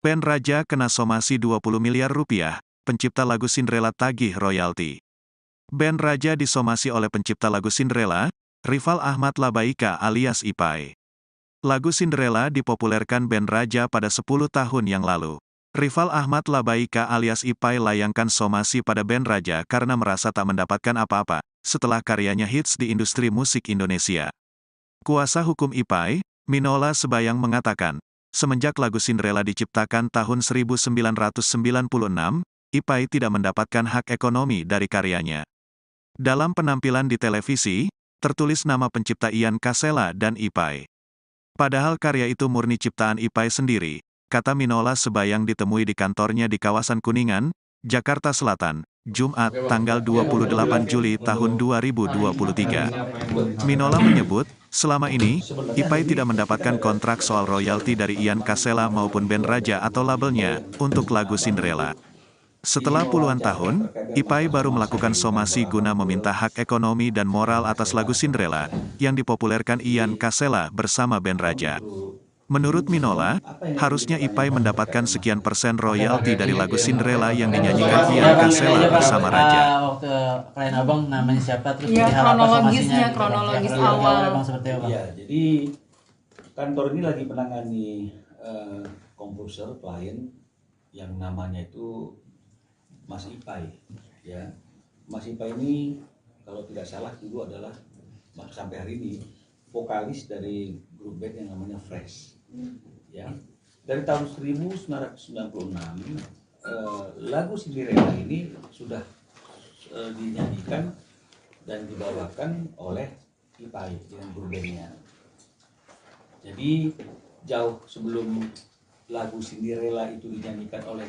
Band Raja kena somasi 20 miliar rupiah, pencipta lagu Cinderella tagih royalti. Band Raja disomasi oleh pencipta lagu Cinderella, Rival Ahmad Labaika alias Ipai. Lagu Cinderella dipopulerkan band Raja pada 10 tahun yang lalu. Rival Ahmad Labaika alias Ipai layangkan somasi pada band Raja karena merasa tak mendapatkan apa-apa, setelah karyanya hits di industri musik Indonesia. Kuasa hukum Ipai, Minola Sebayang mengatakan, semenjak lagu Cinderella diciptakan tahun 1996, Ipai tidak mendapatkan hak ekonomi dari karyanya. Dalam penampilan di televisi, tertulis nama pencipta Ian Kasela dan Ipai. Padahal karya itu murni ciptaan Ipai sendiri, kata Minola Sebayang ditemui di kantornya di kawasan Kuningan, Jakarta Selatan, Jumat, tanggal 28 Juli tahun 2023. Minola menyebut, selama ini, Ipai tidak mendapatkan kontrak soal royalti dari Ian Kasela maupun band Raja atau labelnya, untuk lagu Cinderella. Setelah puluhan tahun, Ipai baru melakukan somasi guna meminta hak ekonomi dan moral atas lagu Cinderella, yang dipopulerkan Ian Kasela bersama band Raja. Menurut Minola, harusnya Ipai mendapatkan sekian persen royalti dari lagu Cinderella yang dinyanyikan Ian Kasela bersama Raja. Waktu klien abang namanya siapa, terus ya, kronologisnya, gitu, kronologis ya, awal. Bang, seperti apa? Ya, jadi kantor ini lagi menangani komposer klien yang namanya itu Mas Ipai, ya. Mas Ipai ini kalau tidak salah dulu adalah sampai hari ini vokalis dari grup band yang namanya Fresh, ya. Dari tahun 1996 lagu Cinderella ini sudah dinyanyikan dan dibawakan oleh Ipai dengan grup bandnya. Jadi jauh sebelum lagu Cinderella itu dinyanyikan oleh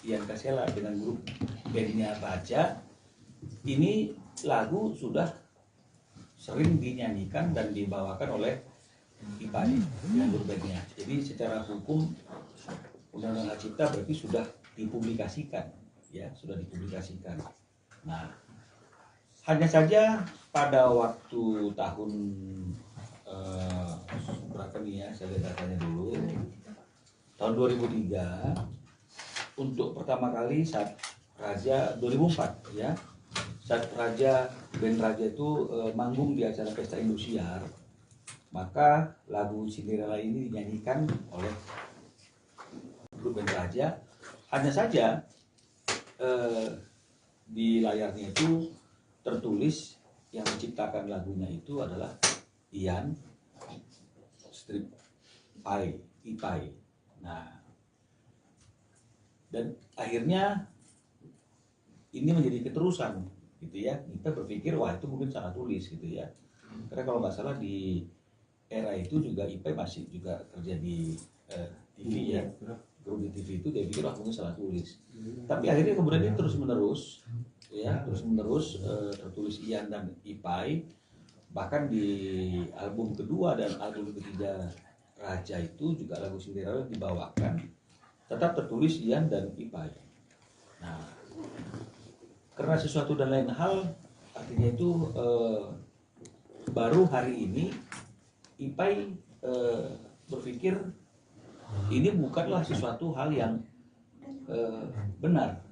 Ian Kasela dengan grup bandnya Raja, ini lagu sudah sering dinyanyikan dan dibawakan oleh Ipai dengan grup bandnya. Jadi secara hukum Undang-Undang Hak Cipta berarti sudah dipublikasikan, ya, sudah dipublikasikan. Nah, hanya saja pada waktu tahun berapa nih ya, saya lihat datanya dulu. Tahun 2003, untuk pertama kali saat Raja 2004 ya, saat band Raja itu manggung di acara Pesta Indosiar, maka lagu Cinderella ini dinyanyikan oleh grup band Raja. Hanya saja di layarnya itu tertulis yang menciptakan lagunya itu adalah Ian Ipai. Nah, dan akhirnya ini menjadi keterusan gitu ya. Kita berpikir wah itu mungkin salah tulis gitu ya. Karena kalau nggak salah di era itu juga Ipai masih juga kerja di TV ya. Grup di TV itu dia pikir wah mungkin salah tulis. Tapi akhirnya kemudian ini terus menerus ya, tertulis Ian dan Ipai. Bahkan di album kedua dan album ketiga Raja itu juga lagu Cinderella dibawakan tetap tertulis Ian dan Ipai. Nah, karena sesuatu dan lain hal, artinya itu baru hari ini Ipai berpikir ini bukanlah sesuatu hal yang benar,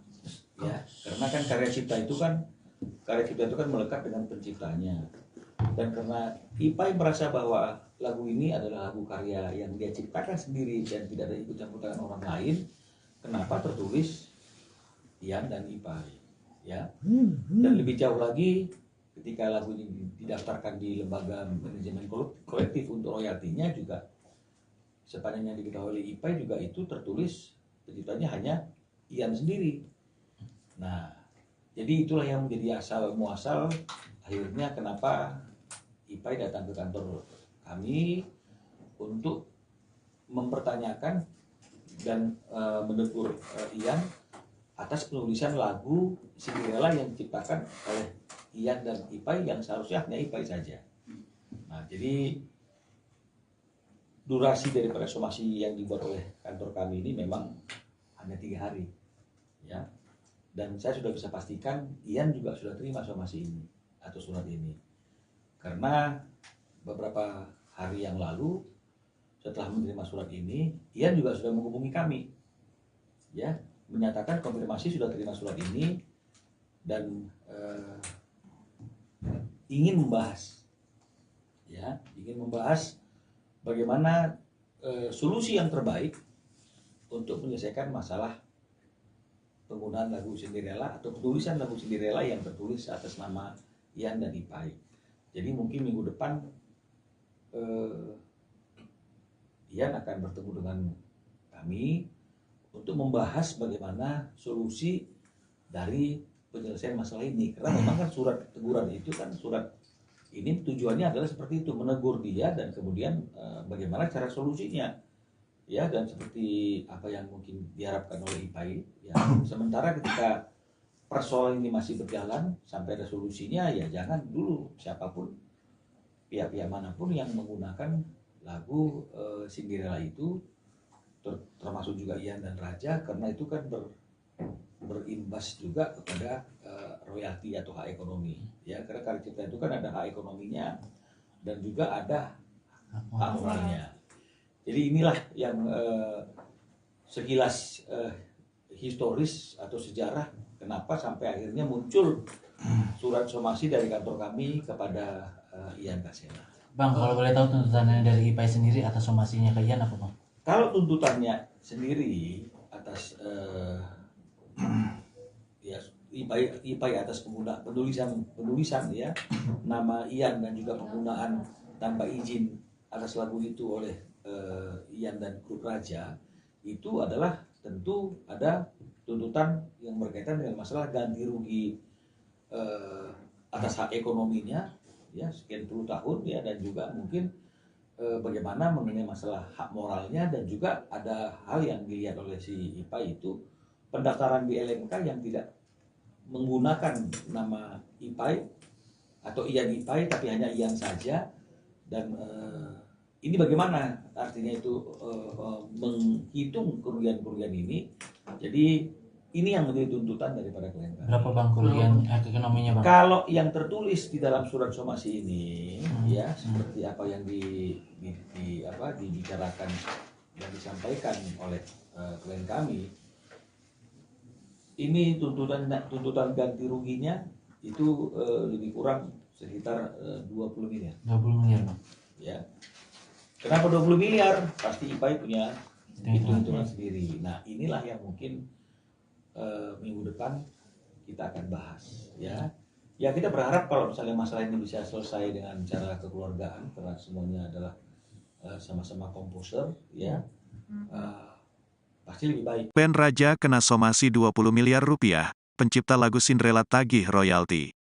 ya, karena kan karya cipta itu kan melekat dengan penciptanya. Dan karena Ipai merasa bahwa lagu ini adalah lagu karya yang dia ciptakan sendiri dan tidak ada ikut campur tangan orang lain, kenapa tertulis Ian dan Ipai, ya? Dan lebih jauh lagi, ketika lagu ini didaftarkan di lembaga manajemen kolektif untuk royaltinya juga, sepanjang yang diketahui oleh Ipai juga itu tertulis penciptanya hanya Ian sendiri. Nah, jadi itulah yang menjadi asal muasal akhirnya kenapa Ipai datang ke kantor kami untuk mempertanyakan dan menegur Ian atas penulisan lagu Cinderella yang diciptakan oleh Ian dan Ipai yang seharusnya hanya Ipai saja. Nah, jadi durasi daripada somasi yang dibuat oleh kantor kami ini memang hanya 3 hari, ya. Dan saya sudah bisa pastikan Ian juga sudah terima somasi ini atau surat ini, karena beberapa hari yang lalu setelah menerima surat ini, Ian juga sudah menghubungi kami ya menyatakan konfirmasi sudah terima surat ini dan ingin membahas bagaimana solusi yang terbaik untuk menyelesaikan masalah penggunaan lagu Cinderella atau penulisan lagu Cinderella yang tertulis atas nama Ian dan Ipai. Jadi mungkin minggu depan Ian akan bertemu dengan kami untuk membahas bagaimana solusi dari penyelesaian masalah ini. Karena memang kan surat teguran itu kan surat ini tujuannya adalah seperti itu, menegur dia dan kemudian bagaimana cara solusinya. Ya, dan seperti apa yang mungkin diharapkan oleh IPAI, ya. Sementara ketika persoalan ini masih berjalan sampai ada solusinya, ya jangan dulu siapapun pihak-pihak manapun yang menggunakan lagu Cinderella itu, termasuk juga Ian dan Raja, karena itu kan berimbas juga kepada royalti atau hak ekonomi, ya. Karena karya cipta itu kan ada hak ekonominya dan juga ada hak moralnya. Jadi inilah yang sekilas historis atau sejarah kenapa sampai akhirnya muncul surat somasi dari kantor kami kepada Ian Kasela. Bang, kalau boleh tahu tuntutannya dari IPAI sendiri atas somasinya ke Ian apa, Bang? Kalau tuntutannya sendiri atas ya IPAI atas penulisan ya nama Ian dan juga penggunaan tanpa izin atas lagu itu oleh Ian dan grup Raja, itu adalah tentu ada tuntutan yang berkaitan dengan masalah ganti rugi atas hak ekonominya ya sekian puluh tahun ya, dan juga mungkin bagaimana mengenai masalah hak moralnya, dan juga ada hal yang dilihat oleh si IPAI itu pendaftaran di LMK yang tidak menggunakan nama IPAI atau Ian IPAI tapi hanya Ian saja, dan ini bagaimana artinya itu menghitung kerugian-kerugian ini. Jadi ini yang menjadi tuntutan daripada klien kami. Berapa Bang kerugian ekonominya, Bang? Kalau yang tertulis di dalam surat somasi ini ya seperti apa yang dibicarakan dan disampaikan oleh klien kami, ini tuntutan ganti ruginya itu lebih kurang sekitar 20 miliar. 20 miliar, Bang. Ya. Kenapa 20 miliar? Pasti IPAI punya hitung-hitungan sendiri. Nah, inilah yang mungkin minggu depan kita akan bahas, ya. Ya, kita berharap kalau misalnya masalah ini bisa selesai dengan cara kekeluargaan, karena semuanya adalah sama-sama komposer, ya. Pasti lebih baik. Band Raja kena somasi 20 miliar rupiah, pencipta lagu Cinderella tagih royalti.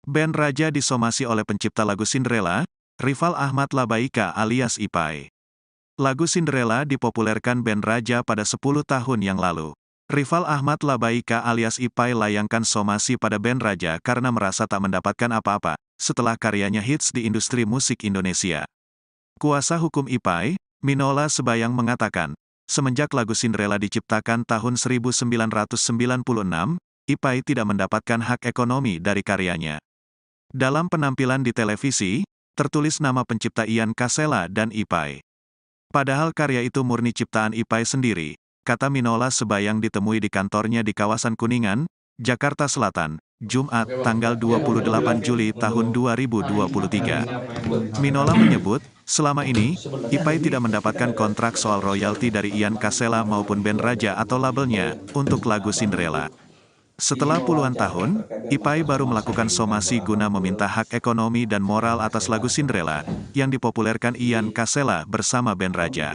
Band Raja disomasi oleh pencipta lagu Cinderella, Rival Ahmad Labaika alias IPAI. Lagu Cinderella dipopulerkan band Raja pada 10 tahun yang lalu. Rival Ahmad Labaika alias IPAI layangkan somasi pada band Raja karena merasa tak mendapatkan apa-apa setelah karyanya hits di industri musik Indonesia. Kuasa hukum IPAI, Minola Sebayang mengatakan, semenjak lagu Cinderella diciptakan tahun 1996, IPAI tidak mendapatkan hak ekonomi dari karyanya. Dalam penampilan di televisi, tertulis nama pencipta Ian Kasela dan IPAI. Padahal karya itu murni ciptaan IPAI sendiri, kata Minola Sebayang ditemui di kantornya di kawasan Kuningan, Jakarta Selatan, Jumat, tanggal 28 Juli tahun 2023. Minola menyebut, selama ini, IPAI tidak mendapatkan kontrak soal royalti dari Ian Kasela maupun band Raja atau labelnya, untuk lagu Cinderella. Setelah puluhan tahun, IPAI baru melakukan somasi guna meminta hak ekonomi dan moral atas lagu Cinderella, yang dipopulerkan Ian Kasela bersama band Raja.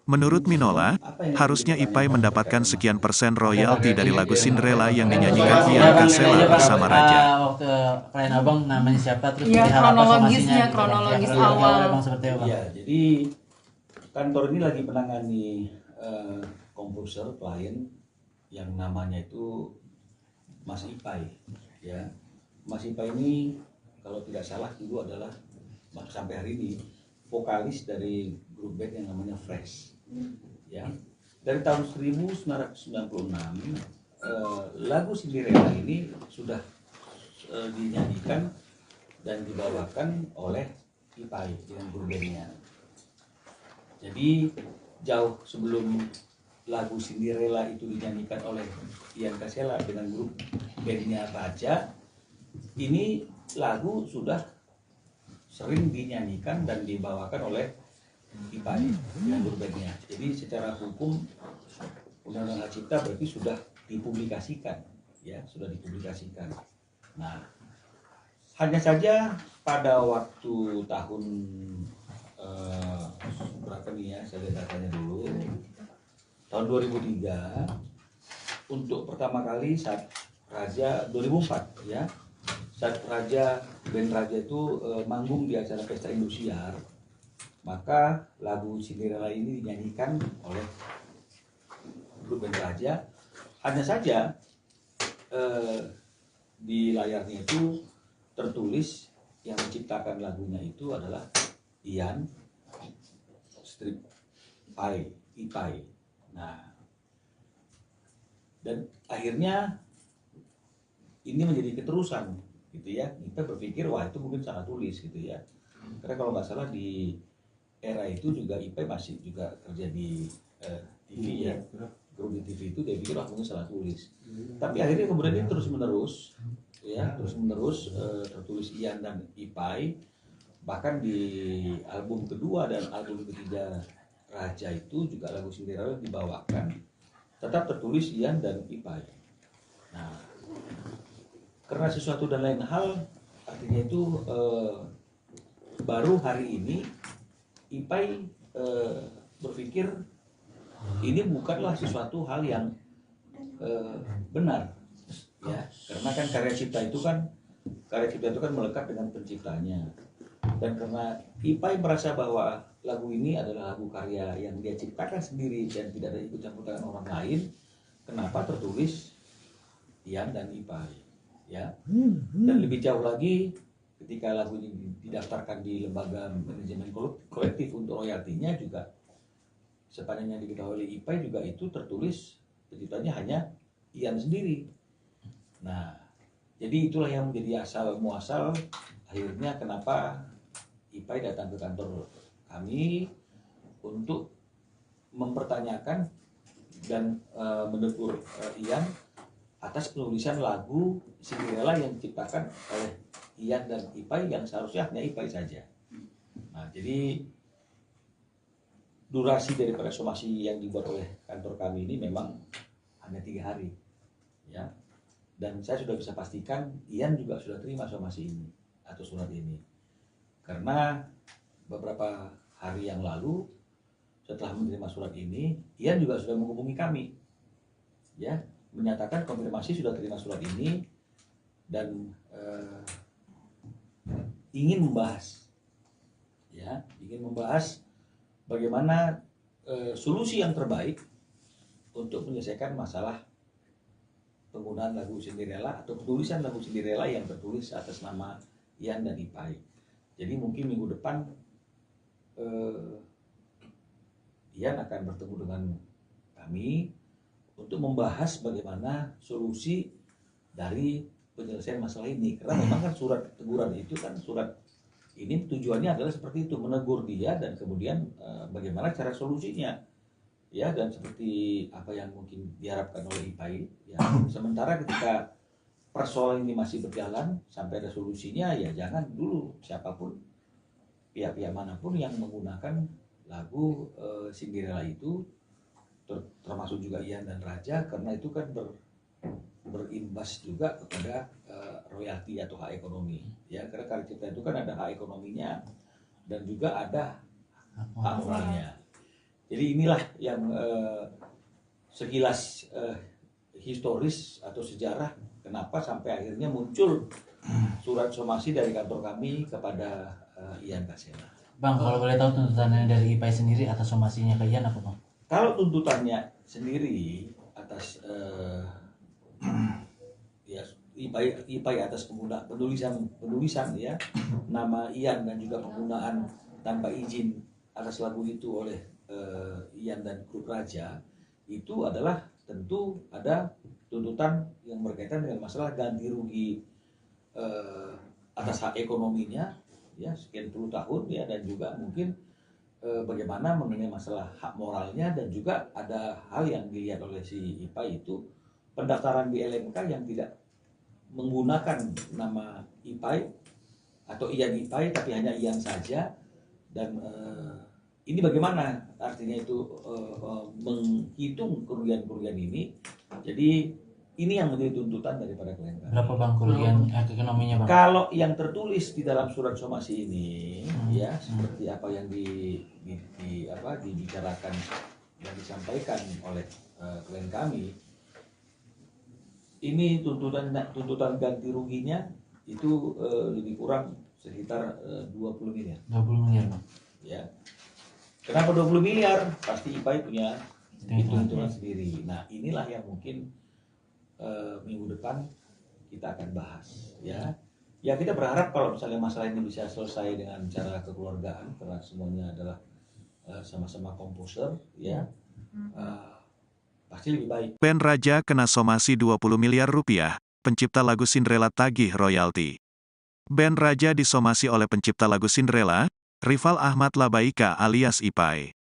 Menurut Minola, harusnya IPAI mendapatkan sekian persen royalti dari lagu Cinderella yang dinyanyikan Ian Kasela bersama Raja. Waktu klien abang namanya siapa, terus ya, perihal apa somasinya, kronologis gitu. awal. Abang seperti apa? Ya, jadi kantor ini lagi menangani komposer klien yang namanya itu Mas IPAI, ya. Mas IPAI ini kalau tidak salah dulu adalah sampai hari ini vokalis dari grup band yang namanya Fresh, ya. Dari tahun 1996 lagu Cinderella ini sudah dinyanyikan dan dibawakan oleh IPAI dengan grup bandnya. Jadi jauh sebelum lagu Cinderella itu dinyanyikan oleh Ian Kasela dengan grup bandnya Raja, ini lagu sudah sering dinyanyikan dan dibawakan oleh IPAI dengan grup bandnya. Jadi secara hukum Undang-Undang Hak Cipta berarti sudah dipublikasikan, ya sudah dipublikasikan. Nah, hanya saja pada waktu tahun berapa nih ya, saya lihat datanya dulu, tahun 2003 untuk pertama kali saat Raja 2004 ya, saat band Raja itu manggung di acara pesta Indosiar, maka lagu Cinderella ini dinyanyikan oleh grup band Raja. Hanya saja di layarnya itu tertulis yang menciptakan lagunya itu adalah Ian Strip IPAI. Nah, dan akhirnya ini menjadi keterusan gitu ya. Kita berpikir wah itu mungkin salah tulis gitu ya. Karena kalau nggak salah di era itu juga IPAI masih juga kerja di TV ya. Grup di TV itu dia pikir wah mungkin salah tulis. Tapi akhirnya kemudian ini terus menerus ya, terus menerus tertulis Ian dan IPAI. Bahkan di album kedua dan album ketiga Raja itu juga lagu Cinderella dibawakan, tetap tertulis Ian dan IPAI. Nah, karena sesuatu dan lain hal, artinya itu baru hari ini IPAI berpikir ini bukanlah sesuatu hal yang benar, ya, karena kan karya cipta itu kan melekat dengan penciptanya. Dan karena IPAI merasa bahwa lagu ini adalah lagu karya yang dia ciptakan sendiri dan tidak ada ikut campur tangan orang lain, kenapa tertulis Ian dan IPAI, ya? Dan lebih jauh lagi, ketika lagu ini didaftarkan di lembaga manajemen kolektif untuk royaltinya juga, sepanjang yang diketahui oleh IPAI juga itu tertulis penciptanya hanya Ian sendiri. Nah, jadi itulah yang menjadi asal muasal akhirnya kenapa IPAI datang ke kantor kami untuk mempertanyakan dan menegur Ian atas penulisan lagu Cinderella yang diciptakan oleh Ian dan IPAI yang seharusnya hanya IPAI saja. Nah, jadi durasi daripada somasi yang dibuat oleh kantor kami ini memang hanya 3 hari, ya. Dan saya sudah bisa pastikan Ian juga sudah terima somasi ini atau surat ini. Karena beberapa hari yang lalu setelah menerima surat ini, Ian juga sudah menghubungi kami, ya, menyatakan konfirmasi sudah terima surat ini dan ingin membahas, ya, bagaimana solusi yang terbaik untuk menyelesaikan masalah penggunaan lagu Cinderella atau penulisan lagu Cinderella yang tertulis atas nama Ian dan IPAI. Jadi mungkin minggu depan Ian akan bertemu dengan kami untuk membahas bagaimana solusi dari penyelesaian masalah ini. Karena memang kan surat teguran itu kan surat ini tujuannya adalah seperti itu, menegur dia dan kemudian bagaimana cara solusinya, ya, dan seperti apa yang mungkin diharapkan oleh IPAI, ya. Sementara ketika persoalan ini masih berjalan sampai ada solusinya, ya jangan dulu siapapun pihak-pihak manapun yang menggunakan lagu Cinderella itu, termasuk juga Ian dan Raja, karena itu kan berimbas juga kepada royalti atau hak ekonomi, ya, karena karya cipta itu kan ada hak ekonominya dan juga ada hak moralnya. Jadi inilah yang sekilas historis atau sejarah kenapa sampai akhirnya muncul surat somasi dari kantor kami kepada Ian Kasela. Bang, kalau boleh tahu tuntutannya dari IPAI sendiri atas somasinya ke Ian apa, Bang? Kalau tuntutannya sendiri atas ya IPAI atas penulisan ya nama Ian dan juga penggunaan tanpa izin atas lagu itu oleh Ian dan grup Raja, itu adalah tentu ada tuntutan yang berkaitan dengan masalah ganti rugi atas hak ekonominya, ya, sekian puluh tahun, ya, dan juga mungkin bagaimana mengenai masalah hak moralnya, dan juga ada hal yang dilihat oleh si IPAI itu pendaftaran di LMK yang tidak menggunakan nama IPAI atau Ian IPAI tapi hanya Ian saja, dan ini bagaimana artinya itu menghitung kerugian-kerugian ini. Jadi ini yang menjadi tuntutan daripada klien kami. Berapa bang kerugian ekonominya bang? Kalau yang tertulis di dalam surat somasi ini, ya seperti apa yang dibicarakan dan disampaikan oleh klien kami, ini tuntutan ganti ruginya itu lebih kurang sekitar 20 miliar. 20 miliar bang. Ya. Kenapa 20 miliar? Pasti IPAI punya hitung-hitungan sendiri. Nah, inilah yang mungkin minggu depan kita akan bahas, ya. Ya, kita berharap kalau misalnya masalah ini bisa selesai dengan cara kekeluargaan, karena semuanya adalah sama-sama komposer, ya. Pasti lebih baik. Band Raja kena somasi 20 miliar rupiah, pencipta lagu Cinderella tagih royalti. Band Raja disomasi oleh pencipta lagu Cinderella, Rival Ahmad Labaika alias IPAI.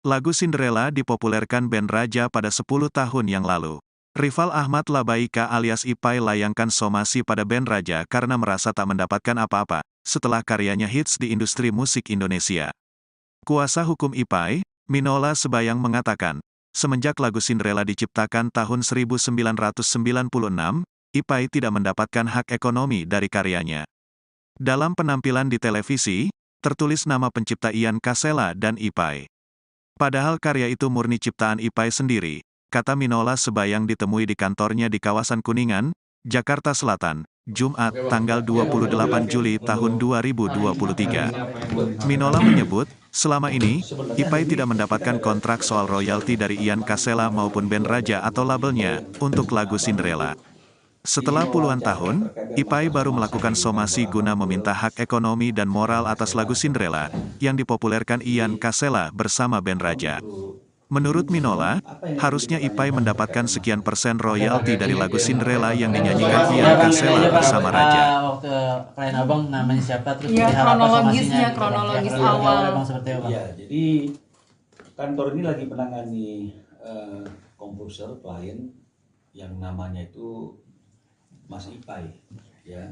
Lagu Cinderella dipopulerkan band Raja pada 10 tahun yang lalu. Rival Ahmad Labaika alias IPAI layangkan somasi pada band Raja karena merasa tak mendapatkan apa-apa setelah karyanya hits di industri musik Indonesia. Kuasa hukum IPAI, Minola Sebayang mengatakan, semenjak lagu Cinderella diciptakan tahun 1996, IPAI tidak mendapatkan hak ekonomi dari karyanya. Dalam penampilan di televisi, tertulis nama pencipta Ian Kasela dan IPAI. Padahal karya itu murni ciptaan IPAI sendiri, kata Minola Sebayang ditemui di kantornya di kawasan Kuningan, Jakarta Selatan, Jumat, tanggal 28 Juli tahun 2023. Minola menyebut, selama ini, IPAI tidak mendapatkan kontrak soal royalti dari Ian Kasela maupun band Raja atau labelnya, untuk lagu Cinderella. Setelah puluhan tahun, IPAI baru melakukan somasi guna meminta hak ekonomi dan moral atas lagu Cinderella, yang dipopulerkan Ian Kasela bersama band Raja. Menurut Minola, harusnya IPAI mendapatkan sekian persen royalti dari lagu Cinderella yang dinyanyikan Ian Kasela bersama Raja. Waktu klien abang namanya siapa, terus ya, kronologisnya, kronologis awal. Abang seperti apa? Ya, jadi kantor ini lagi menangani komposer klien yang namanya itu Mas IPAI, ya.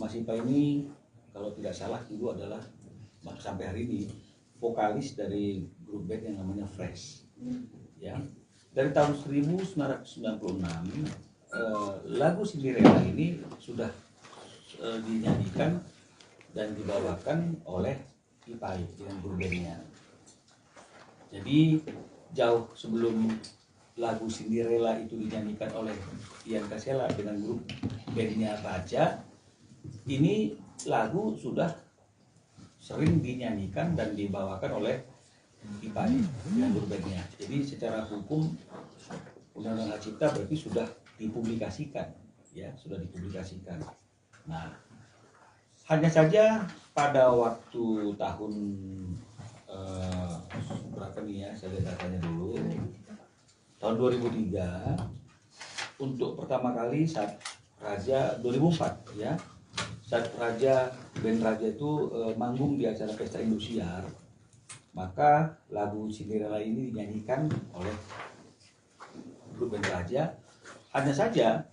Mas IPAI ini kalau tidak salah dulu adalah sampai hari ini vokalis dari grup band yang namanya Fresh, ya. Dari tahun 1996 lagu Cinderella ini sudah dinyanyikan dan dibawakan oleh IPAI dengan grup bandnya. Jadi jauh sebelum lagu Cinderella itu dinyanyikan oleh Ian Kasela dengan grup bandnya Raja, ini lagu sudah sering dinyanyikan dan dibawakan oleh IPAI dengan grup bandnya. Jadi secara hukum Undang-Undang Hak Cipta berarti sudah dipublikasikan, ya, sudah dipublikasikan. Nah, hanya saja pada waktu tahun berapa nih ya, saya lihat datanya dulu. Tahun 2003, untuk pertama kali saat Raja 2004, ya, saat band Raja itu manggung di acara Pesta Indosiar, maka lagu Cinderella ini dinyanyikan oleh grup band Raja. Hanya saja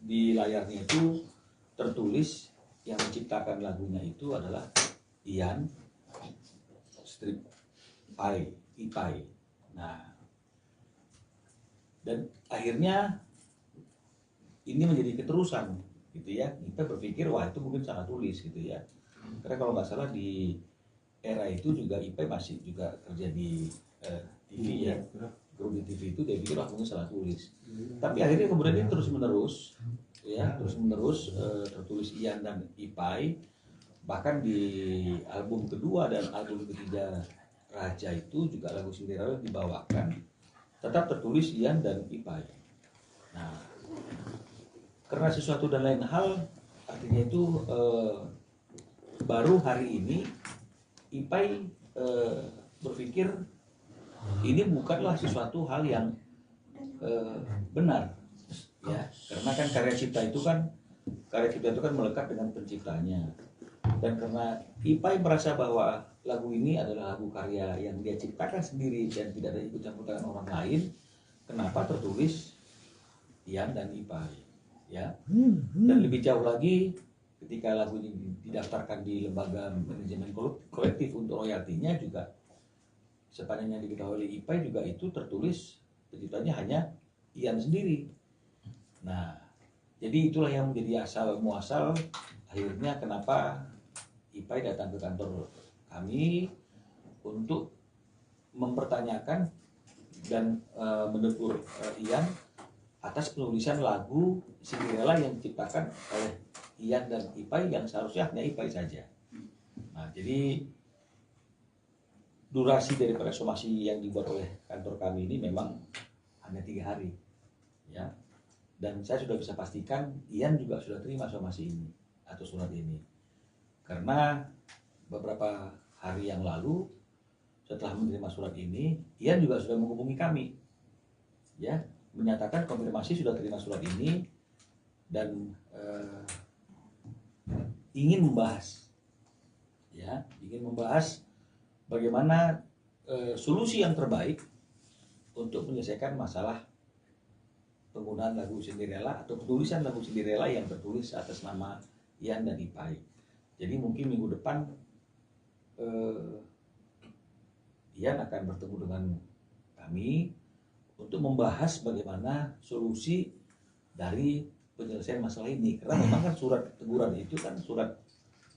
di layarnya itu tertulis yang menciptakan lagunya itu adalah Ian IPAI. Nah, dan akhirnya ini menjadi keterusan, gitu ya. Kita berpikir wah itu mungkin salah tulis, gitu ya. Karena kalau nggak salah di era itu juga IPAI masih juga kerja di TV, ya. Grup di TV itu dia pikir wah mungkin salah tulis. Tapi akhirnya kemudian ini terus menerus, ya, tertulis Ian dan IPAI. Bahkan di album kedua dan album ketiga Raja itu juga lagu Cinderella dibawakan, tetap tertulis Ian dan IPAI. Nah, karena sesuatu dan lain hal, artinya itu baru hari ini IPAI berpikir ini bukanlah sesuatu hal yang benar, ya, karena kan karya cipta itu kan melekat dengan penciptanya. Dan karena IPAI merasa bahwa lagu ini adalah lagu karya yang dia ciptakan sendiri dan tidak ada ikut campur tangan orang lain, kenapa tertulis Ian dan Ipai, ya. Dan lebih jauh lagi, ketika lagu ini didaftarkan di lembaga manajemen kolektif untuk royaltinya juga, sepanjang yang diketahui oleh Ipai juga itu tertulis penciptanya hanya Ian sendiri. Nah, jadi itulah yang menjadi asal muasal akhirnya kenapa Ipai datang ke kantor kami untuk mempertanyakan dan menegur Ian atas penulisan lagu Cinderella yang diciptakan oleh Ian dan Ipai yang seharusnya hanya Ipai saja. Nah, jadi durasi daripada somasi yang dibuat oleh kantor kami ini memang hanya 3 hari, ya. Dan saya sudah bisa pastikan Ian juga sudah terima somasi ini atau surat ini, karena beberapa hari yang lalu setelah menerima surat ini, Ian juga sudah menghubungi kami, ya, menyatakan konfirmasi sudah terima surat ini dan ingin membahas, ya, ingin membahas bagaimana solusi yang terbaik untuk menyelesaikan masalah penggunaan lagu Cinderella atau penulisan lagu Cinderella yang tertulis atas nama Ian dan Ipai. Jadi mungkin minggu depan Ian akan bertemu dengan kami untuk membahas bagaimana solusi dari penyelesaian masalah ini. Karena memang kan surat teguran itu kan surat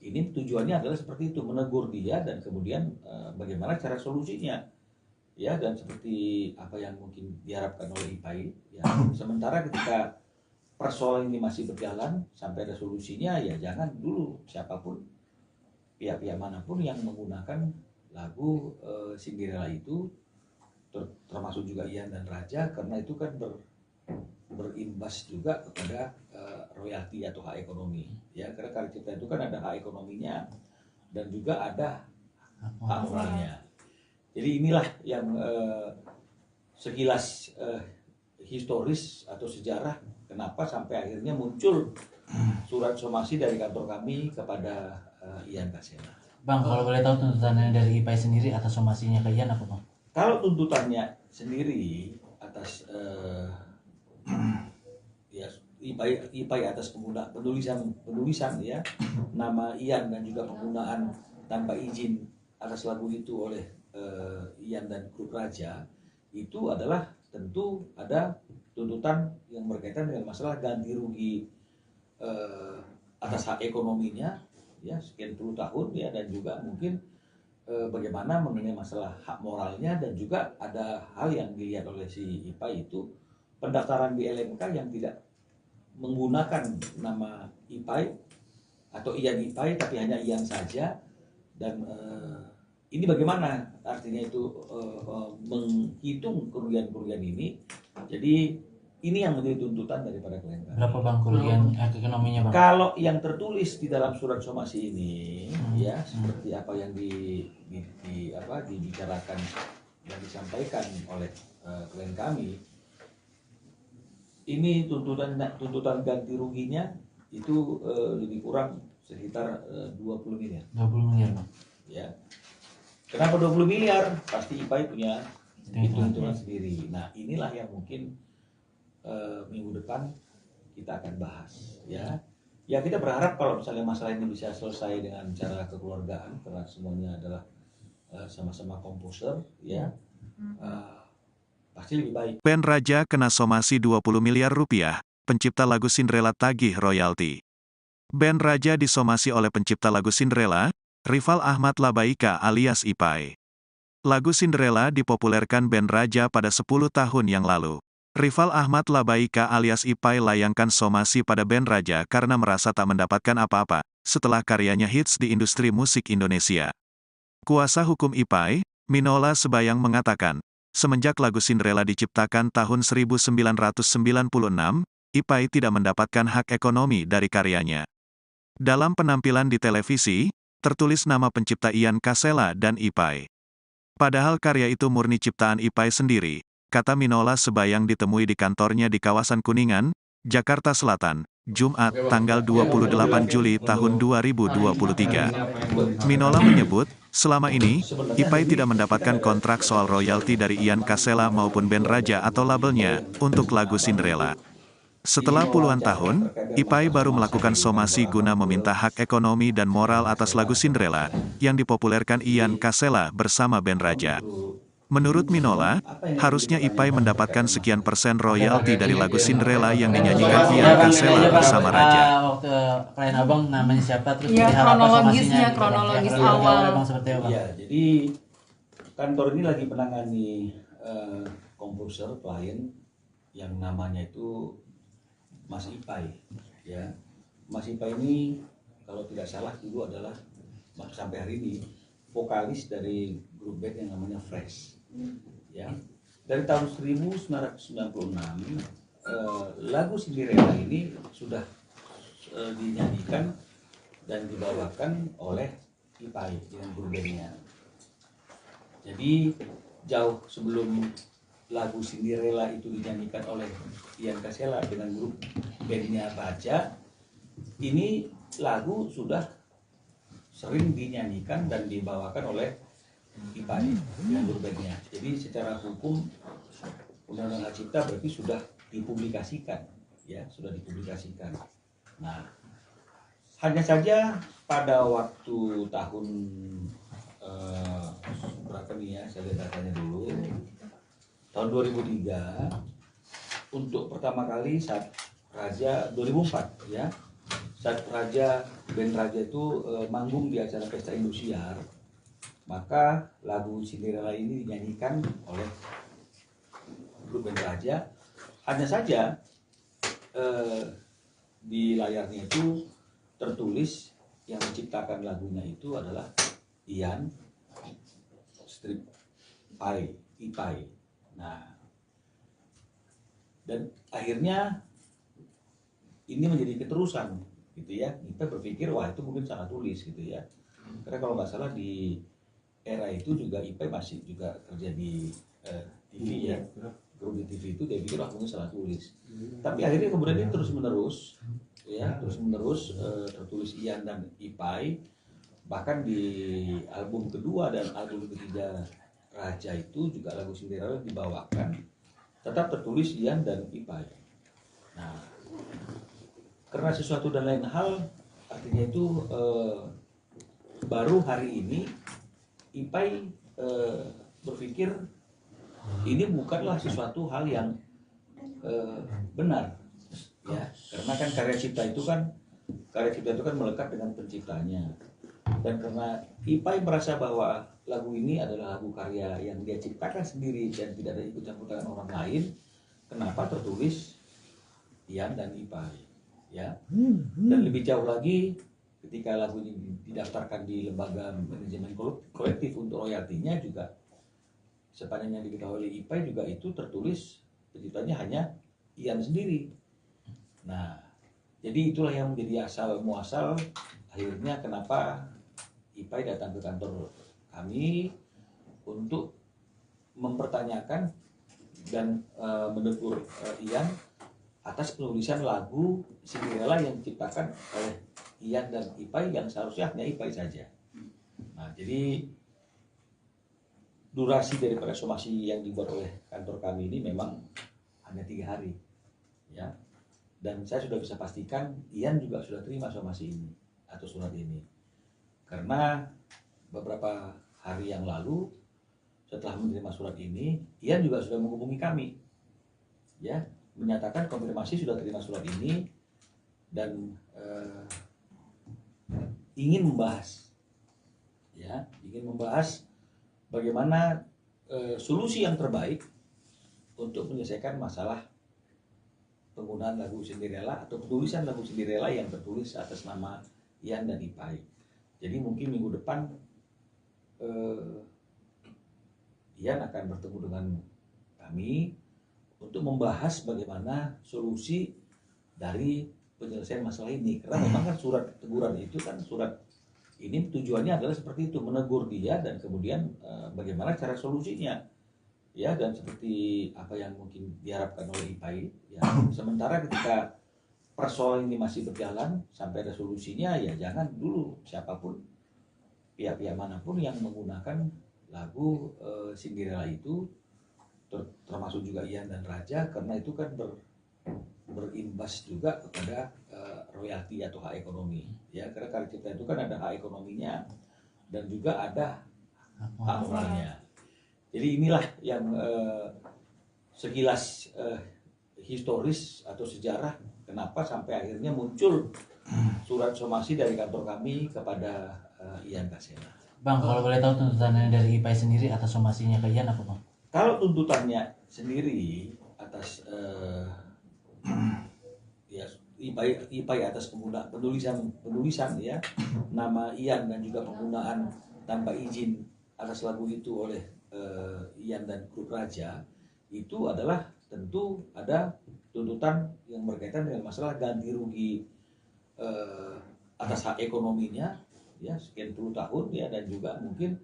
ini tujuannya adalah seperti itu, menegur dia dan kemudian bagaimana cara solusinya, ya. Dan seperti apa yang mungkin diharapkan oleh Ipai, ya. Sementara ketika persoalan ini masih berjalan sampai ada solusinya, ya jangan dulu siapapun, pihak-pihak manapun yang menggunakan lagu Cinderella itu, termasuk juga Ian dan Raja, karena itu kan berimbas juga kepada royalti atau hak ekonomi, ya. Karena karya cipta itu kan ada hak ekonominya dan juga ada hak moralnya. Jadi inilah yang sekilas historis atau sejarah kenapa sampai akhirnya muncul surat somasi dari kantor kami kepada Ian Kasela. Bang, kalau boleh tahu tuntutannya dari Ipai sendiri atas somasinya ke Ian apa, Bang? Kalau tuntutannya sendiri atas ya Ipai atas penulisan ya nama Ian dan juga penggunaan tanpa izin atas lagu itu oleh Ian dan grup Raja, itu adalah tentu ada tuntutan yang berkaitan dengan masalah ganti rugi atas hak ekonominya, ya, sekian puluh tahun, ya, dan juga mungkin bagaimana mengenai masalah hak moralnya, dan juga ada hal yang dilihat oleh si Ipai itu pendaftaran di LMK yang tidak menggunakan nama Ipai atau Ian Ipai tapi hanya Ian saja, dan ini bagaimana artinya itu menghitung kerugian-kerugian ini. Jadi ini yang menjadi tuntutan daripada klien. Berapa, Bang, kerugian ekonominya, Bang? Kalau yang tertulis di dalam surat somasi ini, ya, seperti apa yang dibicarakan dan disampaikan oleh klien kami, ini tuntutan ganti ruginya itu lebih kurang sekitar 20 miliar. 20 miliar, Bang. Ya. Kenapa 20 miliar? Pasti Ipai punya hitung-hitungan sendiri. Nah, inilah yang mungkin minggu depan kita akan bahas, ya. Ya, kita berharap kalau misalnya masalah ini bisa selesai dengan cara kekeluargaan, karena semuanya adalah sama-sama komposer, ya. Pasti lebih baik. Band Raja kena somasi 20 miliar rupiah, pencipta lagu Cinderella tagih royalti. Band Raja disomasi oleh pencipta lagu Cinderella, Rival Ahmad Labaika alias Ipai. Lagu Cinderella dipopulerkan band Raja pada 10 tahun yang lalu. Rival Ahmad Labaika alias Ipai layangkan somasi pada band Raja karena merasa tak mendapatkan apa-apa setelah karyanya hits di industri musik Indonesia. Kuasa hukum Ipai, Minola Sebayang mengatakan, semenjak lagu Cinderella diciptakan tahun 1996, Ipai tidak mendapatkan hak ekonomi dari karyanya. Dalam penampilan di televisi, tertulis nama pencipta Ian Kasela dan Ipai. Padahal karya itu murni ciptaan Ipai sendiri, kata Minola Sebayang ditemui di kantornya di kawasan Kuningan, Jakarta Selatan, Jumat, tanggal 28 Juli tahun 2023. Minola menyebut, selama ini, IPAI tidak mendapatkan kontrak soal royalti dari Ian Kasela maupun band Raja atau labelnya, untuk lagu Cinderella. Setelah puluhan tahun, IPAI baru melakukan somasi guna meminta hak ekonomi dan moral atas lagu Cinderella, yang dipopulerkan Ian Kasela bersama band Raja. Menurut Minola, harusnya IPAI mendapatkan sekian persen royalti dari lagu Cinderella yang dinyanyikan Ian Kasela bersama Raja. Waktu klien abang namanya siapa, terus Iya, berharap kronologisnya, somasinya, kronologis gitu. awal. Abang seperti apa? Ya, jadi kantor ini lagi menangani komposer klien yang namanya itu Mas Ipai, ya. Mas Ipai ini kalau tidak salah dulu adalah sampai hari ini vokalis dari grup band yang namanya Fresh, ya. Dari tahun 1996 lagu Cinderella ini sudah dinyanyikan dan dibawakan oleh IPAI dengan grup bandnya. Jadi jauh sebelum lagu Cinderella itu dinyanyikan oleh Ian Kasela dengan grup bandnya Raja, ini lagu sudah sering dinyanyikan dan dibawakan oleh IPAI dengan grup bandnya. Jadi secara hukum Undang-Undang Hak Cipta berarti sudah dipublikasikan, ya, sudah dipublikasikan. Nah, hanya saja pada waktu tahun berapa nih ya, saya lihat datanya dulu, tahun 2003, untuk pertama kali saat Raja 2004 ya, saat band Raja itu manggung di acara Pesta Indosiar, maka lagu Cinderella ini dinyanyikan oleh grup band Raja. Hanya saja di layarnya itu tertulis yang menciptakan lagunya itu adalah Ian Strip IPAI. Nah, dan akhirnya ini menjadi keterusan, gitu ya. Kita berpikir wah itu mungkin salah tulis, gitu ya. Karena kalau nggak salah di era itu juga IPAI masih juga kerja di TV ya. Grup di TV itu dia pikir wah mungkin salah tulis. Tapi akhirnya kemudian ini terus menerus, ya, terus menerus tertulis Ian dan IPAI. Bahkan di album kedua dan album ketiga Raja itu juga lagu Cinderella dibawakan, tetap tertulis Ian dan IPAI. Nah, karena sesuatu dan lain hal, artinya itu baru hari ini IPAI berpikir ini bukanlah sesuatu hal yang benar, ya, karena kan karya cipta itu kan melekat dengan penciptanya. Dan karena IPAI merasa bahwa lagu ini adalah lagu karya yang dia ciptakan sendiri dan tidak ada ikut campur tangan orang lain, kenapa tertulis Ian dan IPAI, ya. Dan lebih jauh lagi, ketika lagu ini didaftarkan di lembaga manajemen kolektif untuk royaltinya juga, sepanjang yang diketahui oleh IPAI juga itu tertulis penciptanya hanya Ian sendiri. Nah, jadi itulah yang menjadi asal muasal akhirnya kenapa IPAI datang ke kantor kami untuk mempertanyakan dan menegur Ian atas penulisan lagu Cinderella yang diciptakan oleh Ian dan IPAI yang seharusnya hanya IPAI saja. Nah, jadi durasi daripada somasi yang dibuat oleh kantor kami ini memang hanya 3 hari, ya. Dan saya sudah bisa pastikan Ian juga sudah terima somasi ini atau surat ini, karena beberapa hari yang lalu setelah menerima surat ini, Ian juga sudah menghubungi kami, ya, menyatakan konfirmasi sudah terima surat ini dan ingin membahas, ya, ingin membahas bagaimana solusi yang terbaik untuk menyelesaikan masalah penggunaan lagu Cinderella atau penulisan lagu Cinderella yang tertulis atas nama Ian dan IPAI. Jadi mungkin minggu depan Ian akan bertemu dengan kami untuk membahas bagaimana solusi dari penyelesaian masalah ini. Karena memang kan surat teguran itu kan surat ini tujuannya adalah seperti itu, menegur dia dan kemudian bagaimana cara solusinya. ya, dan seperti apa yang mungkin diharapkan oleh IPAI ya. Sementara ketika persoalan ini masih berjalan sampai ada solusinya, ya jangan dulu siapapun, pihak-pihak manapun yang menggunakan lagu Cinderella itu, termasuk juga Ian dan Raja, karena itu kan berimbas juga kepada royalti atau hak ekonomi ya, karena karya cipta itu kan ada hak ekonominya dan juga ada hak moralnya. Jadi inilah yang sekilas historis atau sejarah kenapa sampai akhirnya muncul surat somasi dari kantor kami kepada Ian Kasela. Bang, kalau boleh tahu tuntutannya dari IPAI sendiri atas somasinya ke Ian apa, Bang? Kalau tuntutannya sendiri atas ya IPAI atas penulisan ya nama Ian dan juga penggunaan tanpa izin atas lagu itu oleh Ian dan grup Raja, itu adalah tentu ada tuntutan yang berkaitan dengan masalah ganti rugi atas hak ekonominya ya sekian puluh tahun ya, dan juga mungkin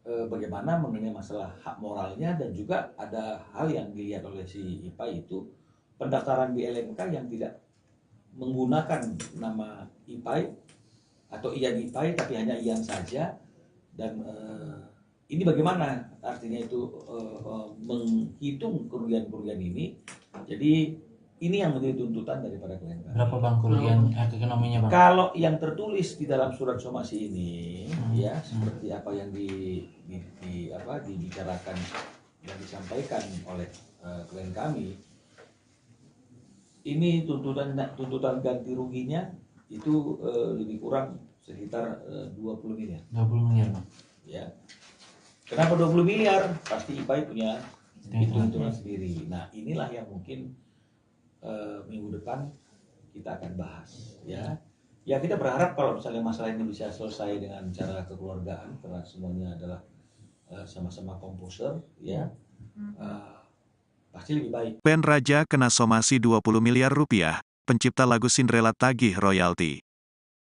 bagaimana mengenai masalah hak moralnya, dan juga ada hal yang dilihat oleh si IPAI itu pendaftaran di LMK yang tidak menggunakan nama IPAI atau Ian IPAI tapi hanya Ian saja, dan ini bagaimana artinya itu menghitung kerugian-kerugian ini. Jadi ini yang menjadi tuntutan daripada klien kami. Berapa, Bang, kerugian ekonominya, Bang? Kalau yang tertulis di dalam surat somasi ini ya seperti apa yang dibicarakan dan disampaikan oleh klien kami, ini tuntutan ganti ruginya itu lebih kurang sekitar 20 miliar. 20 miliar, Bang. Ya. Kenapa 20 miliar? Pasti IPAI punya hitung-hitungan sendiri. Nah, inilah yang mungkin minggu depan kita akan bahas ya. Ya, kita berharap kalau misalnya masalah ini bisa selesai dengan cara kekeluargaan, karena semuanya adalah sama-sama komposer ya. Pasti lebih baik. Band Raja kena somasi 20 miliar rupiah, pencipta lagu Cinderella tagih royalti.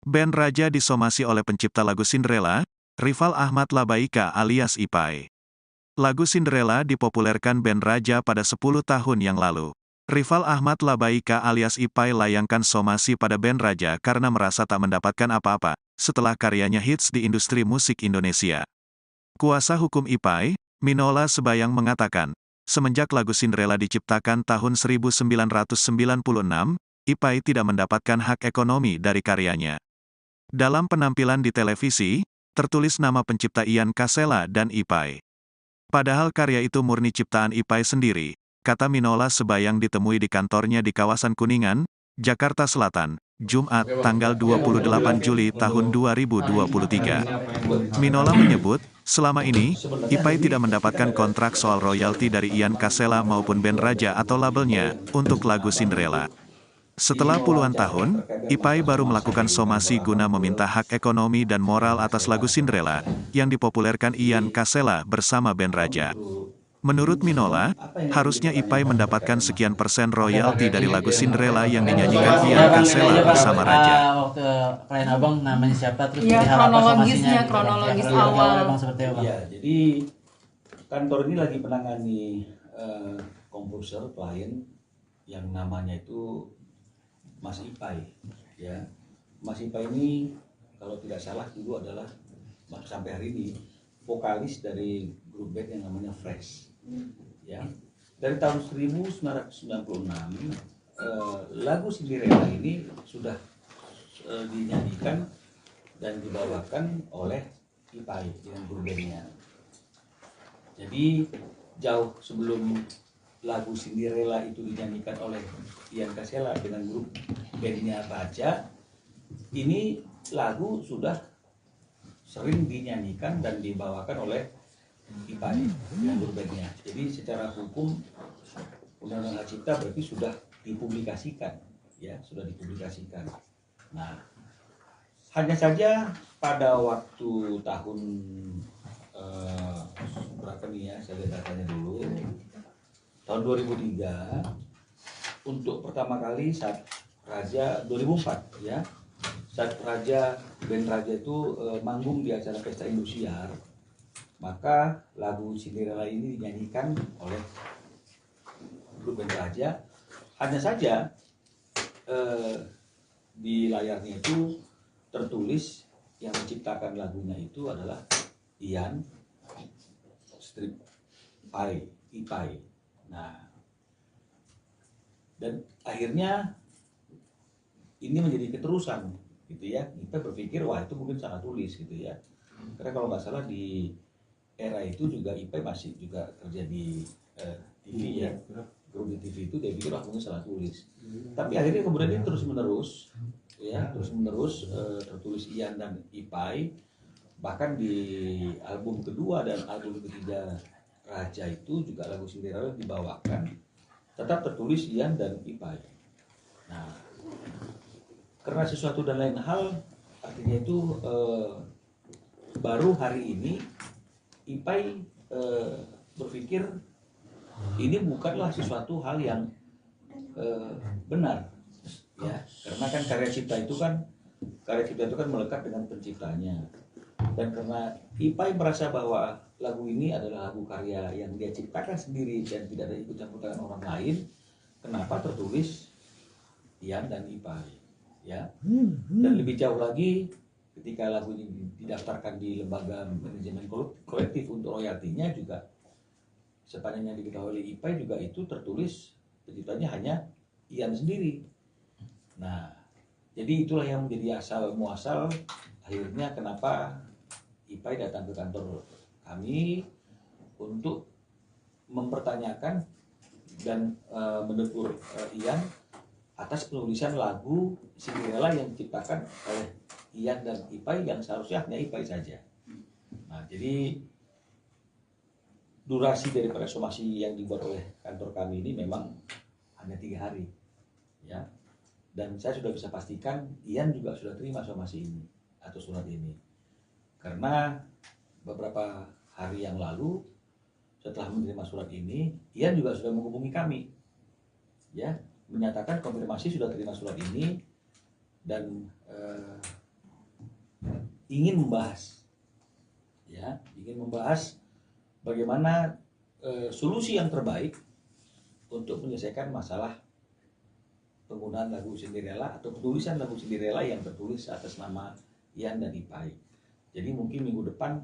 Band Raja disomasi oleh pencipta lagu Cinderella, Rival Ahmad Labaika alias IPAI. Lagu Cinderella dipopulerkan band Raja pada 10 tahun yang lalu. Rival Ahmad Labaika alias IPAI layangkan somasi pada band Raja karena merasa tak mendapatkan apa-apa setelah karyanya hits di industri musik Indonesia. Kuasa hukum IPAI, Minola Sebayang mengatakan, semenjak lagu Cinderella diciptakan tahun 1996, IPAI tidak mendapatkan hak ekonomi dari karyanya. Dalam penampilan di televisi, tertulis nama pencipta Ian Kasela dan IPAI. Padahal karya itu murni ciptaan IPAI sendiri, kata Minola Sebayang ditemui di kantornya di kawasan Kuningan, Jakarta Selatan, Jumat, tanggal 28 Juli tahun 2023. Minola menyebut, selama ini, IPAI tidak mendapatkan kontrak soal royalti dari Ian Kasela maupun band Raja atau labelnya, untuk lagu Cinderella. Setelah puluhan tahun, IPAI baru melakukan somasi guna meminta hak ekonomi dan moral atas lagu Cinderella, yang dipopulerkan Ian Kasela bersama band Raja. Menurut Minola, harusnya IPAI mendapatkan sekian persen royalti dari lagu Cinderella yang dinyanyikan Ian Kasela bersama Raja. Waktu klien abang namanya siapa, terus ya, diharap kronologisnya, somasinya, kronologis ya, awal. Abang seperti apa? Ya, jadi kantor ini lagi menangani komposer klien yang namanya itu Mas IPAI. Ya, Mas IPAI ini kalau tidak salah dulu adalah sampai hari ini vokalis dari grup band yang namanya Fresh. Ya, dari tahun 1996 lagu Cinderella ini sudah dinyanyikan dan dibawakan oleh IPAI dengan grup bandnya. Jadi jauh sebelum lagu Cinderella itu dinyanyikan oleh Ian Kasela dengan grup bandnya Raja, ini lagu sudah sering dinyanyikan dan dibawakan oleh IPAI dengan grup bandnya. Jadi secara hukum Undang-Undang Hak Cipta berarti sudah dipublikasikan, ya, sudah dipublikasikan. Nah, hanya saja pada waktu tahun berapa nih ya, saya lihat datanya dulu, tahun 2003, untuk pertama kali saat Raja 2004 ya, saat band Raja itu manggung di acara Pesta Indosiar, maka lagu Cinderella ini dinyanyikan oleh grup band Raja. Hanya saja di layarnya itu tertulis yang menciptakan lagunya itu adalah Ian Strip Ipai. Nah, dan akhirnya ini menjadi keterusan gitu ya. Kita berpikir wah itu mungkin salah tulis gitu ya. Karena kalau nggak salah di era itu juga Ipai masih juga kerja di TV ya. Grup di TV itu dia pikir wah mungkin salah tulis. Tapi akhirnya kemudian ini terus menerus tertulis Ian dan Ipai. Bahkan di album kedua dan album ketiga Raja itu juga lagu Cinderella dibawakan tetap tertulis Ian dan Ipai. Nah, karena sesuatu dan lain hal, artinya itu baru hari ini Ipai berpikir ini bukanlah sesuatu hal yang benar, ya, karena kan karya cipta itu kan melekat dengan penciptanya. Dan karena Ipai merasa bahwa lagu ini adalah lagu karya yang dia ciptakan sendiri dan tidak ada ikut campur tangan orang lain, kenapa tertulis Ian dan Ipai, ya? Dan lebih jauh lagi, ketika lagu ini didaftarkan di lembaga manajemen kolektif untuk royaltinya juga sepanjang yang diketahui oleh Ipai juga itu tertulis penciptanya hanya Ian sendiri. Nah, jadi itulah yang menjadi asal muasal akhirnya kenapa Ipai datang ke kantor kami untuk mempertanyakan dan menegur Ian atas penulisan lagu Cinderella yang diciptakan oleh Ian dan Ipai yang seharusnya hanya Ipai saja. Nah, jadi durasi daripada somasi yang dibuat oleh kantor kami ini memang hanya 3 hari, ya. Dan saya sudah bisa pastikan Ian juga sudah terima somasi ini atau surat ini, karena beberapa hari yang lalu setelah menerima surat ini, Ian juga sudah menghubungi kami, ya, menyatakan konfirmasi sudah terima surat ini dan ingin membahas, ya, bagaimana solusi yang terbaik untuk menyelesaikan masalah penggunaan lagu Cinderella atau penulisan lagu Cinderella yang tertulis atas nama Ian dan Ipai. Jadi mungkin minggu depan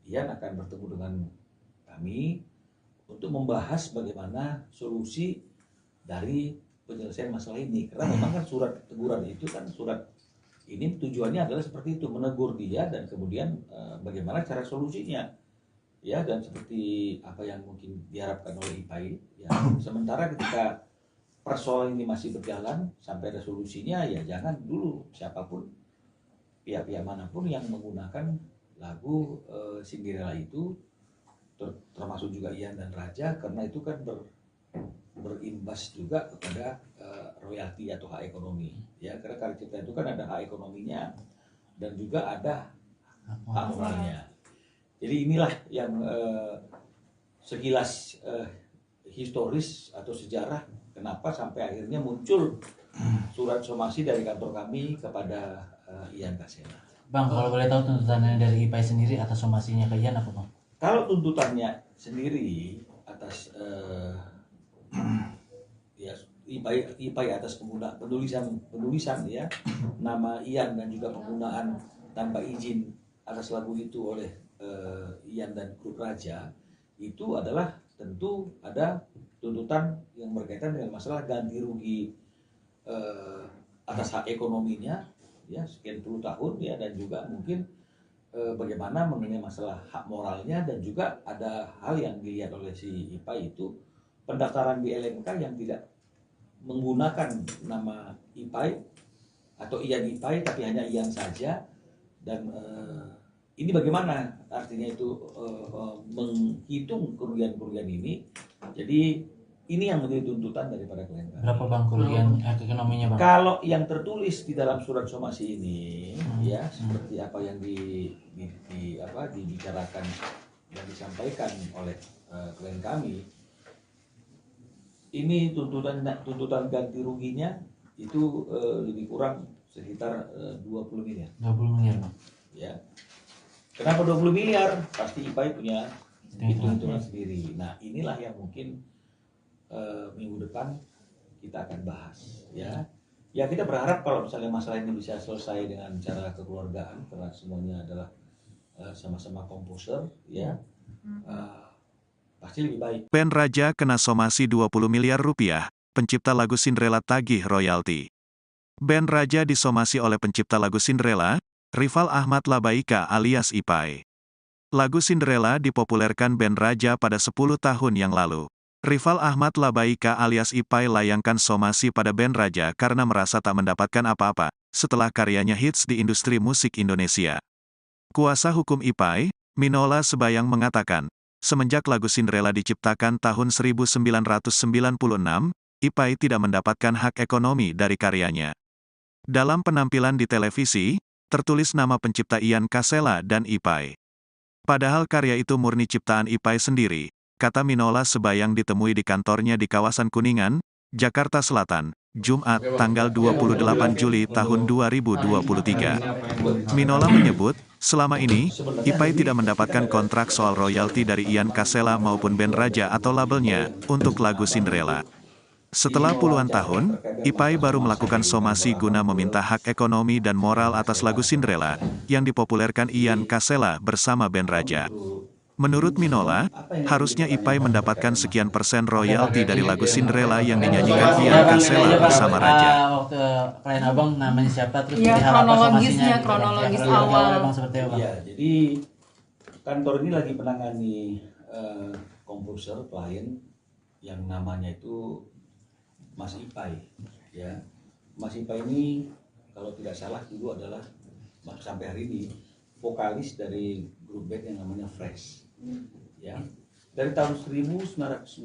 Ian akan bertemu dengan kami untuk membahas bagaimana solusi dari penyelesaian masalah ini. Karena memang kan surat teguran itu kan surat ini tujuannya adalah seperti itu, menegur dia dan kemudian bagaimana cara solusinya, ya, dan seperti apa yang mungkin diharapkan oleh Ipai, ya. Sementara ketika persoalan ini masih berjalan sampai ada solusinya, ya jangan dulu siapapun pihak-pihak manapun yang menggunakan lagu Cinderella itu, termasuk juga Ian dan Raja, karena itu kan berimbas juga kepada royalti atau hak ekonomi, ya, karena karya cipta itu kan ada hak ekonominya dan juga ada hak moralnya. Jadi inilah yang sekilas historis atau sejarah kenapa sampai akhirnya muncul surat somasi dari kantor kami kepada Ian Kasela. Bang, kalau boleh tahu tuntutannya dari Ipai sendiri atas somasinya ke Ian apa, Bang? Kalau tuntutannya sendiri atas ya Ipai atas penulisan ya nama Ian dan juga penggunaan tanpa izin atas lagu itu oleh Ian dan grup Raja, itu adalah tentu ada tuntutan yang berkaitan dengan masalah ganti rugi atas hak ekonominya, ya, sekian puluh tahun, ya, dan juga mungkin bagaimana mengenai masalah hak moralnya, dan juga ada hal yang dilihat oleh si Ipai itu pendaftaran di LMK yang tidak menggunakan nama Ipai atau Ian Ipai tapi hanya Ian saja, dan ini bagaimana artinya itu menghitung kerugian-kerugian ini. Jadi ini yang menjadi tuntutan daripada klien kami. Berapa, Bang, kerugian ekonominya, Bang? Kalau yang tertulis di dalam surat somasi ini, ya, seperti apa yang dibicarakan dan disampaikan oleh klien kami, ini tuntutan ganti ruginya itu lebih kurang sekitar 20 miliar. 20 miliar, Bang. ya. Kenapa 20 miliar? Pasti IPAI punya hitung-hitungan sendiri. Nah, inilah yang mungkin minggu depan kita akan bahas, ya. Ya, kita berharap kalau misalnya masalah ini bisa selesai dengan cara kekeluargaan, karena semuanya adalah sama-sama komposer, ya. Pasti lebih baik. Band Raja kena somasi 20 miliar rupiah, pencipta lagu Cinderella tagih royalti. Band Raja disomasi oleh pencipta lagu Cinderella, Rival Ahmad Labaika alias Ipai. Lagu Cinderella dipopulerkan band Raja pada 10 tahun yang lalu. Rival Ahmad Labaika alias Ipai layangkan somasi pada band Raja karena merasa tak mendapatkan apa-apa setelah karyanya hits di industri musik Indonesia. Kuasa hukum Ipai, Minola Sebayang mengatakan, semenjak lagu Cinderella diciptakan tahun 1996, Ipai tidak mendapatkan hak ekonomi dari karyanya. Dalam penampilan di televisi, tertulis nama pencipta Ian Kasela dan Ipai. Padahal karya itu murni ciptaan Ipai sendiri, kata Minola Sebayang ditemui di kantornya di kawasan Kuningan, Jakarta Selatan, Jumat, tanggal 28 Juli tahun 2023. Minola menyebut, selama ini, Ipai tidak mendapatkan kontrak soal royalti dari Ian Kasela maupun band Raja atau labelnya, untuk lagu Cinderella. Setelah puluhan tahun, Ipai baru melakukan somasi guna meminta hak ekonomi dan moral atas lagu Cinderella, yang dipopulerkan Ian Kasela bersama band Raja. Menurut Minola, harusnya Ipai mendapatkan sekian persen royalti dari lagu Cinderella yang dinyanyikan Ian Kasela bersama Raja. Waktu klien abang namanya siapa, terus ya, berharap kronologisnya, somasinya, kronologis ya, awal. abang seperti apa? Ya, jadi kantor ini lagi menangani komposer klien yang namanya itu Mas Ipai, ya. Mas Ipai ini kalau tidak salah dulu adalah sampai hari ini vokalis dari grup band yang namanya Fresh, ya. Dari tahun 1996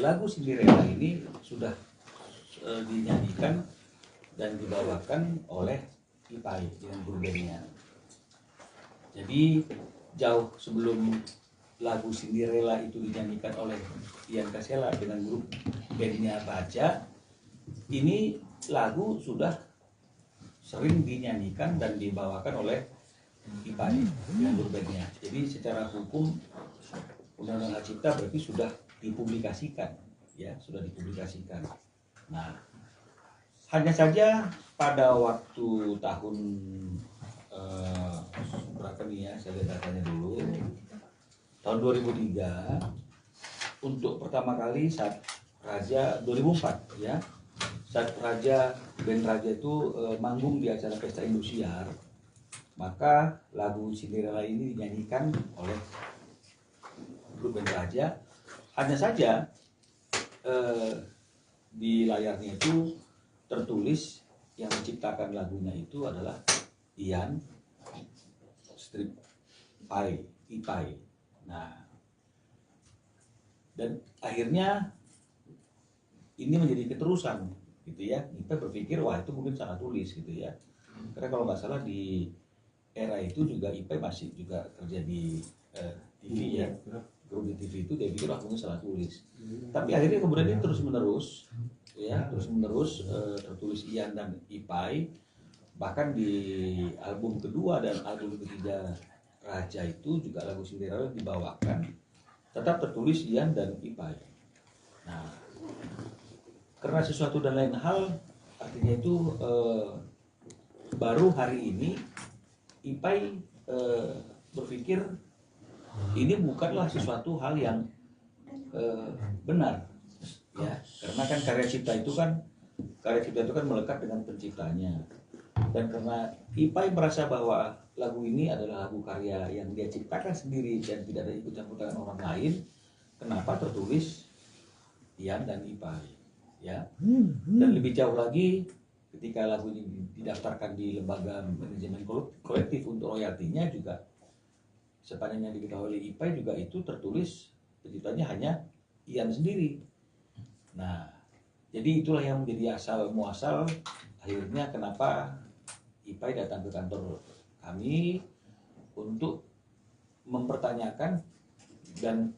lagu Cinderella ini sudah dinyanyikan dan dibawakan oleh Ipai dengan grup bandnya. Jadi jauh sebelum lagu Cinderella itu dinyanyikan oleh Ian Kasela dengan grup bandnya Raja, ini lagu sudah sering dinyanyikan dan dibawakan oleh Ipai dengan grup bandnya. Jadi secara hukum Undang-Undang Hak Cipta berarti sudah dipublikasikan, ya, sudah dipublikasikan. Nah, hanya saja pada waktu tahun berapa nih ya, saya lihat datanya dulu, tahun 2003, untuk pertama kali saat Raja 2004, ya, saat band Raja itu manggung di acara Pesta Indosiar, maka lagu Cinderella ini dinyanyikan oleh grup band Raja. Hanya saja di layarnya itu tertulis yang menciptakan lagunya itu adalah Ian Ipai. Nah, dan akhirnya ini menjadi keterusan, gitu ya. Kita berpikir wah itu mungkin salah tulis, gitu ya. Karena kalau nggak salah di era itu juga Ipai masih juga kerja di TV, ya. Grup di TV itu dia pikir wah mungkin salah tulis. Tapi akhirnya kemudian ini terus menerus, ya, tertulis Ian dan Ipai. Bahkan di album kedua dan album ketiga Raja itu juga lagu Cinderella dibawakan, tetap tertulis Ian dan Ipai. Nah, karena sesuatu dan lain hal, artinya itu baru hari ini Ipai berpikir ini bukanlah sesuatu hal yang benar, ya, karena kan karya cipta itu kan melekat dengan penciptanya. Dan karena Ipai merasa bahwa lagu ini adalah lagu karya yang dia ciptakan sendiri dan tidak ada ikut campur tangan orang lain, kenapa tertulis Ian dan Ipai, ya. Dan lebih jauh lagi, ketika lagu ini didaftarkan di lembaga manajemen kolektif untuk royaltinya juga, sepanjang yang diketahui oleh Ipai juga itu tertulis penciptanya hanya Ian sendiri. Nah, jadi itulah yang menjadi asal muasal akhirnya kenapa Ipai datang ke kantor kami untuk mempertanyakan dan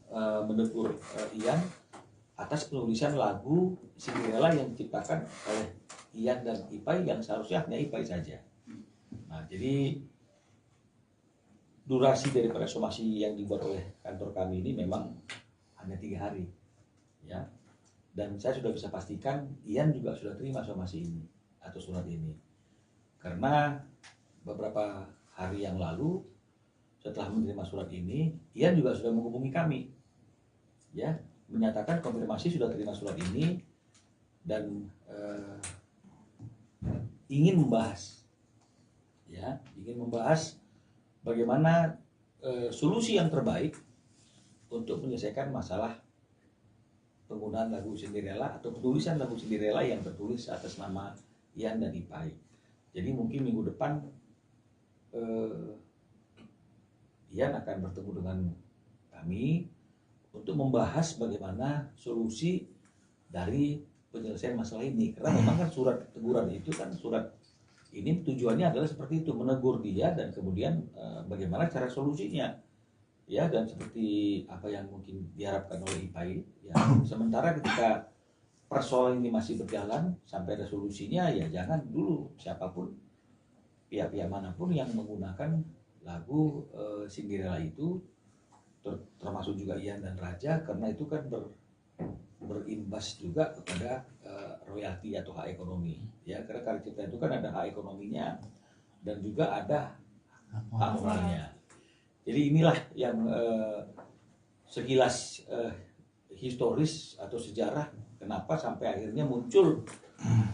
menegur Ian atas penulisan lagu Cinderella yang diciptakan oleh Ian dan Ipai yang seharusnya hanya Ipai saja. Nah, jadi durasi daripada somasi yang dibuat oleh kantor kami ini memang hanya 3 hari, ya. Dan saya sudah bisa pastikan Ian juga sudah terima somasi ini atau surat ini, karena beberapa hari yang lalu setelah menerima surat ini, Ian juga sudah menghubungi kami, ya, menyatakan konfirmasi sudah terima surat ini dan ingin membahas, ya, bagaimana solusi yang terbaik untuk menyelesaikan masalah penggunaan lagu Cinderella atau penulisan lagu Cinderella yang tertulis atas nama Ian dan Ipai. Jadi mungkin minggu depan Ian akan bertemu dengan kami untuk membahas bagaimana solusi dari penyelesaian masalah ini. Karena memang kan surat teguran itu kan surat ini tujuannya adalah seperti itu, menegur dia dan kemudian bagaimana cara solusinya. Ya, dan seperti apa yang mungkin diharapkan oleh IPAI, ya, sementara ketika persoalan ini masih berjalan sampai ada solusinya, ya jangan dulu siapapun, pihak-pihak manapun yang menggunakan lagu Cinderella itu, termasuk juga Ian dan Raja, karena itu kan berimbas juga kepada royalti atau hak ekonomi, ya, karena karya cipta itu kan ada hak ekonominya dan juga ada hak moralnya. Jadi inilah yang sekilas historis atau sejarah kenapa sampai akhirnya muncul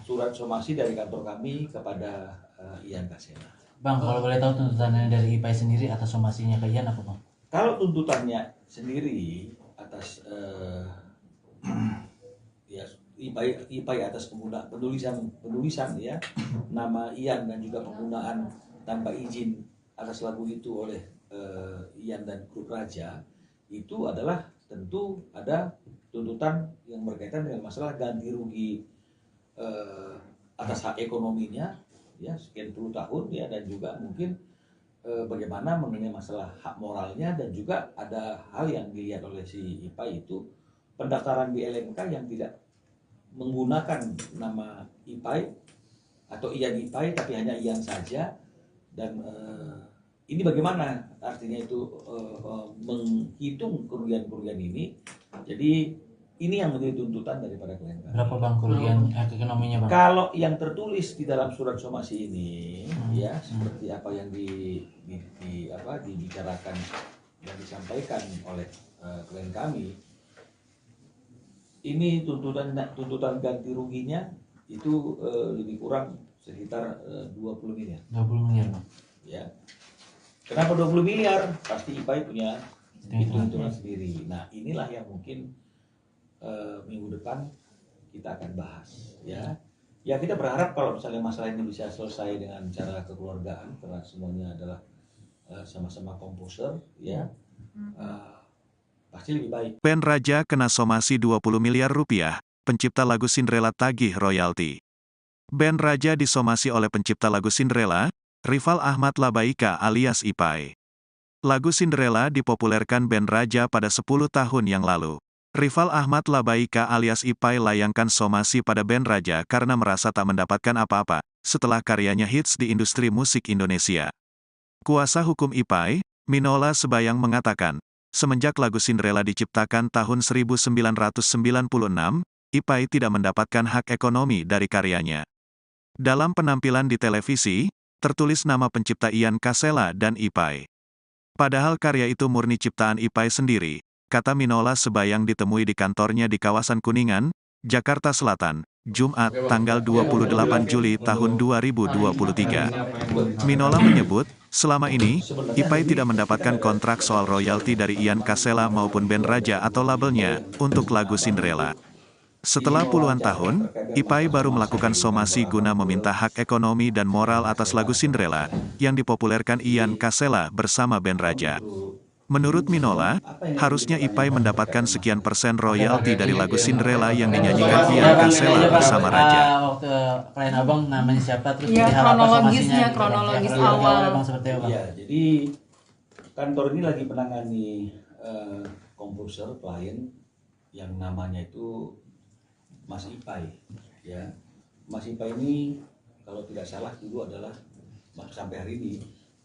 surat somasi dari kantor kami kepada Ian Kasela. Bang, kalau boleh tahu tuntutannya dari IPAI sendiri atas somasinya ke Ian apa, Bang? Kalau tuntutannya sendiri atas ya IPAI atas penulisan ya nama Ian dan juga penggunaan tanpa izin atas lagu itu oleh Ian dan grup Raja, itu adalah tentu ada tuntutan yang berkaitan dengan masalah ganti rugi atas hak ekonominya, ya, sekian puluh tahun, ya, dan juga mungkin bagaimana mengenai masalah hak moralnya, dan juga ada hal yang dilihat oleh si IPAI itu pendaftaran di LMK yang tidak menggunakan nama IPAI atau Ian IPAI tapi hanya Ian saja, dan ini bagaimana artinya itu menghitung kerugian-kerugian ini. Jadi ini yang menjadi tuntutan daripada klien kami. Berapa, Bang, kerugian ekonominya, Bang? Kalau yang tertulis di dalam surat somasi ini, ya, seperti apa yang dibicarakan dan disampaikan oleh klien kami, ini tuntutan ganti ruginya itu lebih kurang sekitar 20 miliar. 20 miliar, Bang. Ya. Kenapa 20 miliar? Pasti IPAI punya hitung-hitungan sendiri. Nah, inilah yang mungkin minggu depan kita akan bahas, ya. Ya, kita berharap kalau misalnya masalah ini bisa selesai dengan cara kekeluargaan, karena semuanya adalah sama-sama komposer, ya. Pasti lebih baik. Band Raja kena somasi 20 miliar rupiah, pencipta lagu Cinderella tagih royalti. Band Raja disomasi oleh pencipta lagu Cinderella, Rival Ahmad Labaika alias IPAI. Lagu Cinderella dipopulerkan band Raja pada 10 tahun yang lalu. Rival Ahmad Labaika alias IPAI layangkan somasi pada band Raja karena merasa tak mendapatkan apa-apa setelah karyanya hits di industri musik Indonesia. Kuasa hukum IPAI, Minola Sebayang mengatakan, semenjak lagu Cinderella diciptakan tahun 1996, IPAI tidak mendapatkan hak ekonomi dari karyanya. Dalam penampilan di televisi, tertulis nama pencipta Ian Kasela dan IPAI. Padahal karya itu murni ciptaan IPAI sendiri, kata Minola Sebayang ditemui di kantornya di kawasan Kuningan, Jakarta Selatan, Jumat, tanggal 28 Juli tahun 2023. Minola menyebut, selama ini, IPAI tidak mendapatkan kontrak soal royalti dari Ian Kasela maupun band Raja atau labelnya, untuk lagu Cinderella. Setelah puluhan tahun, IPAI baru melakukan somasi guna meminta hak ekonomi dan moral atas lagu Cinderella, yang dipopulerkan Ian Kasela bersama band Raja. Menurut Minola, harusnya IPAI mendapatkan sekian persen royalti dari lagu Cinderella yang dinyanyikan Ian Kasela bersama Raja. Waktu klien abang namanya siapa, terus ya, diharapkan somasinya, kronologis ya, awal. Abang seperti apa, Bang? Ya, jadi kantor ini lagi menangani komposer klien yang namanya itu Mas IPAI, ya. Mas IPAI ini kalau tidak salah dulu adalah sampai hari ini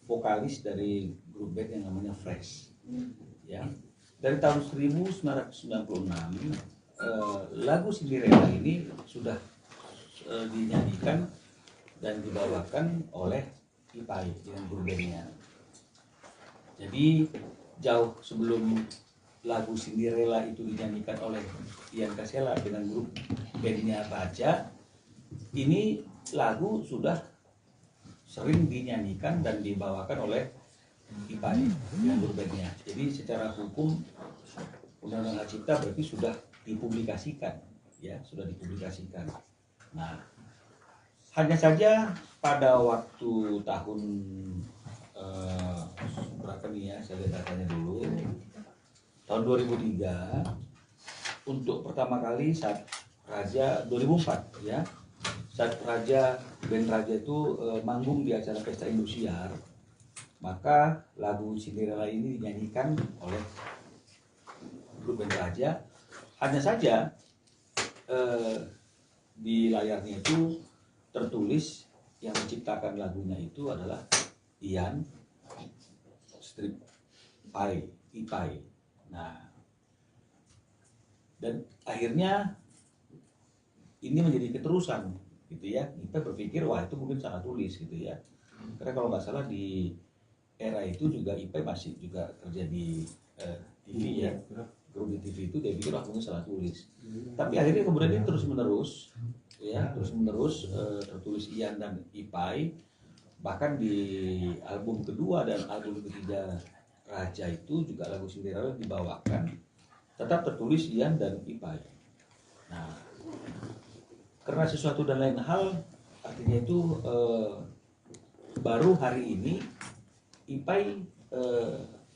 vokalis dari grup band yang namanya Fresh. Ya, dari tahun 1996 lagu Cinderella ini sudah dinyanyikan dan dibawakan oleh IPAI dengan grup bandnya. Jadi jauh sebelum lagu Cinderella itu dinyanyikan oleh Ian Kasela dengan grup bandnya Raja, ini lagu sudah sering dinyanyikan dan dibawakan oleh IPAI dengan grup bandnya. Jadi secara hukum Undang-Undang Hak Cipta berarti sudah dipublikasikan, ya sudah dipublikasikan. Nah, hanya saja pada waktu tahun berapa nih ya, saya lihat datanya dulu, tahun 2003 untuk pertama kali saat Raja 2004 ya, saat band Raja itu manggung di acara Pesta Indosiar, maka lagu Cinderella ini dinyanyikan oleh grup band Raja. Hanya saja di layarnya itu tertulis yang menciptakan lagunya itu adalah Ian Strip IPAI. Nah, dan akhirnya ini menjadi keterusan gitu ya. Kita berpikir wah itu mungkin salah tulis gitu ya. Karena kalau nggak salah di era itu juga IPAI masih juga kerja di TV ya. Grup di TV itu dia pikir wah mungkin salah tulis. Tapi akhirnya kemudian ini terus menerus tertulis Ian dan IPAI. Bahkan di album kedua dan album ketiga Raja itu juga lagu Cinderella dibawakan tetap tertulis Ian dan IPAI. Nah, karena sesuatu dan lain hal, artinya itu baru hari ini IPAI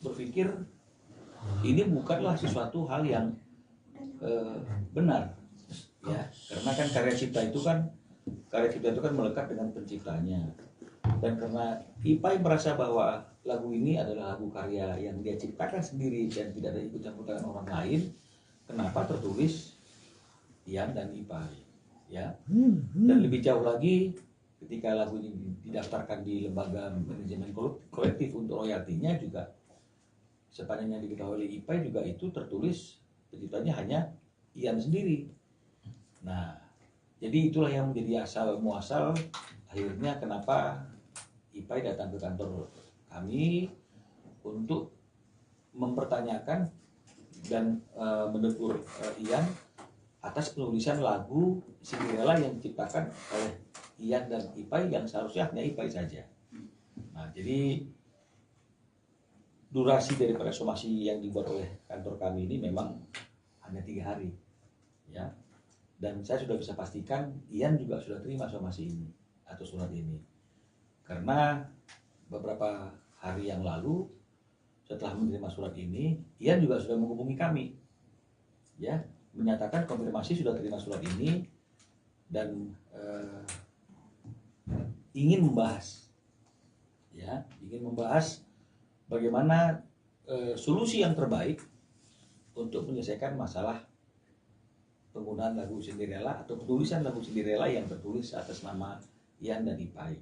berpikir ini bukanlah sesuatu hal yang benar, ya, karena kan karya cipta itu kan melekat dengan penciptanya. Dan karena IPAI merasa bahwa lagu ini adalah lagu karya yang dia ciptakan sendiri dan tidak ada ikut campur tangan orang lain, kenapa tertulis Ian dan IPAI, ya. Dan lebih jauh lagi, ketika lagu ini didaftarkan di lembaga manajemen kolektif untuk royaltinya juga sepanjang yang diketahui oleh IPAI juga itu tertulis penciptanya hanya Ian sendiri. Nah, jadi itulah yang menjadi asal muasal akhirnya kenapa IPAI datang ke kantor kami untuk mempertanyakan dan menegur Ian atas penulisan lagu Cinderella yang diciptakan oleh Ian dan IPAI yang seharusnya hanya IPAI saja. Nah, jadi durasi daripada somasi yang dibuat oleh kantor kami ini memang hanya 3 hari, ya. Dan saya sudah bisa pastikan Ian juga sudah terima somasi ini atau surat ini, karena beberapa hari yang lalu setelah menerima surat ini, Ian juga sudah menghubungi kami, ya, menyatakan konfirmasi sudah terima surat ini dan ingin membahas, ya, bagaimana solusi yang terbaik untuk menyelesaikan masalah penggunaan lagu Cinderella atau penulisan lagu Cinderella yang tertulis atas nama Ian dan IPAI.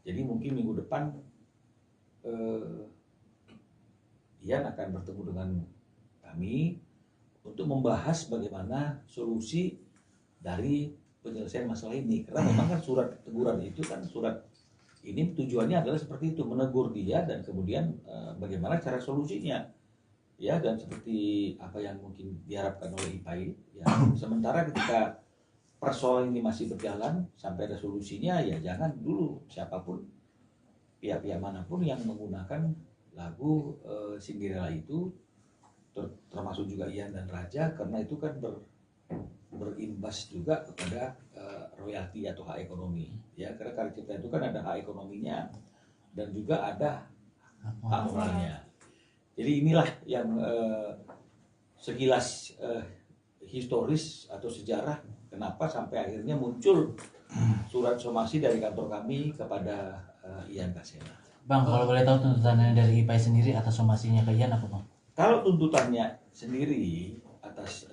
Jadi mungkin minggu depan Ian akan bertemu dengan kami untuk membahas bagaimana solusi dari penyelesaian masalah ini. Karena memang kan surat teguran itu kan surat ini tujuannya adalah seperti itu, menegur dia dan kemudian bagaimana cara solusinya, ya, dan seperti apa yang mungkin diharapkan oleh IPAI, ya. Sementara ketika persoalan ini masih berjalan sampai ada solusinya, ya jangan dulu siapapun pihak-pihak manapun yang menggunakan lagu Cinderella itu, termasuk juga Ian dan Raja, karena itu kan berimbas juga kepada royalti atau hak ekonomi, ya, karena karya cipta itu kan ada hak ekonominya dan juga ada hak moralnya. Jadi inilah yang sekilas historis atau sejarah kenapa sampai akhirnya muncul surat somasi dari kantor kami kepada Ian Kasela. Bang, kalau boleh tahu tuntutannya dari IPAI sendiri atas somasinya ke Ian apa, Bang? Kalau tuntutannya sendiri atas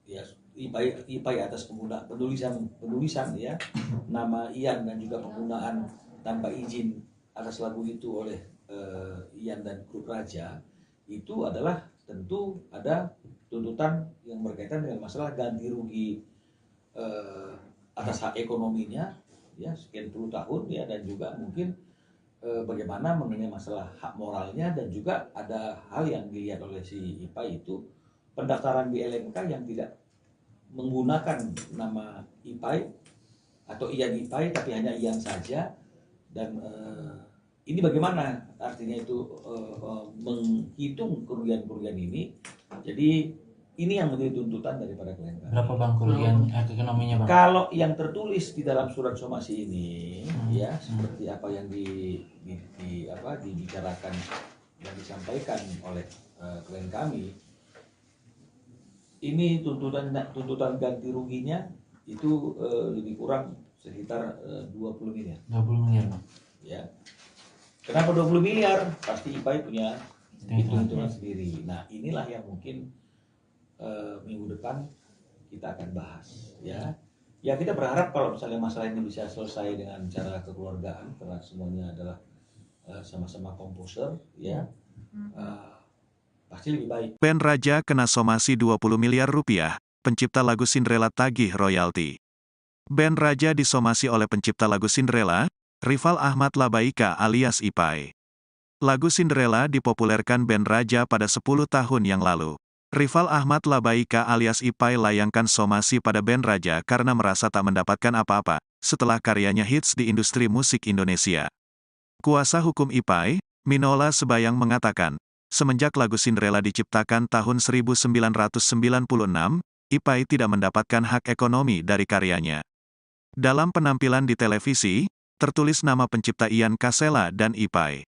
ya Ipai atas penulisan ya nama Ian dan juga penggunaan tanpa izin atas lagu itu oleh Ian dan grup Raja, itu adalah tentu ada tuntutan yang berkaitan dengan masalah ganti rugi atas hak ekonominya ya sekian puluh tahun ya, dan juga mungkin bagaimana mengenai masalah hak moralnya, dan juga ada hal yang dilihat oleh si Ipai itu pendaftaran di LMK yang tidak menggunakan nama Ipai atau Ian Ipai tapi hanya Ian saja, dan ini bagaimana artinya itu menghitung kerugian-kerugian ini. Jadi ini yang menjadi tuntutan daripada klien kami. Berapa bang kerugian ekonominya bang? Kalau yang tertulis di dalam surat somasi ini ya seperti apa yang dibicarakan dan disampaikan oleh klien kami, ini tuntutan ganti ruginya itu lebih kurang sekitar 20 miliar. 20 miliar bang. Ya. Kenapa 20 miliar? Pasti IPAI punya hitung-hitungan sendiri. Nah, inilah yang mungkin minggu depan kita akan bahas ya. Ya, kita berharap kalau misalnya masalah ini bisa selesai dengan cara kekeluargaan, karena semuanya adalah sama-sama komposer ya. Pasti lebih baik. Band Raja kena somasi 20 miliar rupiah, pencipta lagu Cinderella tagih royalti. Band Raja disomasi oleh pencipta lagu Cinderella, Rival Ahmad Labaika alias Ipai. Lagu Cinderella dipopulerkan band Raja pada 10 tahun yang lalu. Rival Ahmad Labaika alias Ipai layangkan somasi pada band Raja karena merasa tak mendapatkan apa-apa setelah karyanya hits di industri musik Indonesia. Kuasa hukum Ipai, Minola Sebayang mengatakan, semenjak lagu Cinderella diciptakan tahun 1996, Ipai tidak mendapatkan hak ekonomi dari karyanya. Dalam penampilan di televisi, tertulis nama pencipta Ian Kasela dan Ipai.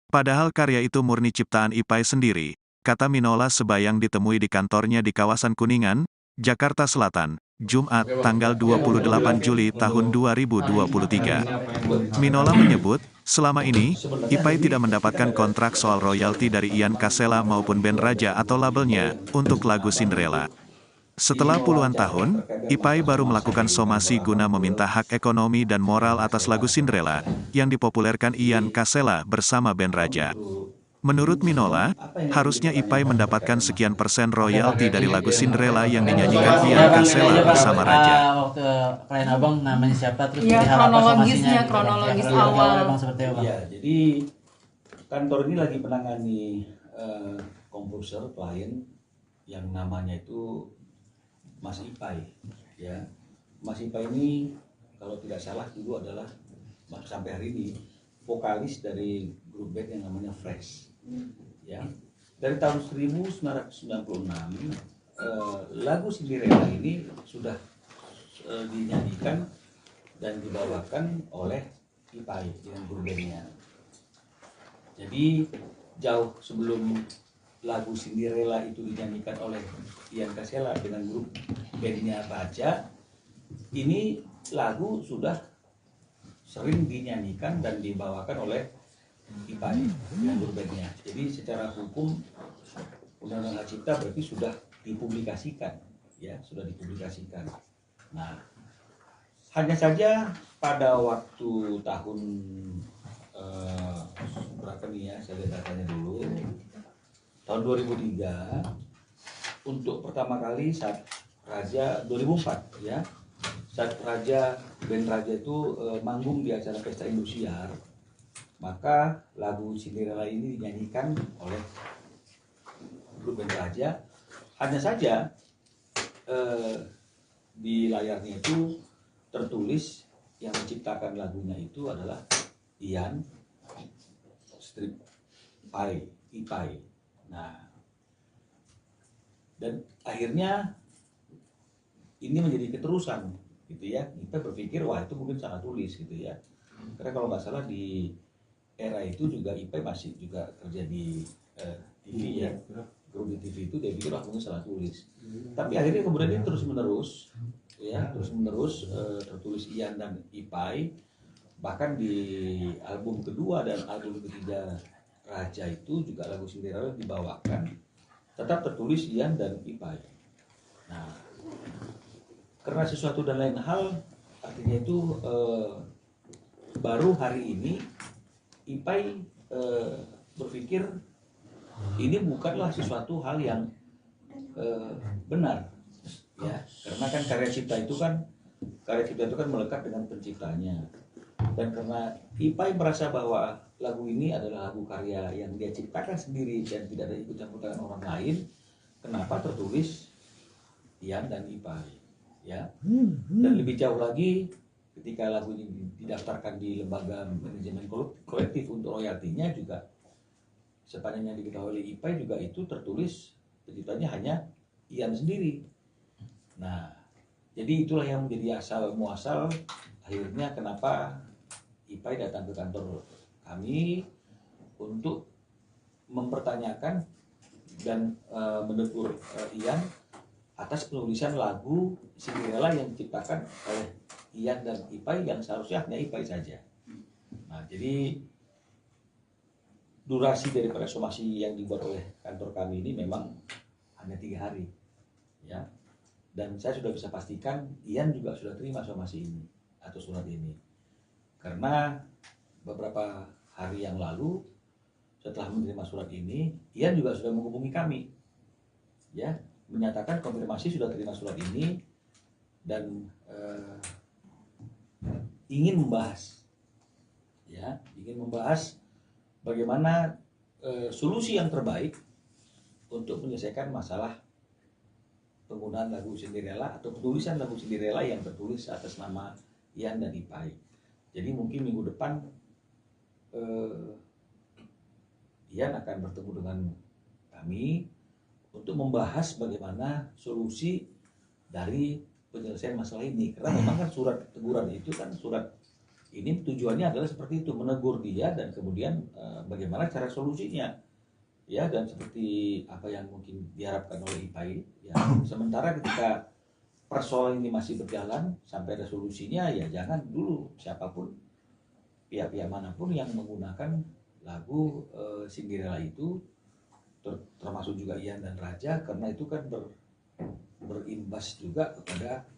Padahal karya itu murni ciptaan Ipai sendiri, kata Minola Sebayang ditemui di kantornya di kawasan Kuningan, Jakarta Selatan, Jumat, tanggal 28 Juli tahun 2023. Minola menyebut, selama ini, Ipai tidak mendapatkan kontrak soal royalti dari Ian Kasela maupun band Raja atau labelnya, untuk lagu Cinderella. Setelah puluhan tahun, Ipai baru melakukan somasi guna meminta hak ekonomi dan moral atas lagu Cinderella, yang dipopulerkan Ian Kasela bersama band Raja. Menurut Minola, harusnya Ipai mendapatkan sekian persen royalti dari lagu Cinderella yang dinyanyikan Ian Kasela bersama Raja. Waktu klien abang namanya siapa, terus ya, kronologis awal. Abang seperti apa? Ya, jadi kantor ini lagi menangani komposer klien yang namanya itu Mas Ipai. Ya, Mas Ipai ini kalau tidak salah dulu adalah sampai hari ini vokalis dari grup band yang namanya Fresh. Ya, dari tahun 1996 lagu Cinderella ini sudah dinyanyikan dan dibawakan oleh Ipai dengan grup bandnya. Jadi jauh sebelum lagu Cinderella itu dinyanyikan oleh Ian Kasela dengan grup bandnya Raja, ini lagu sudah sering dinyanyikan dan dibawakan oleh Ipai dengan grup bandnya. Jadi secara hukum Undang-Undang Hak Cipta berarti sudah dipublikasikan, ya sudah dipublikasikan. Nah, hanya saja pada waktu tahun berapa nih ya, saya lihat datanya dulu, tahun 2003, untuk pertama kali saat Raja 2004 ya, saat band Raja itu manggung di acara Pesta Indosiar, maka lagu Cinderella ini dinyanyikan oleh grup band Raja. Hanya saja di layarnya itu tertulis yang menciptakan lagunya itu adalah Ian Ipai. Nah, dan akhirnya ini menjadi keterusan gitu ya. Kita berpikir wah itu mungkin salah tulis gitu ya. Karena kalau nggak salah di era itu juga Ipai masih juga kerja di TV ya. Grup di TV itu dia pikir wah mungkin salah tulis. Tapi akhirnya kemudian ini terus menerus tertulis Ian dan Ipai. Bahkan di album kedua dan album ketiga Raja itu juga lagu Cinderella dibawakan tetap tertulis Ian dan Ipai. Nah, karena sesuatu dan lain hal, artinya itu baru hari ini IPAI berpikir ini bukanlah sesuatu hal yang benar, ya, karena kan karya cipta itu kan melekat dengan penciptanya, dan karena IPAI merasa bahwa lagu ini adalah lagu karya yang dia ciptakan sendiri dan tidak ada ikut campur tangan orang lain, kenapa tertulis Ian dan IPAI, ya. Dan lebih jauh lagi, ketika lagu ini didaftarkan di lembaga manajemen kolektif untuk royaltinya juga, sepanjang yang diketahui oleh IPAI juga itu tertulis penciptanya hanya Ian sendiri. Nah, jadi itulah yang menjadi asal muasal akhirnya kenapa IPAI datang ke kantor kami untuk mempertanyakan dan menegur Ian atas penulisan lagu Cinderella yang diciptakan oleh Ian dan IPAI yang seharusnya hanya IPAI saja. Nah, jadi durasi daripada somasi yang dibuat oleh kantor kami ini memang hanya 3 hari, ya. Dan saya sudah bisa pastikan Ian juga sudah terima somasi ini atau surat ini, karena beberapa hari yang lalu setelah menerima surat ini, Ian juga sudah menghubungi kami, ya, menyatakan konfirmasi sudah terima surat ini dan ingin membahas, ya, bagaimana solusi yang terbaik untuk menyelesaikan masalah penggunaan lagu Cinderella atau penulisan lagu Cinderella yang tertulis atas nama Ian dan IPAI. Jadi mungkin minggu depan Ian akan bertemu dengan kami untuk membahas bagaimana solusi dari penyelesaian masalah ini. Karena memang kan surat teguran itu kan surat ini tujuannya adalah seperti itu, menegur dia dan kemudian bagaimana cara solusinya. Ya, dan seperti apa yang mungkin diharapkan oleh IPAI, ya, sementara ketika persoalan ini masih berjalan sampai ada solusinya, ya jangan dulu siapapun, pihak-pihak manapun yang menggunakan lagu Cinderella itu, termasuk juga Ian dan Raja, karena itu kan berimbas juga kepada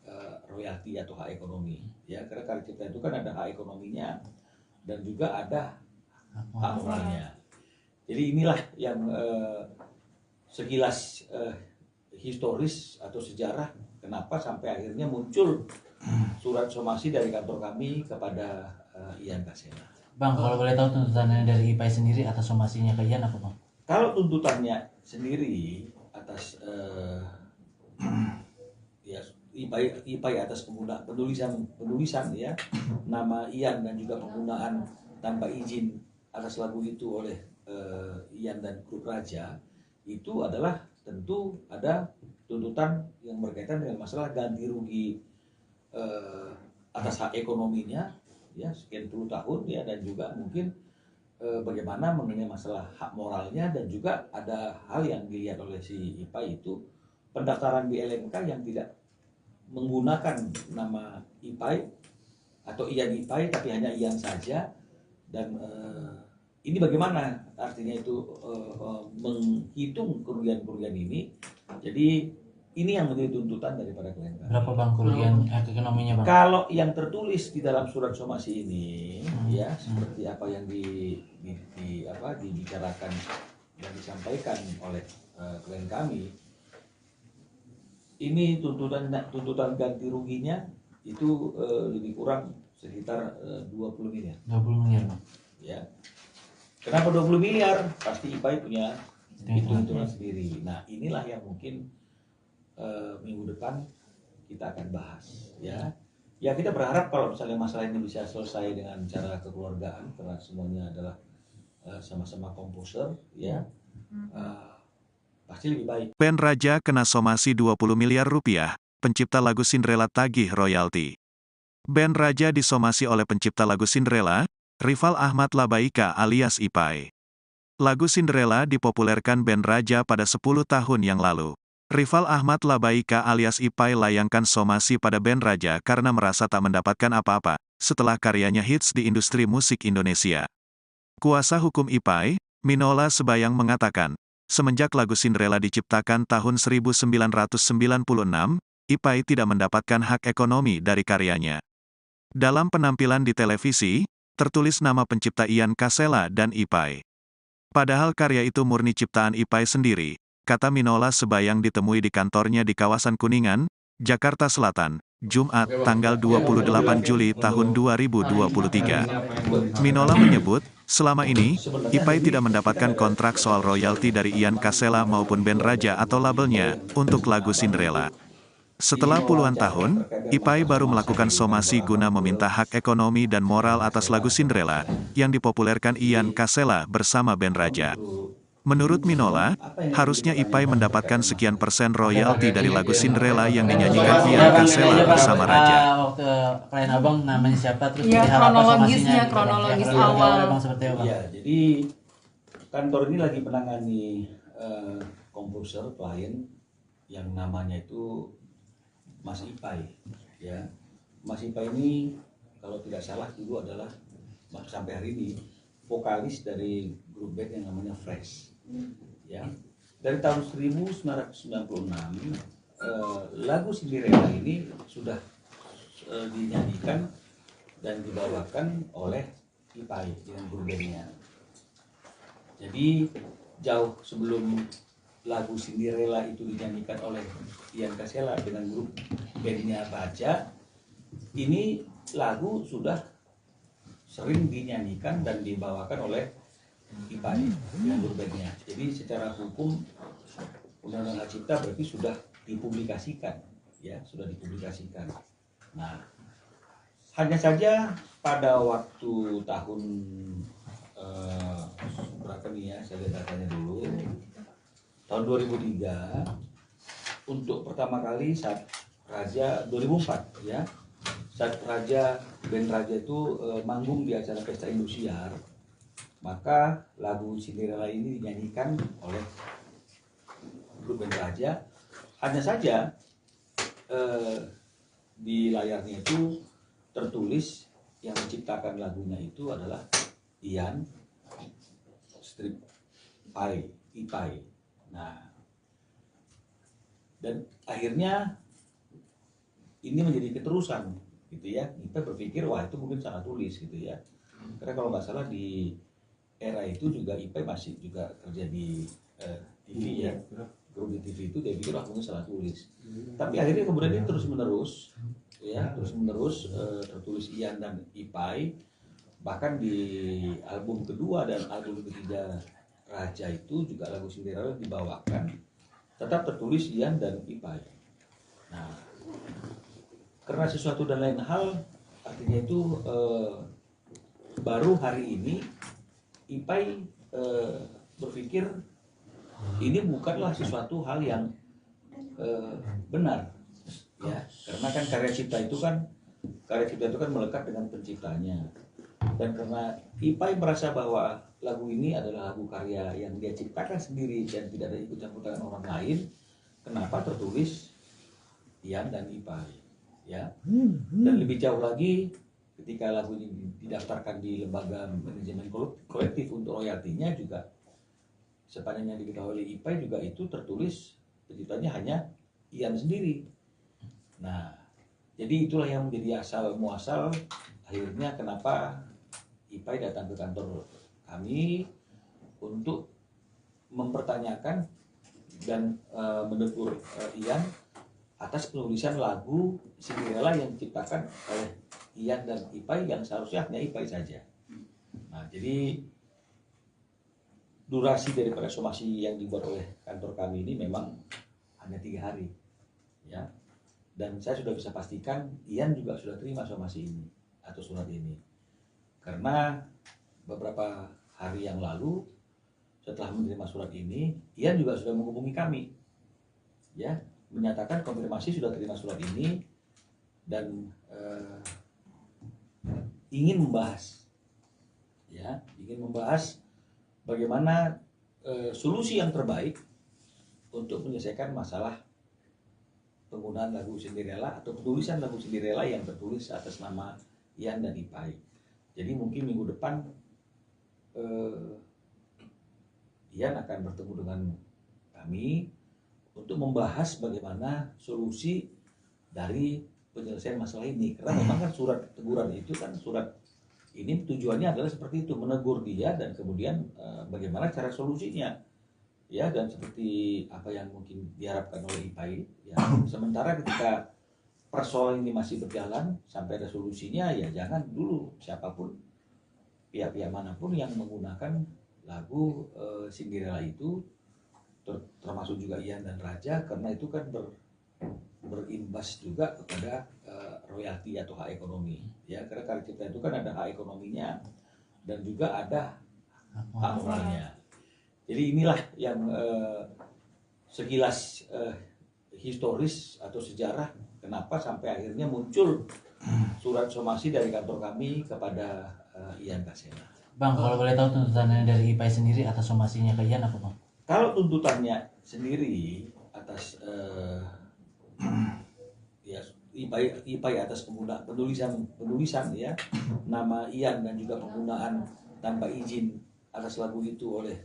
royalti atau hak ekonomi, ya, karena karya cipta itu kan ada hak ekonominya dan juga ada hak moralnya. Jadi inilah yang sekilas historis atau sejarah kenapa sampai akhirnya muncul surat somasi dari kantor kami kepada Ian Kasela. Bang, kalau boleh tahu tuntutannya dari IPAI sendiri atas somasinya ke Ian apa, Bang? Kalau tuntutannya sendiri atas ya IPAI atas penulisan ya nama Ian dan juga penggunaan tanpa izin atas lagu itu oleh Ian dan grup Raja, itu adalah tentu ada tuntutan yang berkaitan dengan masalah ganti rugi atas hak ekonominya, ya, sekian puluh tahun, ya, dan juga mungkin bagaimana mengenai masalah hak moralnya, dan juga ada hal yang dilihat oleh si IPAI itu pendaftaran di LMK yang tidak menggunakan nama IPAI atau Ian IPAI tapi hanya Ian saja, dan ini bagaimana artinya itu menghitung kerugian-kerugian ini. Jadi ini yang menjadi tuntutan daripada klien kami. Berapa, Bang, kerugian ekonominya, Bang? Kalau yang tertulis di dalam surat somasi ini, ya, seperti apa yang dibicarakan dan disampaikan oleh klien kami, ini tuntutan ganti ruginya itu lebih kurang sekitar 20 miliar. 20 miliar, Bang. Ya. Kenapa 20 miliar? Pasti IPAI punya hitung-hitungan sendiri. Nah, inilah yang mungkin minggu depan kita akan bahas, ya. Ya, kita berharap kalau misalnya masalah ini bisa selesai dengan cara kekeluargaan, karena semuanya adalah sama-sama komposer, ya. Pasti lebih baik. Band Raja kena somasi 20 miliar rupiah, pencipta lagu Cinderella tagih royalti. Band Raja disomasi oleh pencipta lagu Cinderella, Rival Ahmad Labaika alias IPAI. Lagu Cinderella dipopulerkan band Raja pada 10 tahun yang lalu. Rival Ahmad Labaika alias IPAI layangkan somasi pada band Raja karena merasa tak mendapatkan apa-apa setelah karyanya hits di industri musik Indonesia. Kuasa hukum IPAI, Minola Sebayang mengatakan, semenjak lagu Cinderella diciptakan tahun 1996, Ipai tidak mendapatkan hak ekonomi dari karyanya. Dalam penampilan di televisi, tertulis nama pencipta Ian Kasela dan Ipai. Padahal karya itu murni ciptaan Ipai sendiri, kata Minola Sebayang ditemui di kantornya di kawasan Kuningan, Jakarta Selatan, Jumat, tanggal 28 Juli tahun 2023. Minola menyebut, selama ini, Ipai tidak mendapatkan kontrak soal royalti dari Ian Kasela maupun band Raja atau labelnya, untuk lagu Cinderella. Setelah puluhan tahun, Ipai baru melakukan somasi guna meminta hak ekonomi dan moral atas lagu Cinderella, yang dipopulerkan Ian Kasela bersama band Raja. Menurut Minola, harusnya Ipai mendapatkan sekian persen royalti dari lagu Cinderella yang dinyanyikan Ian Kasela bersama Raja. Waktu klien abang namanya siapa, terus Iya, perihal apa somasinya, kronologis gitu. awal. Abang seperti apa? Iya, jadi kantor ini lagi menangani komposer klien yang namanya itu Mas Ipai, ya. Mas Ipai ini kalau tidak salah dulu adalah sampai hari ini vokalis dari grup band yang namanya Fresh, ya. Dari tahun 1996 lagu Cinderella ini sudah dinyanyikan dan dibawakan oleh Ipai dengan grup bandnya. Jadi jauh sebelum lagu Cinderella itu dinyanyikan oleh Ian Kasela dengan grup bandnya Raja, ini lagu sudah sering dinyanyikan dan dibawakan oleh Ipai dengan grup bandnya. Jadi secara hukum Undang-Undang Hak Cipta berarti sudah dipublikasikan, ya, sudah dipublikasikan. Nah, hanya saja pada waktu tahun berapa nih ya, saya lihat datanya dulu. Tahun 2003, untuk pertama kali saat Raja 2004 ya, saat band Raja itu manggung di acara Pesta Indosiar, maka lagu Cinderella ini dinyanyikan oleh grup band Raja. Hanya saja di layarnya itu tertulis yang menciptakan lagunya itu adalah Ian Ipai. Nah, dan akhirnya ini menjadi keterusan, gitu ya. Kita berpikir wah itu mungkin salah tulis, gitu ya. Karena kalau nggak salah di era itu juga Ipai masih juga kerja di TV ya. Grup di TV itu dia pikir wah mungkin salah tulis. Tapi akhirnya kemudian ini terus menerus, ya, tertulis Ian dan Ipai. Bahkan di album kedua dan album ketiga Raja itu juga lagu Cinderella dibawakan, tetap tertulis Ian dan Ipai. Nah, karena sesuatu dan lain hal, artinya itu baru hari ini Ipai berpikir ini bukanlah sesuatu hal yang benar, ya, karena kan karya cipta itu kan melekat dengan penciptanya. Dan karena Ipai merasa bahwa lagu ini adalah lagu karya yang dia ciptakan sendiri dan tidak ada ikut campur tangan orang lain, kenapa tertulis Ian dan Ipai, ya. Dan lebih jauh lagi, ketika lagu ini didaftarkan di lembaga manajemen kolektif untuk royaltinya juga sepanjang yang diketahui oleh Ipai juga itu tertulis penciptanya hanya Ian sendiri. Nah, jadi itulah yang menjadi asal muasal akhirnya kenapa Ipai datang ke kantor kami untuk mempertanyakan dan menegur Ian atas penulisan lagu Cinderella yang diciptakan oleh Ian dan Ipai yang seharusnya hanya Ipai saja. Nah, jadi durasi daripada somasi yang dibuat oleh kantor kami ini memang hanya 3 hari, ya. Dan saya sudah bisa pastikan Ian juga sudah terima somasi ini atau surat ini, karena beberapa hari yang lalu setelah menerima surat ini, Ian juga sudah menghubungi kami, ya, menyatakan konfirmasi sudah terima surat ini dan ingin membahas, ya, bagaimana solusi yang terbaik untuk menyelesaikan masalah penggunaan lagu Cinderella atau penulisan lagu Cinderella yang tertulis atas nama Ian dan Ipai. Jadi mungkin minggu depan Ian akan bertemu dengan kami untuk membahas bagaimana solusi dari penyelesaian masalah ini. Karena memang kan surat teguran itu kan surat ini tujuannya adalah seperti itu, menegur dia dan kemudian bagaimana cara solusinya. Ya, dan seperti apa yang mungkin diharapkan oleh IPAI, ya, sementara ketika persoalan ini masih berjalan sampai ada solusinya, ya jangan dulu siapapun, pihak-pihak manapun yang menggunakan lagu Cinderella itu, termasuk juga Ian dan Raja, karena itu kan berimbas juga kepada royalti atau hak ekonomi. Ya, karena karya cipta itu kan ada hak ekonominya dan juga ada hak moralnya. Jadi inilah yang sekilas historis atau sejarah kenapa sampai akhirnya muncul surat somasi dari kantor kami kepada Ian Kasela. Bang, kalau boleh tahu tuntutannya dari IPAI sendiri atas somasinya ke Ian apa, Bang? Kalau tuntutannya sendiri atas ya IPAI atas penulisan ya nama Ian dan juga penggunaan tanpa izin atas lagu itu oleh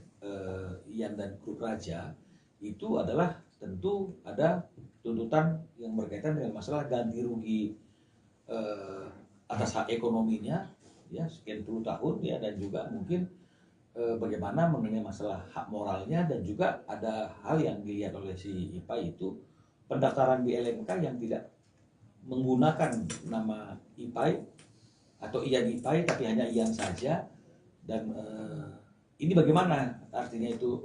Ian dan grup Raja, itu adalah tentu ada tuntutan yang berkaitan dengan masalah ganti rugi atas hak ekonominya ya sekian puluh tahun ya, dan juga mungkin bagaimana mengenai masalah hak moralnya, dan juga ada hal yang dilihat oleh si IPAI itu pendaftaran di LMK yang tidak menggunakan nama IPAI atau Ian IPAI tapi hanya Ian saja, dan ini bagaimana artinya itu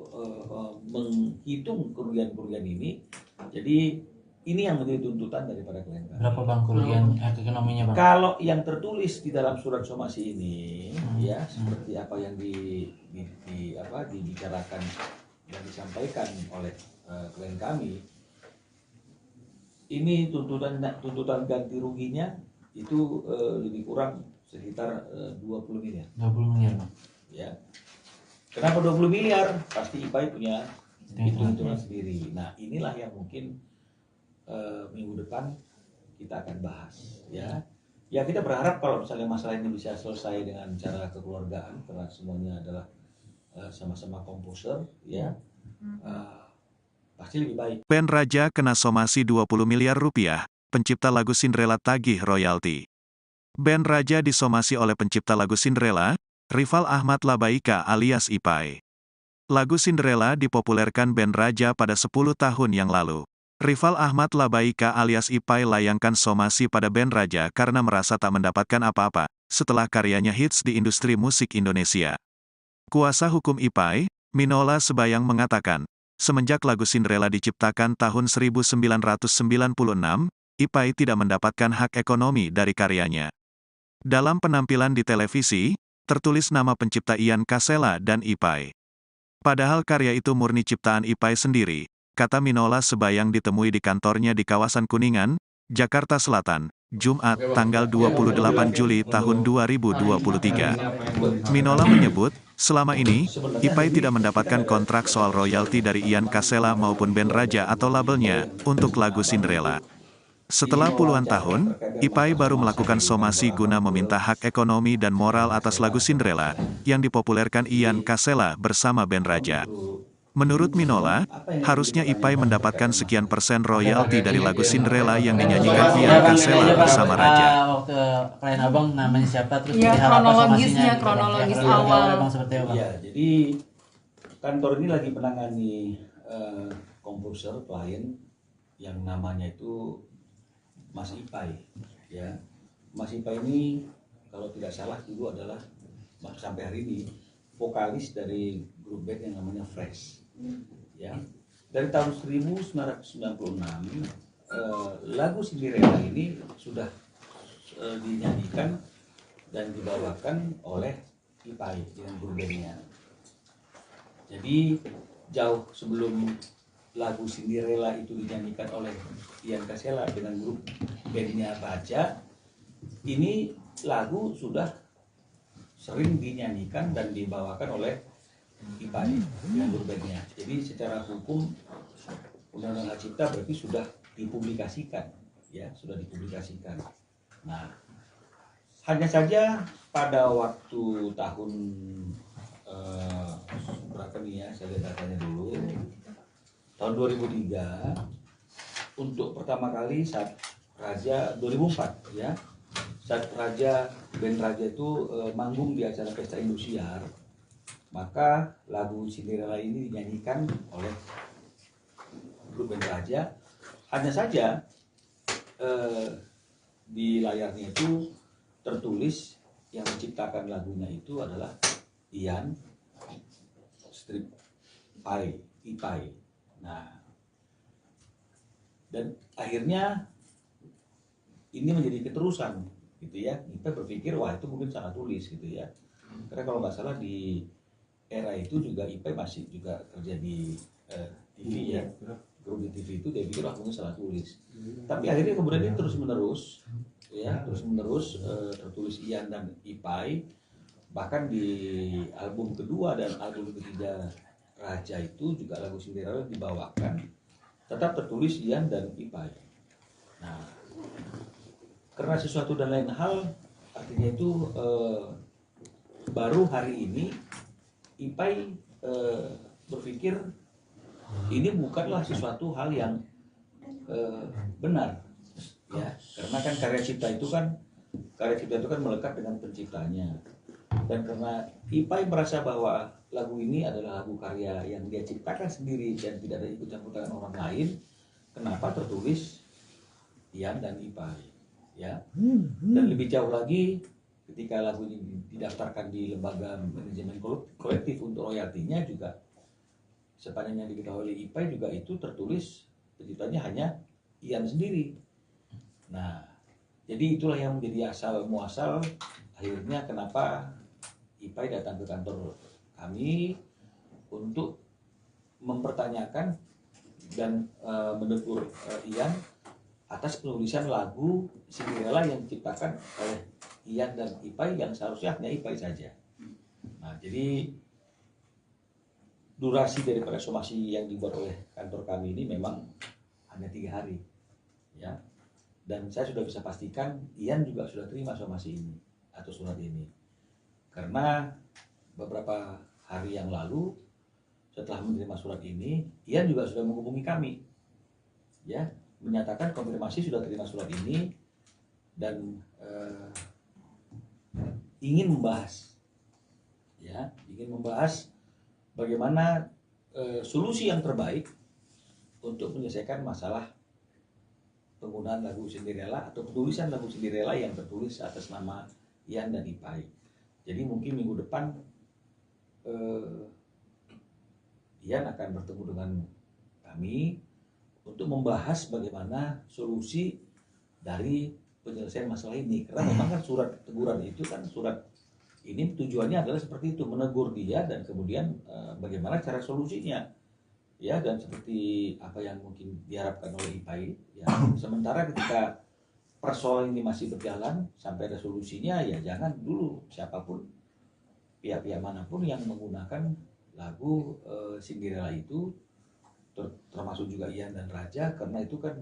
menghitung kerugian-kerugian ini. Jadi ini yang menjadi tuntutan daripada klien kami. Berapa, Bang, kerugian ekonominya, Bang? Kalau yang tertulis di dalam surat somasi ini ya seperti apa yang dibicarakan dan disampaikan oleh klien kami, ini tuntutan ganti ruginya itu lebih kurang sekitar 20 miliar. 20 miliar, Bang. Ya. Kenapa 20 miliar? Pasti IPAI punya hitung-hitungan sendiri. Nah, inilah yang mungkin minggu depan kita akan bahas ya. Ya, kita berharap kalau misalnya masalah ini bisa selesai dengan cara kekeluargaan, karena semuanya adalah sama-sama komposer ya. Pasti lebih baik. Band Raja kena somasi 20 miliar rupiah, pencipta lagu Cinderella tagih royalti. Band Raja disomasi oleh pencipta lagu Cinderella, Rival Ahmad Labaika alias IPAI. Lagu Cinderella dipopulerkan band Raja pada 10 tahun yang lalu. Rival Ahmad Labaika alias IPAI layangkan somasi pada band Raja karena merasa tak mendapatkan apa-apa setelah karyanya hits di industri musik Indonesia. Kuasa hukum IPAI, Minola Sebayang mengatakan, semenjak lagu Cinderella diciptakan tahun 1996, IPAI tidak mendapatkan hak ekonomi dari karyanya. Dalam penampilan di televisi, tertulis nama pencipta Ian Kasela dan IPAI. Padahal karya itu murni ciptaan IPAI sendiri, kata Minola Sebayang ditemui di kantornya di kawasan Kuningan, Jakarta Selatan, Jumat, tanggal 28 Juli tahun 2023. Minola menyebut, selama ini, IPAI tidak mendapatkan kontrak soal royalti dari Ian Kasela maupun band Raja atau labelnya, untuk lagu Cinderella. Setelah puluhan tahun, IPAI baru melakukan somasi guna meminta hak ekonomi dan moral atas lagu Cinderella, yang dipopulerkan Ian Kasela bersama band Raja. Menurut Minola, harusnya IPAI mendapatkan sekian persen royalti dari lagu Cinderella yang dinyanyikan Ian Kasela bersama Raja. Waktu klien abang namanya siapa, terus Iya, berharap kronologisnya, somasinya, kronologis ya, awal. Bang, seperti apa, Bang? Ya, jadi kantor ini lagi menangani komposer klien yang namanya itu Mas IPAI ya. Mas IPAI ini kalau tidak salah dulu adalah sampai hari ini vokalis dari grup band yang namanya Fresh ya. Dari tahun 1996 lagu Cinderella ini sudah dinyanyikan dan dibawakan oleh IPAI dengan grup bandnya. Jadi jauh sebelum lagu Cinderella itu dinyanyikan oleh Ian Kasela dengan grup bandnya Raja, ini lagu sudah sering dinyanyikan dan dibawakan oleh IPAI dengan grup bandnya. Jadi secara hukum Undang-Undang Hak Cipta berarti sudah dipublikasikan, ya sudah dipublikasikan. Nah, hanya saja pada waktu tahun berapa nih ya, saya lihat datanya dulu. Tahun 2003, untuk pertama kali saat Raja 2004 ya. Saat band Raja itu manggung di acara pesta Indosiar, maka lagu Cinderella ini dinyanyikan oleh grup band Raja. Hanya saja di layarnya itu tertulis yang menciptakan lagunya itu adalah Ian Strip Ipai. Nah, dan akhirnya ini menjadi keterusan gitu ya. Kita berpikir wah itu mungkin salah tulis gitu ya. Karena kalau nggak salah di era itu juga Ipai masih juga kerja di TV ya. Grup di TV itu dia pikir wah mungkin salah tulis. Tapi akhirnya kemudian ini terus menerus tertulis Ian dan Ipai. Bahkan di album kedua dan album ketiga Raja itu juga lagu Cinderella dibawakan tetap tertulis Ian dan Ipai. Nah, karena sesuatu dan lain hal, artinya itu baru hari ini Ipai berpikir ini bukanlah sesuatu hal yang benar, ya, karena kan karya cipta itu kan melekat dengan penciptanya. Dan karena Ipai merasa bahwa lagu ini adalah lagu karya yang dia ciptakan sendiri dan tidak ada ikut campur tangan orang lain, kenapa tertulis Ian dan Ipai, ya? Dan lebih jauh lagi, ketika lagu ini didaftarkan di lembaga manajemen kolektif untuk royaltinya juga, sepanjang yang diketahui oleh Ipai juga itu tertulis penciptanya hanya Ian sendiri. Nah, jadi itulah yang menjadi asal muasal akhirnya kenapa Ipai datang ke kantor kami untuk mempertanyakan dan menegur Ian atas penulisan lagu Cinderella yang diciptakan oleh Ian dan Ipai yang seharusnya hanya Ipai saja. Nah, jadi durasi daripada somasi yang dibuat oleh kantor kami ini memang hanya 3 hari, ya. Dan saya sudah bisa pastikan Ian juga sudah terima somasi ini atau surat ini, karena beberapa hari yang lalu setelah menerima surat ini, Ian juga sudah menghubungi kami, ya, menyatakan konfirmasi sudah terima surat ini dan ingin membahas, ya, bagaimana solusi yang terbaik untuk menyelesaikan masalah penggunaan lagu Cinderella atau penulisan lagu Cinderella yang tertulis atas nama Ian dan Ipai. Jadi mungkin minggu depan Ian akan bertemu dengan kami untuk membahas bagaimana solusi dari penyelesaian masalah ini. Karena memang kan surat teguran itu kan surat ini tujuannya adalah seperti itu, menegur dia dan kemudian bagaimana cara solusinya, ya, dan seperti apa yang mungkin diharapkan oleh Ipai, ya. Sementara ketika persoalan ini masih berjalan sampai ada solusinya, ya jangan dulu siapapun pihak-pihak manapun yang menggunakan lagu Cinderella itu, termasuk juga Ian dan Raja, karena itu kan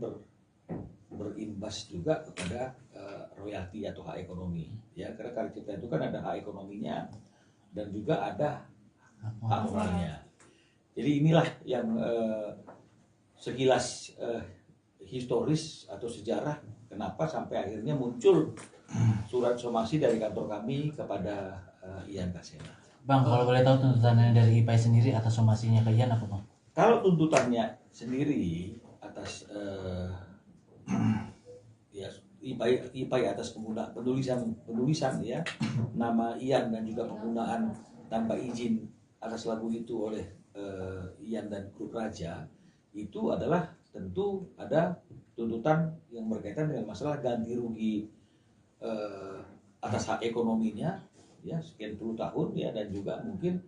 berimbas juga kepada royalti atau hak ekonomi, ya, karena karya cipta itu kan ada hak ekonominya dan juga ada hak moralnya. Jadi inilah yang sekilas historis atau sejarah kenapa sampai akhirnya muncul surat somasi dari kantor kami kepada Ian Kasela. Bang, kalau boleh tahu tuntutannya dari Ipai sendiri atas somasinya ke Ian apa, Bang? Kalau tuntutannya sendiri atas ya Ipai atas penulisan ya nama Ian dan juga penggunaan tanpa izin atas lagu itu oleh Ian dan grup Raja, itu adalah tentu ada tuntutan yang berkaitan dengan masalah ganti rugi atas hak ekonominya, ya, sekian puluh tahun, ya, dan juga mungkin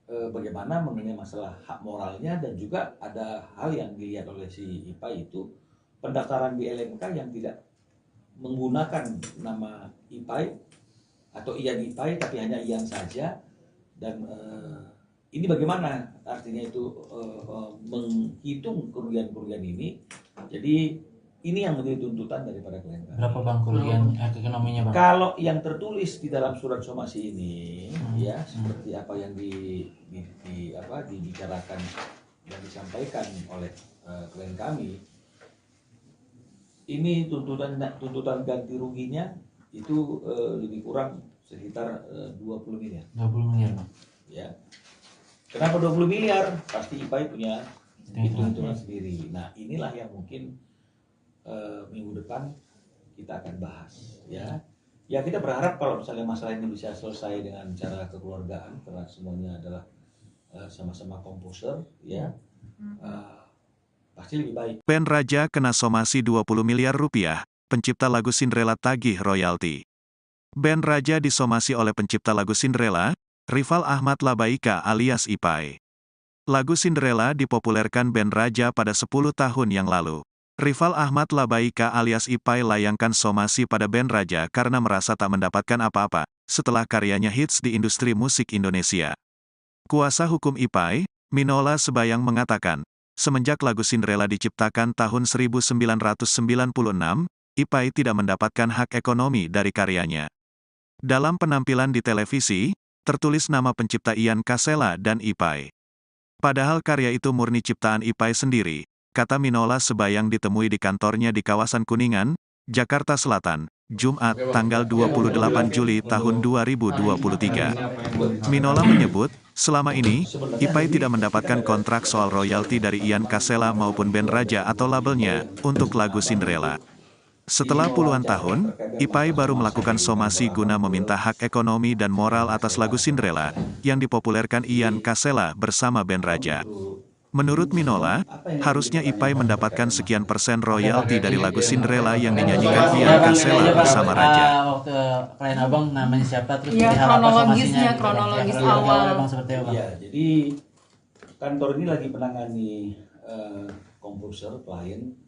bagaimana mengenai masalah hak moralnya, dan juga ada hal yang dilihat oleh si Ipai itu pendaftaran di LMK yang tidak menggunakan nama Ipai atau Ian Ipai tapi hanya Ian saja, dan ini bagaimana artinya itu menghitung kerugian-kerugian ini. Jadi ini yang menjadi tuntutan daripada klien kami. Berapa, Bang, kerugian ekonominya, Bang? Kalau yang tertulis di dalam surat somasi ini, ya, seperti apa yang dibicarakan dan disampaikan oleh klien kami, ini tuntutan ganti ruginya itu lebih kurang sekitar 20 miliar. 20 miliar, Bang. Ya. Kenapa 20 miliar? Pasti IPAI punya hitung-hitungan sendiri. Nah, inilah yang mungkin minggu depan kita akan bahas, ya. Ya, kita berharap kalau misalnya masalah ini bisa selesai dengan cara kekeluargaan, karena semuanya adalah sama-sama komposer, ya. Pasti lebih baik. Band Raja kena somasi 20 miliar rupiah, pencipta lagu Cinderella tagih royalti. Band Raja disomasi oleh pencipta lagu Cinderella, Rival Ahmad Labaika alias Ipai. Lagu Cinderella dipopulerkan band Raja pada 10 tahun yang lalu. Rival Ahmad Labaika alias Ipai layangkan somasi pada band Raja karena merasa tak mendapatkan apa-apa setelah karyanya hits di industri musik Indonesia. Kuasa hukum Ipai, Minola Sebayang mengatakan, semenjak lagu Cinderella diciptakan tahun 1996, Ipai tidak mendapatkan hak ekonomi dari karyanya. Dalam penampilan di televisi, tertulis nama pencipta Ian Kasela dan Ipai. Padahal karya itu murni ciptaan Ipai sendiri, kata Minola Sebayang ditemui di kantornya di kawasan Kuningan, Jakarta Selatan, Jumat, tanggal 28 Juli tahun 2023. Minola menyebut, selama ini, Ipai tidak mendapatkan kontrak soal royalti dari Ian Kasela maupun band Raja atau labelnya, untuk lagu Cinderella. Setelah puluhan tahun, Ipai baru melakukan somasi guna meminta hak ekonomi dan moral atas lagu Cinderella, yang dipopulerkan Ian Kasela bersama band Raja. Menurut Minola, harusnya Ipai mendapatkan sekian persen royalti dari lagu Cinderella yang dinyanyikan Ian Kasela bersama Raja. Waktu klien abang namanya siapa, terus Iya, perihal apa somasinya, kronologis kronologi awal. Abang seperti apa? Ya, jadi kantor ini lagi menangani komposer klien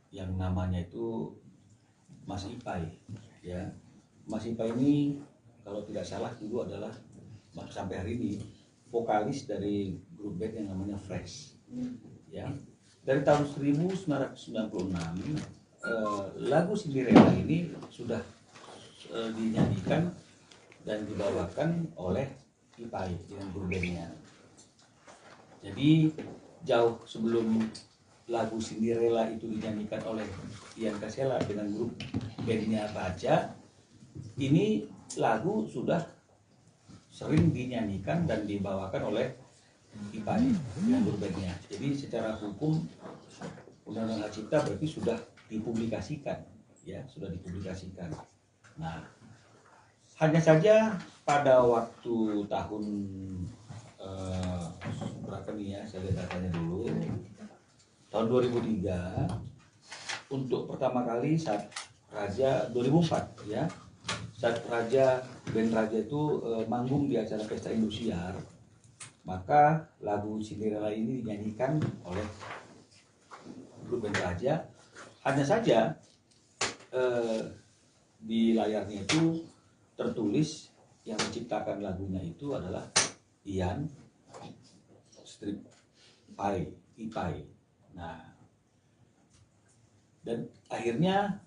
yang namanya itu Mas Ipai, ya. Mas Ipai ini kalau tidak salah dulu adalah sampai hari ini vokalis dari grup band yang namanya Fresh, ya. Dari tahun 1996 lagu Cinderella ini sudah dinyanyikan dan dibawakan oleh Ipai dengan grup bandnya. Jadi jauh sebelum lagu Cinderella itu dinyanyikan oleh Ian Kasela dengan grup bandnya Raja, ini lagu sudah sering dinyanyikan dan dibawakan oleh Ipai dengan grup bandnya. Jadi secara hukum Undang-Undang Hak Cipta berarti sudah dipublikasikan, ya, sudah dipublikasikan. Nah, hanya saja pada waktu tahun berapa nih ya, saya lihat datanya dulu. Tahun 2003, untuk pertama kali saat Raja 2004, ya, saat band Raja itu manggung di acara Pesta Indosiar, maka lagu Cinderella ini dinyanyikan oleh grup band Raja. Hanya saja di layarnya itu tertulis yang menciptakan lagunya itu adalah Ian Ipai. Nah, dan akhirnya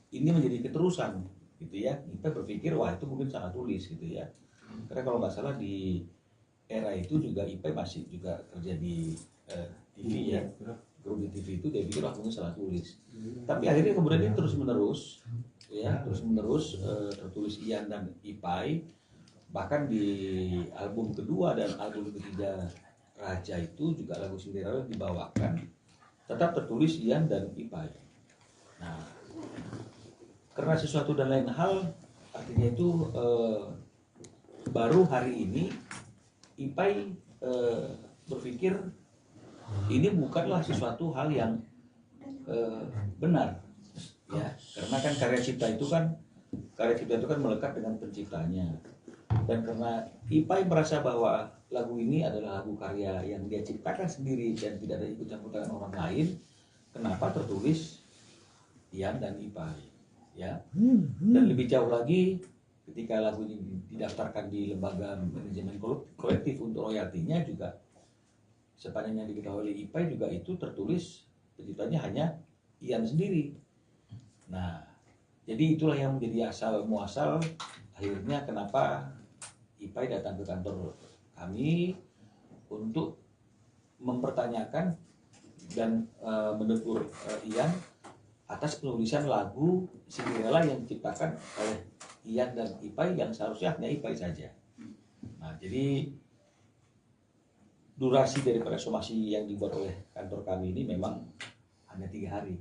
ini menjadi keterusan, gitu ya. Kita berpikir wah itu mungkin salah tulis, gitu ya. Karena kalau nggak salah di era itu juga Ipai masih juga kerja di TV, ya. Grup di TV itu dia pikir wah mungkin salah tulis. Tapi akhirnya kemudian ini terus menerus, ya, tertulis Ian dan Ipai. Bahkan di album kedua dan album ketiga Raja itu juga lagu Cinderella dibawakan tetap tertulis Ian dan Ipai. Nah, karena sesuatu dan lain hal, artinya itu baru hari ini Ipai berpikir ini bukanlah sesuatu hal yang benar, ya, karena kan karya cipta itu kan melekat dengan penciptanya. Dan karena Ipai merasa bahwa lagu ini adalah lagu karya yang dia ciptakan sendiri dan tidak ada ikut campur tangan orang lain, kenapa tertulis Ian dan Ipai, ya. Dan lebih jauh lagi, ketika lagu ini didaftarkan di lembaga manajemen kolektif untuk royaltinya juga sepanjang yang diketahui oleh Ipai juga itu tertulis penciptanya hanya Ian sendiri. Nah, jadi itulah yang menjadi asal muasal akhirnya kenapa Ipai datang ke kantor kami untuk mempertanyakan dan menegur Ian atas penulisan lagu Cinderella yang diciptakan oleh Ian dan Ipai yang seharusnya hanya Ipai saja. Nah, jadi durasi daripada somasi yang dibuat oleh kantor kami ini memang hanya 3 hari,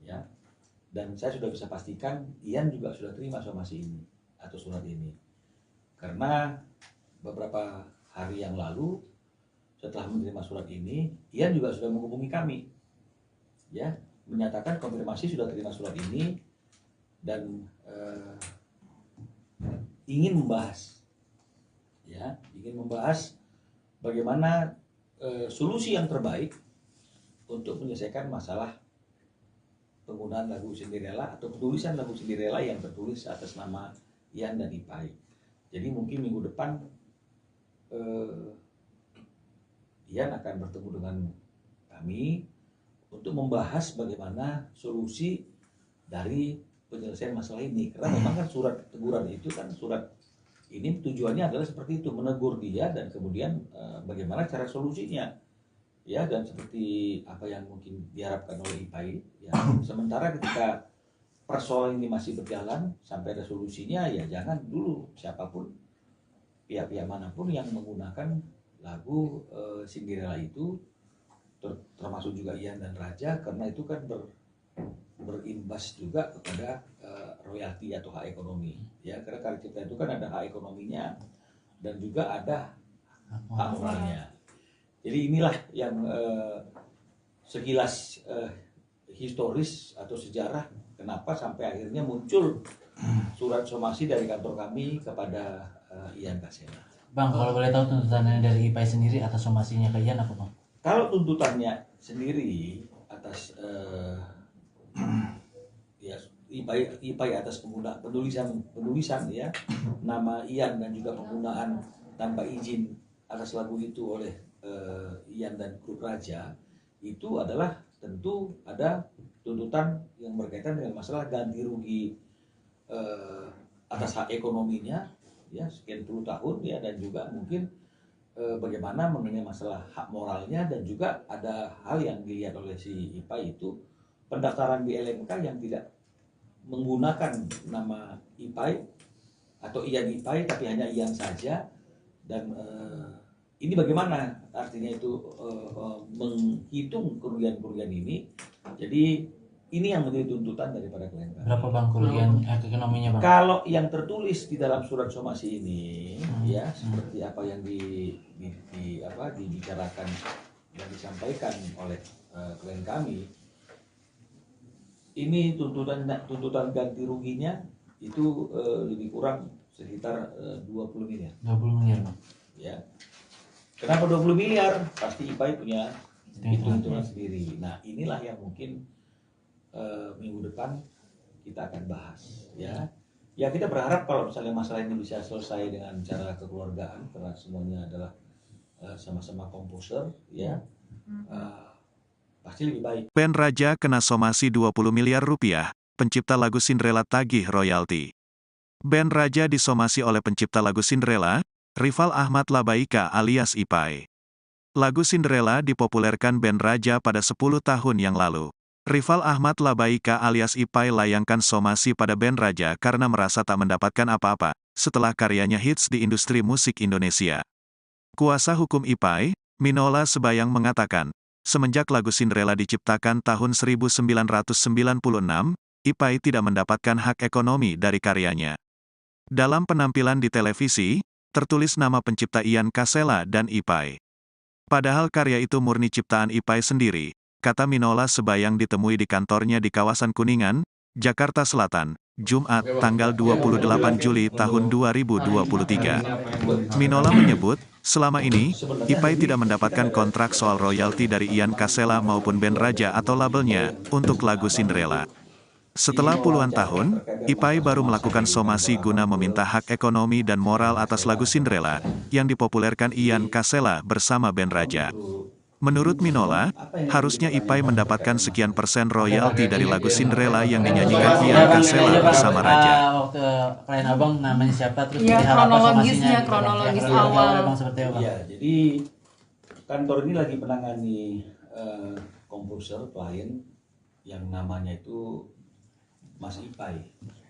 ya. Dan saya sudah bisa pastikan Ian juga sudah terima somasi ini atau surat ini, karena beberapa hari yang lalu setelah menerima surat ini, Ian juga sudah menghubungi kami, ya, menyatakan konfirmasi sudah terima surat ini dan ingin membahas, ya, bagaimana solusi yang terbaik untuk menyelesaikan masalah penggunaan lagu Cinderella atau penulisan lagu Cinderella yang tertulis atas nama Ian dan Ipai. Jadi mungkin minggu depan Ian akan bertemu dengan kami untuk membahas bagaimana solusi dari penyelesaian masalah ini. Karena memang kan surat teguran itu kan surat ini tujuannya adalah seperti itu, menegur dia dan kemudian bagaimana cara solusinya, ya, dan seperti apa yang mungkin diharapkan oleh IPAI, ya. Sementara ketika persoalan ini masih berjalan sampai ada solusinya, ya jangan dulu siapapun pihak-pihak manapun yang menggunakan lagu Cinderella itu, termasuk juga Ian dan Raja, karena itu kan berimbas juga kepada royalti atau hak ekonomi, ya, karena karya cipta itu kan ada hak ekonominya dan juga ada hak moralnya. Jadi inilah yang sekilas historis atau sejarah kenapa sampai akhirnya muncul surat somasi dari kantor kami kepada Ian Kasela. Bang, kalau boleh tahu tuntutannya dari IPAI sendiri atas somasinya ke Ian apa, Bang? Kalau tuntutannya sendiri atas ya IPAI atas penulisan ya nama Ian dan juga penggunaan tanpa izin atas lagu itu oleh Ian dan grup Raja, itu adalah tentu ada tuntutan yang berkaitan dengan masalah ganti rugi atas hak ekonominya, ya, sekian puluh tahun, ya, dan juga mungkin bagaimana mengenai masalah hak moralnya, dan juga ada hal yang dilihat oleh si IPAI itu pendaftaran di LMK yang tidak menggunakan nama IPAI atau Ian IPAI tapi hanya Ian saja, dan ini bagaimana artinya itu menghitung kerugian-kerugian ini. Jadi ini yang menjadi tuntutan daripada klien kami. Berapa, Bang, kerugian ekonominya, Bang? Kalau yang tertulis di dalam surat somasi ini, ya, seperti apa yang dibicarakan dan disampaikan oleh klien kami, ini tuntutan ganti ruginya itu lebih kurang sekitar 20 miliar. 20 miliar, Bang. Ya. Kenapa 20 miliar? Pasti IPAI punya hitung-hitungan sendiri. Nah, inilah yang mungkin minggu depan kita akan bahas, ya. Ya, kita berharap kalau misalnya masalah ini bisa selesai dengan cara kekeluargaan, karena semuanya adalah sama-sama komposer, ya. Pasti lebih baik. Band Raja kena somasi 20 miliar rupiah, pencipta lagu Cinderella tagih royalti. Band Raja disomasi oleh pencipta lagu Cinderella, Rival Ahmad Labaika alias IPAI. Lagu Cinderella dipopulerkan band Raja pada 10 tahun yang lalu. Rival Ahmad Labaika alias IPAI layangkan somasi pada band Raja karena merasa tak mendapatkan apa-apa setelah karyanya hits di industri musik Indonesia. Kuasa hukum IPAI, Minola Sebayang mengatakan, semenjak lagu Cinderella diciptakan tahun 1996, IPAI tidak mendapatkan hak ekonomi dari karyanya. Dalam penampilan di televisi, tertulis nama pencipta Ian Kasela dan IPAI. Padahal karya itu murni ciptaan IPAI sendiri, kata Minola Sebayang ditemui di kantornya di kawasan Kuningan, Jakarta Selatan, Jumat, tanggal 28 Juli tahun 2023. Minola menyebut, selama ini, IPAI tidak mendapatkan kontrak soal royalti dari Ian Kasela maupun band Raja atau labelnya, untuk lagu Cinderella. Setelah puluhan tahun, IPAI baru melakukan somasi guna meminta hak ekonomi dan moral atas lagu Cinderella, yang dipopulerkan Ian Kasela bersama band Raja. Menurut Minola, harusnya IPAI mendapatkan sekian persen royalti dari lagu Cinderella yang dinyanyikan Ian Kasela bersama Raja. Waktu klien abang namanya siapa, terus ya, diharapkan somasinya, kronologis ya, awal. Bang, seperti apa? Ya, jadi kantor ini lagi menangani komposer klien yang namanya itu Mas Ipai,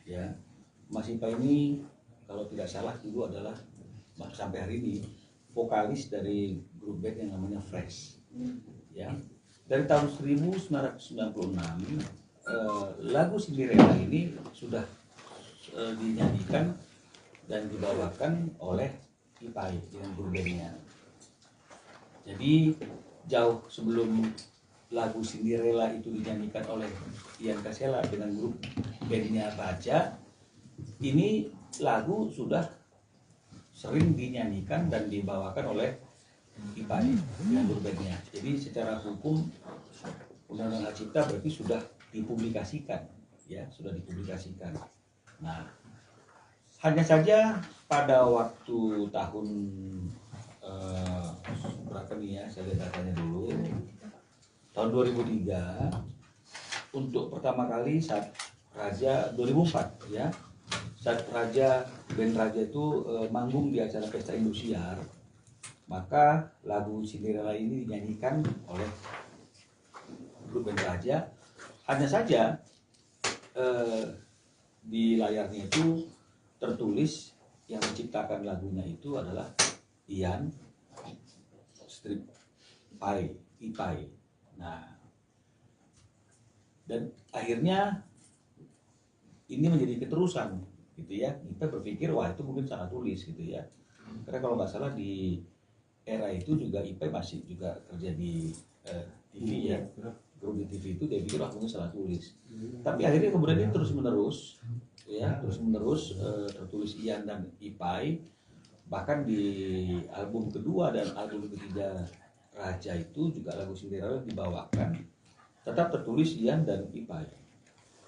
ya. Mas Ipai ini kalau tidak salah dulu adalah sampai hari ini vokalis dari grup band yang namanya Fresh, ya. Dari tahun 1996 lagu Cinderella ini sudah dinyanyikan dan dibawakan oleh Ipai dengan grup bandnya. Jadi jauh sebelum lagu Cinderella itu dinyanyikan oleh Ian Kasela dengan grup bandnya Raja, ini lagu sudah sering dinyanyikan dan dibawakan oleh Ipai dengan grup bandnya. Jadi secara hukum Undang-Undang Hak Cipta berarti sudah dipublikasikan, ya, sudah dipublikasikan. Nah, hanya saja pada waktu tahun berapa nih ya, saya lihat datanya dulu, tahun 2003 untuk pertama kali saat Raja 2004 ya, saat band Raja itu manggung di acara Pesta Indosiar, maka lagu Cinderella ini dinyanyikan oleh grup band Raja. Hanya saja di layarnya itu tertulis yang menciptakan lagunya itu adalah Ian Ipai. Nah, dan akhirnya ini menjadi keterusan gitu ya. Kita berpikir wah itu mungkin salah tulis gitu ya. Karena kalau nggak salah di era itu juga Ipai masih juga kerja di TV ya. Grup di TV itu dia pikir wah mungkin salah tulis. Tapi akhirnya kemudian ini terus menerus tertulis Ian dan Ipai. Bahkan di album kedua dan album ketiga Raja itu juga lagu Cinderella dibawakan tetap tertulis Ian dan Ipai.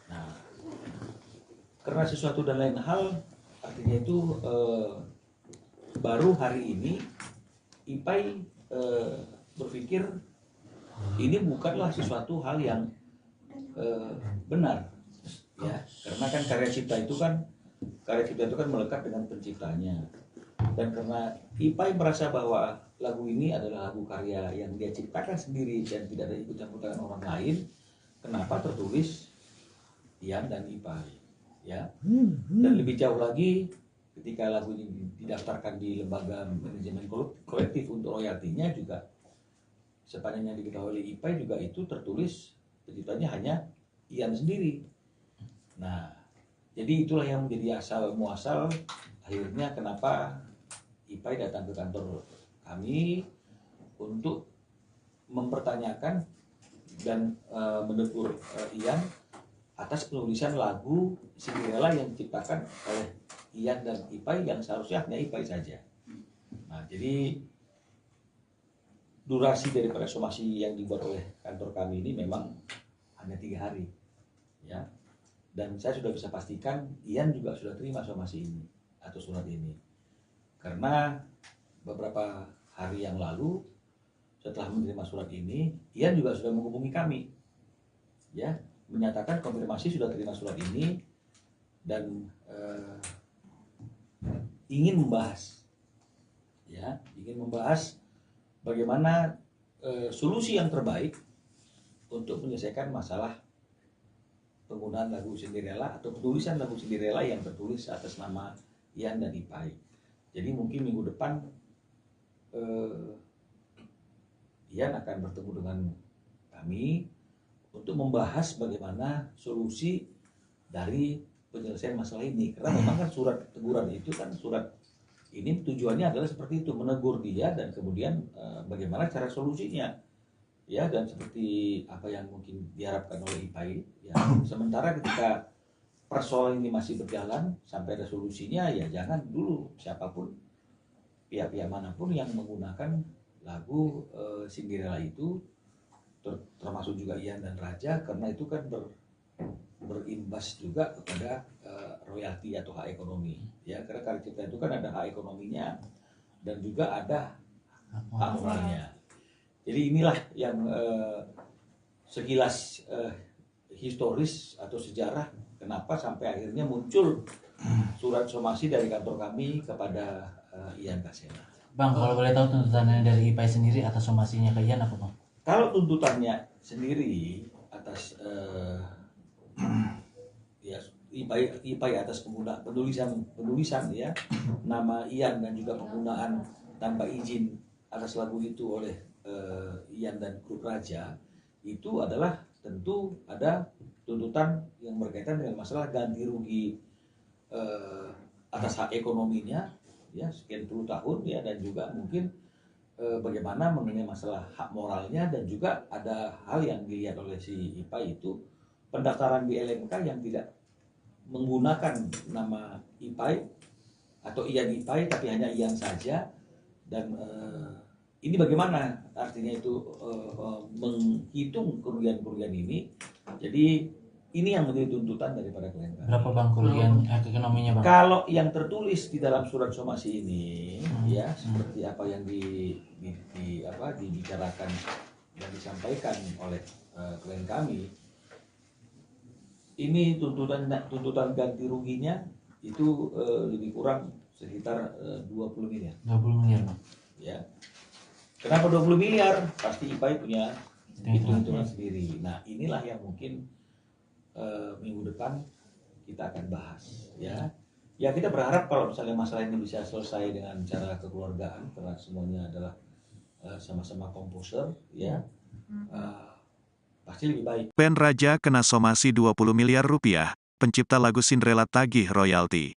Nah, karena sesuatu dan lain hal, artinya itu baru hari ini Ipai berpikir ini bukanlah sesuatu hal yang benar, ya, karena kan karya cipta itu kan melekat dengan penciptanya. Dan karena Ipai merasa bahwa lagu ini adalah lagu karya yang dia ciptakan sendiri dan tidak ada ikut campur tangan orang lain, kenapa tertulis Ian dan Ipai, ya. Dan lebih jauh lagi, ketika lagu ini didaftarkan di lembaga manajemen kolektif untuk royaltinya juga sepanjang yang diketahui oleh Ipai juga itu tertulis penciptanya hanya Ian sendiri. Nah, jadi itulah yang menjadi asal muasal akhirnya kenapa Ipai datang ke kantor kami untuk mempertanyakan dan menegur Ian atas penulisan lagu Cinderella yang diciptakan oleh Ian dan Ipai yang seharusnya hanya Ipai saja. Nah, jadi durasi daripada somasi yang dibuat oleh kantor kami ini memang hanya 3 hari, ya. Dan saya sudah bisa pastikan Ian juga sudah terima somasi ini atau surat ini, karena beberapa hari yang lalu setelah menerima surat ini, Ian juga sudah menghubungi kami, ya, menyatakan konfirmasi sudah terima surat ini dan ingin membahas, ya, bagaimana solusi yang terbaik untuk menyelesaikan masalah penggunaan lagu Cinderella atau penulisan lagu Cinderella yang tertulis atas nama Ian dan Ipai. Jadi mungkin minggu depan Ian akan bertemu dengan kami untuk membahas bagaimana solusi dari penyelesaian masalah ini. Karena memang kan surat teguran itu kan surat ini tujuannya adalah seperti itu, menegur dia dan kemudian bagaimana cara solusinya, ya, dan seperti apa yang mungkin diharapkan oleh Ipai, ya. Sementara ketika persoalan ini masih berjalan sampai ada solusinya, ya jangan dulu siapapun pihak-pihak manapun yang menggunakan lagu Cinderella itu, termasuk juga Ian dan Raja, karena itu kan berimbas juga kepada royalti atau hak ekonomi, ya, karena karya cipta itu kan ada hak ekonominya dan juga ada hak moralnya. Jadi inilah yang sekilas historis atau sejarah kenapa sampai akhirnya muncul surat somasi dari kantor kami kepada Ian Kasela. Bang, kalau boleh tahu tuntutannya dari Ipai sendiri atas somasinya ke Ian apa, Bang? Kalau tuntutannya sendiri atas ya IPAI atas penulisan ya nama Ian dan juga penggunaan tanpa izin atas lagu itu oleh Ian dan grup Raja, itu adalah tentu ada tuntutan yang berkaitan dengan masalah ganti rugi atas hak ekonominya ya sekian puluh tahun ya, dan juga mungkin bagaimana mengenai masalah hak moralnya, dan juga ada hal yang dilihat oleh si IPAI itu pendaftaran di LMK yang tidak menggunakan nama IPAI atau Ian IPAI tapi hanya Ian saja, dan ini bagaimana artinya itu menghitung kerugian-kerugian ini. Jadi ini yang menjadi tuntutan daripada klien kami. Berapa bang kerugian ekonominya bang? Kalau yang tertulis di dalam surat somasi ini ya seperti apa yang dibicarakan dan disampaikan oleh klien kami, ini tuntutan ganti ruginya itu lebih kurang sekitar 20 miliar. 20 miliar bang. Ya. Kenapa 20 miliar? Pasti IPAI punya hitung-hitungan sendiri. Nah, inilah yang mungkin minggu depan kita akan bahas ya. Ya, kita berharap kalau misalnya masalah ini bisa selesai dengan cara kekeluargaan, karena semuanya adalah sama-sama komposer ya. Pasti lebih baik. Band Raja kena somasi 20 miliar rupiah, pencipta lagu Cinderella tagih royalti.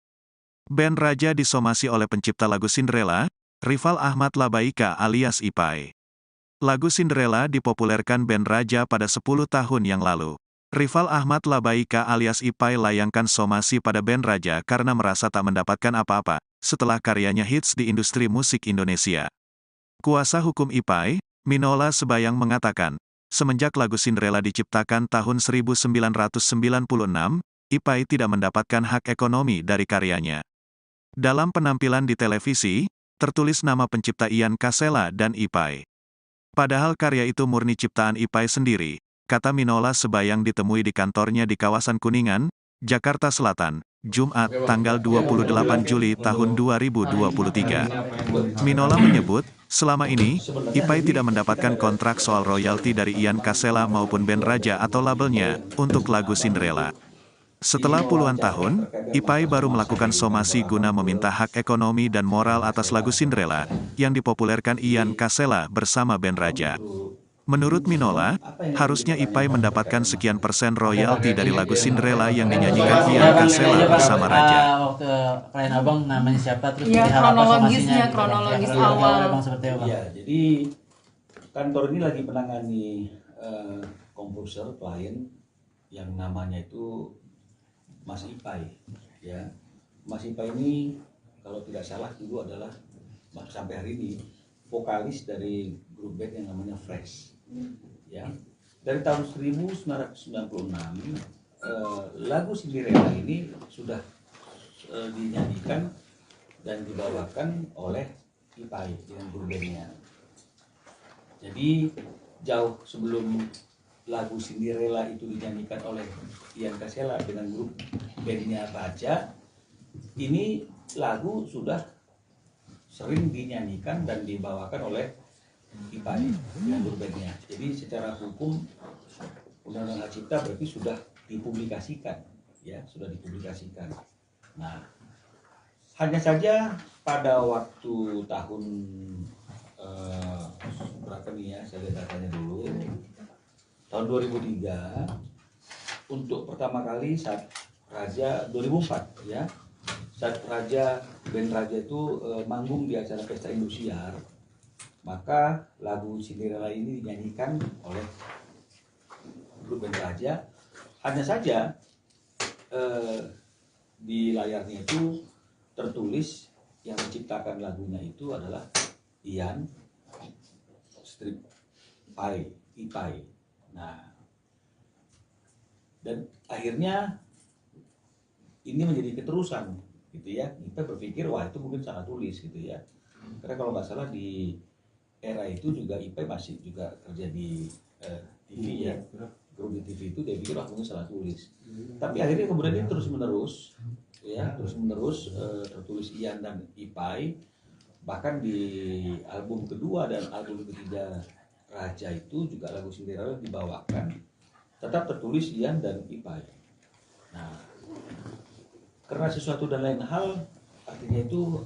Band Raja disomasi oleh pencipta lagu Cinderella, Rival Ahmad Labaika alias IPAI. Lagu Cinderella dipopulerkan band Raja pada 10 tahun yang lalu. Rival Ahmad Labaika alias IPAI layangkan somasi pada band Raja karena merasa tak mendapatkan apa-apa setelah karyanya hits di industri musik Indonesia. Kuasa hukum IPAI, Minola Sebayang mengatakan, semenjak lagu Cinderella diciptakan tahun 1996, IPAI tidak mendapatkan hak ekonomi dari karyanya. Dalam penampilan di televisi, tertulis nama pencipta Ian Kasela dan IPAI. Padahal karya itu murni ciptaan IPAI sendiri, kata Minola Sebayang ditemui di kantornya di kawasan Kuningan, Jakarta Selatan, Jumat, tanggal 28 Juli tahun 2023. Minola menyebut, selama ini, IPAI tidak mendapatkan kontrak soal royalti dari Ian Kasela maupun band Raja atau labelnya, untuk lagu Cinderella. Setelah puluhan tahun, IPAI baru melakukan somasi guna meminta hak ekonomi dan moral atas lagu Cinderella, yang dipopulerkan Ian Kasela bersama band Raja. Menurut Minola, harusnya IPAI mendapatkan sekian persen royalti dari lagu Cinderella yang dinyanyikan Ian Kasela bersama Raja. Waktu klien abang namanya siapa, terus ya, berharap somasinya, kronologis ya, awal. Abang seperti apa? Ya, jadi kantor ini lagi menangani komposer klien yang namanya itu Mas IPAI. Ya, Mas IPAI ini kalau tidak salah dulu adalah sampai hari ini vokalis dari grup band yang namanya Fresh. Ya, dari tahun 1996 lagu Cinderella ini sudah dinyanyikan dan dibawakan oleh IPAI dengan grup bandnya. Jadi jauh sebelum lagu Cinderella itu dinyanyikan oleh Ian Kasela dengan grup bandnya Raja, ini lagu sudah sering dinyanyikan dan dibawakan oleh IPAI dengan grup bandnya. Jadi secara hukum Undang-Undang Hak Cipta berarti sudah dipublikasikan, ya sudah dipublikasikan. Nah, hanya saja pada waktu tahun berapa nih ya, saya lihat datanya dulu, tahun 2003 untuk pertama kali saat Raja 2004 ya, saat band Raja itu manggung di acara Pesta Indosiar, maka lagu Cinderella ini dinyanyikan oleh grup band Raja. Hanya saja di layarnya itu tertulis yang menciptakan lagunya itu adalah Ian IPAI. Nah, dan akhirnya ini menjadi keterusan gitu ya. Kita berpikir wah itu mungkin salah tulis gitu ya. Karena kalau nggak salah di era itu juga IPAI masih juga kerja di TV ya. Grup di TV itu dia pikir wah mungkin salah tulis. Tapi akhirnya kemudian ini terus menerus tertulis Ian dan IPAI. Bahkan di album kedua dan album ketiga Raja itu juga lagu Cinderella dibawakan, tetap tertulis Ian dan Ipai. Nah, karena sesuatu dan lain hal, artinya itu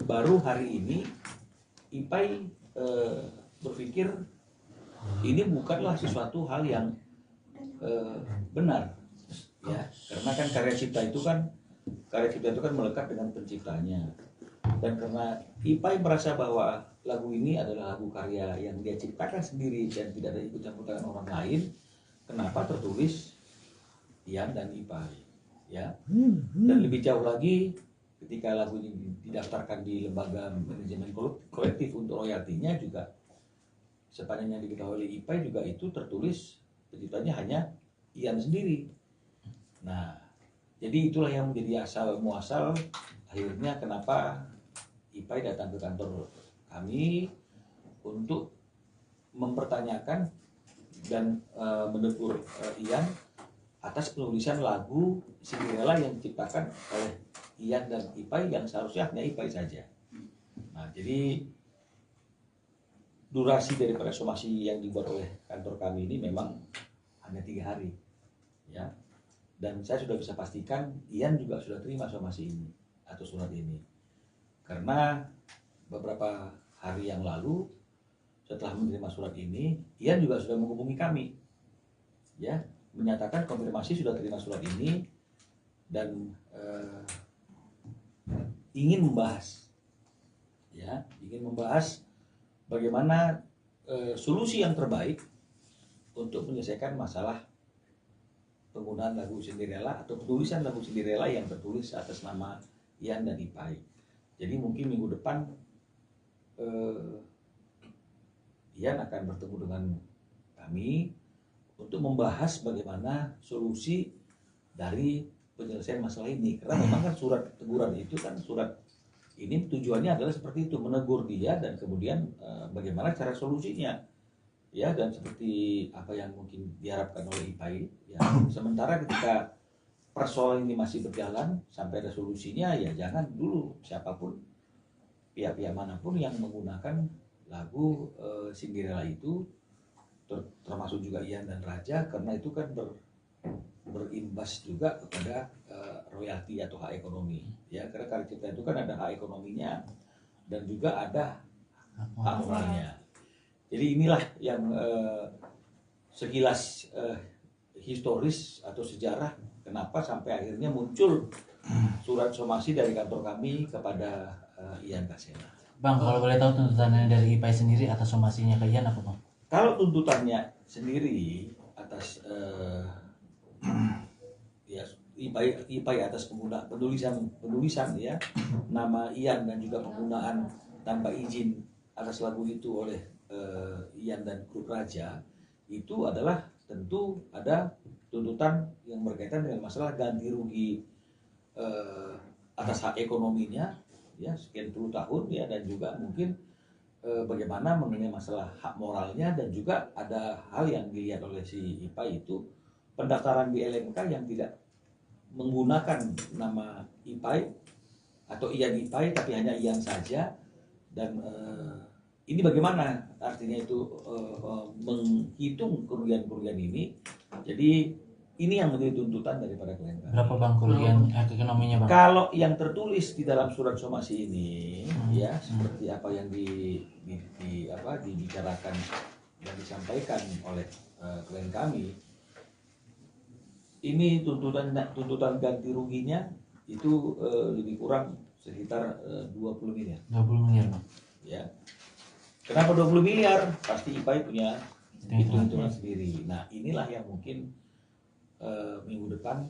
baru hari ini Ipai berpikir ini bukanlah sesuatu hal yang benar, ya, karena kan karya cipta itu kan melekat dengan penciptanya. Dan karena Ipai merasa bahwa lagu ini adalah lagu karya yang dia ciptakan sendiri dan tidak ada ikut campur tangan orang lain, kenapa tertulis Ian dan Ipai, ya. Dan lebih jauh lagi, ketika lagu ini didaftarkan di lembaga manajemen kolektif untuk royaltinya juga, sepanjang yang diketahui oleh Ipai juga itu tertulis penciptanya hanya Ian sendiri. Nah, jadi itulah yang menjadi asal muasal akhirnya kenapa Ipai datang ke kantor kami untuk mempertanyakan dan menegur Ian atas penulisan lagu Cinderella yang diciptakan oleh Ian dan Ipai yang seharusnya hanya Ipai saja. Nah, jadi durasi daripada somasi yang dibuat oleh kantor kami ini memang hanya 3 hari, ya. Dan saya sudah bisa pastikan Ian juga sudah terima somasi ini atau surat ini, karena beberapa hari yang lalu setelah menerima surat ini, Ian juga sudah menghubungi kami, ya, menyatakan konfirmasi sudah terima surat ini dan ingin membahas, ya, bagaimana solusi yang terbaik untuk menyelesaikan masalah penggunaan lagu Cinderella atau penulisan lagu Cinderella yang tertulis atas nama Ian dan Ipai. Jadi mungkin minggu depan Ian akan bertemu dengan kami untuk membahas bagaimana solusi dari penyelesaian masalah ini. Karena memang kan surat teguran itu kan, surat ini tujuannya adalah seperti itu, menegur dia dan kemudian bagaimana cara solusinya. Ya, dan seperti apa yang mungkin diharapkan oleh Ipai, ya, sementara ketika persoalan ini masih berjalan sampai ada solusinya, ya jangan dulu siapapun, pihak-pihak manapun yang menggunakan lagu Cinderella itu, termasuk juga Ian dan Raja, karena itu kan berimbas juga kepada royalti atau hak ekonomi, ya, karena karya cipta itu kan ada hak ekonominya dan juga ada hak moralnya. Jadi inilah yang sekilas historis atau sejarah kenapa sampai akhirnya muncul surat somasi dari kantor kami kepada Ian Kasela. Bang, kalau boleh tahu tuntutannya dari Ipai sendiri atas somasinya ke Ian apa, Bang? Kalau tuntutannya sendiri atas ya Ipai atas penulisan ya nama Ian dan juga penggunaan tanpa izin atas lagu itu oleh Ian dan grup Raja, itu adalah tentu ada tuntutan yang berkaitan dengan masalah ganti rugi atas hak ekonominya, ya, sekian puluh tahun, ya, dan juga mungkin bagaimana mengenai masalah hak moralnya, dan juga ada hal yang dilihat oleh si Ipai itu pendaftaran di LMK yang tidak menggunakan nama Ipai atau Ian Ipai tapi hanya Ian saja, dan ini bagaimana artinya itu menghitung kerugian-kerugian ini. Jadi ini yang menjadi tuntutan daripada klien kami. Berapa, Bang, kerugian ekonominya, Bang? Kalau yang tertulis di dalam surat somasi ini, ya, seperti apa yang dibicarakan dan disampaikan oleh klien kami, ini tuntutan ganti ruginya itu lebih kurang sekitar 20 miliar. 20 miliar, Bang. Ya. Kenapa 20 miliar? Pasti Ipai punya hitung-hitungan sendiri. Nah, inilah yang mungkin minggu depan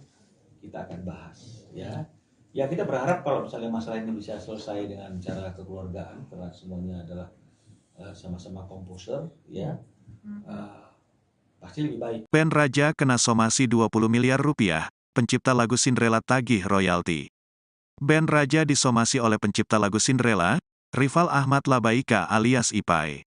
kita akan bahas, ya. Ya, kita berharap kalau misalnya masalah ini bisa selesai dengan cara kekeluargaan, karena semuanya adalah sama-sama komposer, ya. Pasti lebih baik. Band Raja kena somasi 20 miliar rupiah, pencipta lagu Cinderella tagih royalti. Band Raja disomasi oleh pencipta lagu Cinderella, Rival Ahmad Labaika alias Ipai.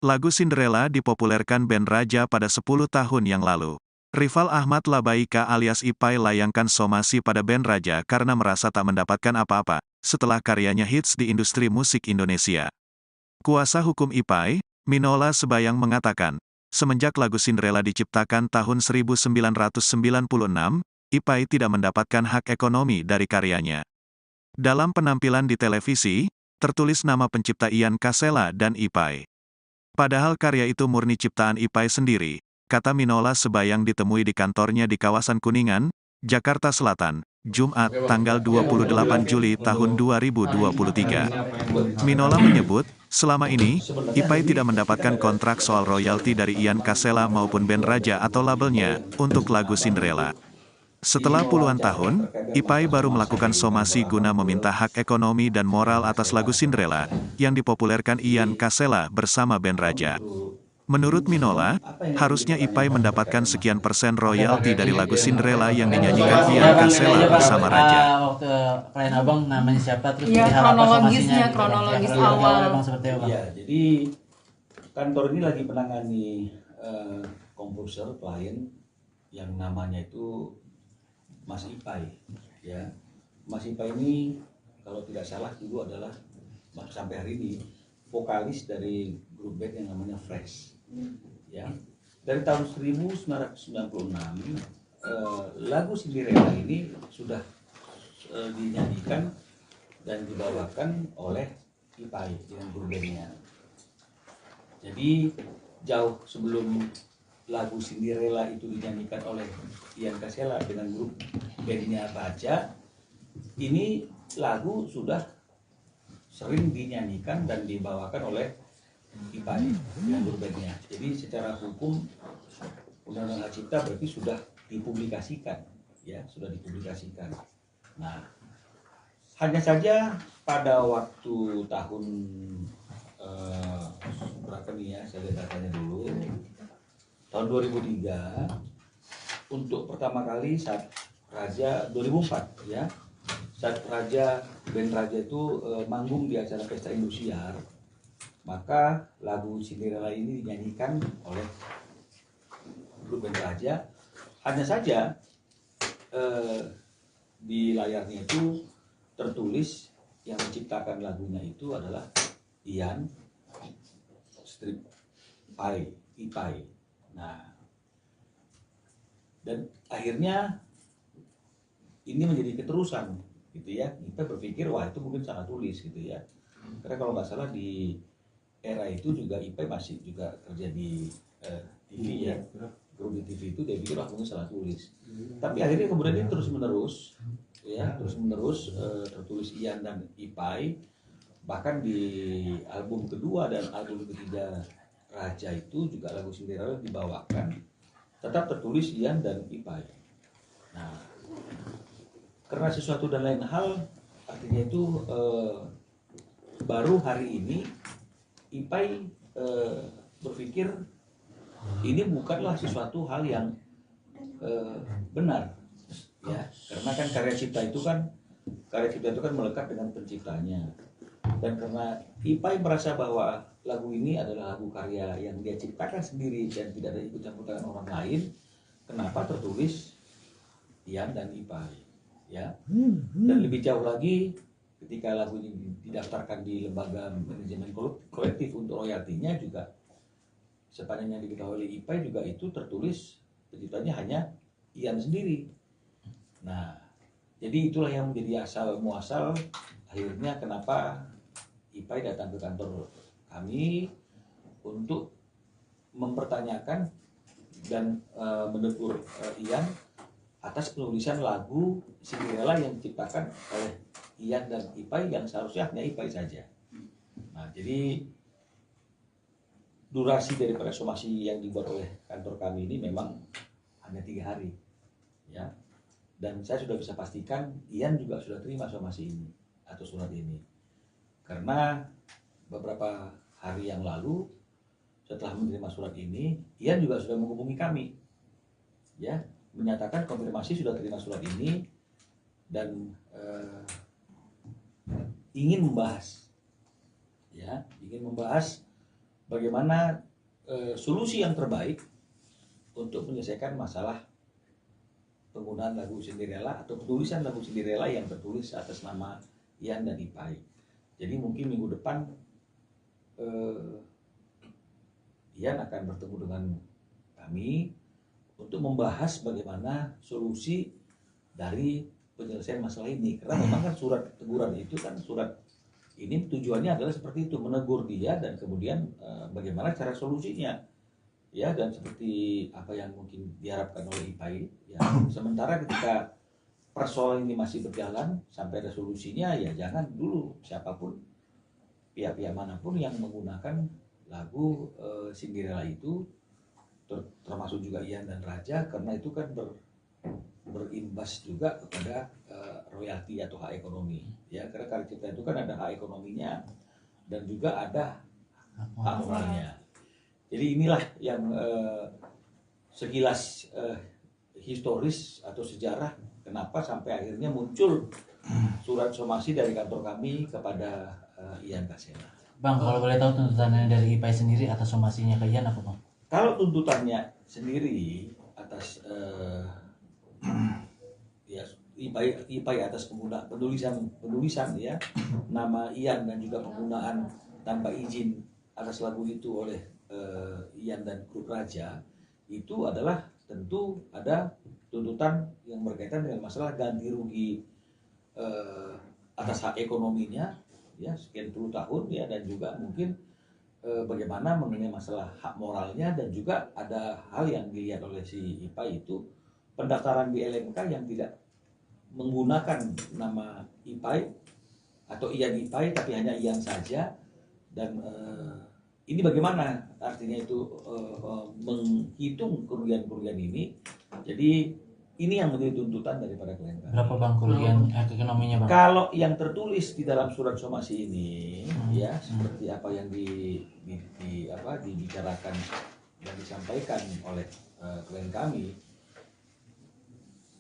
Lagu Cinderella dipopulerkan band Raja pada 10 tahun yang lalu. Rival Ahmad Labaika alias Ipai layangkan somasi pada band Raja karena merasa tak mendapatkan apa-apa setelah karyanya hits di industri musik Indonesia. Kuasa hukum Ipai, Minola Sebayang, mengatakan, semenjak lagu Cinderella diciptakan tahun 1996, Ipai tidak mendapatkan hak ekonomi dari karyanya. Dalam penampilan di televisi, tertulis nama pencipta Ian Kasela dan Ipai. Padahal karya itu murni ciptaan Ipai sendiri, kata Minola Sebayang ditemui di kantornya di kawasan Kuningan, Jakarta Selatan, Jumat, tanggal 28 Juli tahun 2023. Minola menyebut, selama ini, Ipai tidak mendapatkan kontrak soal royalti dari Ian Kasela maupun band Raja atau labelnya, untuk lagu Cinderella. Setelah puluhan tahun, Ipai baru melakukan somasi guna meminta hak ekonomi dan moral atas lagu Cinderella, yang dipopulerkan Ian Kasela bersama band Raja. Menurut Minola, harusnya Ipai mendapatkan sekian persen royalti dari lagu Cinderella yang dinyanyikan Ian Kasela bersama Raja. Waktu klien abang namanya siapa, terus Iya, berharap kronologisnya, somasinya, kronologis gitu. awal. Abang seperti apa? Iya, jadi kantor ini lagi menangani komposer klien yang namanya itu Mas Ipai, ya. Mas Ipai ini kalau tidak salah dulu adalah sampai hari ini vokalis dari grup band yang namanya Fresh, ya. Dari tahun 1996 lagu Cinderella ini sudah dinyanyikan dan dibawakan oleh Ipai dengan grup bandnya. Jadi jauh sebelum lagu Cinderella itu dinyanyikan oleh Ian Kasela dengan grup bandnya Raja, ini lagu sudah sering dinyanyikan dan dibawakan oleh Ipai dengan grup bandnya. Jadi secara hukum Undang-Undang Hak Cipta berarti sudah dipublikasikan, ya, sudah dipublikasikan. Nah, hanya saja pada waktu tahun berapa nih ya, saya lihat datanya dulu, tahun 2003, untuk pertama kali saat Raja 2004, ya, saat band Raja itu manggung di acara Pesta Indosiar, maka lagu Cinderella ini dinyanyikan oleh grup band Raja. Hanya saja di layarnya itu tertulis yang menciptakan lagunya itu adalah Ian Ipai. Nah, dan akhirnya ini menjadi keterusan, gitu ya. Kita berpikir wah itu mungkin salah tulis, gitu ya. Karena kalau nggak salah di era itu juga Ipai masih juga kerja di TV, ya. Grup di TV itu dia pikir wah mungkin salah tulis. Tapi akhirnya kemudian ini terus menerus, ya, tertulis Ian dan Ipai. Bahkan di album kedua dan album ketiga Raja itu juga lagu Cinderella dibawakan, tetap tertulis Ian dan Ipai. Nah, karena sesuatu dan lain hal, artinya itu baru hari ini Ipai berpikir ini bukanlah sesuatu hal yang benar, ya, karena kan karya cipta itu kan melekat dengan penciptanya. Dan karena Ipai merasa bahwa lagu ini adalah lagu karya yang dia ciptakan sendiri dan tidak ada ikut campur tangan orang lain, kenapa tertulis Ian dan Ipai, ya. Dan lebih jauh lagi, ketika lagu ini didaftarkan di lembaga manajemen kolektif untuk royaltinya juga, sepanjang yang diketahui oleh Ipai juga itu tertulis penciptanya hanya Ian sendiri. Nah, jadi itulah yang menjadi asal muasal akhirnya kenapa Ipai datang ke kantor kami untuk mempertanyakan dan menegur Ian atas penulisan lagu Cinderella yang diciptakan oleh Ian dan Ipai yang seharusnya hanya Ipai saja. Nah, jadi durasi daripada somasi yang dibuat oleh kantor kami ini memang hanya 3 hari, ya. Dan saya sudah bisa pastikan Ian juga sudah terima somasi ini atau surat ini, karena beberapa hari yang lalu setelah menerima surat ini, Ian juga sudah menghubungi kami, ya, menyatakan konfirmasi sudah terima surat ini dan ingin membahas, ya, bagaimana solusi yang terbaik untuk menyelesaikan masalah penggunaan lagu Cinderella atau penulisan lagu Cinderella yang tertulis atas nama Ian dan Ipai. Jadi mungkin minggu depan Ian akan bertemu dengan kami untuk membahas bagaimana solusi dari penyelesaian masalah ini. Karena memang kan surat teguran itu kan surat ini tujuannya adalah seperti itu, menegur dia dan kemudian bagaimana cara solusinya. Ya, dan seperti apa yang mungkin diharapkan oleh IPAI, ya, sementara ketika persoalan ini masih berjalan sampai ada solusinya, ya jangan dulu siapapun, pihak-pihak manapun yang menggunakan lagu Cinderella itu, termasuk juga Ian dan Raja, karena itu kan berimbas juga kepada royalti atau hak ekonomi. Ya, karena karya cipta itu kan ada hak ekonominya dan juga ada hak moralnya. Jadi inilah yang sekilas historis atau sejarah kenapa sampai akhirnya muncul surat somasi dari kantor kami kepada Ian Kasela. Bang, kalau boleh tahu tuntutannya dari IPAI sendiri atas somasinya ke Ian apa, Bang? Kalau tuntutannya sendiri atas ya IPAI atas penulisan ya nama Ian dan juga penggunaan tanpa izin atas lagu itu oleh Ian dan grup Raja, itu adalah tentu ada tuntutan yang berkaitan dengan masalah ganti rugi atas hak ekonominya ya sekian puluh tahun ya, dan juga mungkin bagaimana mengenai masalah hak moralnya, dan juga ada hal yang dilihat oleh si IPAI itu pendaftaran di LMK yang tidak menggunakan nama IPAI atau Ian IPAI tapi hanya Ian saja, dan ini bagaimana artinya itu menghitung kerugian-kerugian ini. Jadi ini yang menjadi tuntutan daripada klien kami. Berapa, Bang, kerugian ekonominya, Bang? Kalau yang tertulis di dalam surat somasi ini ya seperti apa yang dibicarakan dan disampaikan oleh klien kami,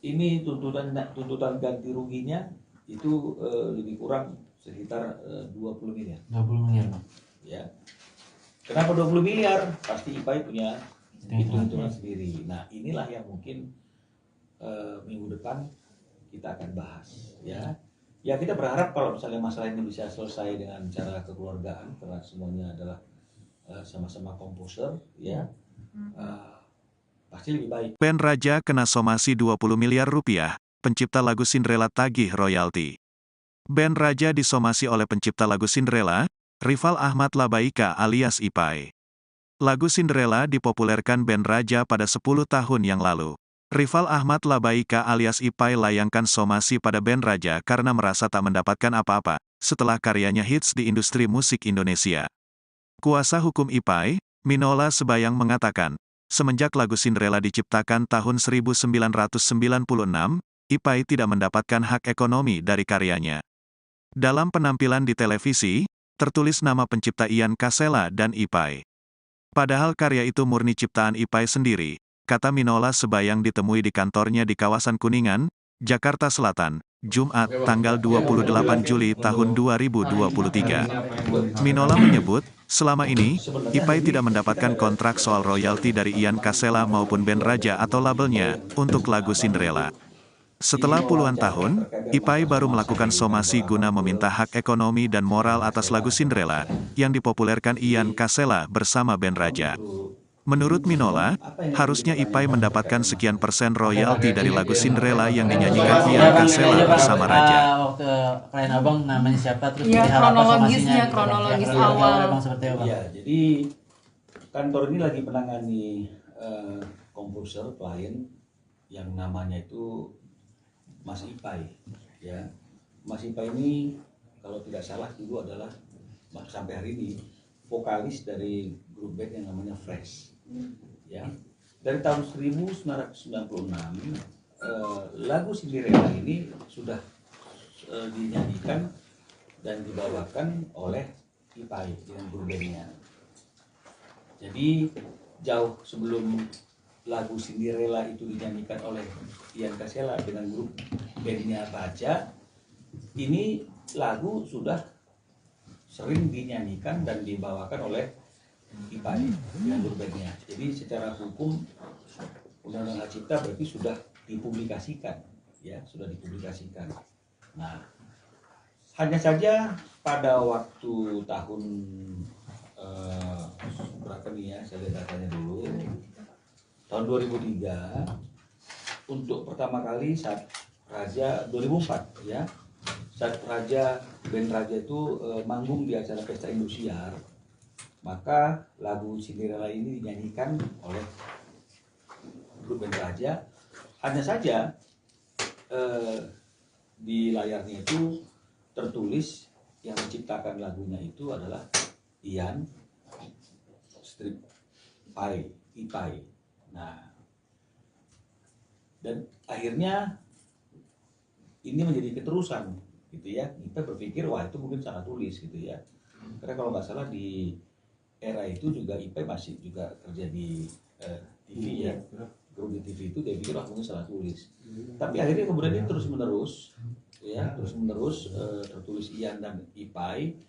ini tuntutan ganti ruginya itu lebih kurang sekitar 20 miliar. 20 miliar, Bang. Ya. Kenapa 20 miliar? Pasti IPAI punya hitung-hitungan sendiri. Nah, inilah yang mungkin minggu depan kita akan bahas ya. Ya, kita berharap kalau misalnya masalah ini bisa selesai dengan cara kekeluargaan, karena semuanya adalah sama-sama komposer ya. Pasti lebih baik. Ben Raja kena somasi 20 miliar rupiah, pencipta lagu Cinderella tagih royalti. Ben Raja disomasi oleh pencipta lagu Cinderella, Rival Ahmad Labaika alias IPAI. Lagu Cinderella dipopulerkan Ben Raja pada 10 tahun yang lalu. Rival Ahmad Labaika alias IPAI layangkan somasi pada Ben Raja karena merasa tak mendapatkan apa-apa setelah karyanya hits di industri musik Indonesia. Kuasa hukum IPAI, Minola Sebayang mengatakan, semenjak lagu Cinderella diciptakan tahun 1996, IPAI tidak mendapatkan hak ekonomi dari karyanya. Dalam penampilan di televisi, tertulis nama pencipta Ian Kasela dan IPAI. Padahal karya itu murni ciptaan IPAI sendiri, kata Minola Sebayang ditemui di kantornya di kawasan Kuningan, Jakarta Selatan, Jumat, tanggal 28 Juli tahun 2023. Minola menyebut, selama ini, IPAI tidak mendapatkan kontrak soal royalti dari Ian Kasela maupun Ben Raja atau labelnya, untuk lagu Cinderella. Setelah puluhan tahun, IPAI baru melakukan somasi guna meminta hak ekonomi dan moral atas lagu Cinderella, yang dipopulerkan Ian Kasela bersama Ben Raja. Menurut Minola, harusnya IPAI mendapatkan sekian persen royalti dari lagu Cinderella yang dinyanyikan Ian Kasela bersama Raja. Waktu klien abang namanya siapa, terus Ya, perihal apa somasinya, kronologis gitu. awal. Abang seperti apa, Bang? Ya, jadi kantor ini lagi menangani komposer klien yang namanya itu Mas IPAI. Ya, Mas IPAI ini kalau tidak salah dulu adalah sampai hari ini vokalis dari grup band yang namanya Fresh. Ya, dari tahun 1996 lagu Cinderella ini sudah dinyanyikan dan dibawakan oleh IPAI dengan grup bandnya. Jadi jauh sebelum lagu Cinderella itu dinyanyikan oleh Ian Kasela dengan grup bandnya Raja, ini lagu sudah sering dinyanyikan dan dibawakan oleh IPAI dengan grup bandnya. Jadi secara hukum Undang-Undang Hak Cipta berarti sudah dipublikasikan, ya sudah dipublikasikan. Nah, hanya saja pada waktu tahun berapa berapa nih ya, saya lihat datanya dulu. Tahun 2003 untuk pertama kali saat Raja 2004 ya, saat band Raja itu manggung di acara pesta Indosiar, maka lagu Cinderella ini dinyanyikan oleh grup band Raja. Hanya saja di layarnya itu tertulis yang menciptakan lagunya itu adalah Ian Strip Ipai. Nah, dan akhirnya ini menjadi keterusan gitu ya. Kita berpikir wah itu mungkin salah tulis gitu ya. Karena kalau nggak salah di era itu juga Ipai masih juga kerja di TV ya. Grup di TV itu dia pikir wah mungkin salah tulis. Tapi akhirnya kemudian ini terus menerus ya, tertulis Ian dan Ipai.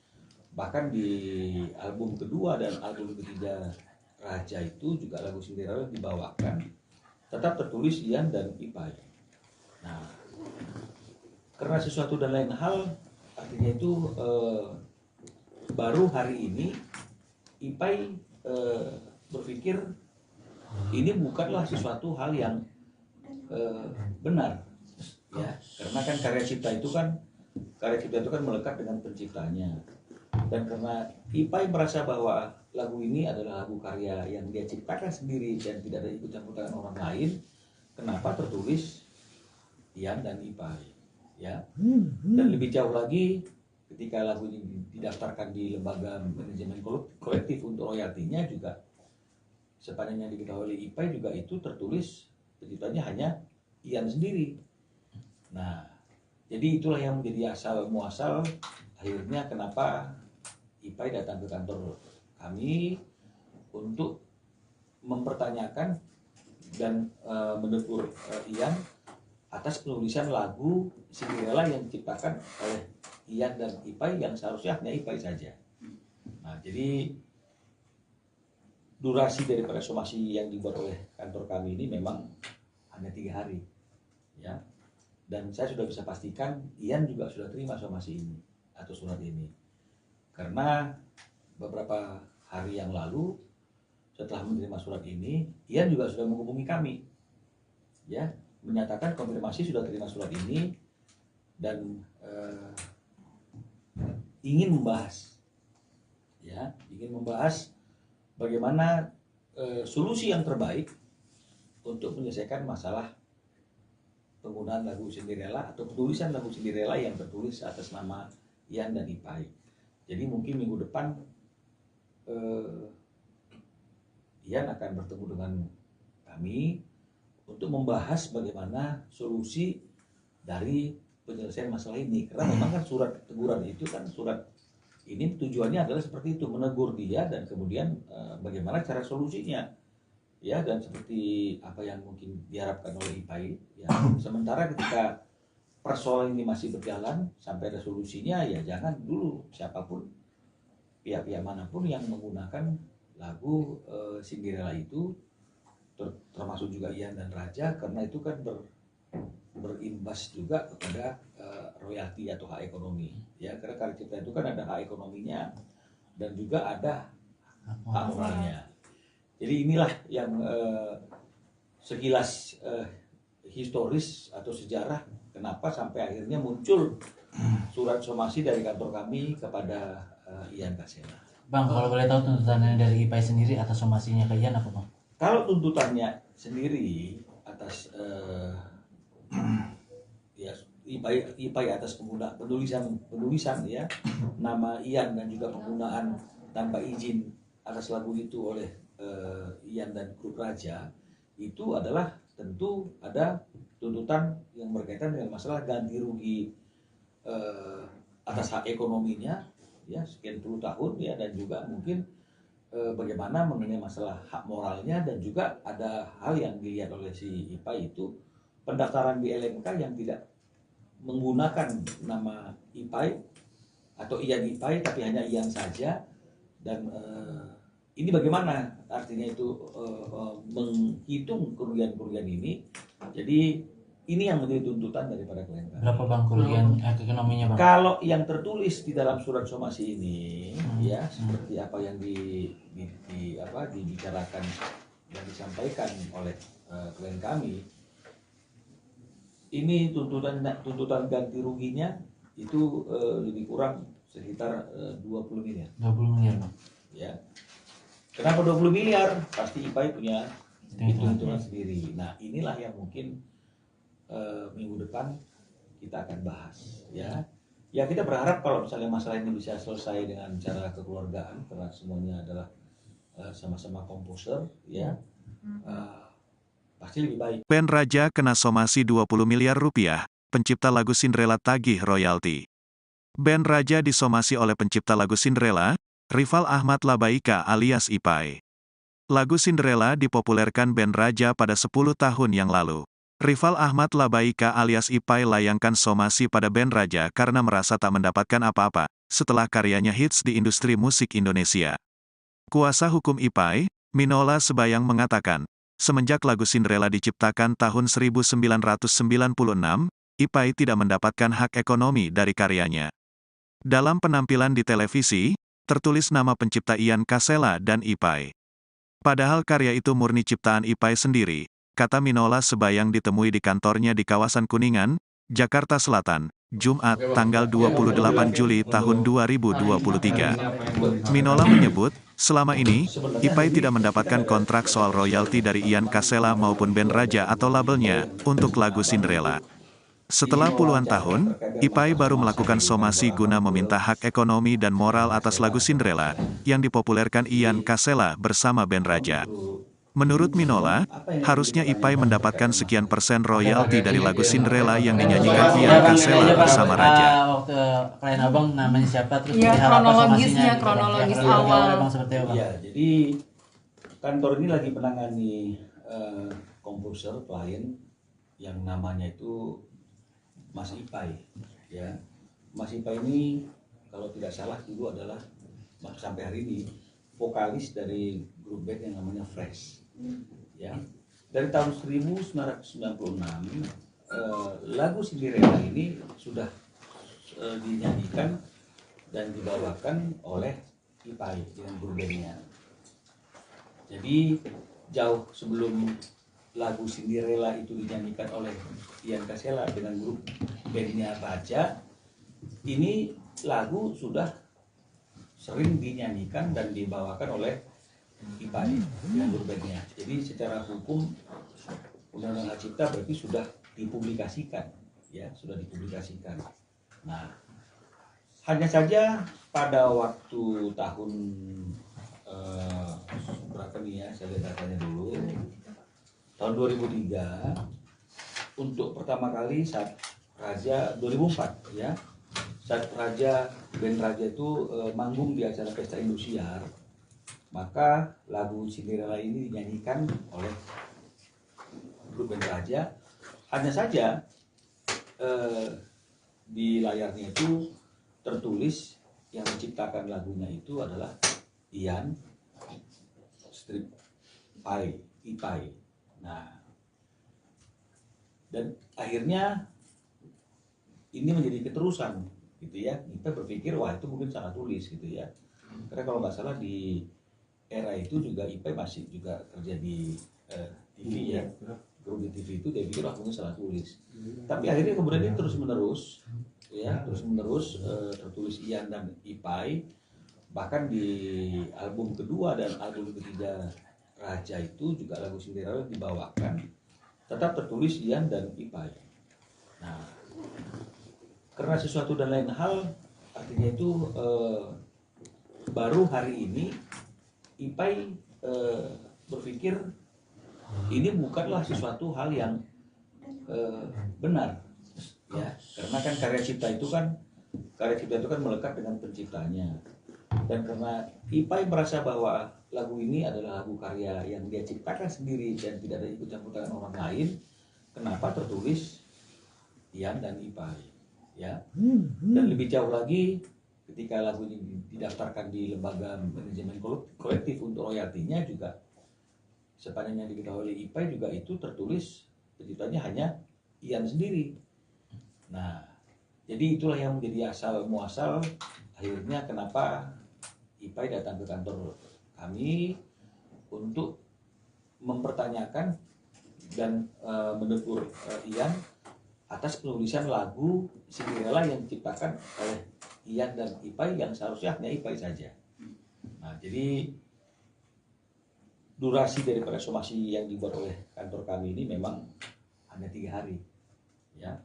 Bahkan di album kedua dan album ketiga Raja itu juga lagu Cinderella dibawakan tetap tertulis Ian dan Ipai. Nah, karena sesuatu dan lain hal, artinya itu baru hari ini Ipai berpikir ini bukanlah sesuatu hal yang benar, ya, karena kan karya cipta itu kan melekat dengan penciptanya. Dan karena Ipai merasa bahwa lagu ini adalah lagu karya yang dia ciptakan sendiri dan tidak ada ikut campur tangan orang lain, kenapa tertulis Ian dan Ipai, ya? Dan lebih jauh lagi, ketika lagu ini didaftarkan di lembaga manajemen kolektif untuk royaltinya juga, sepanjang yang diketahui oleh Ipai juga itu tertulis penciptanya hanya Ian sendiri. Nah, jadi itulah yang menjadi asal muasal akhirnya kenapa Ipai datang ke kantor kami untuk mempertanyakan dan menegur Ian atas penulisan lagu Cinderella yang diciptakan oleh Ian dan Ipai yang seharusnya hanya Ipai saja. Nah, jadi durasi daripada somasi yang dibuat oleh kantor kami ini memang hanya 3 hari, ya. Dan saya sudah bisa pastikan Ian juga sudah terima somasi ini atau surat ini. Karena beberapa hari yang lalu setelah menerima surat ini, Ian juga sudah menghubungi kami, ya, menyatakan konfirmasi sudah terima surat ini dan ingin membahas, ya, bagaimana solusi yang terbaik untuk menyelesaikan masalah penggunaan lagu Cinderella atau penulisan lagu Cinderella yang tertulis atas nama Ian dan Ipai. Jadi mungkin minggu depan Ian akan bertemu dengan kami untuk membahas bagaimana solusi dari penyelesaian masalah ini. Karena memang kan surat teguran itu kan surat ini tujuannya adalah seperti itu, menegur dia dan kemudian bagaimana cara solusinya. Ya, dan seperti apa yang mungkin diharapkan oleh Ipai, ya. Sementara ketika persoalan ini masih berjalan sampai ada solusinya, ya jangan dulu siapapun pihak-pihak manapun yang menggunakan lagu Cinderella itu, termasuk juga Ian dan Raja, karena itu kan berimbas juga kepada royalti atau hak ekonomi, ya, karena karya cipta itu kan ada hak ekonominya dan juga ada hak moralnya. Jadi inilah yang sekilas historis atau sejarah kenapa sampai akhirnya muncul surat somasi dari kantor kami kepada Ian Kasela. Bang, kalau boleh tahu tuntutannya dari Ipai sendiri atas somasinya ke Ian apa, Bang? Kalau tuntutannya sendiri atas ya Ipai atas penulisan ya nama Ian dan juga penggunaan tanpa izin atas lagu itu oleh Ian dan grup Raja, itu adalah tentu ada tuntutan yang berkaitan dengan masalah ganti rugi atas hak ekonominya, ya, sekian puluh tahun, ya, dan juga mungkin bagaimana mengenai masalah hak moralnya, dan juga ada hal yang dilihat oleh si Ipai itu pendaftaran di LMK yang tidak menggunakan nama Ipai atau Ian Ipai tapi hanya Ian saja, dan ini bagaimana artinya itu menghitung kerugian-kerugian ini. Jadi Ini yang menjadi tuntutan daripada klien kami. Berapa bang kerugian ekonominya bang? Kalau yang tertulis di dalam surat somasi ini, ya seperti apa yang dibicarakan dan disampaikan oleh klien kami, ini tuntutan ganti ruginya itu lebih kurang sekitar 20 miliar. 20 miliar bang. Ya. Kenapa 20 miliar? Pasti IPAI punya hitung-hitungan sendiri. Nah, inilah yang mungkin minggu depan kita akan bahas, ya. Ya, kita berharap kalau misalnya masalah ini bisa selesai dengan cara kekeluargaan, karena semuanya adalah sama-sama komposer, ya. Pasti lebih baik. Band Raja kena somasi 20 miliar rupiah, pencipta lagu Cinderella tagih royalti. Band Raja disomasi oleh pencipta lagu Cinderella, Rival Ahmad Labaika alias IPAI. Lagu Cinderella dipopulerkan band Raja pada 10 tahun yang lalu. Rival Ahmad Labaika alias IPAI layangkan somasi pada band Raja karena merasa tak mendapatkan apa-apa setelah karyanya hits di industri musik Indonesia. Kuasa hukum IPAI, Minola Sebayang mengatakan, semenjak lagu Cinderella diciptakan tahun 1996, IPAI tidak mendapatkan hak ekonomi dari karyanya. Dalam penampilan di televisi, tertulis nama pencipta Ian Kasela dan IPAI. Padahal karya itu murni ciptaan IPAI sendiri, kata Minola Sebayang ditemui di kantornya di kawasan Kuningan, Jakarta Selatan, Jumat, tanggal 28 Juli tahun 2023. Minola menyebut, selama ini, IPAI tidak mendapatkan kontrak soal royalti dari Ian Kasela maupun band Raja atau labelnya, untuk lagu Cinderella. Setelah puluhan tahun, IPAI baru melakukan somasi guna meminta hak ekonomi dan moral atas lagu Cinderella, yang dipopulerkan Ian Kasela bersama band Raja. Menurut Minola, harusnya IPAI mendapatkan sekian persen royalti dari lagu Cinderella yang dinyanyikan Ian Kasela bersama Raja. Waktu klien abang namanya siapa, terus Iya, perihal apa somasinya, kronologis gitu, Bang. awal. Bang, seperti apa, Bang? Ya, jadi kantor ini lagi menangani komposer klien yang namanya itu Mas IPAI. Ya, Mas IPAI ini kalau tidak salah dulu adalah sampai hari ini vokalis dari grup band yang namanya Fresh. Ya, dari tahun 1996 lagu Cinderella ini sudah dinyanyikan dan dibawakan oleh IPAI dengan grup bandnya. Jadi jauh sebelum lagu Cinderella itu dinyanyikan oleh Ian Kasela dengan grup bandnya Raja, ini lagu sudah sering dinyanyikan dan dibawakan oleh IPAI dengan grup bandnya. Jadi secara hukum Undang-Undang Hak Cipta berarti sudah dipublikasikan, ya, sudah dipublikasikan. Nah, hanya saja pada waktu tahun berapa nih ya, saya lihat datanya dulu, tahun 2003, untuk pertama kali saat Raja 2004 ya, saat band Raja itu manggung di acara Pesta Indosiar, maka lagu Cinderella ini dinyanyikan oleh grup band Raja. Hanya saja di layarnya itu tertulis yang menciptakan lagunya itu adalah Ian IPAI. Nah, dan akhirnya ini menjadi keterusan gitu ya. Kita berpikir wah itu mungkin salah tulis gitu ya. Karena kalau nggak salah di era itu juga IPAI masih juga kerja di TV ya. Grup di TV itu dia pikir wah mungkin salah tulis. Tapi akhirnya kemudian ini terus menerus ya, tertulis Ian dan IPAI. Bahkan di album kedua dan album ketiga Raja itu juga lagu Cinderella dibawakan tetap tertulis Ian dan IPAI. Nah, karena sesuatu dan lain hal, artinya itu baru hari ini IPAI berpikir ini bukanlah sesuatu hal yang benar, ya, karena kan karya cipta itu kan melekat dengan penciptanya. Dan karena IPAI merasa bahwa lagu ini adalah lagu karya yang dia ciptakan sendiri dan tidak ada ikut campur tangan orang lain, kenapa tertulis Ian dan IPAI, ya? Dan lebih jauh lagi, ketika lagu ini didaftarkan di lembaga manajemen kolektif untuk royaltinya juga, sepanjang yang diketahui oleh IPAI juga itu tertulis penciptanya hanya Ian sendiri. Nah, jadi itulah yang menjadi asal muasal akhirnya kenapa IPAI datang ke kantor kami untuk mempertanyakan dan menegur Ian atas penulisan lagu Cinderella yang diciptakan oleh Ian dan IPAI yang seharusnya hanya IPAI saja. Nah, jadi durasi daripada somasi yang dibuat oleh kantor kami ini memang hanya 3 hari, ya.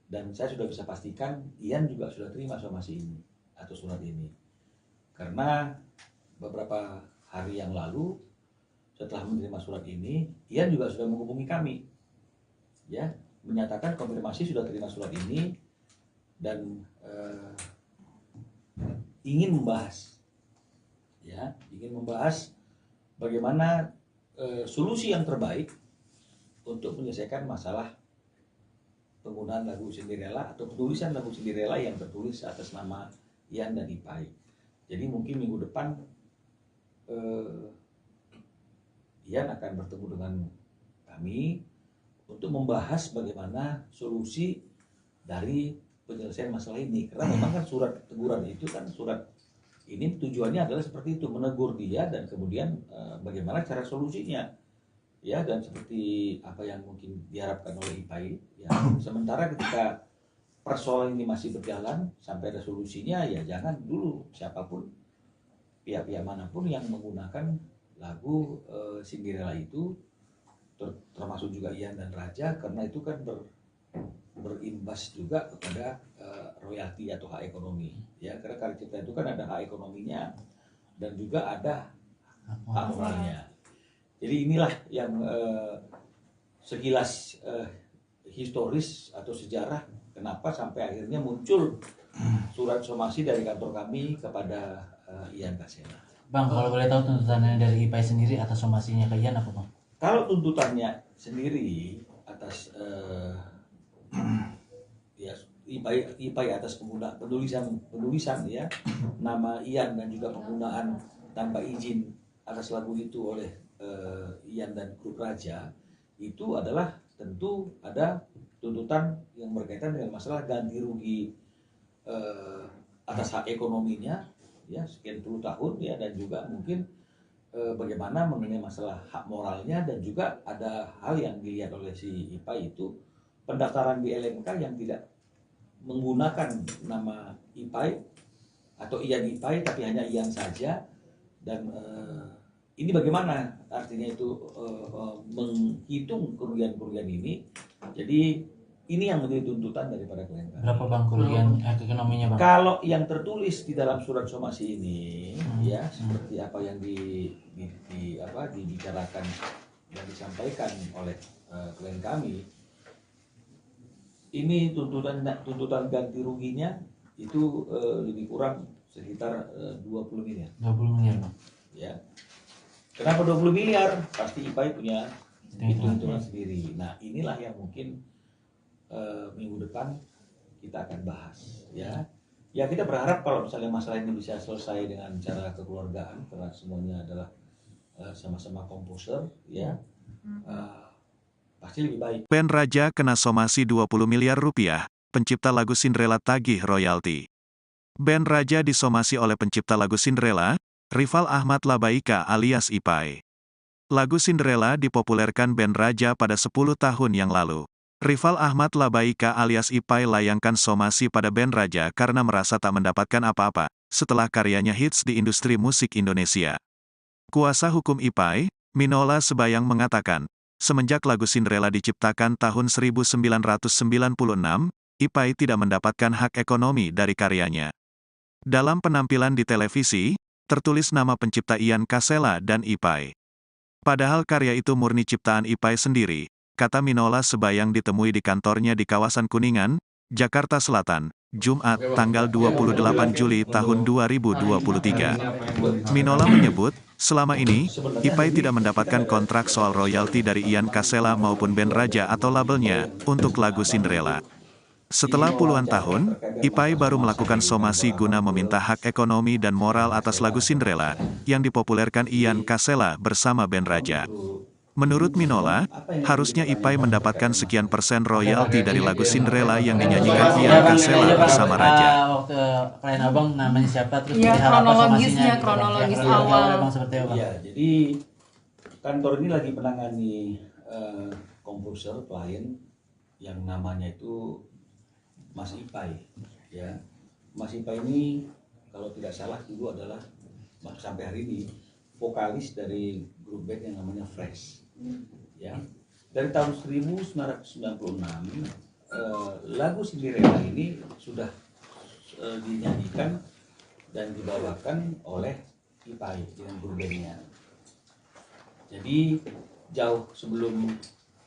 Dan saya sudah bisa pastikan Ian juga sudah terima somasi ini atau surat ini, karena beberapa hari yang lalu setelah menerima surat ini, Ian juga sudah menghubungi kami, ya, menyatakan konfirmasi sudah terima surat ini dan ingin membahas, ya, bagaimana solusi yang terbaik untuk menyelesaikan masalah penggunaan lagu Cinderella atau penulisan lagu Cinderella yang tertulis atas nama Ian dan IPAI. Jadi mungkin minggu depan Ian akan bertemu dengan kami untuk membahas bagaimana solusi dari penyelesaian masalah ini. Karena memang kan surat teguran itu kan surat ini tujuannya adalah seperti itu, menegur dia dan kemudian bagaimana cara solusinya, ya, dan seperti apa yang mungkin diharapkan oleh IPAI, ya. Sementara ketika persoalan ini masih berjalan sampai ada solusinya, ya jangan dulu siapapun pihak-pihak manapun yang menggunakan lagu Cinderella itu, termasuk juga Ian dan Raja, karena itu kan berimbas juga kepada royalti atau hak ekonomi, ya, karena karya cipta itu kan ada hak ekonominya dan juga ada hak moralnya. Jadi inilah yang sekilas historis atau sejarah kenapa sampai akhirnya muncul surat somasi dari kantor kami kepada Ian Kasela. Bang, kalau boleh tahu tuntutannya dari IPAI sendiri atas somasinya ke Ian apa, Bang? Kalau tuntutannya sendiri atas ya IPAI atas penulisan ya nama Ian dan juga penggunaan tanpa izin atas lagu itu oleh Ian dan grup Raja, itu adalah tentu ada tuntutan yang berkaitan dengan masalah ganti rugi atas hak ekonominya, ya, sekian puluh tahun, ya, dan juga mungkin bagaimana mengenai masalah hak moralnya, dan juga ada hal yang dilihat oleh si IPAI itu pendaftaran di LMK yang tidak menggunakan nama IPAI atau Ian IPAI tapi hanya Ian saja, dan ini bagaimana artinya itu menghitung kerugian-kerugian ini. Jadi ini yang menjadi tuntutan daripada klien kami. Berapa, Bang, kerugian ekonominya, Bang? Kalau yang tertulis di dalam surat somasi ini, ya, seperti apa yang dibicarakan dan disampaikan oleh klien kami, ini tuntutan ganti ruginya itu lebih kurang sekitar 20 miliar. 20 miliar, Bang. Ya. Kenapa 20 miliar? Pasti IPAI punya hitung-hitungan sendiri. Nah, inilah yang mungkin minggu depan kita akan bahas, ya. Ya, kita berharap kalau misalnya masalah ini bisa selesai dengan cara kekeluargaan, karena semuanya adalah sama-sama komposer, ya. Pasti lebih baik. Band Raja kena somasi 20 miliar rupiah, pencipta lagu Cinderella tagih royalti. Band Raja disomasi oleh pencipta lagu Cinderella, Rival Ahmad Labaika alias IPAI. Lagu Cinderella dipopulerkan band Raja pada 10 tahun yang lalu. Rival Ahmad Labaika alias IPAI layangkan somasi pada band Raja karena merasa tak mendapatkan apa-apa setelah karyanya hits di industri musik Indonesia. Kuasa hukum IPAI, Minola Sebayang mengatakan, semenjak lagu Cinderella diciptakan tahun 1996, IPAI tidak mendapatkan hak ekonomi dari karyanya. Dalam penampilan di televisi, tertulis nama pencipta Ian Kasela dan IPAI. Padahal karya itu murni ciptaan IPAI sendiri, kata Minola Sebayang ditemui di kantornya di kawasan Kuningan, Jakarta Selatan, Jumat, tanggal 28 Juli tahun 2023. Minola menyebut, selama ini, IPAI tidak mendapatkan kontrak soal royalti dari Ian Kasela maupun band Raja atau labelnya, untuk lagu Cinderella. Setelah puluhan tahun, IPAI baru melakukan somasi guna meminta hak ekonomi dan moral atas lagu Cinderella, yang dipopulerkan Ian Kasela bersama band Raja. Menurut Minola, harusnya IPAI mendapatkan sekian persen royalti dari lagu Cinderella yang dinyanyikan Ian Kasela bersama Raja. Waktu klien abang namanya siapa, terus Iya, perihal apa kronologisnya, somasinya, kronologis gitu, Bang. awal. Abang seperti apa? Ya, jadi kantor ini lagi menangani komposer klien yang namanya itu Mas Ipai, ya. Mas Ipai ini kalau tidak salah dulu adalah sampai hari ini vokalis dari grup band yang namanya Fresh, ya. Dari tahun 1996 lagu Cinderella ini sudah dinyanyikan dan dibawakan oleh Ipai dengan grup bandnya. Jadi jauh sebelum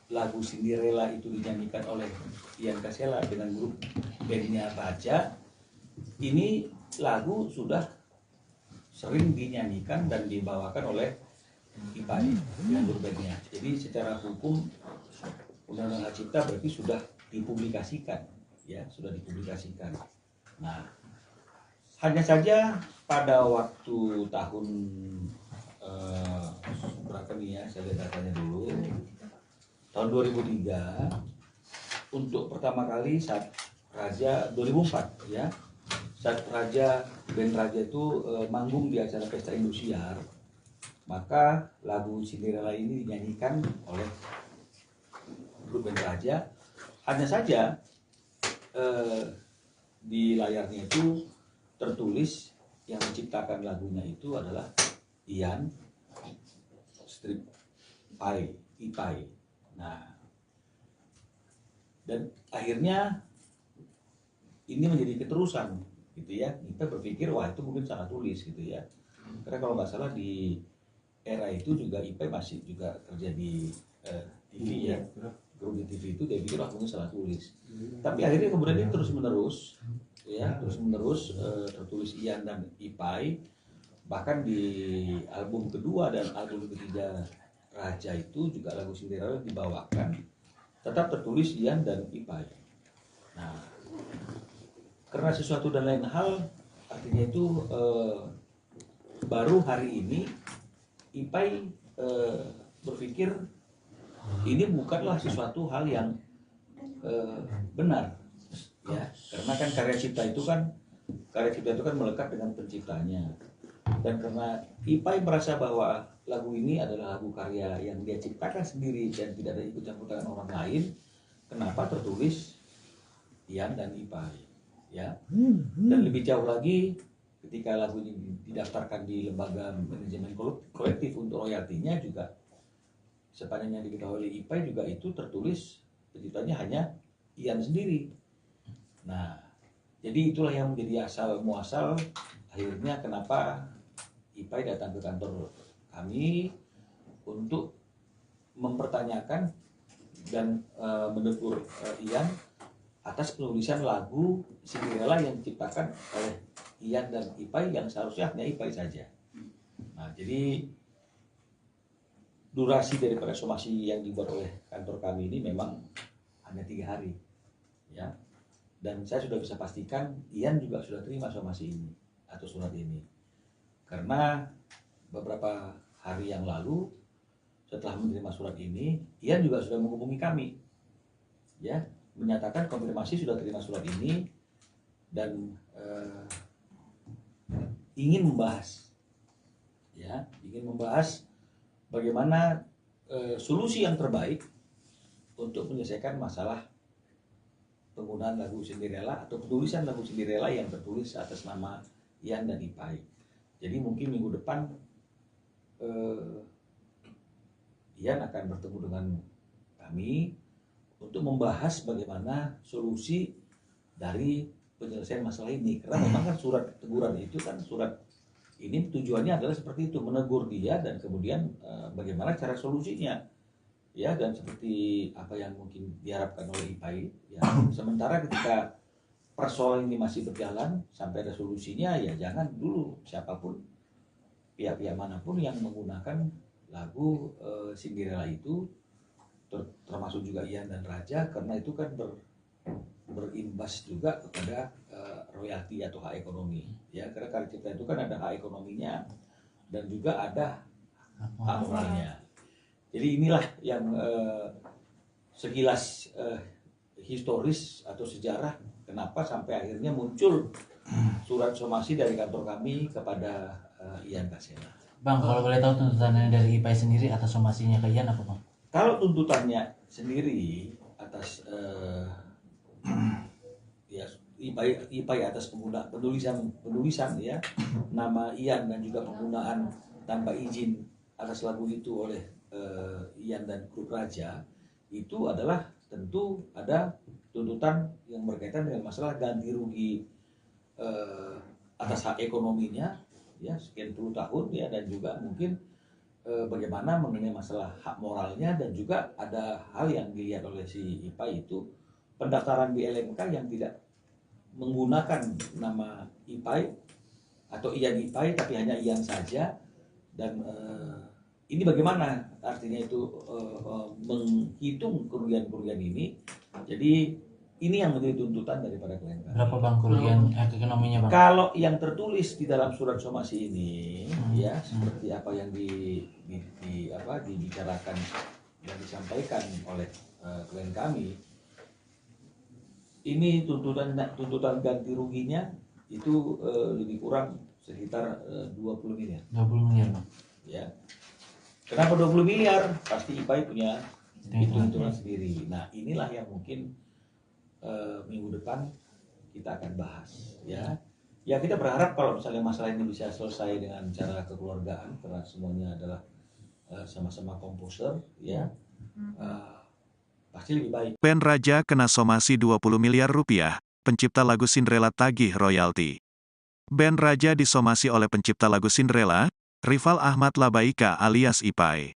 lagu Cinderella itu dinyanyikan oleh Ian Kasela dengan grup bandnya Raja, ini lagu sudah sering dinyanyikan dan dibawakan oleh Ipai dengan grup bandnya. Jadi secara hukum Undang-Undang Hak Cipta berarti sudah dipublikasikan, ya, sudah dipublikasikan. Nah, hanya saja pada waktu tahun berapa nih ya, saya lihat datanya dulu, tahun 2003 untuk pertama kali saat Raja 2004 ya, saat band Raja itu manggung di acara Pesta Indosiar, maka lagu Cinderella ini dinyanyikan oleh grup band Raja. Hanya saja di layarnya itu tertulis yang menciptakan lagunya itu adalah Ian Ipai. Nah, dan akhirnya ini menjadi keterusan, gitu ya. Kita berpikir wah itu mungkin salah tulis, gitu ya. Karena kalau nggak salah di era itu juga Ipai masih juga kerja di TV ya, grup di TV itu, dia pikir wah mungkin salah tulis. Tapi akhirnya kemudian ini terus menerus, ya, tertulis Ian dan Ipai. Bahkan di album kedua dan album ketiga Raja itu juga lagu Cinderella dibawakan, tetap tertulis Ian dan Ipai. Nah, karena sesuatu dan lain hal, artinya itu baru hari ini Ipai berpikir ini bukanlah sesuatu hal yang benar, ya, karena kan karya cipta itu kan melekat dengan penciptanya. Dan karena Ipai merasa bahwa lagu ini adalah lagu karya yang dia ciptakan sendiri dan tidak ada ikut campur tangan orang lain, kenapa tertulis Ian dan Ipai, ya. Dan lebih jauh lagi, ketika lagu ini didaftarkan di lembaga manajemen kolektif untuk royaltinya juga, sepanjang yang diketahui oleh Ipai juga itu tertulis penciptanya hanya Ian sendiri. Nah, jadi itulah yang menjadi asal muasal akhirnya kenapa Ipai datang ke kantor kami untuk mempertanyakan dan menegur Ian atas penulisan lagu Cinderella yang diciptakan oleh Ian dan Ipai yang seharusnya hanya Ipai saja. Nah, jadi durasi daripada somasi yang dibuat oleh kantor kami ini memang hanya 3 hari, ya. Dan saya sudah bisa pastikan Ian juga sudah terima somasi ini atau surat ini, karena beberapa hari yang lalu setelah menerima surat ini, Ian juga sudah menghubungi kami, ya, menyatakan konfirmasi sudah terima surat ini dan ingin membahas, ya, bagaimana solusi yang terbaik untuk menyelesaikan masalah penggunaan lagu Cinderella atau penulisan lagu Cinderella yang tertulis atas nama Ian dan Ipai. Jadi mungkin minggu depan Ian akan bertemu dengan kami untuk membahas bagaimana solusi dari penyelesaian masalah ini. Karena memang kan surat teguran itu kan, surat ini tujuannya adalah seperti itu, menegur dia dan kemudian bagaimana cara solusinya, ya, dan seperti apa yang mungkin diharapkan oleh Ipai, ya. Sementara ketika persoalan ini masih berjalan sampai ada solusinya, ya jangan dulu siapapun, pihak-pihak manapun yang menggunakan lagu Cinderella itu, termasuk juga Ian dan Raja, karena itu kan berimbas juga kepada royalti atau hak ekonomi, ya, karena karya cipta itu kan ada hak ekonominya dan juga ada hak moralnya. Jadi inilah yang sekilas historis atau sejarah kenapa sampai akhirnya muncul surat somasi dari kantor kami kepada Ian Kasela. Bang, kalau boleh tahu tuntutannya dari IPAI sendiri atas somasinya ke Ian apa, Bang? Kalau tuntutannya sendiri atas ya IPAI atas penulisan ya nama Ian dan juga penggunaan tanpa izin atas lagu itu oleh Ian dan grup Raja, itu adalah tentu ada tuntutan yang berkaitan dengan masalah ganti rugi atas hak ekonominya ya sekian puluh tahun ya, dan juga mungkin bagaimana mengenai masalah hak moralnya, dan juga ada hal yang dilihat oleh si IPAI itu pendaftaran di LMK yang tidak menggunakan nama IPAI atau Ian IPAI tapi hanya Ian saja, dan ini bagaimana artinya itu menghitung kerugian-kerugian ini. Jadi ini yang menjadi tuntutan daripada klien kami. Berapa, Bang, kerugian ekonominya, Bang? Kalau yang tertulis di dalam surat somasi ini ya seperti apa yang dibicarakan dan disampaikan oleh klien kami, ini tuntutan ganti ruginya itu lebih kurang sekitar 20 miliar. 20 miliar, Bang. Ya. Kenapa 20 miliar? Pasti IPAI punya hitung-hitungan sendiri. Nah, inilah yang mungkin minggu depan kita akan bahas ya. Ya, kita berharap kalau misalnya masalah ini bisa selesai dengan cara kekeluargaan, karena semuanya adalah sama-sama komposer ya. Pasti lebih baik. Band Raja kena somasi 20 miliar rupiah, pencipta lagu Cinderella tagih royalti. Band Raja disomasi oleh pencipta lagu Cinderella, Rival Ahmad Labaika alias IPAI.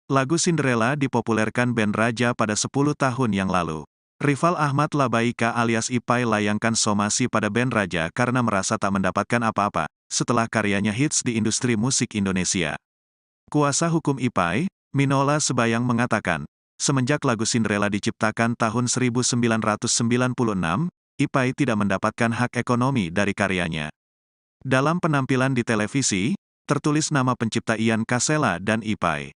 Lagu Cinderella dipopulerkan band Raja pada 10 tahun yang lalu. Rival Ahmad Labaika alias IPAI layangkan somasi pada band Raja karena merasa tak mendapatkan apa-apa setelah karyanya hits di industri musik Indonesia. Kuasa hukum IPAI, Minola Sebayang mengatakan, semenjak lagu Cinderella diciptakan tahun 1996, IPAI tidak mendapatkan hak ekonomi dari karyanya. Dalam penampilan di televisi, tertulis nama pencipta Ian Kasela dan IPAI.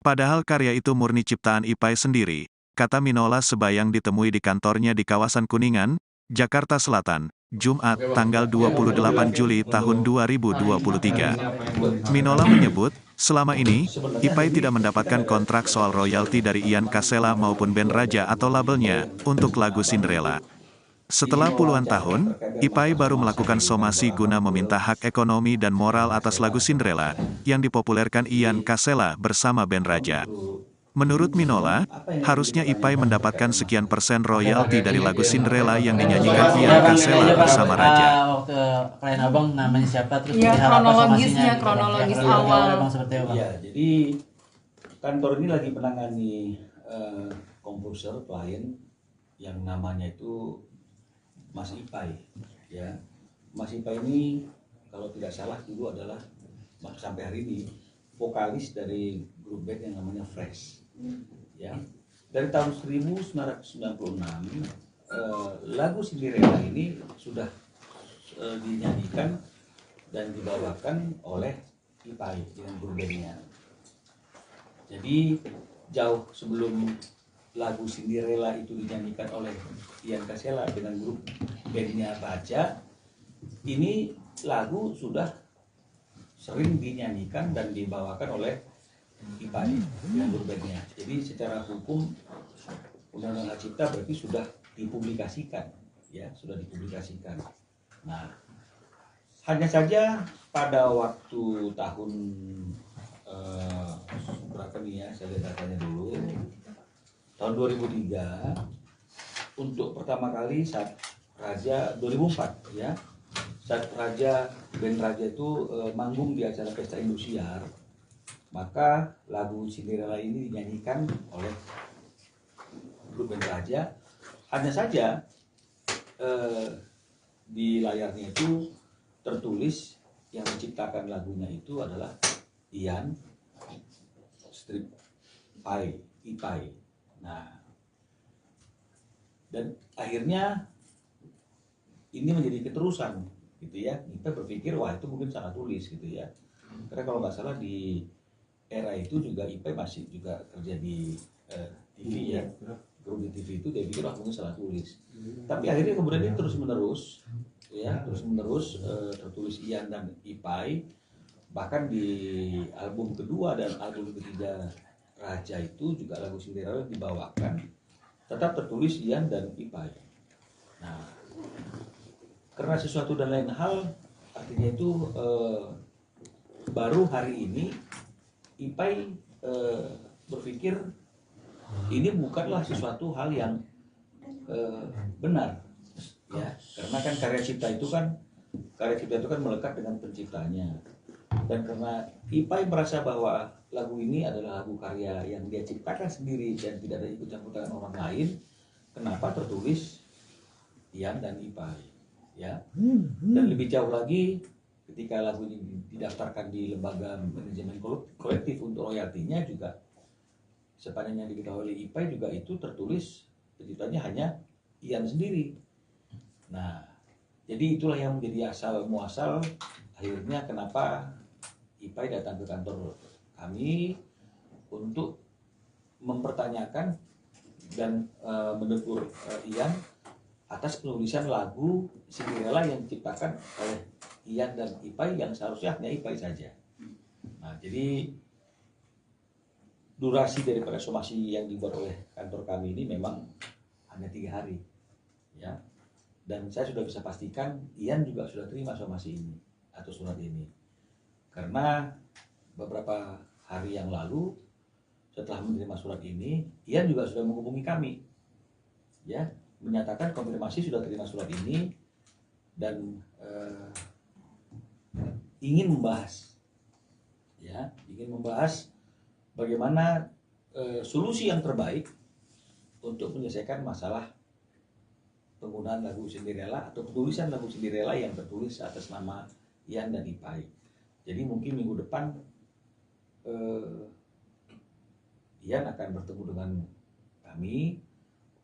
Padahal karya itu murni ciptaan IPAI sendiri, kata Minola Sebayang ditemui di kantornya di kawasan Kuningan, Jakarta Selatan, Jumat, tanggal 28 Juli tahun 2023. Minola menyebut, selama ini, IPAI tidak mendapatkan kontrak soal royalti dari Ian Kasela maupun band Raja atau labelnya, untuk lagu Cinderella. Setelah puluhan tahun, IPAI baru melakukan somasi guna meminta hak ekonomi dan moral atas lagu Cinderella, yang dipopulerkan Ian Kasela bersama band Raja. Menurut Minola, harusnya IPAI mendapatkan sekian persen royalti dari lagu Cinderella yang dinyanyikan Ian Kasela bersama Raja. Waktu klien abang namanya siapa, terus Iya, perihal apa somasinya, kronologis gitu. awal. Bang, seperti apa, Bang? Ya, jadi kantor ini lagi menangani komposer klien yang namanya itu Mas IPAI. Ya, Mas IPAI ini kalau tidak salah dulu adalah sampai hari ini vokalis dari grup band yang namanya Fresh. Ya, dari tahun 1996 lagu Cinderella ini sudah dinyanyikan dan dibawakan oleh IPAI dengan grup bandnya. Jadi jauh sebelum lagu Cinderella itu dinyanyikan oleh Ian Kasela dengan grup bandnya Raja, ini lagu sudah sering dinyanyikan dan dibawakan oleh IPAI dengan grup bandnya. Jadi secara hukum Undang-Undang Hak Cipta berarti sudah dipublikasikan, ya sudah dipublikasikan. Nah, hanya saja pada waktu tahun berapa nih ya, saya lihat datanya dulu. Tahun 2003 untuk pertama kali saat Raja 2004 ya, saat band Raja itu manggung di acara Pesta Indosiar, maka lagu Cinderella ini dinyanyikan oleh grup band Raja. Hanya saja di layarnya itu tertulis yang menciptakan lagunya itu adalah Ian IPAI. Nah, dan akhirnya ini menjadi keterusan gitu ya. Kita berpikir wah itu mungkin salah tulis gitu ya. Karena kalau nggak salah di era itu juga IPAI masih juga kerja di TV ya, kru di TV itu dia pikir mungkin salah tulis. Tapi akhirnya kemudian dia terus menerus tertulis Ian dan IPAI. Bahkan di album kedua dan album ketiga Raja itu juga lagu Cinderella dibawakan tetap tertulis Ian dan IPAI. Nah, karena sesuatu dan lain hal, artinya itu baru hari ini IPAI berpikir ini bukanlah sesuatu hal yang benar, ya, karena kan karya cipta itu kan melekat dengan penciptanya. Dan karena IPAI merasa bahwa lagu ini adalah lagu karya yang dia ciptakan sendiri dan tidak ada ikut campur tangan orang lain, kenapa tertulis Ian dan IPAI, ya? Dan lebih jauh lagi, ketika lagu ini didaftarkan di lembaga manajemen kolektif untuk royaltinya juga, sepanjang yang diketahui oleh IPAI juga itu tertulis penciptanya hanya Ian sendiri. Nah, jadi itulah yang menjadi asal muasal akhirnya kenapa IPAI datang ke kantor kami untuk mempertanyakan dan menegur Ian atas penulisan lagu Cinderella yang diciptakan oleh Ian dan IPAI yang seharusnya hanya IPAI saja. Nah, jadi durasi daripada somasi yang dibuat oleh kantor kami ini memang hanya 3 hari, ya. Dan saya sudah bisa pastikan Ian juga sudah terima somasi ini atau surat ini, karena beberapa hari yang lalu setelah menerima surat ini, Ian juga sudah menghubungi kami, ya, menyatakan konfirmasi sudah terima surat ini dan ingin membahas, ya, bagaimana solusi yang terbaik untuk menyelesaikan masalah penggunaan lagu Cinderella atau penulisan lagu Cinderella yang tertulis atas nama Ian dan IPAI. Jadi mungkin minggu depan Ian akan bertemu dengan kami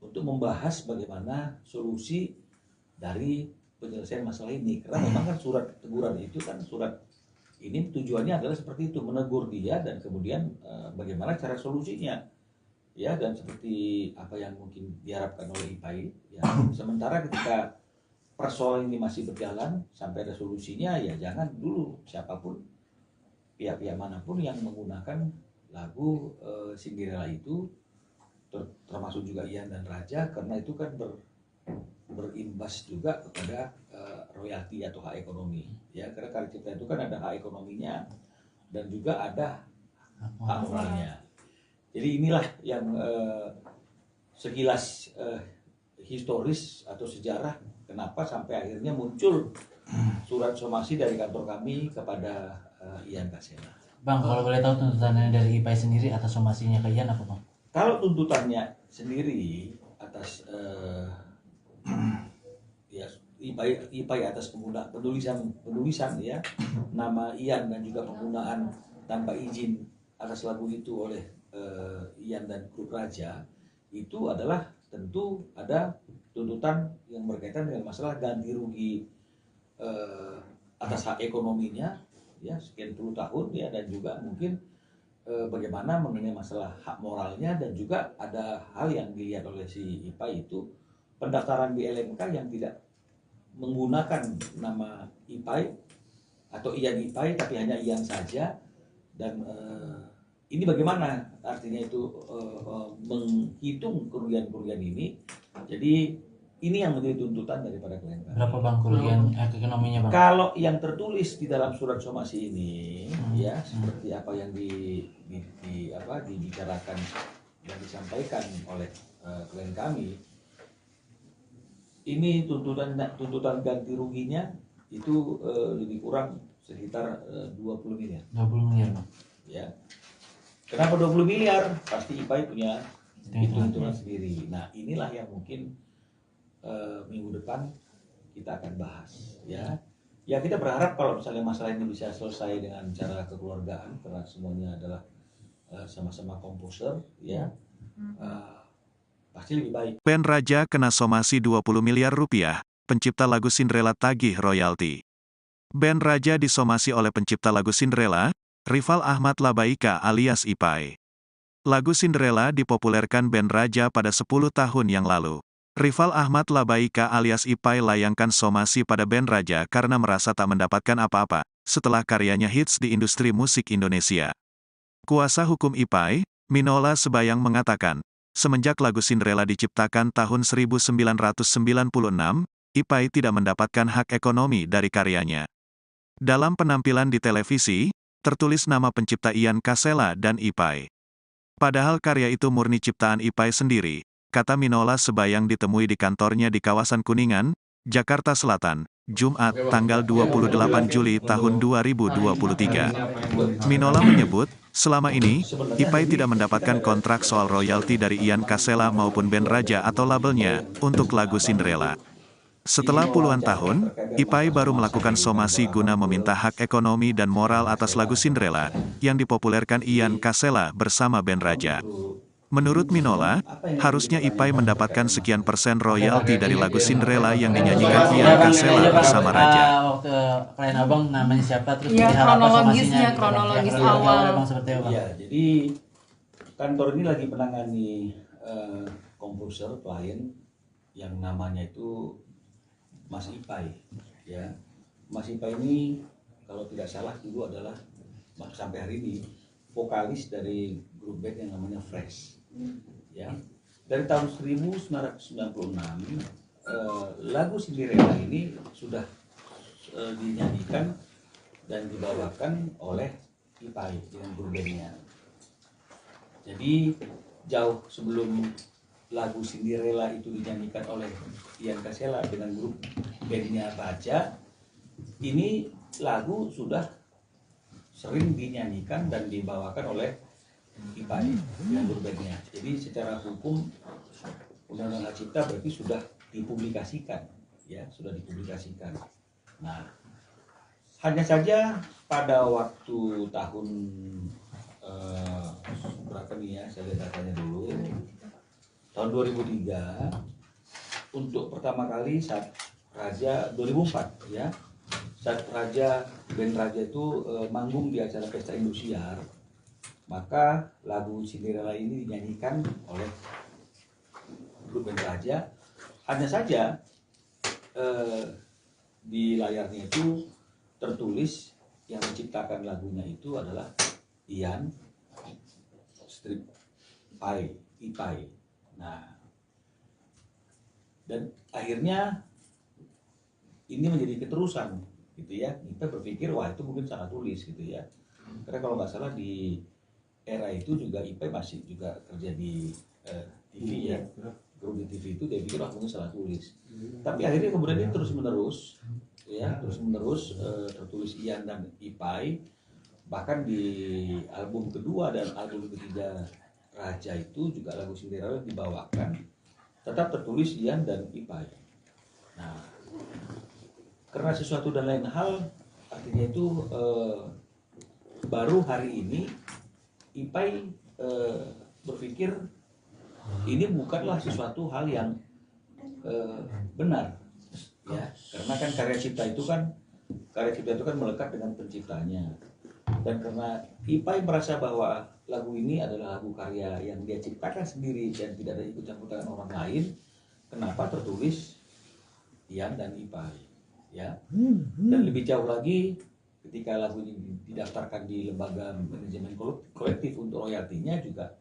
untuk membahas bagaimana solusi dari penyelesaian masalah ini. Karena memang kan surat teguran itu kan surat ini tujuannya adalah seperti itu, menegur dia dan kemudian bagaimana cara solusinya, ya, dan seperti apa yang mungkin diharapkan oleh IPAI, ya. Sementara ketika persoalan ini masih berjalan sampai ada solusinya, ya jangan dulu siapapun, pihak-pihak manapun yang menggunakan lagu Cinderella itu, termasuk juga Ian dan Raja, karena itu kan berimbas juga kepada royalti atau hak ekonomi, ya, karena karya cipta itu kan ada hak ekonominya dan juga ada hak moralnya. Jadi inilah yang sekilas historis atau sejarah kenapa sampai akhirnya muncul surat somasi dari kantor kami kepada Ian Kasena. Bang, kalau boleh tahu tuntutannya dari IPAI sendiri atas somasinya ke Ian apa, Bang? Kalau tuntutannya sendiri atas ya IPAI atas penulisan ya nama Ian dan juga penggunaan tanpa izin atas lagu itu oleh Ian dan grup Raja, itu adalah tentu ada tuntutan yang berkaitan dengan masalah ganti rugi atas hak ekonominya, ya, sekian puluh tahun, ya, dan juga mungkin bagaimana mengenai masalah hak moralnya, dan juga ada hal yang dilihat oleh si IPAI itu pendaftaran di LMK yang tidak menggunakan nama IPAI atau Ian IPAI tapi hanya Ian saja, dan ini bagaimana artinya itu menghitung kerugian-kerugian ini. Jadi ini yang menjadi tuntutan daripada klien kami. Berapa, Bang, kerugian ekonominya, Bang? Kalau yang tertulis di dalam surat somasi ini, ya, seperti apa yang dibicarakan dan disampaikan oleh klien kami, ini tuntutan ganti ruginya itu lebih kurang sekitar 20 miliar. 20 miliar, Bang. Ya. Kenapa 20 miliar? Pasti IPAI punya hitung-hitungan sendiri. Nah, inilah yang mungkin minggu depan kita akan bahas, ya. Ya, kita berharap kalau misalnya masalah ini bisa selesai dengan cara kekeluargaan, karena semuanya adalah sama-sama komposer, ya. Pasti lebih baik. Band Raja kena somasi 20 miliar rupiah, pencipta lagu Cinderella tagih royalti. Band Raja disomasi oleh pencipta lagu Cinderella, Rival Ahmad Labaika alias Ipai. Lagu Cinderella dipopulerkan band Raja pada 10 tahun yang lalu. Rival Ahmad Labaika alias Ipai layangkan somasi pada band Raja karena merasa tak mendapatkan apa-apa setelah karyanya hits di industri musik Indonesia. Kuasa hukum Ipai, Minola Sebayang mengatakan, semenjak lagu Cinderella diciptakan tahun 1996, Ipai tidak mendapatkan hak ekonomi dari karyanya. Dalam penampilan di televisi, tertulis nama pencipta Ian Kasela dan Ipai. Padahal karya itu murni ciptaan Ipai sendiri, kata Minola Sebayang ditemui di kantornya di kawasan Kuningan, Jakarta Selatan, Jumat, tanggal 28 Juli tahun 2023. Minola menyebut, selama ini, Ipai tidak mendapatkan kontrak soal royalti dari Ian Kasela maupun band Raja atau labelnya, untuk lagu Cinderella. Setelah puluhan tahun, Ipai baru melakukan somasi guna meminta hak ekonomi dan moral atas lagu Cinderella, yang dipopulerkan Ian Kasela bersama band Raja. Menurut Minola, harusnya Ipai mendapatkan sekian persen royalti dari lagu Cinderella yang dinyanyikan Ian Kasela bersama Raja. Waktu klien abang namanya siapa, terus Iya, perihal apa somasinya, gitu. kronologis Ya, awal. Abang seperti apa? Ya, jadi kantor ini lagi menangani komposer klien yang namanya itu Mas Ipai, ya. Mas Ipai ini kalau tidak salah dulu adalah sampai hari ini vokalis dari grup band yang namanya Fresh, ya. Dari tahun 1996 lagu Cinderella ini sudah dinyanyikan dan dibawakan oleh Ipai dengan grup bandnya. Jadi jauh sebelum lagu Cinderella itu dinyanyikan oleh Ian Kasela dengan grup bandnya Raja, ini lagu sudah sering dinyanyikan dan dibawakan oleh Ipai dengan grup bandnya. Jadi secara hukum Undang-Undang Hak Cipta berarti sudah dipublikasikan, ya, sudah dipublikasikan. Nah, hanya saja pada waktu tahun berapa nih ya, saya lihat datanya dulu. Tahun 2003, untuk pertama kali saat Raja 2004 ya, saat band Raja itu manggung di acara Pesta Indosiar, maka lagu Cinderella ini dinyanyikan oleh grup band Raja. Hanya saja di layarnya itu tertulis yang menciptakan lagunya itu adalah Ian Ipai. Nah, dan akhirnya ini menjadi keterusan, gitu ya. Kita berpikir wah itu mungkin salah tulis, gitu ya. Karena kalau nggak salah di era itu juga Ipai masih juga kerja di TV ya, grup di TV itu dia pikir wah mungkin salah tulis. Tapi akhirnya kemudian ini terus menerus, ya tertulis Ian dan Ipai. Bahkan di album kedua dan album ketiga Raja itu juga lagu Cinderella dibawakan, tetap tertulis Ian dan Ipai. Nah, karena sesuatu dan lain hal, artinya itu baru hari ini Ipai berpikir ini bukanlah sesuatu hal yang benar, ya, karena kan karya cipta itu kan melekat dengan penciptanya. Dan karena Ipai merasa bahwa lagu ini adalah lagu karya yang dia ciptakan sendiri dan tidak ada ikut campur tangan orang lain, kenapa tertulis Ian dan Ipai, ya? Dan lebih jauh lagi, ketika lagu ini didaftarkan di lembaga manajemen kolektif untuk royaltinya juga,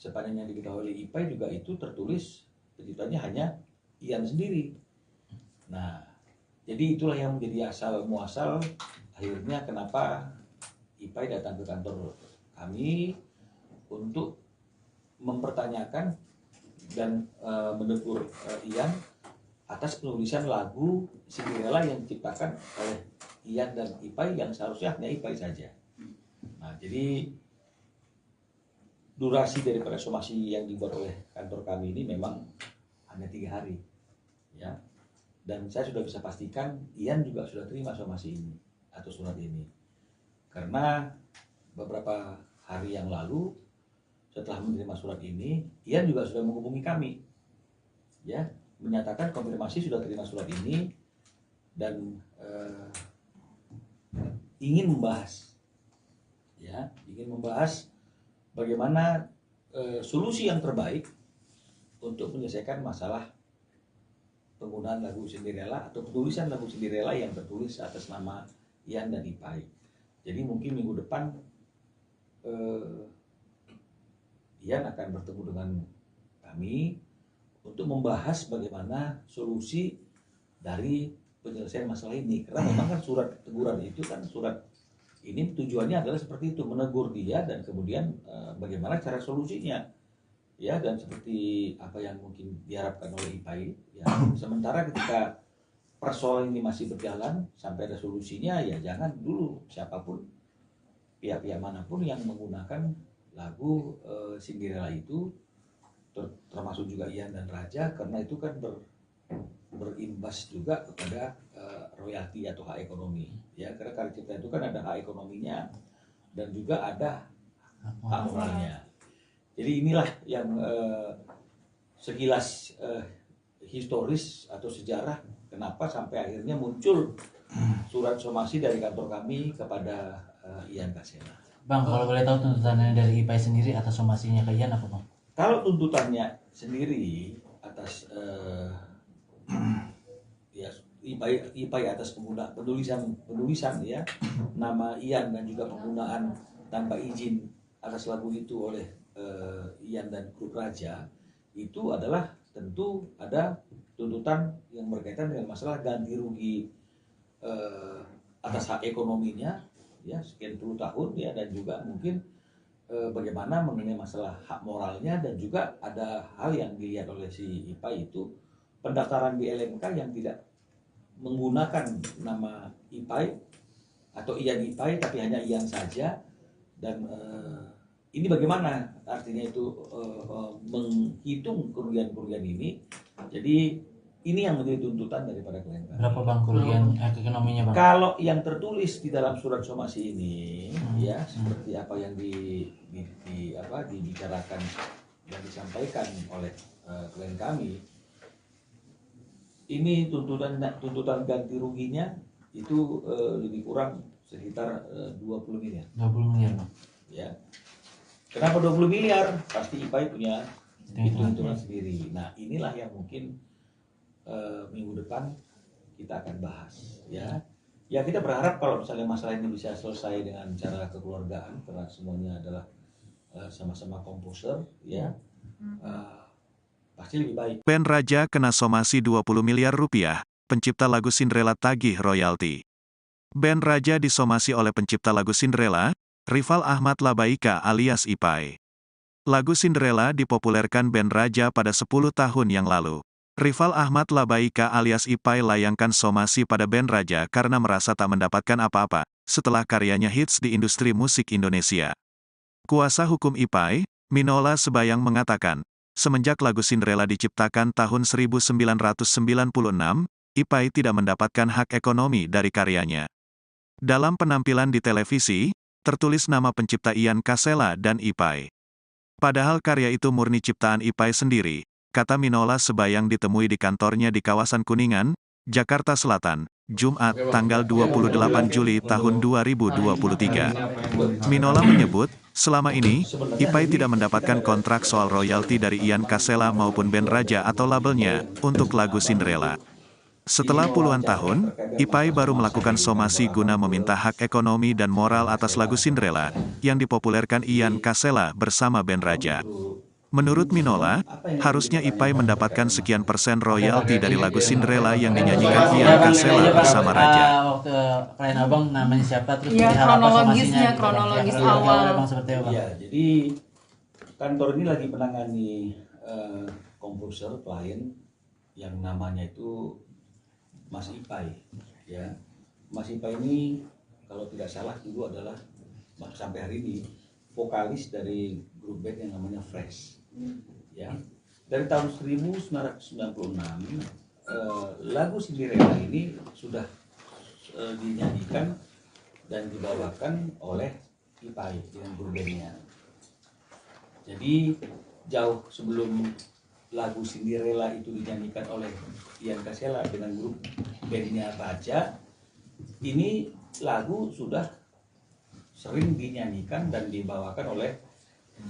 sepanjang yang diketahui oleh Ipai juga itu tertulis penciptanya hanya Ian sendiri. Nah, jadi itulah yang menjadi asal muasal akhirnya kenapa Ipai datang ke kantor kami untuk mempertanyakan dan menegur Ian atas penulisan lagu Cinderella yang diciptakan oleh Ian dan Ipai yang seharusnya hanya Ipai saja. Nah, jadi durasi daripada somasi yang dibuat oleh kantor kami ini memang hanya 3 hari, ya. Dan saya sudah bisa pastikan Ian juga sudah terima somasi ini atau surat ini. Karena beberapa hari yang lalu setelah menerima surat ini, Ian juga sudah menghubungi kami, ya, menyatakan konfirmasi sudah terima surat ini dan ingin membahas ya, ingin membahas bagaimana solusi yang terbaik untuk menyelesaikan masalah penggunaan lagu Cinderella atau penulisan lagu Cinderella yang tertulis atas nama Ian dan Ipai. Jadi mungkin minggu depan Ian akan bertemu dengan kami untuk membahas bagaimana solusi dari penyelesaian masalah ini. Karena memang kan surat teguran itu kan surat ini tujuannya adalah seperti itu, menegur dia dan kemudian bagaimana cara solusinya. Ya, dan seperti apa yang mungkin diharapkan oleh IPAI, ya, sementara ketika persoalan ini masih berjalan sampai ada solusinya, ya jangan dulu siapapun pihak-pihak manapun yang menggunakan lagu Cinderella itu, termasuk juga Ian dan Raja, karena itu kan berimbas juga kepada royalti atau hak ekonomi, ya, karena karya cipta itu kan ada hak ekonominya dan juga ada hak moralnya. Jadi inilah yang sekilas historis atau sejarah kenapa sampai akhirnya muncul surat somasi dari kantor kami kepada Ian Kasela. Bang, kalau boleh tahu tuntutannya dari IPAI sendiri atas somasinya ke Ian apa, Bang? Kalau tuntutannya sendiri atas ya IPAI atas penulisan ya nama Ian dan juga penggunaan tanpa izin atas lagu itu oleh Ian dan grup Raja, itu adalah tentu ada tuntutan yang berkaitan dengan masalah ganti rugi atas hak ekonominya ya sekian puluh tahun ya, dan juga mungkin bagaimana mengenai masalah hak moralnya, dan juga ada hal yang dilihat oleh si IPAI itu pendaftaran di LMK yang tidak menggunakan nama IPAI atau Ian IPAI tapi hanya Ian saja, dan ini bagaimana artinya itu menghitung kerugian-kerugian ini. Jadi ini yang menjadi tuntutan daripada klien kami. Berapa Bang kerugian ekonominya, Bang? Kalau yang tertulis di dalam surat somasi ini ya seperti apa yang dibicarakan dan disampaikan oleh klien kami, ini tuntutan ganti ruginya itu lebih kurang sekitar 20 miliar. 20 miliar, Bang. Ya. Kenapa 20 miliar? Pasti IPAI punya hitung-hitungan sendiri. Nah, inilah yang mungkin minggu depan kita akan bahas, ya. Ya, kita berharap kalau misalnya masalah ini bisa selesai dengan cara kekeluargaan, karena semuanya adalah sama-sama komposer, ya. Pasti lebih baik. Band Raja kena somasi 20 miliar rupiah, pencipta lagu Cinderella tagih royalti. Band Raja disomasi oleh pencipta lagu Cinderella, Rival Ahmad Labaika alias IPAI. Lagu Cinderella dipopulerkan band Raja pada 10 tahun yang lalu. Rival Ahmad Labaika alias IPAI layangkan somasi pada band Raja karena merasa tak mendapatkan apa-apa setelah karyanya hits di industri musik Indonesia. Kuasa hukum IPAI, Minola Sebayang mengatakan, semenjak lagu Cinderella diciptakan tahun 1996, IPAI tidak mendapatkan hak ekonomi dari karyanya. Dalam penampilan di televisi, tertulis nama pencipta Ian Kasela dan IPAI. Padahal karya itu murni ciptaan IPAI sendiri, kata Minola Sebayang ditemui di kantornya di kawasan Kuningan, Jakarta Selatan, Jumat, tanggal 28 Juli tahun 2023. Minola menyebut, selama ini, IPAI tidak mendapatkan kontrak soal royalti dari Ian Kasela maupun band Raja atau labelnya, untuk lagu Cinderella. Setelah puluhan tahun, IPAI baru melakukan somasi guna meminta hak ekonomi dan moral atas lagu Cinderella, yang dipopulerkan Ian Kasela bersama band Raja. Menurut Minola, harusnya IPAI mendapatkan sekian persen royalti dari lagu Cinderella yang dinyanyikan Ian Kasela bersama Raja. Waktu klien abang namanya siapa, terus Ya, berharap kronologisnya, somasinya, kronologis ya, awal. Bang, seperti apa, Bang? Ya, jadi kantor ini lagi menangani komposer klien yang namanya itu Mas IPAI, ya. Mas IPAI ini kalau tidak salah dulu adalah sampai hari ini vokalis dari grup band yang namanya Fresh, ya. Dari tahun 1996 lagu Cinderella ini sudah dinyanyikan dan dibawakan oleh IPAI dengan grup bandnya. Jadi jauh sebelum lagu Cinderella itu dinyanyikan oleh Ian Kasela dengan grup bandnya Raja, ini lagu sudah sering dinyanyikan dan dibawakan oleh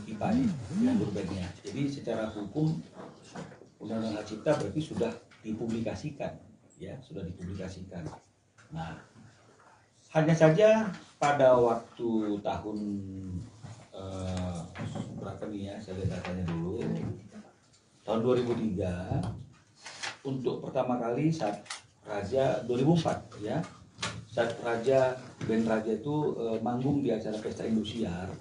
IPAI yang berbandnya. Jadi secara hukum Undang-Undang Hak Cipta berarti sudah dipublikasikan, ya sudah dipublikasikan. Nah, hanya saja pada waktu tahun berapa nih ya, saya lihat datanya dulu, tahun 2003 untuk pertama kali saat Raja 2004 ya, saat band Raja itu manggung di acara pesta Indosiar,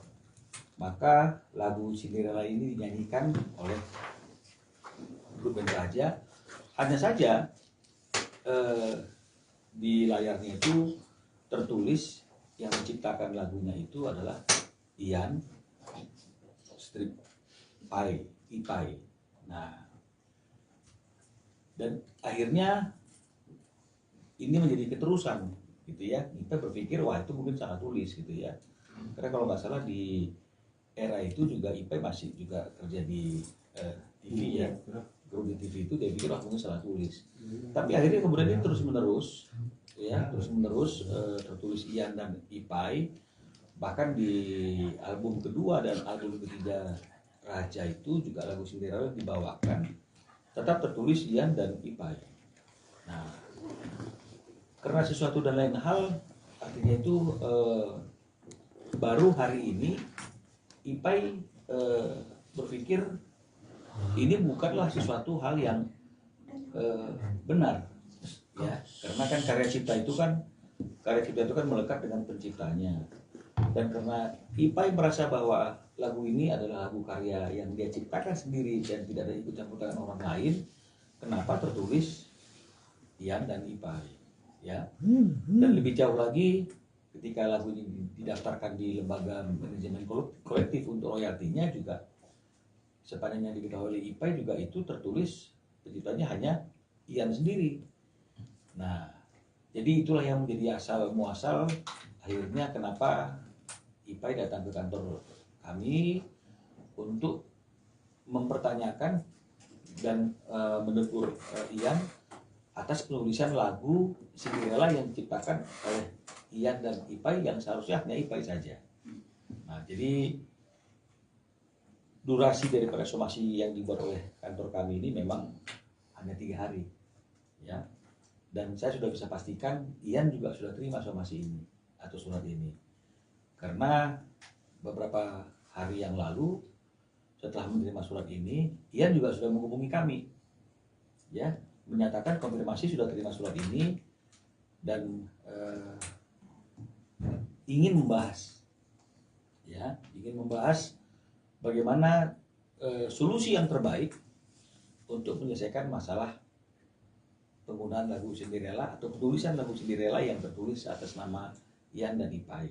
maka lagu Cinderella ini dinyanyikan oleh grup band Raja. Hanya saja di layarnya itu tertulis yang menciptakan lagunya itu adalah Ian Strip IPAI. Nah, dan akhirnya ini menjadi keterusan gitu ya. Kita berpikir wah itu mungkin salah tulis gitu ya. Karena kalau nggak salah di era itu juga IPAI masih juga kerja di TV ya. Kalau di TV itu dia pikir wah mungkin salah tulis. Tapi akhirnya kemudian ini terus menerus tertulis Ian dan IPAI. Bahkan di album kedua dan album ketiga Raja itu juga lagu Cinderella dibawakan tetap tertulis Ian dan IPAI. Nah, karena sesuatu dan lain hal, artinya itu baru hari ini IPAI berpikir ini bukanlah sesuatu hal yang benar, ya, karena kan karya cipta itu kan melekat dengan penciptanya. Dan karena IPAI merasa bahwa lagu ini adalah lagu karya yang dia ciptakan sendiri dan tidak ada ikut campur tangan orang lain, kenapa tertulis Ian dan IPAI, ya? Dan lebih jauh lagi, ketika lagu ini didaftarkan di lembaga manajemen kolektif untuk royaltinya juga, sepanjang yang diketahui oleh IPAI juga itu tertulis penciptanya hanya Ian sendiri. Nah, jadi itulah yang menjadi asal muasal akhirnya kenapa IPAI datang ke kantor kami untuk mempertanyakan dan menegur Ian atas penulisan lagu Cinderella yang diciptakan oleh Ian dan IPAI yang seharusnya hanya IPAI saja. Nah, jadi durasi daripada somasi yang dibuat oleh kantor kami ini memang hanya 3 hari, ya. Dan saya sudah bisa pastikan Ian juga sudah terima somasi ini atau surat ini. Karena beberapa hari yang lalu setelah menerima surat ini, Ian juga sudah menghubungi kami, ya, menyatakan konfirmasi sudah terima surat ini dan ingin membahas, ya, bagaimana solusi yang terbaik untuk menyelesaikan masalah penggunaan lagu Cinderella atau penulisan lagu Cinderella yang tertulis atas nama Ian dan IPAI.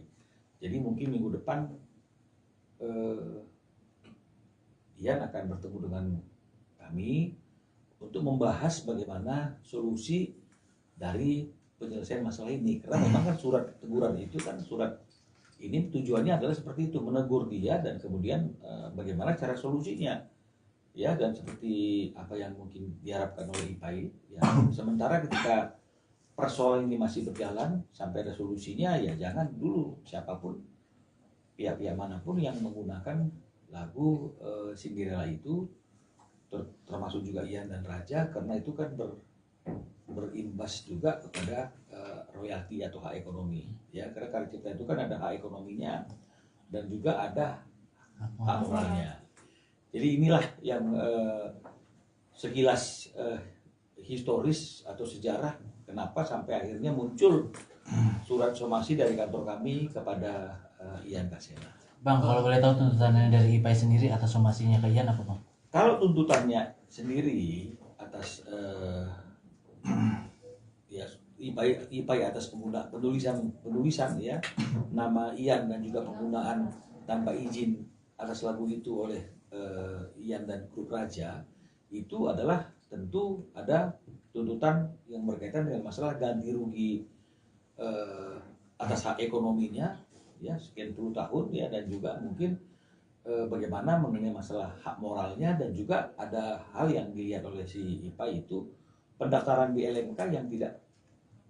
Jadi mungkin minggu depan Ian akan bertemu dengan kami untuk membahas bagaimana solusi dari penyelesaian masalah ini. Karena memang kan surat teguran itu kan surat ini tujuannya adalah seperti itu, menegur dia dan kemudian bagaimana cara solusinya. Ya, dan seperti apa yang mungkin diharapkan oleh IPAI, ya. Sementara ketika persoalan ini masih berjalan sampai ada solusinya, ya jangan dulu siapapun pihak-pihak manapun yang menggunakan lagu Cinderella itu, termasuk juga Ian dan Raja, karena itu kan berimbas juga kepada royalti atau hak ekonomi, ya, karena karya cipta itu kan ada hak ekonominya dan juga ada hak moralnya. Jadi inilah yang sekilas historis atau sejarah kenapa sampai akhirnya muncul surat somasi dari kantor kami kepada Ian Kasela. Bang, kalau boleh tahu tuntutannya dari IPAI sendiri atas somasinya ke Ian apa, Bang? Kalau tuntutannya sendiri atas ya IPAI atas penulisan ya nama Ian dan juga penggunaan tanpa izin atas lagu itu oleh Ian dan grup Raja, itu adalah tentu ada tuntutan yang berkaitan dengan masalah ganti rugi atas hak ekonominya, ya, sekian puluh tahun, ya, dan juga mungkin bagaimana mengenai masalah hak moralnya, dan juga ada hal yang dilihat oleh si IPAI itu pendaftaran di LMK yang tidak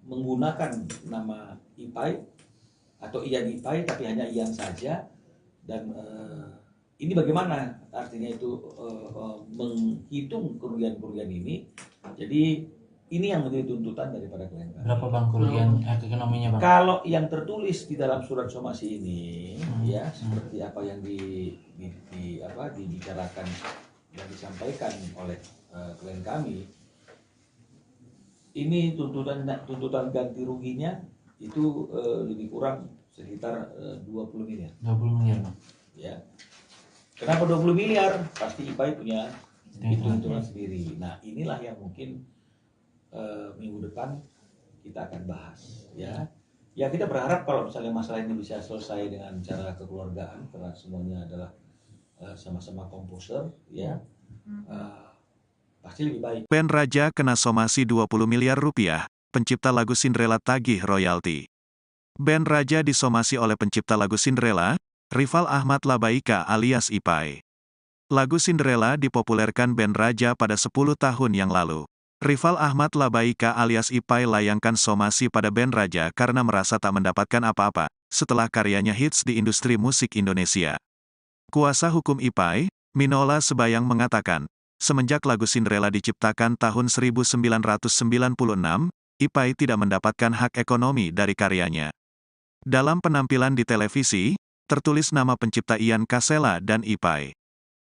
menggunakan nama IPAI atau Ian Ipai tapi hanya Ian saja. Dan ini bagaimana artinya itu menghitung kerugian-kerugian ini. Jadi ini yang menjadi tuntutan daripada klien kami. Berapa bang kerugian ekonominya bang? Kalau yang tertulis di dalam surat somasi ini, ya seperti apa yang dibicarakan dan disampaikan oleh klien kami, ini tuntutan ganti ruginya itu lebih kurang sekitar 20 miliar. 20 miliar bang. Ya. Kenapa 20 miliar? Pasti IPAI punya hitung-hitungan sendiri. Nah, inilah yang mungkin minggu depan kita akan bahas, ya. Ya, kita berharap kalau misalnya masalah ini bisa selesai dengan cara kekeluargaan, karena semuanya adalah sama-sama komposer, ya. Pasti lebih baik. Band Raja kena somasi 20 miliar rupiah, pencipta lagu Cinderella tagih royalti. Band Raja disomasi oleh pencipta lagu Cinderella, Rival Ahmad Labaika alias Ipai. Lagu Cinderella dipopulerkan band Raja pada 10 tahun yang lalu. Rival Ahmad Labaika alias Ipai layangkan somasi pada band Raja karena merasa tak mendapatkan apa-apa setelah karyanya hits di industri musik Indonesia. Kuasa hukum Ipai, Minola Sebayang mengatakan, semenjak lagu Cinderella diciptakan tahun 1996, Ipai tidak mendapatkan hak ekonomi dari karyanya. Dalam penampilan di televisi, tertulis nama pencipta Ian Kasela dan Ipai.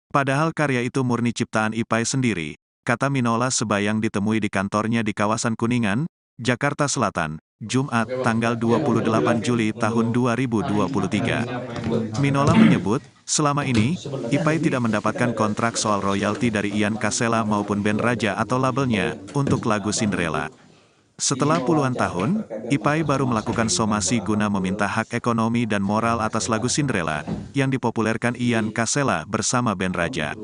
Padahal karya itu murni ciptaan Ipai sendiri, kata Minola Sebayang ditemui di kantornya di kawasan Kuningan, Jakarta Selatan, Jumat, tanggal 28 Juli tahun 2023. Minola menyebut, selama ini, Ipai tidak mendapatkan kontrak soal royalti dari Ian Kasela maupun band Raja atau labelnya, untuk lagu Cinderella. Setelah puluhan tahun, Ipai baru melakukan somasi guna meminta hak ekonomi dan moral atas lagu Cinderella, yang dipopulerkan Ian Kasela bersama band Raja.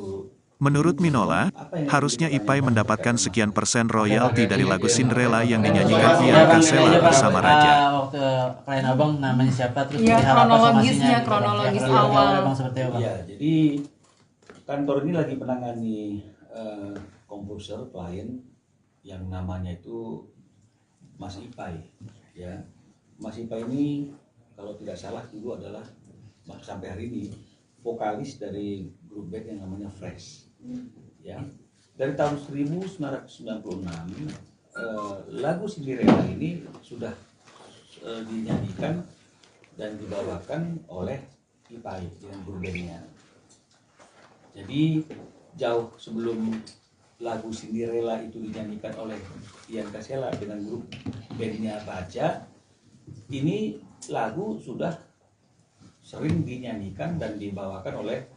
Menurut Minola, harusnya Ipai mendapatkan sekian persen royalti dari lagu Cinderella yang dinyanyikan Ian Kasela bersama Raja. Waktu klien abang namanya siapa, terus Iya, perihal apa somasinya, kronologis gitu, Bang. awal. Abang seperti apa? Ya, jadi kantor ini lagi menangani komposer klien yang namanya itu Mas Ipai. Ya, Mas Ipai ini kalau tidak salah dulu adalah sampai hari ini vokalis dari grup band yang namanya Fresh. Ya, dari tahun 1996 lagu Cinderella ini sudah dinyanyikan dan dibawakan oleh Ipai dengan grup bandnya. Jadi jauh sebelum lagu Cinderella itu dinyanyikan oleh Ian Kasela dengan grup bandnya Raja, ini lagu sudah sering dinyanyikan dan dibawakan oleh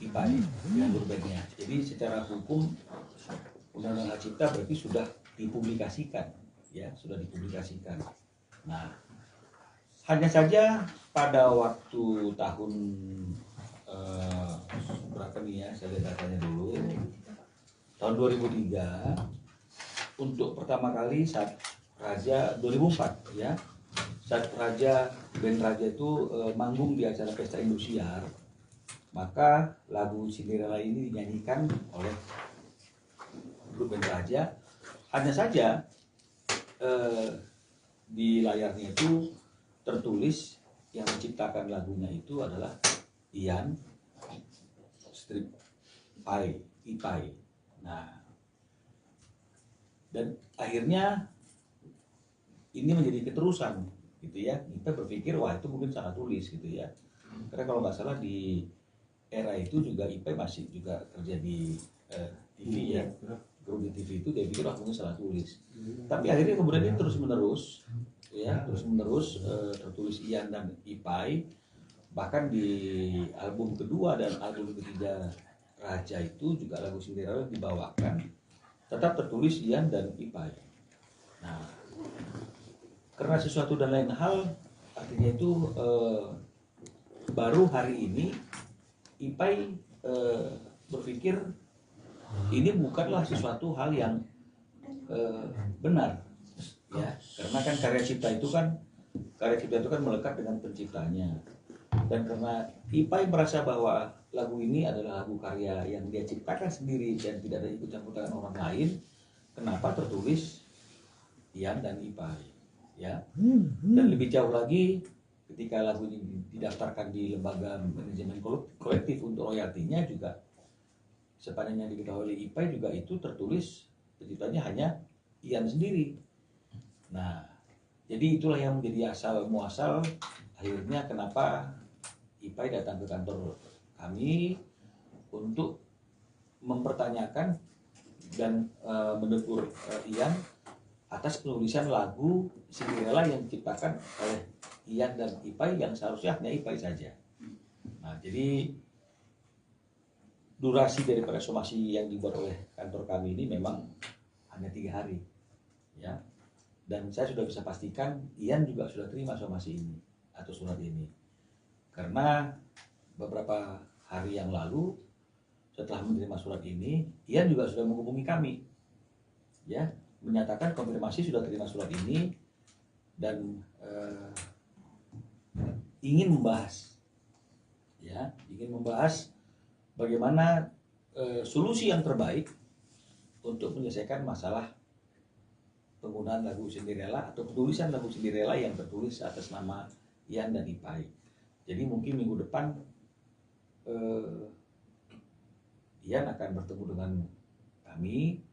Ipai dengan grup bandnya. Jadi secara hukum Undang-Undang Hak Cipta berarti sudah dipublikasikan, ya, sudah dipublikasikan. Nah, hanya saja pada waktu tahun berapa nih ya, saya lihat datanya dulu, tahun 2003, untuk pertama kali saat Raja 2004 ya, saat band Raja itu manggung di acara Pesta Indosiar, maka lagu Cinderella ini dinyanyikan oleh grup band Raja. Hanya saja di layarnya itu tertulis yang menciptakan lagunya itu adalah Ian Ipai. Nah, dan akhirnya ini menjadi keterusan gitu ya. Kita berpikir wah itu mungkin salah tulis gitu ya. Karena kalau nggak salah di era itu juga Ipai masih juga kerja di TV ya. Grup di TV itu dia pikir wah mungkin salah tulis. Tapi akhirnya kemudian ini terus menerus ya, tertulis Ian dan Ipai. Bahkan di album kedua dan album ketiga Raja itu juga lagu Cinderella dibawakan tetap tertulis Ian dan Ipai. Nah, karena sesuatu dan lain hal, artinya itu baru hari ini Ipai berpikir ini bukanlah sesuatu hal yang benar, ya, karena kan karya cipta itu kan melekat dengan penciptanya. Dan karena Ipai merasa bahwa lagu ini adalah lagu karya yang dia ciptakan sendiri dan tidak ada ikut campur tangan orang lain, kenapa tertulis Ian dan Ipai, ya? Dan lebih jauh lagi, ketika lagu ini didaftarkan di lembaga manajemen kolektif untuk royaltinya juga sepanjang yang diketahui oleh IPAI juga itu tertulis penciptanya hanya Ian sendiri. Nah, jadi itulah yang menjadi asal muasal akhirnya kenapa IPAI datang ke kantor kami untuk mempertanyakan dan menegur Ian atas penulisan lagu Cinderella yang diciptakan oleh Ian dan IPAI yang seharusnya hanya IPAI saja. Nah, jadi durasi daripada somasi yang dibuat oleh kantor kami ini memang hanya 3 hari, ya. Dan saya sudah bisa pastikan Ian juga sudah terima somasi ini atau surat ini, karena beberapa hari yang lalu setelah menerima surat ini, Ian juga sudah menghubungi kami, ya, menyatakan konfirmasi sudah terima surat ini dan ingin membahas, ya, ingin membahas bagaimana solusi yang terbaik untuk menyelesaikan masalah penggunaan lagu Cinderella atau penulisan lagu Cinderella yang tertulis atas nama Ian dan IPAI. Jadi mungkin minggu depan Ian akan bertemu dengan kami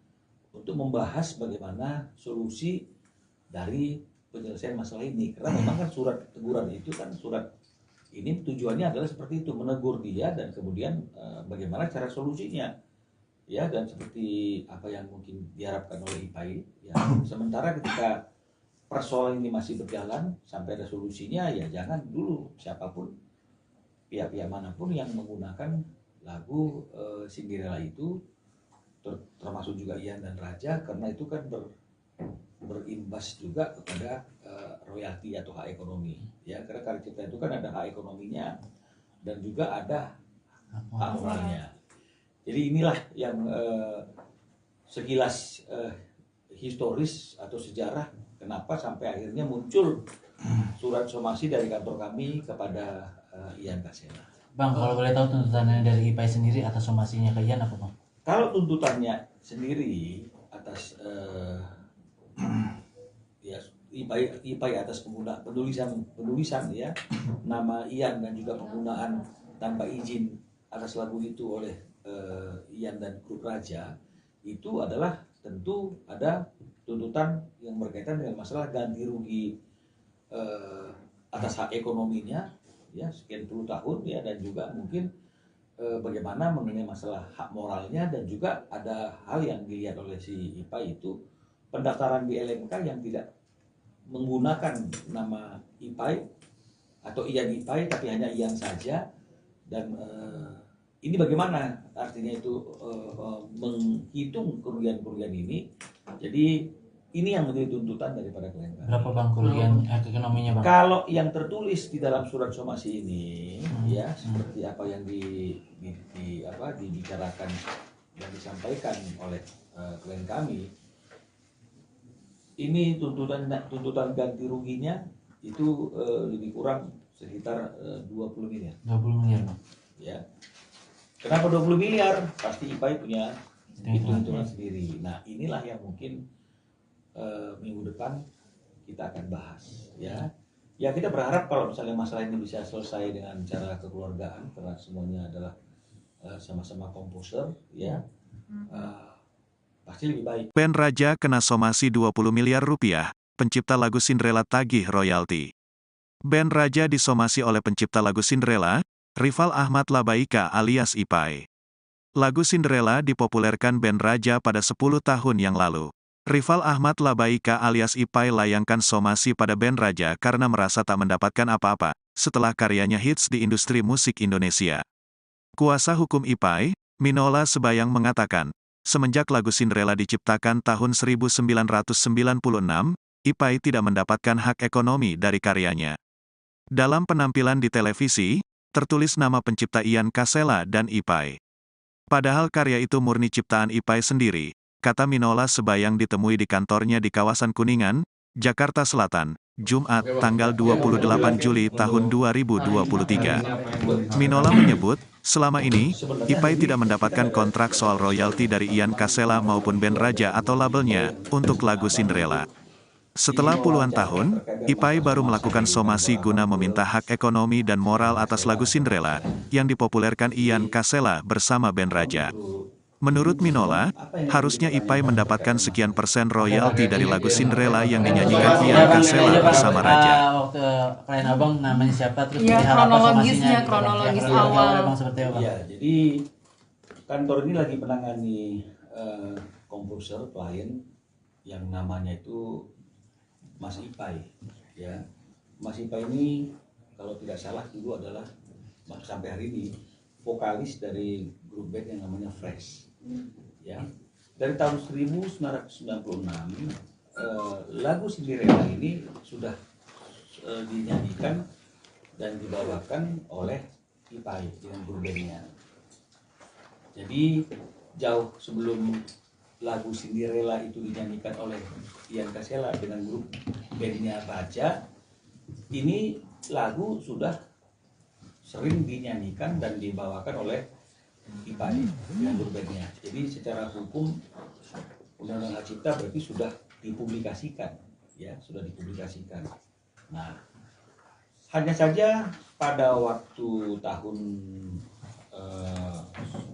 untuk membahas bagaimana solusi dari penyelesaian masalah ini. Karena memang kan surat teguran itu kan surat ini tujuannya adalah seperti itu, menegur dia dan kemudian bagaimana cara solusinya. Ya, dan seperti apa yang mungkin diharapkan oleh IPAI, ya, sementara ketika persoalan ini masih berjalan sampai ada solusinya, ya jangan dulu siapapun pihak-pihak manapun yang menggunakan lagu Cinderella itu, termasuk juga Ian dan Raja, karena itu kan berimbas juga kepada royalti atau hak ekonomi, ya, karena karya cipta itu kan ada hak ekonominya dan juga ada hak moralnya. Jadi inilah yang sekilas historis atau sejarah kenapa sampai akhirnya muncul surat somasi dari kantor kami kepada Ian Kasela. Bang, kalau boleh tahu tuntutannya dari IPAI sendiri atas somasinya ke Ian apa, Bang? Kalau tuntutannya sendiri atas ya IPAI atas penulisan ya nama Ian dan juga penggunaan tanpa izin atas lagu itu oleh Ian dan grup Raja, itu adalah tentu ada tuntutan yang berkaitan dengan masalah ganti rugi atas hak ekonominya, ya, sekian puluh tahun, ya, dan juga mungkin bagaimana mengenai masalah hak moralnya, dan juga ada hal yang dilihat oleh si IPAI itu pendaftaran di LMK yang tidak menggunakan nama IPAI atau Ian IPAI tapi hanya Ian saja, dan ini bagaimana artinya itu menghitung kerugian-kerugian ini. Jadi ini yang menjadi tuntutan daripada klien kami. Berapa, Bang, kerugian ekonominya, Bang? Kalau yang tertulis di dalam surat somasi ini, ya, seperti apa yang dibicarakan dan disampaikan oleh klien kami, ini tuntutan ganti ruginya itu lebih kurang sekitar 20 miliar. 20 miliar, Bang. Ya. Kenapa 20 miliar? Pasti IPAI punya hitung-hitungan sendiri. Nah, inilah yang mungkin minggu depan kita akan bahas, ya. Ya, kita berharap kalau misalnya masalah ini bisa selesai dengan cara kekeluargaan, karena semuanya adalah sama-sama komposer, ya. Pasti lebih baik. Band Raja kena somasi 20 miliar rupiah, pencipta lagu Cinderella tagih royalti. Band Raja disomasi oleh pencipta lagu Cinderella, Rival Ahmad Labaika alias IPAI. Lagu Cinderella dipopulerkan band Raja pada 10 tahun yang lalu. Rival Ahmad Labaika alias IPAI layangkan somasi pada band Raja karena merasa tak mendapatkan apa-apa setelah karyanya hits di industri musik Indonesia. Kuasa hukum IPAI, Minola Sebayang mengatakan, semenjak lagu Cinderella diciptakan tahun 1996, IPAI tidak mendapatkan hak ekonomi dari karyanya. Dalam penampilan di televisi, tertulis nama pencipta Ian Kasela dan IPAI. Padahal karya itu murni ciptaan IPAI sendiri, kata Minola Sebayang ditemui di kantornya di kawasan Kuningan, Jakarta Selatan, Jumat, tanggal 28 Juli tahun 2023. Minola menyebut, selama ini, IPAI tidak mendapatkan kontrak soal royalti dari Ian Kasela maupun band Raja atau labelnya, untuk lagu Cinderella. Setelah puluhan tahun, IPAI baru melakukan somasi guna meminta hak ekonomi dan moral atas lagu Cinderella, yang dipopulerkan Ian Kasela bersama band Raja. Menurut Minola, harusnya IPAI mendapatkan sekian persen royalti dari lagu Cinderella yang dinyanyikan Ian Kasela bersama Raja. Waktu klien abang namanya siapa, terus Iya, perihal apa kronologisnya, somasinya, kronologis gitu, Bang. awal. Bang, seperti apa? Ya, jadi kantor ini lagi menangani komposer klien yang namanya itu Mas Ipai, ya. Mas Ipai ini kalau tidak salah dulu adalah sampai hari ini vokalis dari grup band yang namanya Fresh, ya. Dari tahun 1996 lagu Cinderella ini sudah dinyanyikan dan dibawakan oleh Ipai dengan grup bandnya. Jadi jauh sebelum lagu Cinderella itu dinyanyikan oleh Ian Kasela dengan grup bandnya Raja, ini lagu sudah sering dinyanyikan dan dibawakan oleh Ipai dengan grup bandnya. Jadi secara hukum Undang-Undang Hak Cipta berarti sudah dipublikasikan, ya, sudah dipublikasikan. Nah, hanya saja pada waktu tahun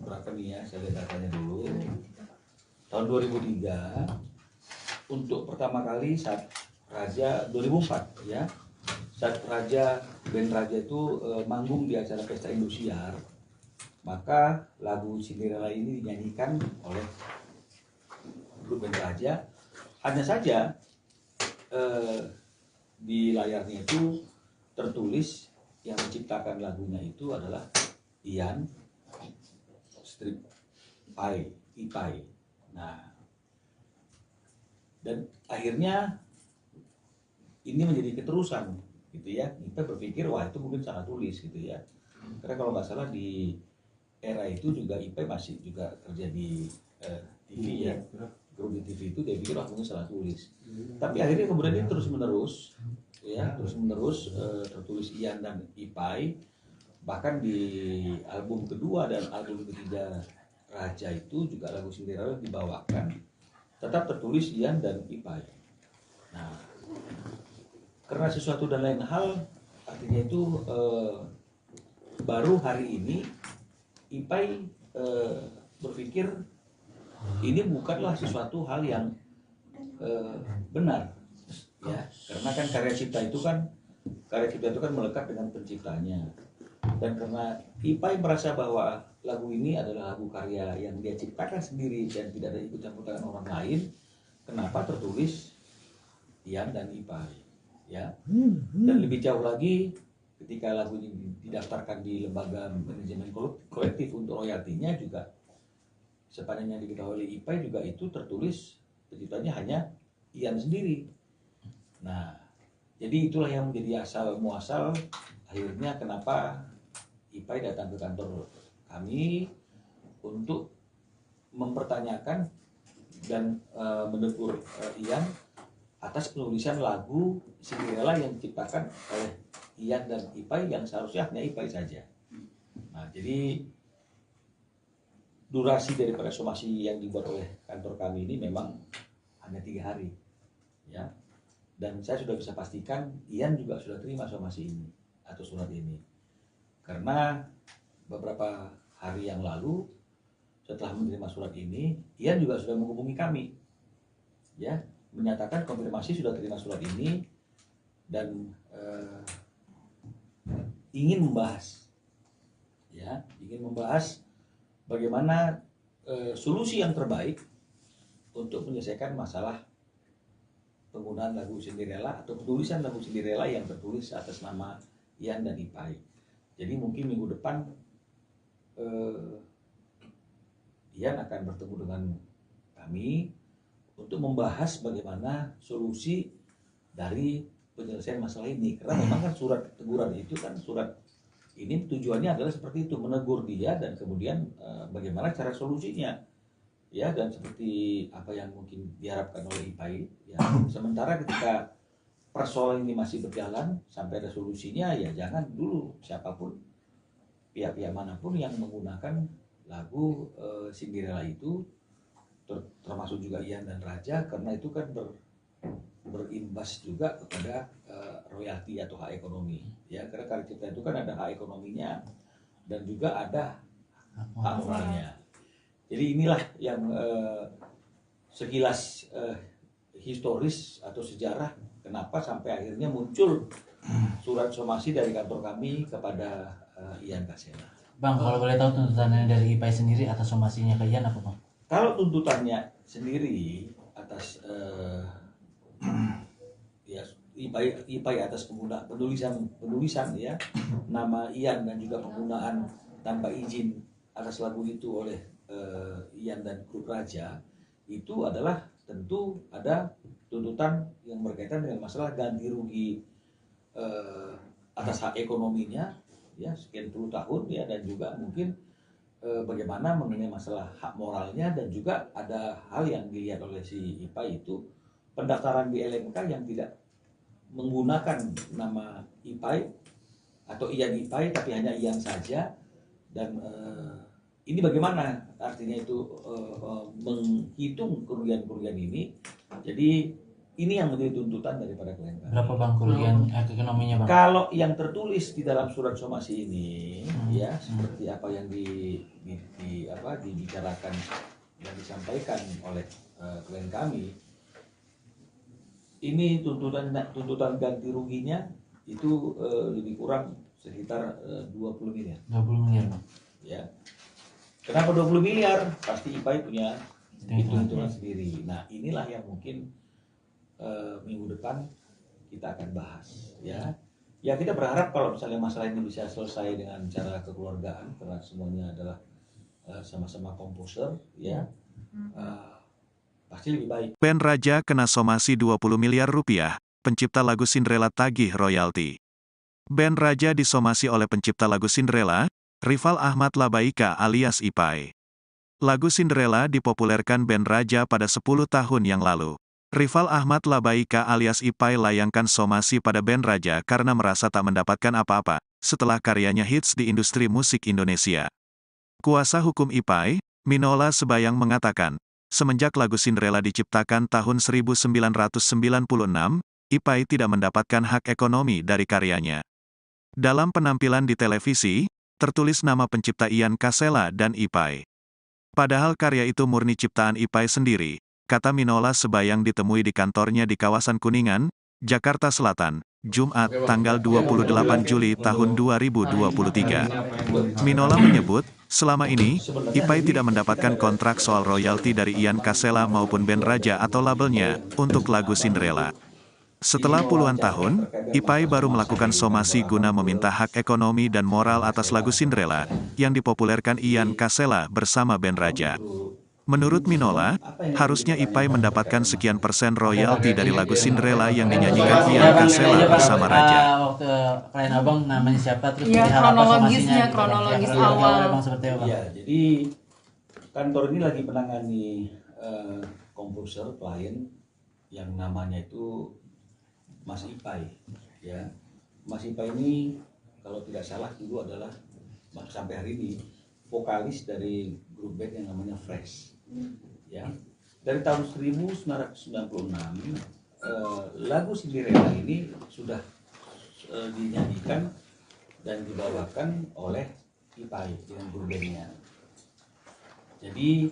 berapa nih ya, saya lihat datanya dulu. Tahun 2003, untuk pertama kali saat Raja 2004 ya, saat band Raja itu manggung di acara Pesta Indosiar, maka lagu Cinderella ini dinyanyikan oleh grup band Raja. Hanya saja di layarnya itu tertulis yang menciptakan lagunya itu adalah Ian Ipai. Nah, dan akhirnya ini menjadi keterusan, gitu ya. Kita berpikir wah itu mungkin salah tulis, gitu ya. Karena kalau nggak salah di era itu juga Ipai masih juga kerja di TV ya. Grup di TV itu dia pikir wah mungkin salah tulis. Tapi akhirnya kemudian ini terus menerus, ya, tertulis Ian dan Ipai. Bahkan di album kedua dan album ketiga Raja itu juga lagu Cinderella dibawakan, tetap tertulis Ian dan Ipai. Nah, karena sesuatu dan lain hal, artinya itu baru hari ini Ipai berpikir ini bukanlah sesuatu hal yang benar, ya, karena kan karya cipta itu kan melekat dengan penciptanya. Dan karena Ipai merasa bahwa lagu ini adalah lagu karya yang dia ciptakan sendiri dan tidak ada ikut campur tangan orang lain, kenapa tertulis Ian dan Ipai, ya. Dan lebih jauh lagi, ketika lagu ini didaftarkan di lembaga manajemen kolektif untuk royaltinya juga, sepanjang yang diketahui oleh Ipai juga itu tertulis penciptanya hanya Ian sendiri. Nah, jadi itulah yang menjadi asal muasal akhirnya kenapa Ipai datang ke kantor kami untuk mempertanyakan dan menegur Ian atas penulisan lagu Cinderella yang diciptakan oleh Ian dan Ipai yang seharusnya hanya Ipai saja. Nah, jadi durasi daripada somasi yang dibuat oleh kantor kami ini memang hanya 3 hari, ya. Dan saya sudah bisa pastikan Ian juga sudah terima somasi ini atau surat ini, karena beberapa hari yang lalu setelah menerima surat ini, Ian juga sudah menghubungi kami, ya, menyatakan konfirmasi sudah terima surat ini dan ingin membahas, ya, bagaimana solusi yang terbaik untuk menyelesaikan masalah penggunaan lagu Cinderella atau penulisan lagu Cinderella yang tertulis atas nama Ian dan Ipai. Jadi mungkin minggu depan Ian akan bertemu dengan kami untuk membahas bagaimana solusi dari penyelesaian masalah ini. Karena memang kan surat teguran itu kan surat ini tujuannya adalah seperti itu, menegur dia dan kemudian bagaimana cara solusinya, ya, dan seperti apa yang mungkin diharapkan oleh Ipai, ya. Sementara ketika persoalan ini masih berjalan sampai ada solusinya, ya jangan dulu siapapun pihak-pihak manapun yang menggunakan lagu Cinderella itu, termasuk juga Ian dan Raja, karena itu kan berimbas juga kepada royalti atau hak ekonomi, ya, karena karya cipta itu kan ada hak ekonominya dan juga ada hak moralnya. Jadi inilah yang sekilas historis atau sejarah kenapa sampai akhirnya muncul surat somasi dari kantor kami kepada Ian Kasela. Bang, kalau boleh tahu tuntutannya dari IPAI sendiri atas somasinya ke Ian apa, Bang? Kalau tuntutannya sendiri atas ya IPAI atas penulisan ya nama Ian dan juga penggunaan tanpa izin atas lagu itu oleh Ian dan grup Raja, itu adalah tentu ada tuntutan yang berkaitan dengan masalah ganti rugi atas hak ekonominya ya sekian puluh tahun ya, dan juga mungkin bagaimana mengenai masalah hak moralnya, dan juga ada hal yang dilihat oleh si IPAI itu pendaftaran di LMK yang tidak menggunakan nama IPAI atau Ian IPAI tapi hanya Ian saja, dan ini bagaimana artinya itu menghitung kerugian-kerugian ini. Jadi ini yang menjadi tuntutan daripada klien kami. Berapa, Bang, kerugian ekonominya, Bang? Kalau yang tertulis di dalam surat somasi ini ya seperti apa yang dibicarakan dan disampaikan oleh klien kami, ini tuntutan ganti ruginya itu lebih kurang sekitar 20 miliar. 20 miliar, Bang. Ya. Kenapa 20 miliar? Pasti IPAI punya hitung-hitungan sendiri. Nah, inilah yang mungkin minggu depan kita akan bahas ya. Ya, kita berharap kalau misalnya masalah ini bisa selesai dengan cara kekeluargaan karena semuanya adalah sama-sama komposer ya. Pasti lebih baik. Band Raja kena somasi 20 miliar rupiah, pencipta lagu Cinderella tagih royalti. Band Raja disomasi oleh pencipta lagu Cinderella, Rival Ahmad Labaika alias IPAI. Lagu Cinderella dipopulerkan band Raja pada 10 tahun yang lalu. Rival Ahmad Labaika alias IPAI layangkan somasi pada band Raja karena merasa tak mendapatkan apa-apa setelah karyanya hits di industri musik Indonesia. Kuasa hukum IPAI, Minola Sebayang mengatakan, semenjak lagu Cinderella diciptakan tahun 1996, IPAI tidak mendapatkan hak ekonomi dari karyanya. Dalam penampilan di televisi, tertulis nama pencipta Ian Kasela dan IPAI. Padahal karya itu murni ciptaan IPAI sendiri, kata Minola Sebayang ditemui di kantornya di kawasan Kuningan, Jakarta Selatan, Jumat, tanggal 28 Juli tahun 2023. Minola menyebut, selama ini, IPAI tidak mendapatkan kontrak soal royalti dari Ian Kasela maupun band Raja atau labelnya, untuk lagu Cinderella. Setelah puluhan tahun, IPAI baru melakukan somasi guna meminta hak ekonomi dan moral atas lagu Cinderella, yang dipopulerkan Ian Kasela bersama band Raja. Menurut Minola, harusnya IPAI mendapatkan sekian persen royalti dari lagu Cinderella yang dinyanyikan Ian Kasela bersama Raja. Waktu klien abang namanya siapa, terus Iya, hal apa somasinya, kronologis gitu, awal. Bang, seperti apa, Bang? Ya, jadi kantor ini lagi menangani komposer klien yang namanya itu Mas IPAI. Ya, Mas IPAI ini kalau tidak salah dulu adalah sampai hari ini vokalis dari grup band yang namanya Fresh. Ya, dari tahun 1996 lagu Cinderella ini sudah dinyanyikan dan dibawakan oleh IPAI dengan grup bandnya. Jadi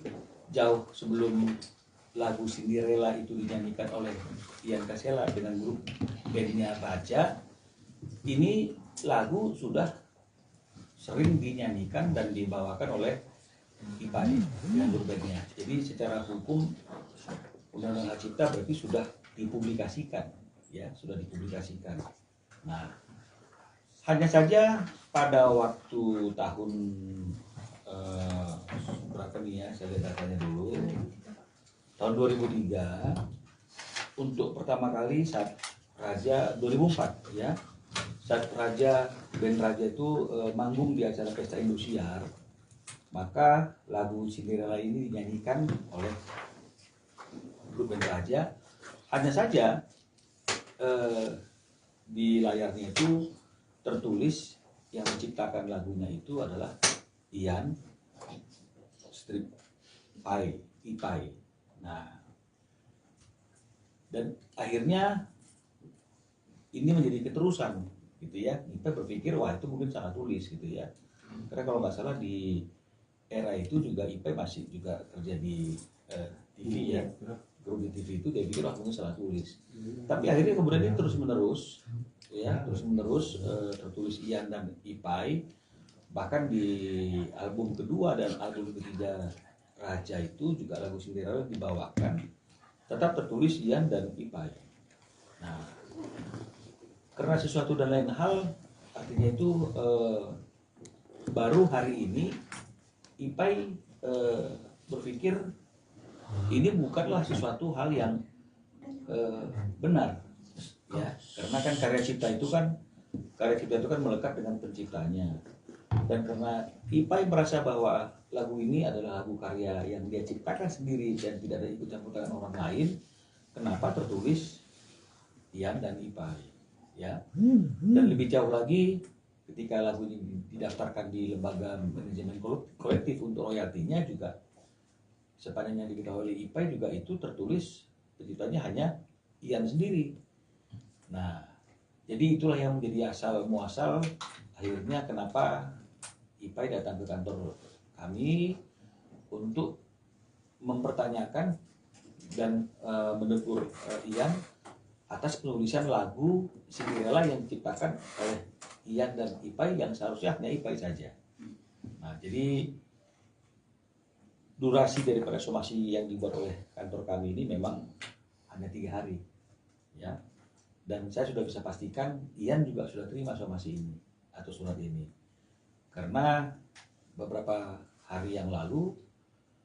jauh sebelum lagu Cinderella itu dinyanyikan oleh Ian Kasela dengan grup bandnya Raja, ini lagu sudah sering dinyanyikan dan dibawakan oleh IPAI dengan grup bandnya. Jadi secara hukum Undang-Undang Hak Cipta berarti sudah dipublikasikan, ya, sudah dipublikasikan. Nah, hanya saja pada waktu tahun berapa nih ya, saya lihat datanya dulu. Tahun 2003, untuk pertama kali saat Raja 2004 ya, saat band Raja itu manggung di acara Pesta Indosiar, maka lagu Cinderella ini dinyanyikan oleh grup band Raja. Hanya saja di layarnya itu tertulis yang menciptakan lagunya itu adalah Ian IPAI. Nah, Dan akhirnya ini menjadi keterusan gitu ya. Kita berpikir wah itu mungkin salah tulis gitu ya. Karena kalau nggak salah di era itu juga IPA masih juga kerja di TV ya. Grup di TV itu dia pikir wah mungkin salah tulis. Tapi akhirnya kemudian ini terus menerus ya, tertulis Ian dan Ipai. Bahkan di album kedua dan album ketiga Raja itu juga lagu Cinderella dibawakan tetap tertulis Ian dan Ipai. Nah, karena sesuatu dan lain hal artinya itu baru hari ini Ipai berpikir ini bukanlah sesuatu hal yang benar ya, karena kan karya cipta itu kan melekat dengan penciptanya. Dan karena Ipai merasa bahwa lagu ini adalah lagu karya yang dia ciptakan sendiri dan tidak ada ikut campur tangan orang lain, kenapa tertulis Ian dan Ipai ya. Dan lebih jauh lagi ketika lagu ini didaftarkan di lembaga manajemen kolektif untuk royaltinya juga sepanjang yang diketahui oleh Ipai juga itu tertulis penciptanya hanya Ian sendiri. Nah, jadi itulah yang menjadi asal muasal akhirnya kenapa Ipai datang ke kantor kami untuk mempertanyakan dan menegur Ian atas penulisan lagu Cinderella yang diciptakan oleh Ian dan Ipai yang seharusnya hanya Ipai saja. Nah, jadi durasi daripada somasi yang dibuat oleh kantor kami ini memang hanya 3 hari, ya. Dan saya sudah bisa pastikan Ian juga sudah terima somasi ini atau surat ini, karena beberapa hari yang lalu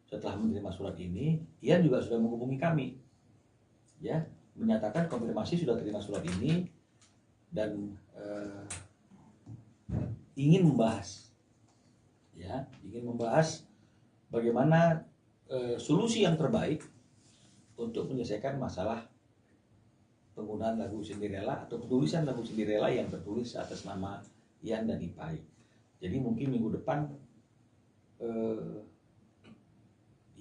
setelah menerima surat ini, Ian juga sudah menghubungi kami, ya, menyatakan konfirmasi sudah terima surat ini dan ingin membahas, ya, bagaimana solusi yang terbaik untuk menyelesaikan masalah penggunaan lagu Cinderella atau penulisan lagu Cinderella yang tertulis atas nama Ian dan Ipai. Jadi mungkin minggu depan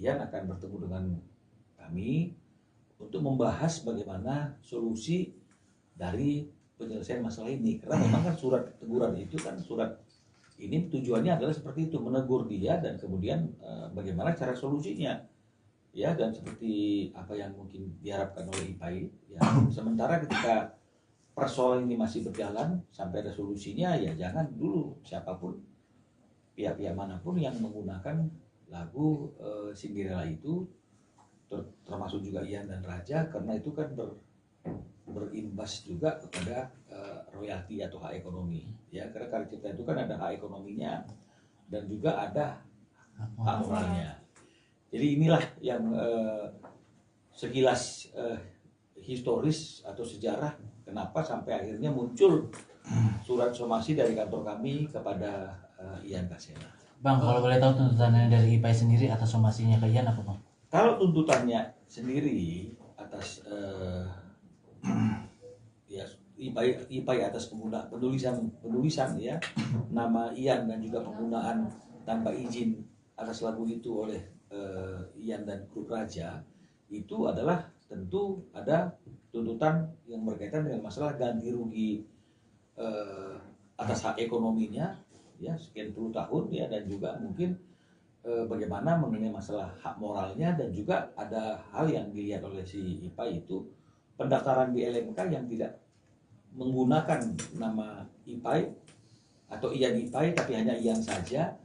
Ian akan bertemu dengan kami untuk membahas bagaimana solusi dari penyelesaian masalah ini. Karena memang kan surat teguran itu kan surat ini tujuannya adalah seperti itu, menegur dia dan kemudian bagaimana cara solusinya. Ya, dan seperti apa yang mungkin diharapkan oleh Ipai, ya. Sementara ketika persoalan ini masih berjalan sampai ada solusinya, ya jangan dulu siapapun pihak-pihak manapun yang menggunakan lagu Cinderella itu, termasuk juga Ian dan Raja, karena itu kan berimbas juga kepada royalti atau hak ekonomi, ya. Karena karya cipta itu kan ada hak ekonominya dan juga ada hak moralnya. Jadi inilah yang sekilas historis atau sejarah kenapa sampai akhirnya muncul surat somasi dari kantor kami kepada Ian Kasela. Bang, kalau boleh tahu tuntutannya dari Ipai sendiri atas somasinya ke Ian apa, Bang? Kalau tuntutannya sendiri atas ya Ipai atas penulisan ya nama Ian dan juga penggunaan tanpa izin atas lagu itu oleh Ian dan grup Raja, itu adalah tentu ada tuntutan yang berkaitan dengan masalah ganti rugi atas hak ekonominya, ya, sekian puluh tahun, ya, dan juga mungkin bagaimana mengenai masalah hak moralnya, dan juga ada hal yang dilihat oleh si Ipai itu pendaftaran di LMK yang tidak menggunakan nama Ipai atau Ian Ipai tapi hanya Ian saja,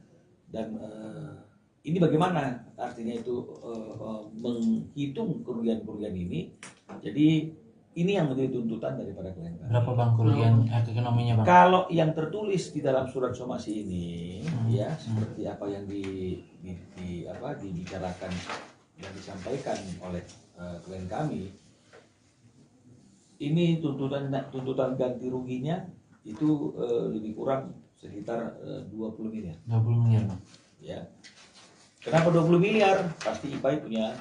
dan ini bagaimana artinya itu menghitung kerugian-kerugian ini. Jadi ini yang menjadi tuntutan daripada klien kami. Berapa, Bang, kerugian ekonominya, Bang? Kalau yang tertulis di dalam surat somasi ini, ya, seperti apa yang dibicarakan dan disampaikan oleh klien kami, ini tuntutan ganti ruginya itu lebih kurang sekitar 20 miliar. 20 miliar, Bang. Ya. Kenapa 20 miliar? Pasti Ipai punya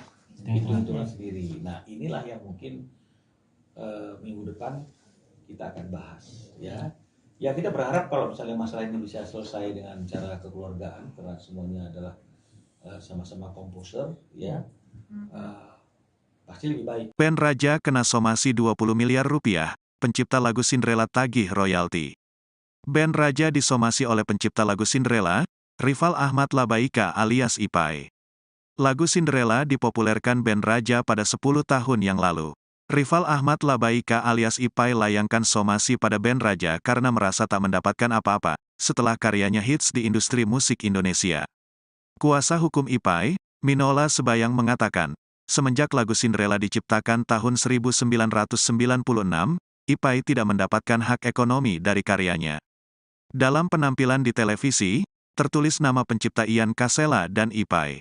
hitung-hitungan sendiri. Nah, inilah yang mungkin minggu depan kita akan bahas, ya. Ya, kita berharap kalau misalnya masalah ini bisa selesai dengan cara kekeluargaan, karena semuanya adalah sama-sama komposer, ya. pasti lebih baik. Band Raja kena somasi 20 miliar rupiah, pencipta lagu Cinderella tagih royalti. Band Raja disomasi oleh pencipta lagu Cinderella, Rival Ahmad Labaika alias Ipai. Lagu Cinderella dipopulerkan band Raja pada 10 tahun yang lalu. Rival Ahmad Labaika alias Ipai layangkan somasi pada band Raja karena merasa tak mendapatkan apa-apa setelah karyanya hits di industri musik Indonesia. Kuasa hukum Ipai, Minola Sebayang mengatakan, semenjak lagu Cinderella diciptakan tahun 1996, Ipai tidak mendapatkan hak ekonomi dari karyanya. Dalam penampilan di televisi, tertulis nama pencipta Ian Kasela dan Ipai.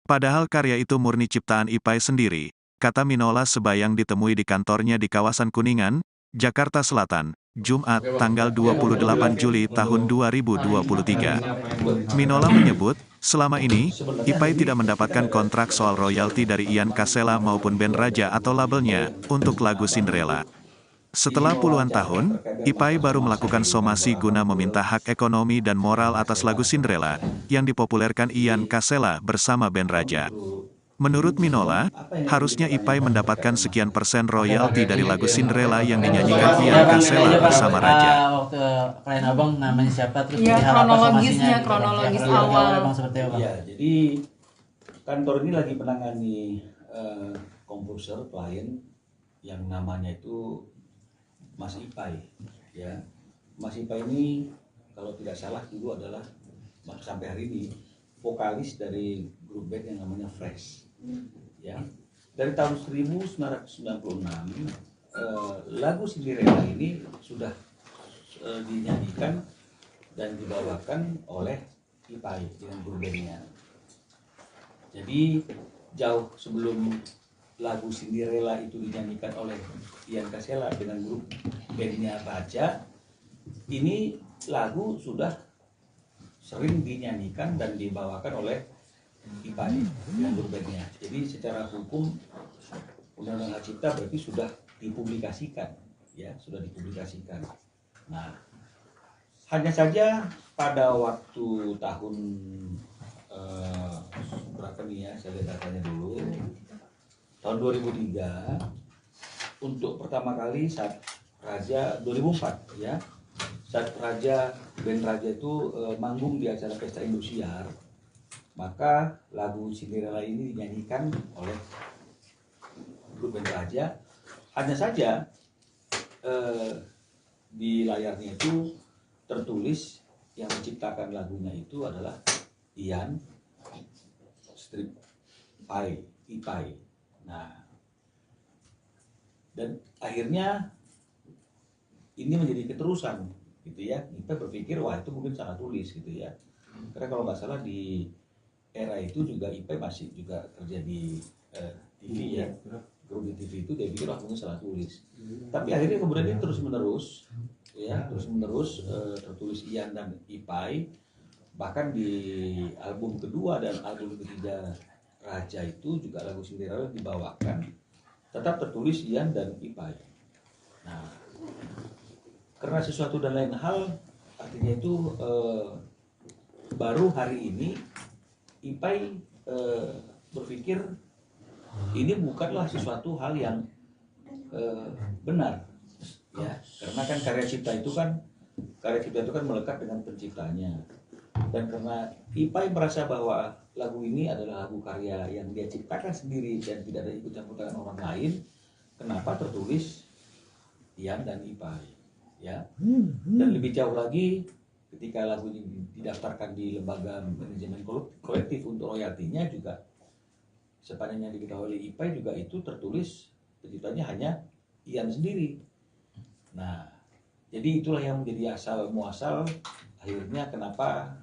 Padahal karya itu murni ciptaan Ipai sendiri, kata Minola Sebayang ditemui di kantornya di kawasan Kuningan, Jakarta Selatan, Jumat, tanggal 28 Juli tahun 2023. Minola menyebut, selama ini, Ipai tidak mendapatkan kontrak soal royalti dari Ian Kasela maupun band Raja atau labelnya, untuk lagu Cinderella. Setelah puluhan tahun, Ipai baru melakukan somasi guna meminta hak ekonomi dan moral atas lagu Cinderella, yang dipopulerkan Ian Kasela bersama band Raja. Menurut Minola, harusnya Ipai mendapatkan sekian persen royalti dari lagu Cinderella yang dinyanyikan Ian Kasela bersama Raja. Waktu klien abang namanya siapa, terus Iya, perihal apa somasinya, kronologis gitu. awal. Abang seperti apa? Ya, jadi kantor ini lagi menangani komposer klien yang namanya itu Mas Ipai, ya. Mas Ipai ini kalau tidak salah dulu adalah sampai hari ini vokalis dari grup band yang namanya Fresh, ya. Dari tahun 1996 lagu Cinderella ini sudah dinyanyikan dan dibawakan oleh Ipai dengan grup bandnya. Jadi jauh sebelum lagu Cinderella itu dinyanyikan oleh Ian Kasela dengan grup bandnya Raja, ini lagu sudah sering dinyanyikan dan dibawakan oleh Ipai dengan grup bandnya. Jadi secara hukum Undang-Undang Hak Cipta berarti sudah dipublikasikan, ya, sudah dipublikasikan. Nah, hanya saja pada waktu tahun berapa nih ya, saya lihat datanya dulu. Tahun 2003, untuk pertama kali saat Raja 2004 ya, saat band Raja itu manggung di acara Pesta Indosiar, maka lagu Cinderella ini dinyanyikan oleh grup band Raja. Hanya saja di layarnya itu tertulis yang menciptakan lagunya itu adalah Ian Ipai. Nah, dan akhirnya ini menjadi keterusan, gitu ya. Kita berpikir wah itu mungkin salah tulis, gitu ya. Karena kalau nggak salah di era itu juga Ipai masih juga kerja di TV ya, grup di TV itu, dia pikir wah mungkin salah tulis. Tapi akhirnya kemudian ini terus menerus, ya, tertulis Ian dan Ipai. Bahkan di album kedua dan album ketiga Raja itu juga lagu Cinderella dibawakan, tetap tertulis Ian dan Ipai. Nah, karena sesuatu dan lain hal, artinya itu baru hari ini Ipai berpikir ini bukanlah sesuatu hal yang benar, ya, karena kan karya cipta itu kan melekat dengan penciptanya. Dan karena Ipai merasa bahwa lagu ini adalah lagu karya yang dia ciptakan sendiri dan tidak ada ikut campur tangan orang lain, kenapa tertulis Ian dan Ipai, ya. Dan lebih jauh lagi, ketika lagu ini didaftarkan di lembaga manajemen kolektif untuk royaltinya juga, sepanjang yang diketahui oleh Ipai juga itu tertulis penciptanya hanya Ian sendiri. Nah, jadi itulah yang menjadi asal muasal akhirnya kenapa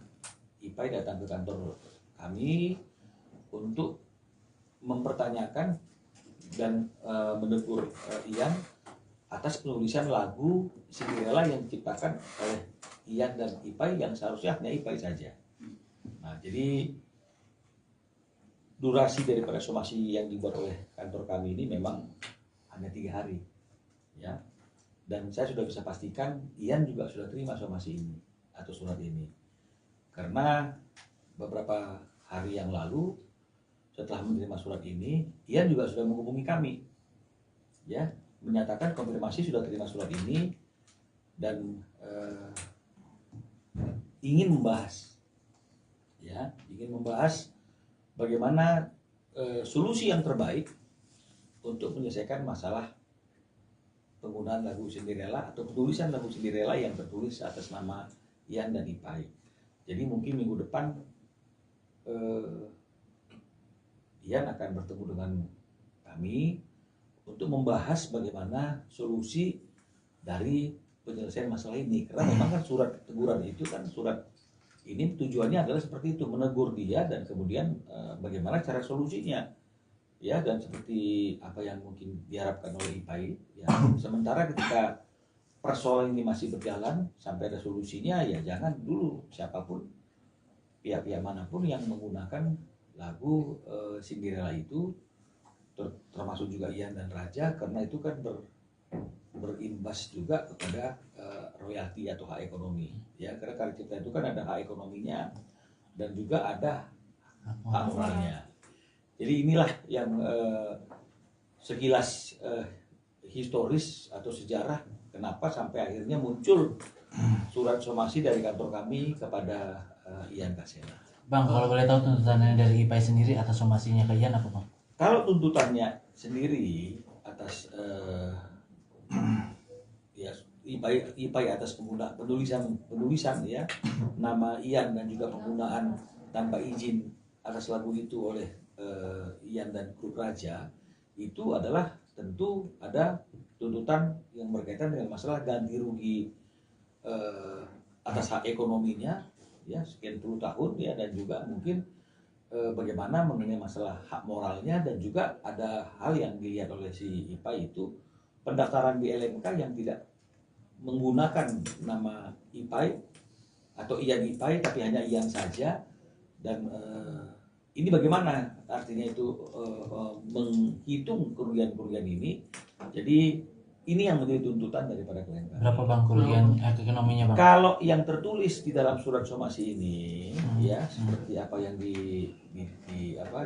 Ipai datang ke kantor kami untuk mempertanyakan dan menegur Ian atas penulisan lagu Cinderella yang diciptakan oleh Ian dan Ipai yang seharusnya hanya Ipai saja. Nah, jadi durasi daripada somasi yang dibuat oleh kantor kami ini memang hanya 3 hari, ya. Dan saya sudah bisa pastikan Ian juga sudah terima somasi ini atau surat ini, karena beberapa hari yang lalu setelah menerima surat ini, Ian juga sudah menghubungi kami, ya, menyatakan konfirmasi sudah terima surat ini dan ingin membahas, ya, bagaimana solusi yang terbaik untuk menyelesaikan masalah penggunaan lagu Cinderella atau penulisan lagu Cinderella yang tertulis atas nama Ian dan Ipai. Jadi mungkin minggu depan Ian akan bertemu dengan kami untuk membahas bagaimana solusi dari penyelesaian masalah ini. Karena memang kan surat teguran itu kan surat ini tujuannya adalah seperti itu, menegur dia dan kemudian bagaimana cara solusinya. Ya, dan seperti apa yang mungkin diharapkan oleh IPAI, ya. Sementara ketika persoalan ini masih berjalan sampai ada solusinya, ya jangan dulu siapapun, pihak-pihak manapun yang menggunakan lagu Cinderella itu, termasuk juga Ian dan Raja, karena itu kan berimbas juga kepada royalti atau hak ekonomi, ya, karena karya cipta itu kan ada hak ekonominya dan juga ada hak moralnya. Jadi inilah yang sekilas historis atau sejarah kenapa sampai akhirnya muncul surat somasi dari kantor kami kepada Ian Kasela. Bang, kalau boleh tahu tuntutannya dari IPAI sendiri atas somasinya ke Ian apa, Bang? Kalau tuntutannya sendiri atas ya IPAI atas penulisan ya nama Ian dan juga penggunaan tanpa izin atas lagu itu oleh Ian dan grup Raja, itu adalah tentu ada tuntutan yang berkaitan dengan masalah ganti rugi atas hak ekonominya, ya, sekian puluh tahun, ya, dan juga mungkin bagaimana mengenai masalah hak moralnya, dan juga ada hal yang dilihat oleh si IPAI itu pendaftaran di LMK yang tidak menggunakan nama IPAI atau Ian IPAI tapi hanya Ian saja, dan ini bagaimana artinya itu menghitung kerugian-kerugian ini. Jadi ini yang menjadi tuntutan daripada klien kami. Berapa, Bang, kerugian ekonominya, Bang? Kalau yang tertulis di dalam surat somasi ini, ya, seperti apa yang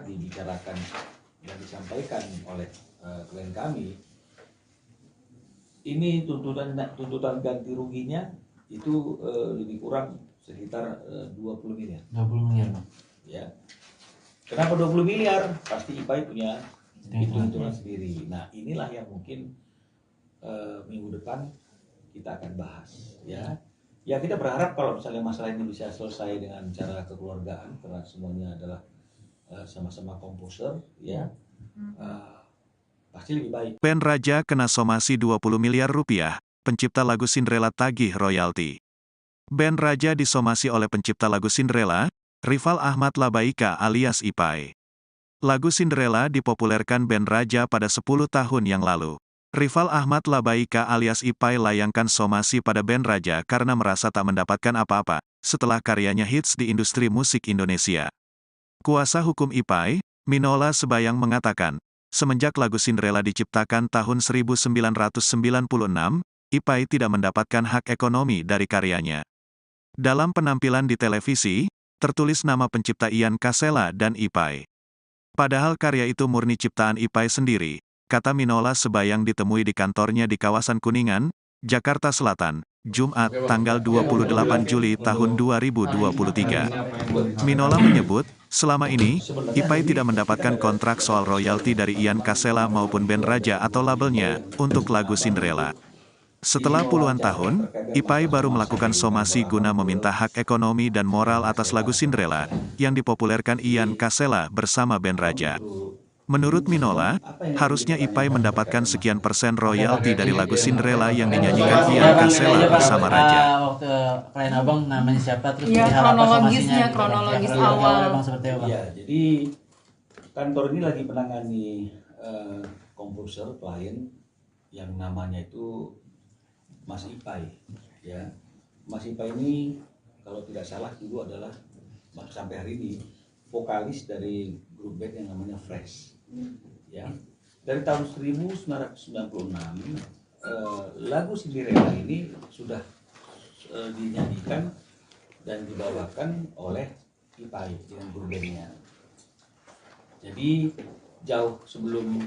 dibicarakan dan disampaikan oleh klien kami, ini tuntutan ganti ruginya itu lebih kurang sekitar 20 miliar. 20 miliar, Bang. Ya. Kenapa 20 miliar? Pasti IPAI punya hitung-hitungan sendiri. Nah, inilah yang mungkin minggu depan kita akan bahas, ya. Ya, kita berharap kalau misalnya masalah ini bisa selesai dengan cara kekeluargaan, karena semuanya adalah sama-sama komposer, ya. Pasti lebih baik. Band Raja kena somasi 20 miliar rupiah, pencipta lagu Cinderella tagih royalti. Band Raja disomasi oleh pencipta lagu Cinderella, Rival Ahmad Labaika alias IPAI. Lagu Cinderella dipopulerkan band Raja pada 10 tahun yang lalu. Rival Ahmad Labaika alias IPAI layangkan somasi pada band Raja karena merasa tak mendapatkan apa-apa setelah karyanya hits di industri musik Indonesia. Kuasa hukum IPAI, Minola Sebayang mengatakan, semenjak lagu Cinderella diciptakan tahun 1996, IPAI tidak mendapatkan hak ekonomi dari karyanya. Dalam penampilan di televisi, tertulis nama pencipta Ian Kasela dan IPAI. Padahal karya itu murni ciptaan IPAI sendiri, kata Minola Sebayang ditemui di kantornya di kawasan Kuningan, Jakarta Selatan, Jumat, tanggal 28 Juli tahun 2023. Minola menyebut, selama ini, IPAI tidak mendapatkan kontrak soal royalti dari Ian Kasela maupun band Raja atau labelnya, untuk lagu Cinderella. Setelah puluhan tahun, IPAI baru melakukan somasi guna meminta hak ekonomi dan moral atas lagu Cinderella, yang dipopulerkan Ian Kasela bersama band Raja. Menurut Minola, harusnya IPAI mendapatkan sekian persen royalti dari lagu Cinderella yang dinyanyikan Ian Kasela bersama Raja. Waktu klien abang namanya siapa, terus Ya, hal apa somasinya, kronologis gitu, Bang. awal. Bang, seperti apa, Bang? Ya, jadi kantor ini lagi menangani komposer klien yang namanya itu Mas IPAI, ya. Mas IPAI ini kalau tidak salah dulu adalah sampai hari ini vokalis dari grup band yang namanya Fresh, ya. Dari tahun 1996 lagu Cinderella ini sudah dinyanyikan dan dibawakan oleh IPAI dengan grup bandnya. Jadi jauh sebelum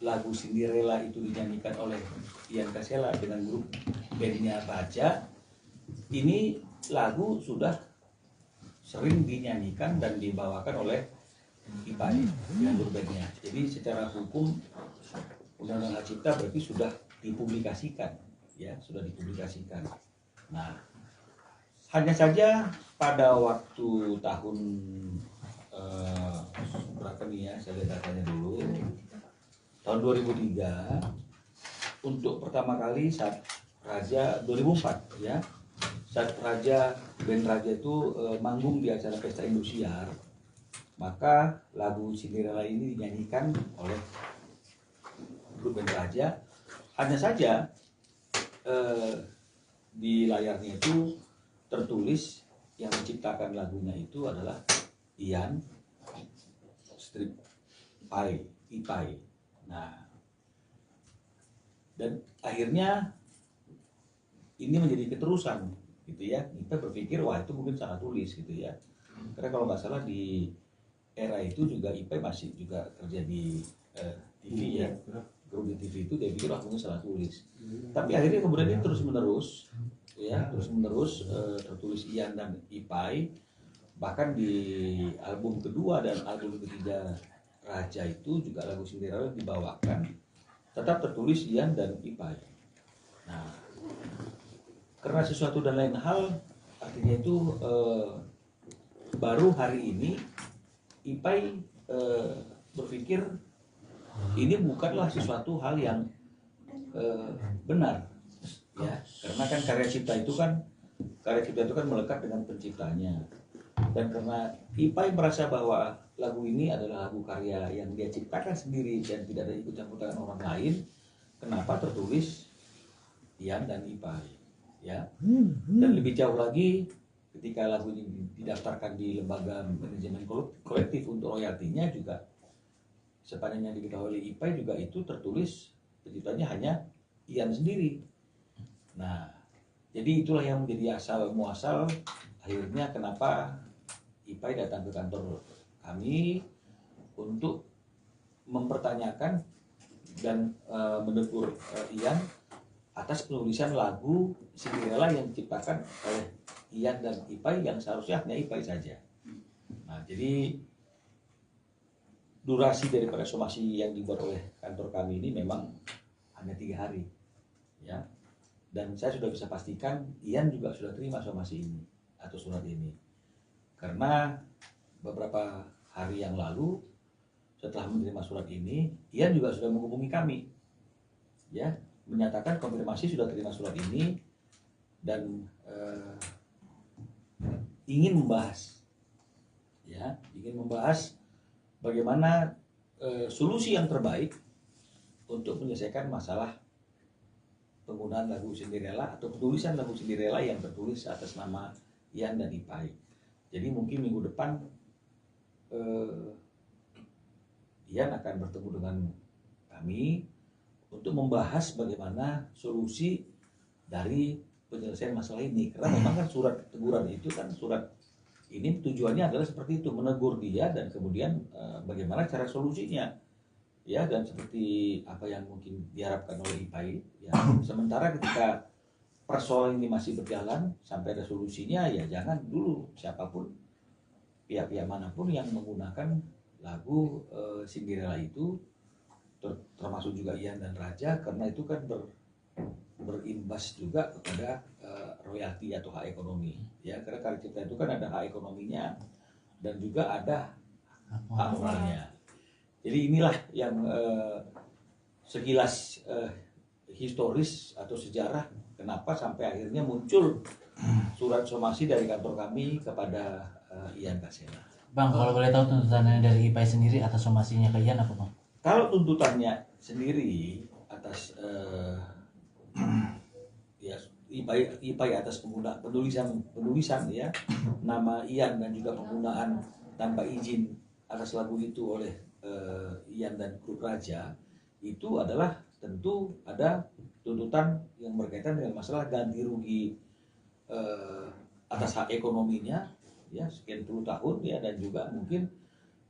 lagu Cinderella itu dinyanyikan oleh Ian Kasela dengan grup bandnya Raja, ini lagu sudah sering dinyanyikan dan dibawakan oleh IPAI dengan grup bandnya. Jadi secara hukum Undang-Undang Hak Cipta berarti sudah dipublikasikan, ya sudah dipublikasikan. Nah, hanya saja pada waktu tahun berapa nih ya, saya lihat datanya dulu, tahun 2003 untuk pertama kali saat Raja 2004 ya, saat band Raja itu manggung di acara pesta Indosiar, maka lagu Cinderella ini dinyanyikan oleh grup band Raja. Hanya saja di layarnya itu tertulis yang menciptakan lagunya itu adalah Ian Strip IPAI. Nah, dan akhirnya ini menjadi keterusan gitu ya. Kita berpikir wah itu mungkin salah tulis gitu ya. Karena kalau nggak salah di era itu juga IPAI masih juga kerja di TV ya. Grup di TV itu dia pikir wah mungkin salah tulis. Tapi akhirnya kemudian ini terus menerus ya, terus menerus tertulis Ian dan IPAI. Bahkan di album kedua dan album ketiga Raja itu juga lagu Cinderella dibawakan tetap tertulis Ian dan IPAI. Nah, karena sesuatu dan lain hal, artinya itu baru hari ini IPAI berpikir ini bukanlah sesuatu hal yang benar, ya, karena kan karya cipta itu kan melekat dengan penciptanya. Dan karena IPAI merasa bahwa lagu ini adalah lagu karya yang dia ciptakan sendiri dan tidak ada ikut campur tangan orang lain, kenapa tertulis Ian dan IPAI, ya? Dan lebih jauh lagi, ketika lagu ini didaftarkan di lembaga manajemen kolektif untuk royaltinya juga, sepanjang yang diketahui oleh IPAI juga itu tertulis penciptanya hanya Ian sendiri. Nah, jadi itulah yang menjadi asal muasal akhirnya kenapa IPAI datang ke kantor kami untuk mempertanyakan dan menegur Ian atas penulisan lagu Cinderella yang diciptakan oleh Ian dan IPAI yang seharusnya hanya IPAI saja. Nah, jadi durasi daripada somasi yang dibuat oleh kantor kami ini memang hanya 3 hari, ya. Dan saya sudah bisa pastikan Ian juga sudah terima somasi ini atau surat ini, karena beberapa hari yang lalu setelah menerima surat ini, Ian juga sudah menghubungi kami, ya, menyatakan konfirmasi sudah terima surat ini dan ingin membahas, ya, bagaimana solusi yang terbaik untuk menyelesaikan masalah penggunaan lagu Cinderella atau penulisan lagu Cinderella yang tertulis atas nama Ian dan IPAI. Jadi mungkin minggu depan Ian akan bertemu dengan kami untuk membahas bagaimana solusi dari penyelesaian masalah ini. Karena memang kan surat teguran itu kan surat ini tujuannya adalah seperti itu, menegur dia dan kemudian bagaimana cara solusinya. Ya, dan seperti apa yang mungkin diharapkan oleh IPAI, ya, sementara ketika persoalan ini masih berjalan sampai ada solusinya, ya jangan dulu siapapun pihak-pihak manapun yang menggunakan lagu Cinderella itu, termasuk juga Ian dan Raja, karena itu kan berimbas juga kepada royalti atau hak ekonomi, ya, karena karya cipta itu kan ada hak ekonominya dan juga ada hak moralnya. Jadi inilah yang sekilas historis atau sejarah kenapa sampai akhirnya muncul surat somasi dari kantor kami kepada Ian Kasela. Bang, kalau boleh tahu tuntutannya dari IPAI sendiri atas somasinya ke Ian apa, Bang? Kalau tuntutannya sendiri atas ya IPAI atas penulisan ya nama Ian dan juga penggunaan tanpa izin atas lagu itu oleh Ian dan grup Raja, itu adalah tentu ada tuntutan yang berkaitan dengan masalah ganti rugi atas hak ekonominya, ya, sekian puluh tahun, ya, dan juga mungkin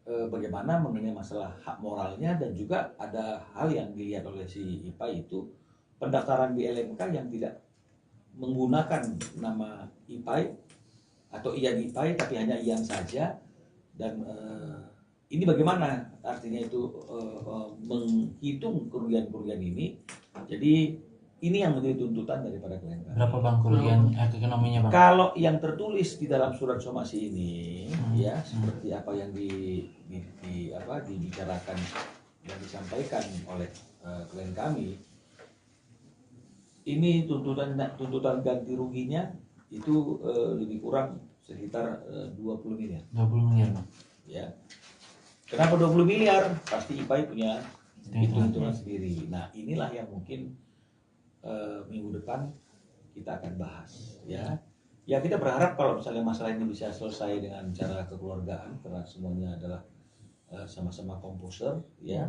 bagaimana mengenai masalah hak moralnya, dan juga ada hal yang dilihat oleh si IPAI itu pendaftaran di LMK yang tidak menggunakan nama IPAI atau Ian IPAI tapi hanya Ian saja, dan ini bagaimana artinya itu menghitung kerugian-kerugian ini. Jadi ini yang menjadi tuntutan daripada klien kami. Berapa bang kerugian ekonominya bang? Kalau yang tertulis di dalam surat somasi ini, ya seperti apa yang dibicarakan dan disampaikan oleh klien kami, ini tuntutan ganti ruginya itu lebih kurang sekitar 20 miliar. 20 miliar bang. Ya. Kenapa 20 miliar? Pasti IPAI punya hitung-hitungan sendiri. Nah, inilah yang mungkin minggu depan kita akan bahas, ya. Ya, kita berharap kalau misalnya masalah ini bisa selesai dengan cara kekeluargaan, karena semuanya adalah sama-sama komposer, ya.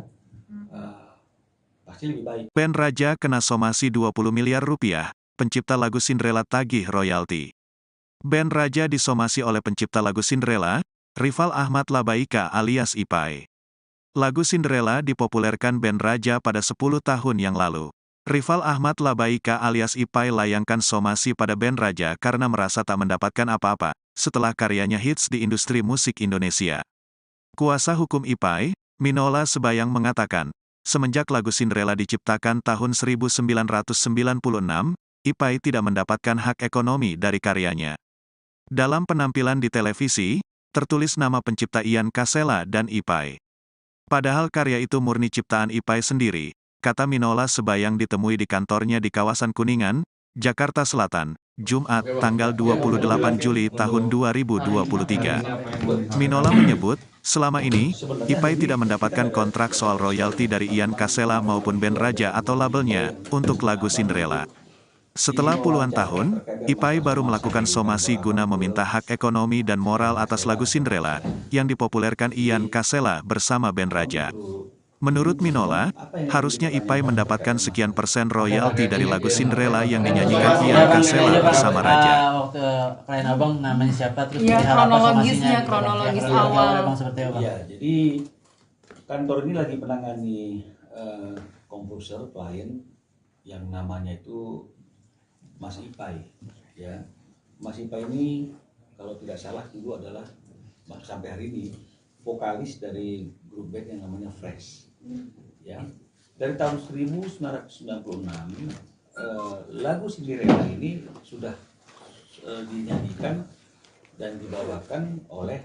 Pasti lebih baik. Band Raja kena somasi 20 miliar rupiah, pencipta lagu Cinderella tagih royalti. Band Raja disomasi oleh pencipta lagu Cinderella, Rival Ahmad Labaika alias IPAI. Lagu Cinderella dipopulerkan band Raja pada 10 tahun yang lalu. Rival Ahmad Labaika alias IPAI layangkan somasi pada band Raja karena merasa tak mendapatkan apa-apa setelah karyanya hits di industri musik Indonesia. Kuasa hukum IPAI, Minola Sebayang mengatakan, semenjak lagu Cinderella diciptakan tahun 1996, IPAI tidak mendapatkan hak ekonomi dari karyanya. Dalam penampilan di televisi, tertulis nama pencipta Ian Kasela dan IPAI. Padahal karya itu murni ciptaan IPAI sendiri, kata Minola Sebayang ditemui di kantornya di kawasan Kuningan, Jakarta Selatan, Jumat, tanggal 28 Juli tahun 2023. Minola menyebut, selama ini, IPAI tidak mendapatkan kontrak soal royalti dari Ian Kasela maupun band Raja atau labelnya, untuk lagu Cinderella. Setelah puluhan tahun, IPAI baru melakukan somasi guna meminta hak ekonomi dan moral atas lagu Cinderella, yang dipopulerkan Ian Kasela bersama band Raja. Menurut Minola, harusnya IPAI mendapatkan sekian persen royalti dari lagu Cinderella yang dinyanyikan Ian Kasela bersama Raja. Waktu klien abang namanya siapa, terus Iya, berharap kronologisnya, somasinya, kronologis ya, awal. Abang seperti apa? Ya, jadi kantor ini lagi menangani komposer klien yang namanya itu Mas IPAI. Ya, Mas IPAI ini kalau tidak salah dulu adalah sampai hari ini vokalis dari grup band yang namanya Fresh. Ya, dari tahun 1996 lagu Cinderella ini sudah dinyanyikan dan dibawakan oleh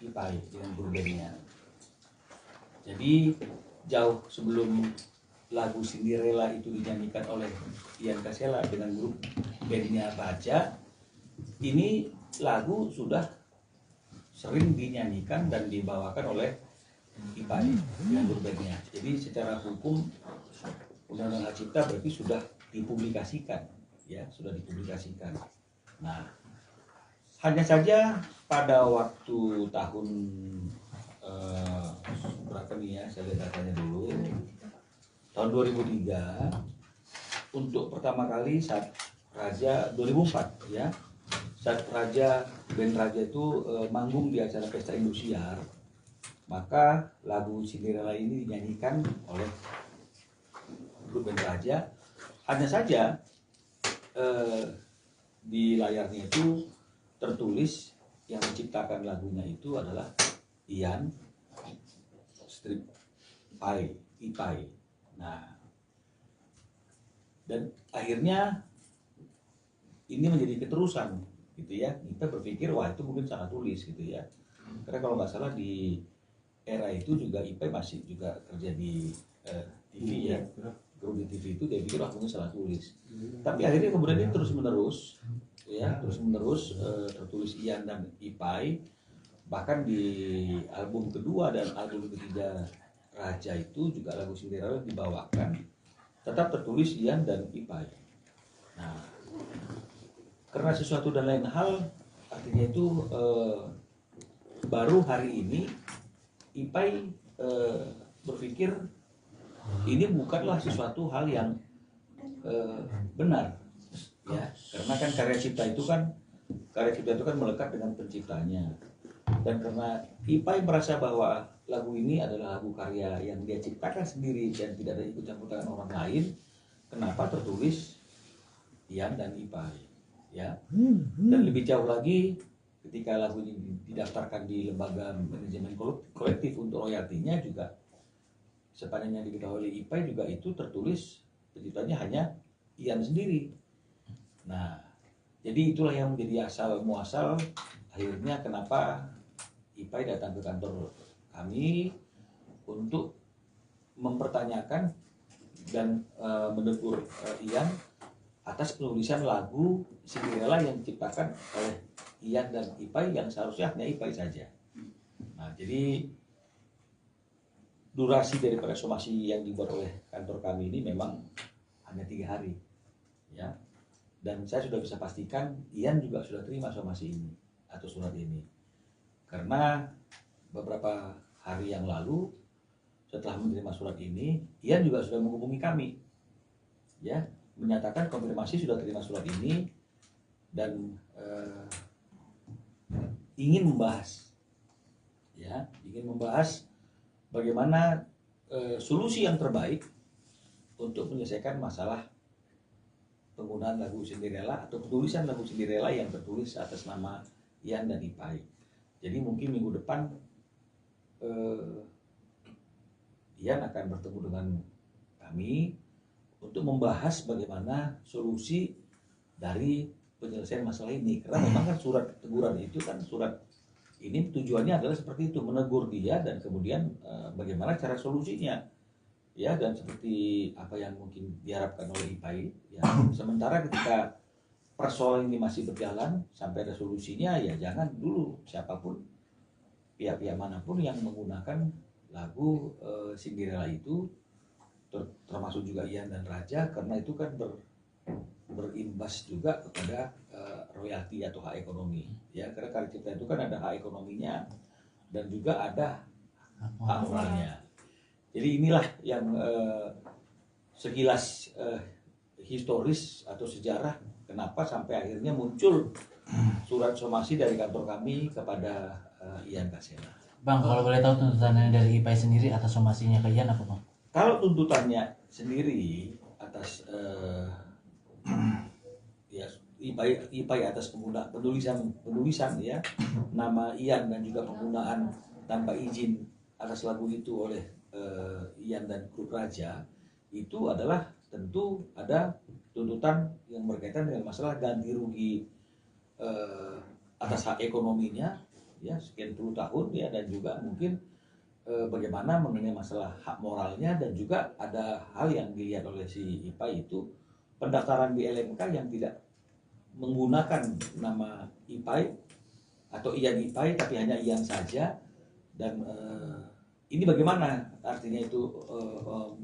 IPAI dengan grup bandnya. Jadi jauh sebelum lagu Cinderella itu dinyanyikan oleh Ian Kasela dengan grup bandnya Raja, ini lagu sudah sering dinyanyikan dan dibawakan oleh IPAI dengan grup bandnya. Jadi secara hukum Undang-Undang Hak Cipta berarti sudah dipublikasikan, ya, sudah dipublikasikan. Nah, hanya saja pada waktu tahun berapa nih ya, saya lihat datanya dulu, tahun 2003, untuk pertama kali saat Raja 2004 ya, saat band Raja itu manggung di acara Pesta Indosiar, maka lagu Cinderella ini dinyanyikan oleh grup band Raja. Hanya saja di layarnya itu tertulis yang menciptakan lagunya itu adalah Ian IPAI. Nah, dan akhirnya ini menjadi keterusan, gitu ya. Kita berpikir wah itu mungkin salah tulis, gitu ya. Karena kalau nggak salah di era itu juga IPAI masih juga kerja di TV ya. Kalau di TV itu dia pikir wah mungkin salah tulis. Tapi akhirnya kemudian ini terus menerus, ya, tertulis Ian dan IPAI. Bahkan di album kedua dan album ketiga Raja itu juga lagu Cinderella dibawakan, tetap tertulis Ian dan IPAI. Nah, karena sesuatu dan lain hal, artinya itu baru hari ini IPAI berpikir ini bukanlah sesuatu hal yang benar, ya, karena kan karya cipta itu kan melekat dengan penciptanya. Dan karena IPAI merasa bahwa lagu ini adalah lagu karya yang dia ciptakan sendiri dan tidak ada ikut campur tangan orang lain, kenapa tertulis Ian dan Ipai, ya? Dan lebih jauh lagi, ketika lagu ini didaftarkan di lembaga manajemen kolektif untuk royaltinya juga, sepanjang yang diketahui oleh Ipai juga itu tertulis penciptanya hanya Ian sendiri. Nah, jadi itulah yang menjadi asal muasal akhirnya kenapa Ipai datang ke kantor kami untuk mempertanyakan dan menegur Ian atas penulisan lagu Cinderella yang diciptakan oleh Ian dan Ipai yang seharusnya hanya Ipai saja. Nah, jadi durasi daripada somasi yang dibuat oleh kantor kami ini memang hanya 3 hari, ya. Dan saya sudah bisa pastikan Ian juga sudah terima somasi ini atau surat ini, karena beberapa hari yang lalu setelah menerima surat ini, Ian juga sudah menghubungi kami, ya, menyatakan konfirmasi sudah terima surat ini dan ingin membahas, ya, ingin membahas bagaimana solusi yang terbaik untuk menyelesaikan masalah penggunaan lagu Cinderella atau penulisan lagu Cinderella yang tertulis atas nama Ian dan Ipai. Jadi mungkin minggu depan Ian akan bertemu dengan kami untuk membahas bagaimana solusi dari penyelesaian masalah ini. Karena memang kan surat teguran itu kan surat ini tujuannya adalah seperti itu, menegur dia dan kemudian bagaimana cara solusinya. Ya, dan seperti apa yang mungkin diharapkan oleh Ipai, ya, sementara ketika persoalan ini masih berjalan sampai ada solusinya, ya jangan dulu siapapun pihak-pihak manapun yang menggunakan lagu Cinderella itu, termasuk juga Ian dan Raja, karena itu kan berimbas juga kepada royalti atau hak ekonomi, ya, karena karya cipta itu kan ada hak ekonominya dan juga ada hak moralnya. Jadi inilah yang sekilas historis atau sejarah kenapa sampai akhirnya muncul surat somasi dari kantor kami kepada Ian Kasela. Bang, kalau boleh tahu tuntutannya dari Ipai sendiri atas somasinya ke Ian apa, Bang? Kalau tuntutannya sendiri atas ya Ipai atas penulisan ya nama Ian dan juga penggunaan tanpa izin atas lagu itu oleh Ian dan grup Raja, itu adalah tentu ada tuntutan yang berkaitan dengan masalah ganti rugi atas hak ekonominya, ya, sekian puluh tahun, ya, dan juga mungkin bagaimana mengenai masalah hak moralnya, dan juga ada hal yang dilihat oleh si Ipai itu pendaftaran di LMK yang tidak menggunakan nama Ipai atau Ian Ipai tapi hanya Ian saja, dan ini bagaimana artinya itu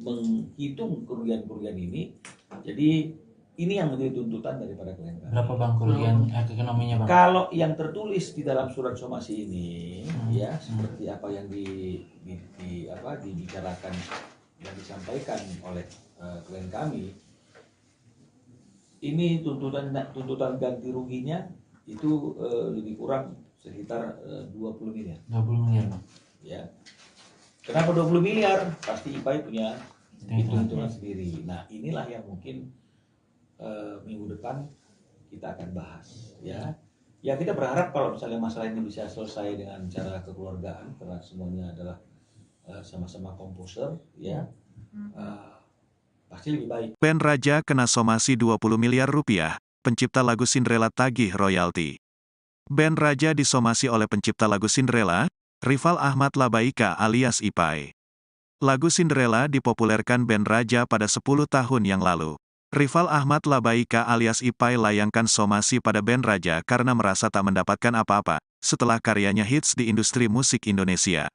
menghitung kerugian-kerugian ini. Jadi ini yang menjadi tuntutan daripada klien kami. Berapa, Bang, kerugian ekonominya, Bang? Kalau yang tertulis di dalam surat somasi ini, ya, seperti apa yang dibicarakan dan disampaikan oleh klien kami, ini tuntutan ganti ruginya itu lebih kurang sekitar 20 miliar. 20 miliar, Bang. Ya. Kenapa 20 miliar? Pasti Ipai punya hitung-hitungan sendiri. Nah, inilah yang mungkin minggu depan kita akan bahas, ya. Ya, kita berharap kalau misalnya masalah ini bisa selesai dengan cara kekeluargaan, karena semuanya adalah sama-sama komposer, ya. Pasti lebih baik. Band Raja kena somasi 20 miliar rupiah, pencipta lagu Cinderella tagih royalti. Band Raja disomasi oleh pencipta lagu Cinderella, Rival Ahmad Labaika alias Ipai. Lagu Cinderella dipopulerkan band Raja pada 10 tahun yang lalu. Rival Ahmad Labaika alias Ipai layangkan somasi pada band Raja karena merasa tak mendapatkan apa-apa setelah karyanya hits di industri musik Indonesia.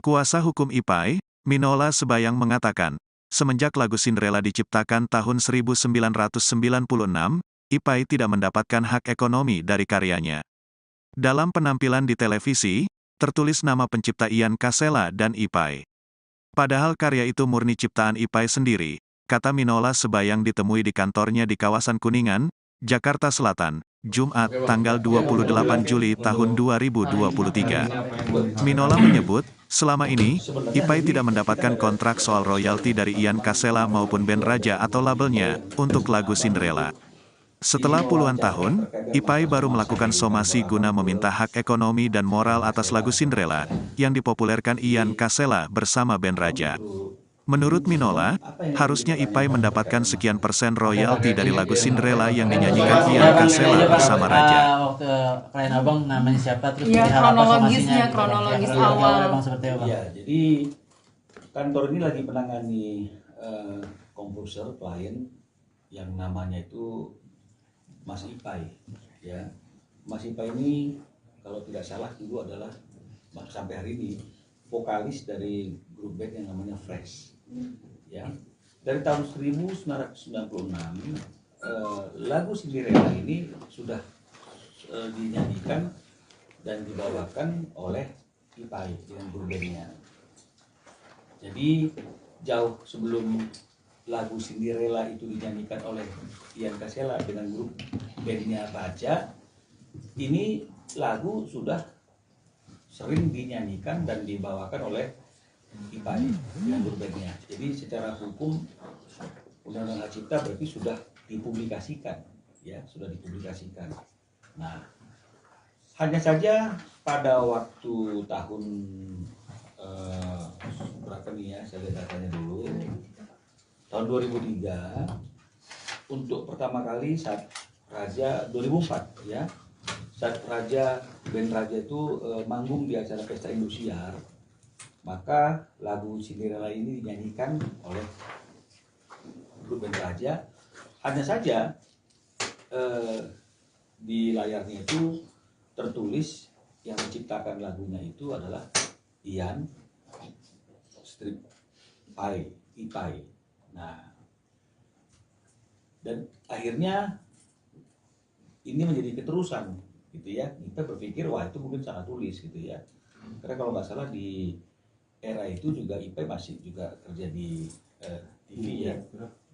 Kuasa hukum Ipai, Minola Sebayang mengatakan, semenjak lagu Cinderella diciptakan tahun 1996, Ipai tidak mendapatkan hak ekonomi dari karyanya. Dalam penampilan di televisi, tertulis nama pencipta Ian Kasela dan Ipai. Padahal karya itu murni ciptaan Ipai sendiri, kata Minola Sebayang ditemui di kantornya di kawasan Kuningan, Jakarta Selatan, Jumat, tanggal 28 Juli tahun 2023. Minola menyebut, Selama ini, Sebenarnya Ipai ini tidak mendapatkan kita ada- kontrak soal royalti dari Ian Kasela maupun band Raja atau labelnya untuk lagu Cinderella. Setelah puluhan tahun, Ipai baru melakukan somasi guna meminta hak ekonomi dan moral atas lagu Cinderella yang dipopulerkan Ian Kasela bersama band Raja. Menurut Minola, harusnya Ipai mendapatkan sekian persen royalti dari lagu Cinderella yang dinyanyikan Ian Kasela bersama Raja. Waktu klien abang namanya siapa, terus Iya, perihal apa somasinya, kronologis gitu. awal. Abang seperti apa? Iya, jadi kantor ini lagi menangani komposer klien yang namanya itu Mas Ipai, ya. Mas Ipai ini kalau tidak salah dulu adalah sampai hari ini vokalis dari grup band yang namanya Fresh, ya. Dari tahun 1996 lagu Cinderella ini sudah dinyanyikan dan dibawakan oleh Ipai dengan grup bandnya. Jadi jauh sebelum lagu Cinderella itu dinyanyikan oleh Ian Kasela dengan grup bandnya Raja, ini lagu sudah sering dinyanyikan dan dibawakan oleh Ipai dengan grup bandnya. Jadi secara hukum Undang-Undang Hak Cipta berarti sudah dipublikasikan, ya, sudah dipublikasikan. Nah, hanya saja pada waktu tahun berapa nih ya, saya lihat datanya dulu, tahun 2003, untuk pertama kali saat Raja 2004 ya, saat band Raja itu manggung di acara Pesta Indosiar, maka lagu Cinderella ini dinyanyikan oleh grup band Raja. Hanya saja di layarnya itu tertulis yang menciptakan lagunya itu adalah Ian Ipai. Nah, dan akhirnya ini menjadi keterusan, gitu ya. Kita berpikir wah itu mungkin salah tulis, gitu ya. Karena kalau nggak salah di era itu juga Ipai masih juga kerja di TV ya.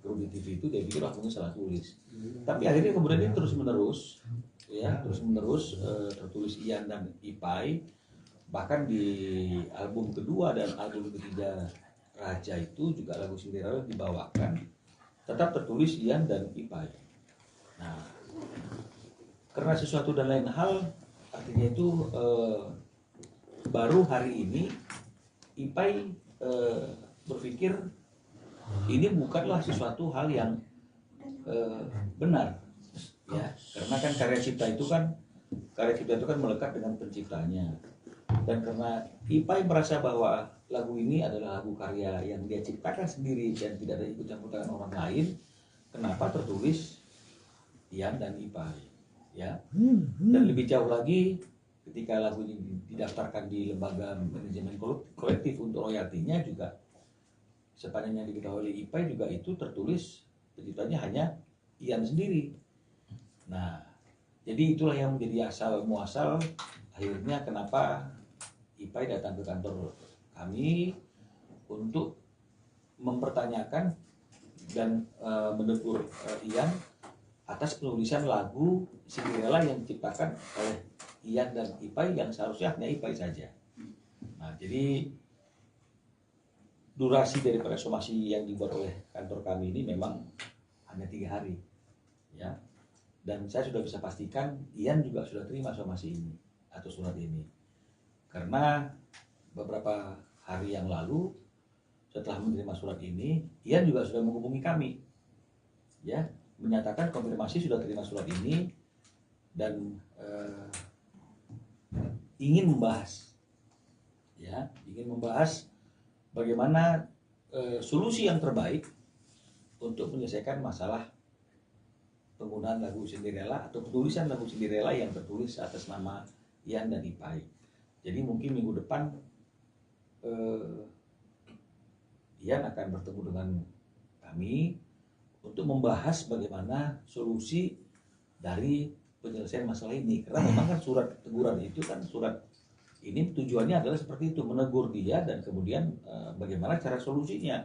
Kalau di TV itu dia pikir wah mungkin salah tulis. Tapi akhirnya kemudian ini terus menerus, ya, tertulis Ian dan Ipai. Bahkan di album kedua dan album ketiga Raja itu juga lagu Cinderella dibawakan, tetap tertulis Ian dan Ipai. Nah, karena sesuatu dan lain hal, artinya itu baru hari ini Ipai berpikir ini bukanlah sesuatu hal yang benar, ya, karena kan karya cipta itu kan melekat dengan penciptanya. Dan karena Ipai merasa bahwa lagu ini adalah lagu karya yang dia ciptakan sendiri dan tidak ada ikut campur tangan orang lain, kenapa tertulis Ian dan Ipai, ya. Dan lebih jauh lagi, ketika lagu ini didaftarkan di lembaga manajemen kolektif untuk royaltinya juga, sepanjang yang diketahui oleh Ipai juga itu tertulis penciptanya hanya Ian sendiri. Nah, jadi itulah yang menjadi asal muasal akhirnya kenapa Ipai datang ke kantor kami untuk mempertanyakan dan menegur Ian atas penulisan lagu Cinderella yang diciptakan oleh Ian dan Ipai yang seharusnya hanya Ipai saja. Nah, jadi durasi daripada somasi yang dibuat oleh kantor kami ini memang hanya 3 hari, ya. Dan saya sudah bisa pastikan Ian juga sudah terima somasi ini atau surat ini, karena beberapa hari yang lalu setelah menerima surat ini, Ian juga sudah menghubungi kami, ya, menyatakan konfirmasi sudah terima surat ini dan ingin membahas, ya, bagaimana solusi yang terbaik untuk menyelesaikan masalah penggunaan lagu Cinderella atau penulisan lagu Cinderella yang tertulis atas nama Ian dan Ipai. Jadi mungkin minggu depan Ian akan bertemu dengan kami untuk membahas bagaimana solusi dari penyelesaian masalah ini. Karena memang kan surat teguran itu kan surat ini tujuannya adalah seperti itu, menegur dia dan kemudian bagaimana cara solusinya,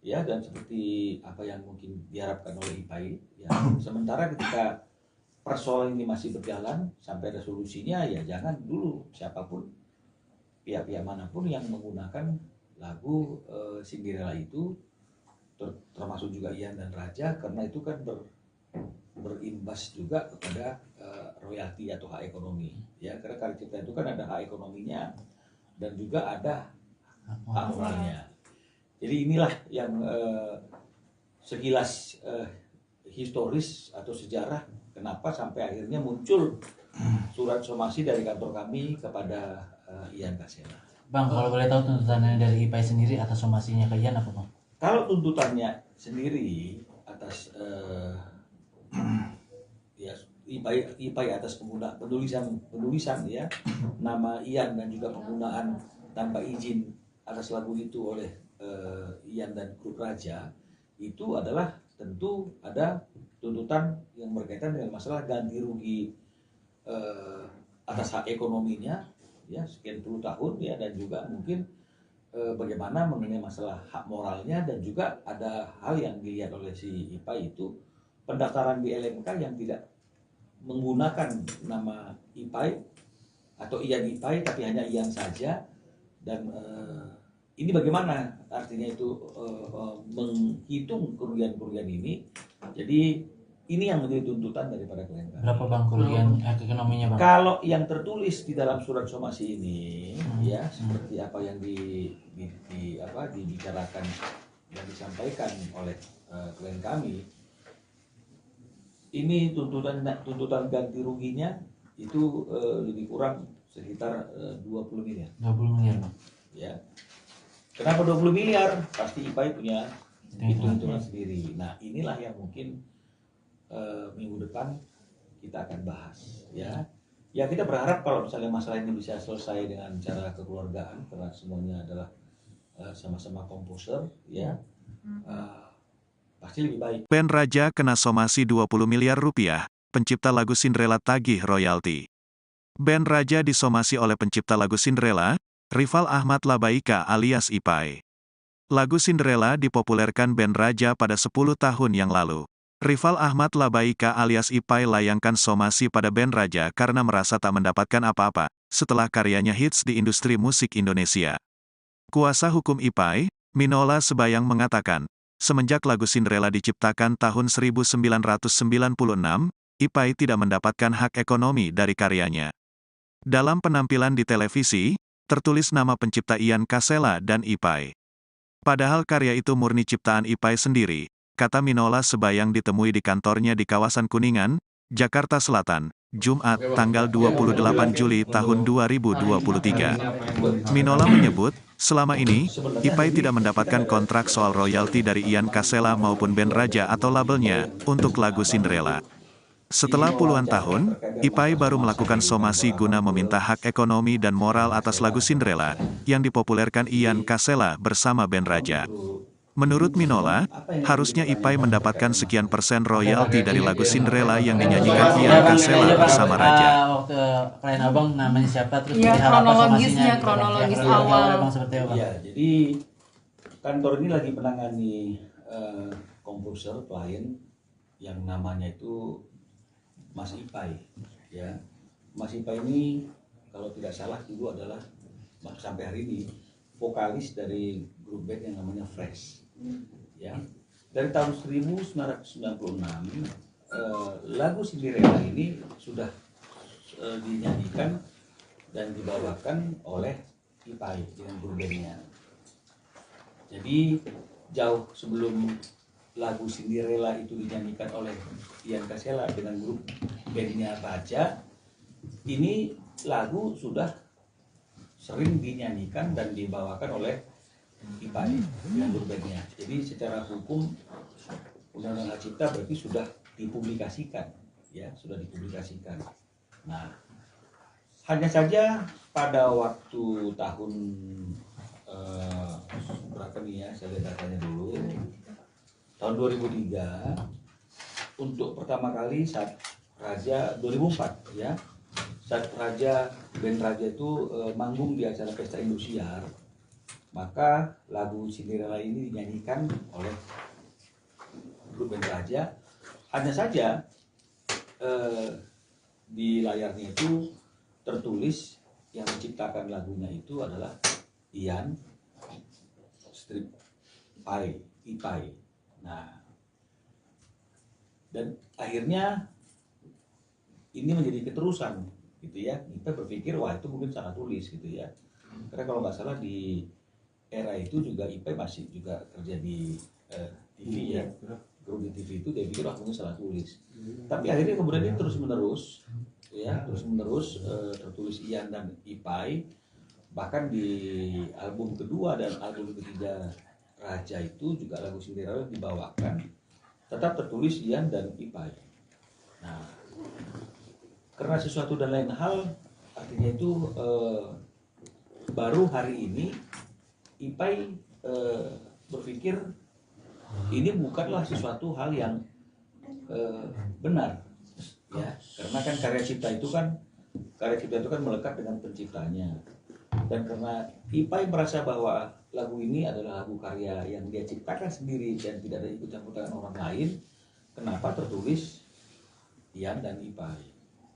ya, dan seperti apa yang mungkin diharapkan oleh Ipai, ya. Sementara ketika persoalan ini masih berjalan sampai ada solusinya, ya jangan dulu siapapun pihak-pihak manapun yang menggunakan lagu Cinderella itu, termasuk juga Ian dan Raja, karena itu kan berimbas juga kepada royalti atau hak ekonomi, ya, karena karya cipta itu kan ada hak ekonominya dan juga ada hak moralnya. Jadi inilah yang sekilas historis atau sejarah kenapa sampai akhirnya muncul surat somasi dari kantor kami kepada Ian Kasela. Bang, kalau boleh tahu tuntutannya dari IPAI sendiri atas somasinya ke Ian apa, Bang? Kalau tuntutannya sendiri atas ya IPAI atas penulisan ya nama Ian dan juga penggunaan tanpa izin atas lagu itu oleh Ian dan grup Raja, itu adalah tentu ada tuntutan yang berkaitan dengan masalah ganti rugi atas hak ekonominya ya sekian puluh tahun ya, dan juga mungkin bagaimana mengenai masalah hak moralnya, dan juga ada hal yang dilihat oleh si IPAI itu pendaftaran di LMK yang tidak menggunakan nama IPAI atau Ian IPAI tapi hanya Ian saja, dan ini bagaimana artinya itu menghitung kerugian-kerugian ini. Jadi ini yang menjadi tuntutan daripada klien kami. Berapa, Bang, kerugian ekonominya, Bang? Kalau yang tertulis di dalam surat somasi ini ya seperti apa yang dibicarakan dan disampaikan oleh klien kami, ini tuntutan ganti ruginya itu lebih kurang sekitar 20 miliar. 20 miliar, Bang. Ya. Kenapa 20 miliar? Pasti IPAI punya hitung-hitungan sendiri. Nah, inilah yang mungkin minggu depan kita akan bahas ya. Ya, kita berharap kalau misalnya masalah ini bisa selesai dengan cara kekeluargaan, karena semuanya adalah sama-sama komposer ya. Pasti lebih baik. Band Raja kena somasi 20 miliar rupiah, pencipta lagu Cinderella tagih royalti. Band Raja disomasi oleh pencipta lagu Cinderella, Rival Ahmad Labaika alias IPAI. Lagu Cinderella dipopulerkan band Raja pada 10 tahun yang lalu. Rival Ahmad Labaika alias IPAI layangkan somasi pada band Raja karena merasa tak mendapatkan apa-apa setelah karyanya hits di industri musik Indonesia. Kuasa hukum IPAI, Minola Sebayang mengatakan, semenjak lagu Cinderella diciptakan tahun 1996, IPAI tidak mendapatkan hak ekonomi dari karyanya. Dalam penampilan di televisi, tertulis nama pencipta Ian Kasela dan IPAI. Padahal karya itu murni ciptaan IPAI sendiri, kata Minola Sebayang ditemui di kantornya di kawasan Kuningan, Jakarta Selatan, Jumat, tanggal 28 Juli tahun 2023. Minola menyebut, selama ini, IPAI tidak mendapatkan kontrak soal royalti dari Ian Kasela maupun band Raja atau labelnya, untuk lagu Cinderella. Setelah puluhan tahun, IPAI baru melakukan somasi guna meminta hak ekonomi dan moral atas lagu Cinderella, yang dipopulerkan Ian Kasela bersama band Raja. Menurut Minola, harusnya IPAI mendapatkan sekian persen royalti dari lagu Cinderella yang dinyanyikan Ian Kasela bersama Raja. Waktu klien abang namanya siapa, terus Ya, perihal apa somasinya, kronologis kronologi awal. Bang, seperti apa, Bang? Ya, jadi kantor ini lagi menangani komposer klien yang namanya itu Mas IPAI. Ya, Mas IPAI ini kalau tidak salah dulu adalah sampai hari ini vokalis dari grup band yang namanya Fresh. Ya, dari tahun 1996 lagu Cinderella ini sudah dinyanyikan dan dibawakan oleh IPAI dengan grup bandnya. Jadi jauh sebelum lagu Cinderella itu dinyanyikan oleh Ian Kasela dengan grup bandnya Raja, ini lagu sudah sering dinyanyikan dan dibawakan oleh IPAI dengan grup bandnya. Jadi secara hukum Undang-Undang Hak Cipta berarti sudah dipublikasikan, ya, sudah dipublikasikan. Nah, hanya saja pada waktu tahun berapa nih ya, saya lihat datanya dulu, tahun 2003, untuk pertama kali saat Raja 2004 ya, saat band Raja itu manggung di acara Pesta Indosiar, maka lagu Cinderella ini dinyanyikan oleh grup band Raja. Hanya saja di layarnya itu tertulis yang menciptakan lagunya itu adalah Ian Strip Ipai. Nah, dan akhirnya ini menjadi keterusan gitu ya. Kita berpikir wah itu mungkin salah tulis gitu ya. Karena kalau nggak salah di era itu juga Ipai masih juga kerja di TV ya. Grup di TV itu dia pikir wah mungkin salah tulis. Tapi akhirnya kemudian ini terus menerus ya, tertulis Ian dan Ipai. Bahkan di album kedua dan album ketiga Raja itu juga lagu Cinderella dibawakan tetap tertulis Ian dan Ipai. Nah, karena sesuatu dan lain hal, artinya itu baru hari ini Ipai berpikir ini bukanlah sesuatu hal yang benar, ya, karena kan karya cipta itu kan melekat dengan penciptanya. Dan karena Ipai merasa bahwa lagu ini adalah lagu karya yang dia ciptakan sendiri dan tidak ada ikut campur tangan orang lain, kenapa tertulis Ian dan Ipai,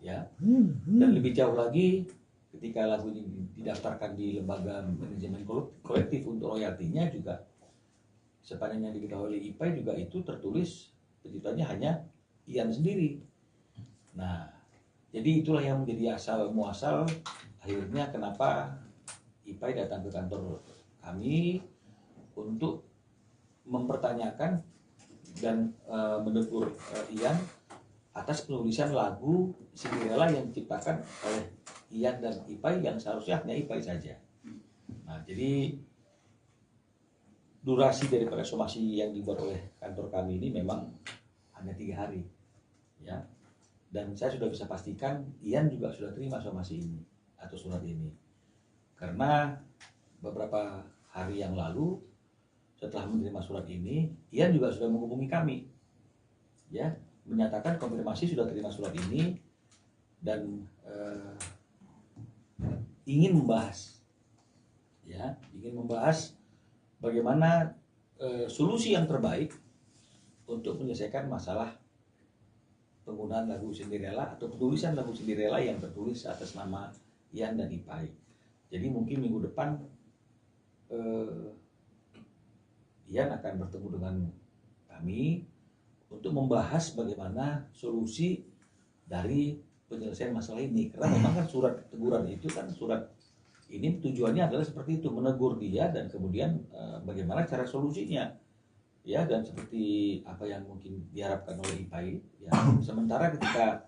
ya? Dan lebih jauh lagi, ketika lagu ini didaftarkan di lembaga manajemen kolektif untuk royaltinya juga, sepanjang yang diketahui oleh Ipai juga itu tertulis penciptanya hanya Ian sendiri. Nah, jadi itulah yang menjadi asal muasal akhirnya kenapa Ipai datang ke kantor kami untuk mempertanyakan dan menegur Ian atas penulisan lagu Cinderella yang diciptakan oleh Ian dan Ipai yang seharusnya hanya Ipai saja. Nah, jadi durasi daripada somasi yang dibuat oleh kantor kami ini memang hanya 3 hari, ya. Dan saya sudah bisa pastikan Ian juga sudah terima somasi ini atau surat ini. Karena beberapa hari yang lalu setelah menerima surat ini, Ian juga sudah menghubungi kami, ya, menyatakan konfirmasi sudah terima surat ini dan ingin membahas, ya, bagaimana solusi yang terbaik untuk menyelesaikan masalah penggunaan lagu Cinderella atau penulisan lagu Cinderella yang tertulis atas nama Ian dan Ipai. Jadi mungkin minggu depan Ian akan bertemu dengan kami untuk membahas bagaimana solusi dari penyelesaian masalah ini. Karena memang kan surat teguran itu kan surat ini tujuannya adalah seperti itu, menegur dia dan kemudian bagaimana cara solusinya. Ya, dan seperti apa yang mungkin diharapkan oleh Ipai, ya, sementara ketika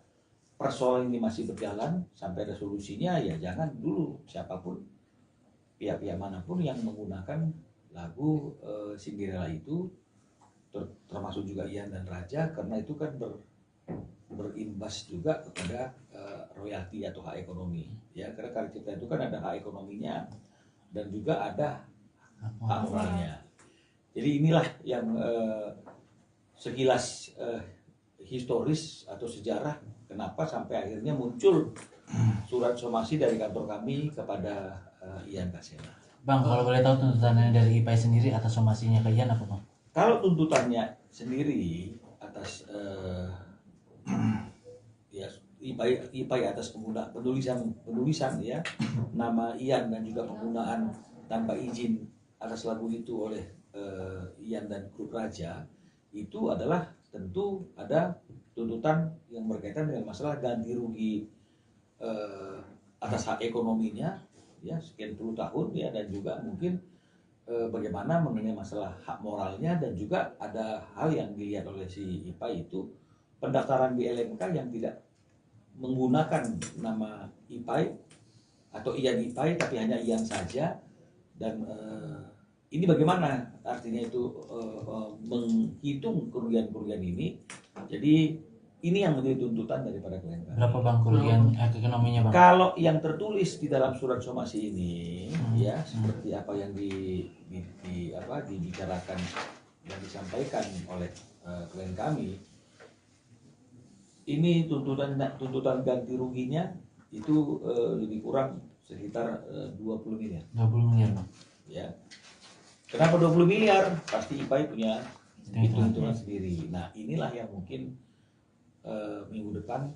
persoalan ini masih berjalan sampai ada solusinya, ya jangan dulu siapapun pihak-pihak manapun yang menggunakan lagu Cinderella itu, termasuk juga Ian dan Raja, karena itu kan berimbas juga kepada royalti atau hak ekonomi, ya, karena karya cipta itu kan ada hak ekonominya dan juga ada hak moralnya. Jadi inilah yang sekilas historis atau sejarah kenapa sampai akhirnya muncul surat somasi dari kantor kami kepada Ian Kasela. Bang, kalau boleh tahu tuntutannya dari Ipai sendiri atas somasinya ke Ian apa, Bang? Kalau tuntutannya sendiri atas ya Ipai atas penulisan ya nama Ian dan juga penggunaan tanpa izin atas lagu itu oleh Ian dan grup Raja, itu adalah tentu ada tuntutan yang berkaitan dengan masalah ganti rugi atas hak ekonominya, ya, sekian puluh tahun, ya, dan juga mungkin bagaimana mengenai masalah hak moralnya, dan juga ada hal yang dilihat oleh si Ipai itu pendaftaran di LMK yang tidak menggunakan nama Ipai atau Ian Ipai tapi hanya Ian saja, dan ini bagaimana artinya itu menghitung kerugian-kerugian ini. Jadi ini yang menjadi tuntutan daripada klien kami. Berapa, Bang, kerugian ekonominya, Bang? Kalau yang tertulis di dalam surat somasi ini, ya, seperti apa yang dibicarakan dan disampaikan oleh klien kami, ini tuntutan ganti ruginya itu lebih kurang sekitar 20 miliar. 20 miliar, Bang. Ya. Kenapa 20 miliar? Pasti Ipai punya hitung-hitungan sendiri. Nah, inilah yang mungkin minggu depan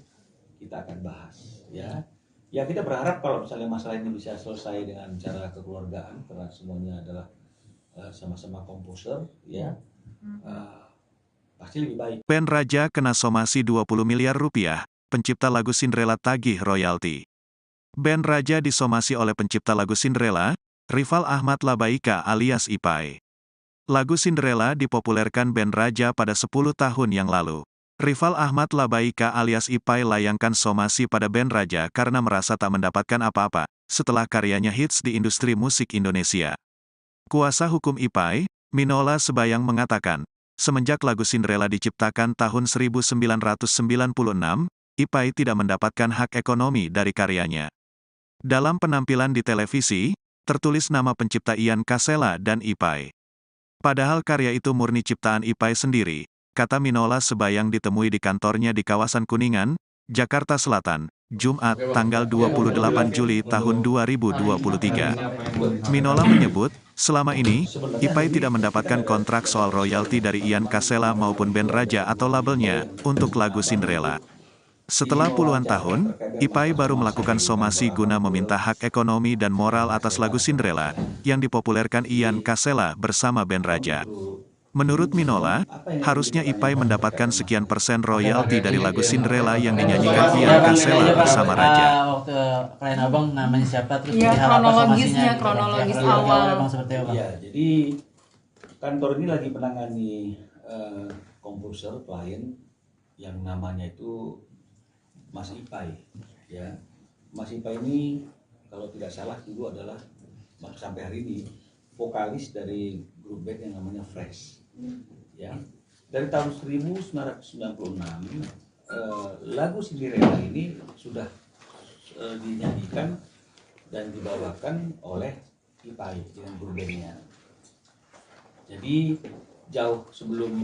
kita akan bahas, ya. Ya kita berharap kalau misalnya masalah ini bisa selesai dengan cara kekeluargaan, karena semuanya adalah sama-sama komposer, ya pasti lebih baik. Band Raja kena somasi 20 miliar rupiah, pencipta lagu Cinderella tagih royalti. Band Raja disomasi oleh pencipta lagu Cinderella, Rival Ahmad Labaika alias Ipai. Lagu Cinderella dipopulerkan band Raja pada 10 tahun yang lalu. Rival Ahmad Labaika alias Ipai layangkan somasi pada band Raja karena merasa tak mendapatkan apa-apa setelah karyanya hits di industri musik Indonesia. Kuasa hukum Ipai, Minola Sebayang mengatakan, semenjak lagu Cinderella diciptakan tahun 1996, Ipai tidak mendapatkan hak ekonomi dari karyanya. Dalam penampilan di televisi, tertulis nama pencipta Ian Kasela dan Ipai. Padahal karya itu murni ciptaan Ipai sendiri, kata Minola Sebayang ditemui di kantornya di kawasan Kuningan, Jakarta Selatan, Jumat, tanggal 28 Juli tahun 2023. Minola menyebut, selama ini, Ipai tidak mendapatkan kontrak soal royalti dari Ian Kasela maupun band Raja atau labelnya, untuk lagu Cinderella. Setelah puluhan tahun, Ipai baru melakukan somasi guna meminta hak ekonomi dan moral atas lagu Cinderella, yang dipopulerkan Ian Kasela bersama band Raja. Menurut Minola, harusnya Ipai mendapatkan sekian persen royalti dari lagu Cinderella yang dinyanyikan Ian Kasela bersama Raja. Waktu klien abang namanya siapa, terus Iya, perihal apa somasinya, kronologis gitu. awal. Abang seperti apa? Ya, jadi kantor ini lagi menangani komposer klien yang namanya itu Mas Ipai, ya. Mas Ipai ini kalau tidak salah dulu adalah sampai hari ini vokalis dari grup band yang namanya Fresh, ya. Dari tahun 1996 lagu Cinderella ini sudah dinyanyikan dan dibawakan oleh Ipai dengan grup bandnya. Jadi jauh sebelum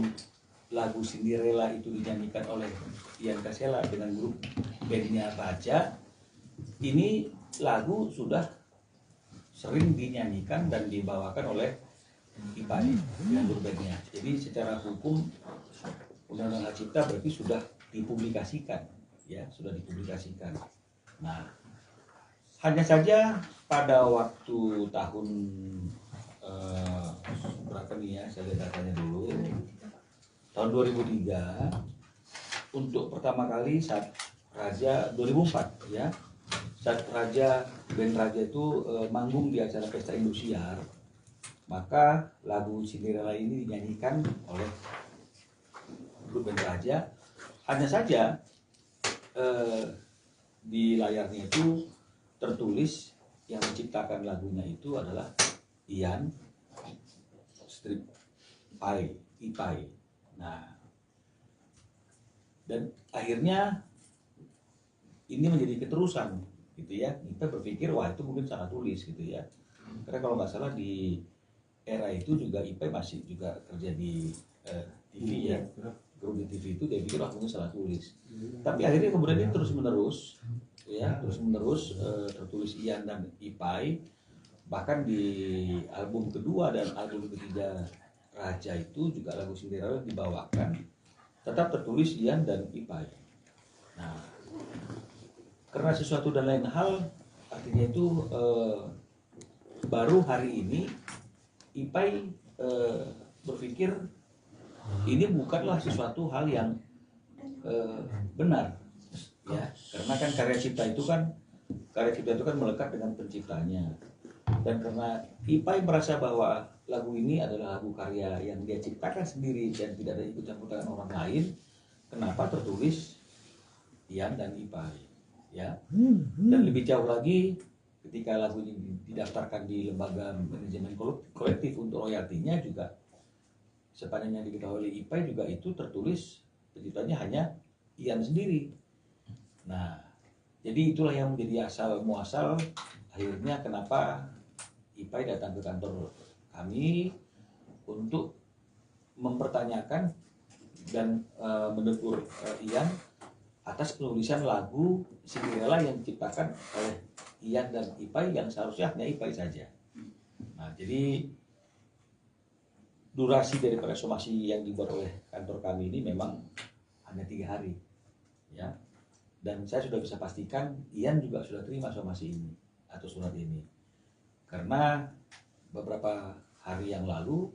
lagu Cinderella itu dinyanyikan oleh Ian Kasela dengan grup bandnya Raja, ini lagu sudah sering dinyanyikan dan dibawakan oleh Ipai dengan grup bandnya. Jadi secara hukum Undang-Undang Hak Cipta berarti sudah dipublikasikan, ya, sudah dipublikasikan. Nah, hanya saja pada waktu tahun berapa nih ya, saya lihat datanya dulu. Tahun 2003, untuk pertama kali saat Raja 2004, ya, saat band Raja itu manggung di acara Pesta Indosiar, maka lagu Cinderella ini dinyanyikan oleh grup band Raja. Hanya saja di layarnya itu tertulis yang menciptakan lagunya itu adalah Ian Ipai. Nah, dan akhirnya ini menjadi keterusan, gitu ya. Kita berpikir wah itu mungkin salah tulis, gitu ya. Karena kalau nggak salah di era itu juga Ipai masih juga kerja di TV, ya. Grup di TV itu dia pikir wah mungkin salah tulis. Tapi akhirnya kemudian ini terus menerus, ya, tertulis Ian dan Ipai. Bahkan di album kedua dan album ketiga Raja itu juga lagu Cinderella dibawakan tetap tertulis Ian dan Ipai. Nah, karena sesuatu dan lain hal, artinya itu baru hari ini Ipai berpikir ini bukanlah sesuatu hal yang benar, ya, karena kan karya cipta itu kan melekat dengan penciptanya. Dan karena Ipai merasa bahwa lagu ini adalah lagu karya yang dia ciptakan sendiri dan tidak ada ikut campur tangan orang lain, kenapa tertulis Ian dan Ipai, ya. Dan lebih jauh lagi, ketika lagu ini didaftarkan di lembaga manajemen kolektif untuk royaltinya juga, sepanjang yang diketahui oleh Ipai juga itu tertulis penciptanya hanya Ian sendiri. Nah, jadi itulah yang menjadi asal muasal akhirnya kenapa Ipai datang ke kantor kami untuk mempertanyakan dan menegur Ian atas penulisan lagu Cinderella yang diciptakan oleh Ian dan Ipai yang seharusnya hanya Ipai saja. Nah, jadi durasi daripada somasi yang dibuat oleh kantor kami ini memang hanya 3 hari, ya. Dan saya sudah bisa pastikan Ian juga sudah terima somasi ini atau surat ini. Karena beberapa hari yang lalu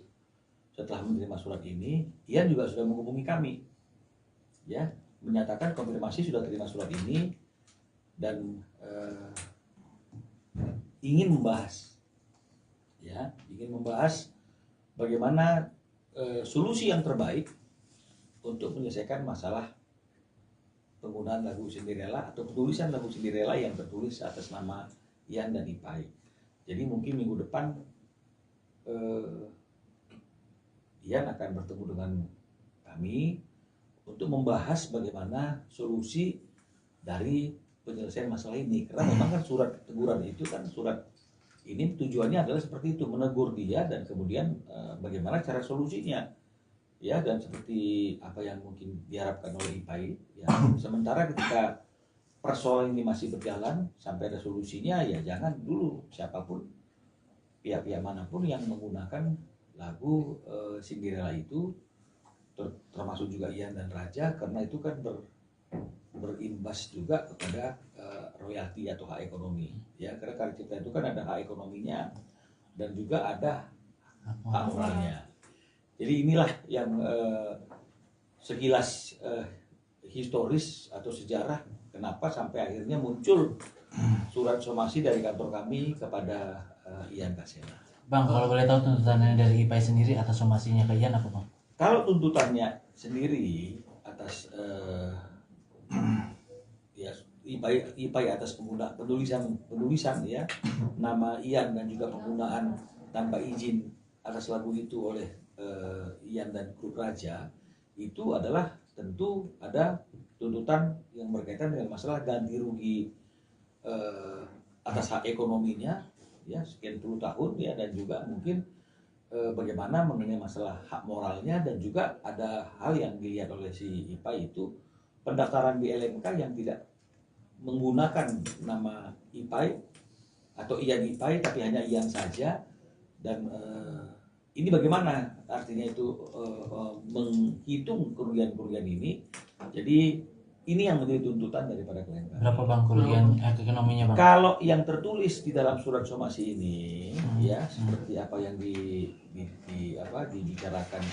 setelah menerima surat ini, Ian juga sudah menghubungi kami, ya, menyatakan konfirmasi sudah terima surat ini dan ingin membahas, ya, bagaimana solusi yang terbaik untuk menyelesaikan masalah penggunaan lagu Cinderella atau penulisan lagu Cinderella yang tertulis atas nama Ian dan Ipai. Jadi mungkin minggu depan Ian akan bertemu dengan kami untuk membahas bagaimana solusi dari penyelesaian masalah ini. Karena memang kan surat teguran itu kan surat ini tujuannya adalah seperti itu, menegur dia dan kemudian bagaimana cara solusinya. Ya, dan seperti apa yang mungkin diharapkan oleh IPAI, ya, sementara ketika persoalan ini masih berjalan sampai ada solusinya, ya jangan dulu siapapun pihak-pihak manapun yang menggunakan lagu Cinderella itu, termasuk juga Ian dan Raja, karena itu kan berimbas juga kepada royalti atau hak ekonomi, ya, karena karya cipta itu kan ada hak ekonominya dan juga ada hak moralnya. Jadi inilah yang sekilas historis atau sejarah kenapa sampai akhirnya muncul surat somasi dari kantor kami kepada Ian Kasela. Bang, kalau boleh tahu tuntutannya dari IPAI sendiri atas somasinya ke Ian apa, Bang? Kalau tuntutannya sendiri atas ya IPAI atas penulisan ya nama Ian dan juga penggunaan tanpa izin atas lagu itu oleh Ian dan grup Raja, itu adalah tentu ada tuntutan yang berkaitan dengan masalah ganti rugi atas hak ekonominya, ya, sekian puluh tahun, ya, dan juga mungkin bagaimana mengenai masalah hak moralnya, dan juga ada hal yang dilihat oleh si IPAI itu pendaftaran di LMK yang tidak menggunakan nama IPAI atau Ian IPAI tapi hanya Ian saja, dan ini bagaimana artinya itu menghitung kerugian-kerugian ini. Jadi ini yang menjadi tuntutan daripada klien kami. Berapa, Bang, kerugian ekonominya, Bang? Kalau yang tertulis di dalam surat somasi ini, ya, seperti apa yang dibicarakan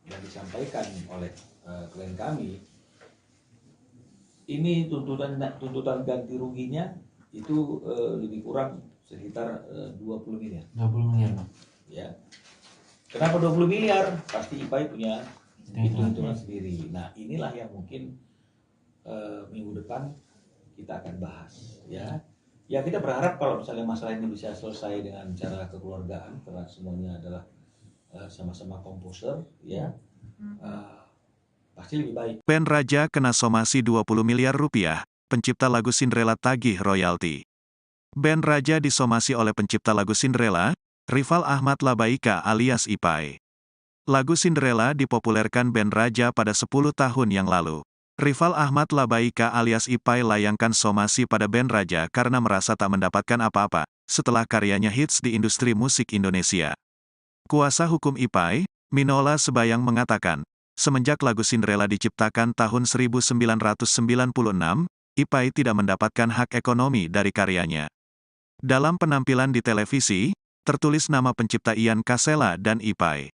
dan disampaikan oleh klien kami, ini tuntutan ganti ruginya itu lebih kurang sekitar 20 miliar. 20 miliar, Bang. Ya. Kenapa 20 miliar? Pasti IPAI punya hitung-hitungan sendiri. Nah, inilah yang mungkin minggu depan kita akan bahas, ya. Ya, kita berharap kalau misalnya masalah ini bisa selesai dengan cara kekeluargaan, karena semuanya adalah sama-sama komposer, ya. Pasti lebih baik. Band Raja kena somasi 20 miliar rupiah, pencipta lagu Cinderella tagih royalti. Band Raja disomasi oleh pencipta lagu Cinderella, Rival Ahmad Labaika alias IPAI. Lagu Cinderella dipopulerkan band Raja pada 10 tahun yang lalu. Rival Ahmad Labaika alias IPAI layangkan somasi pada band Raja karena merasa tak mendapatkan apa-apa setelah karyanya hits di industri musik Indonesia. Kuasa hukum IPAI, Minola Sebayang mengatakan, semenjak lagu Cinderella diciptakan tahun 1996, IPAI tidak mendapatkan hak ekonomi dari karyanya. Dalam penampilan di televisi, tertulis nama pencipta Ian Kasela dan IPAI.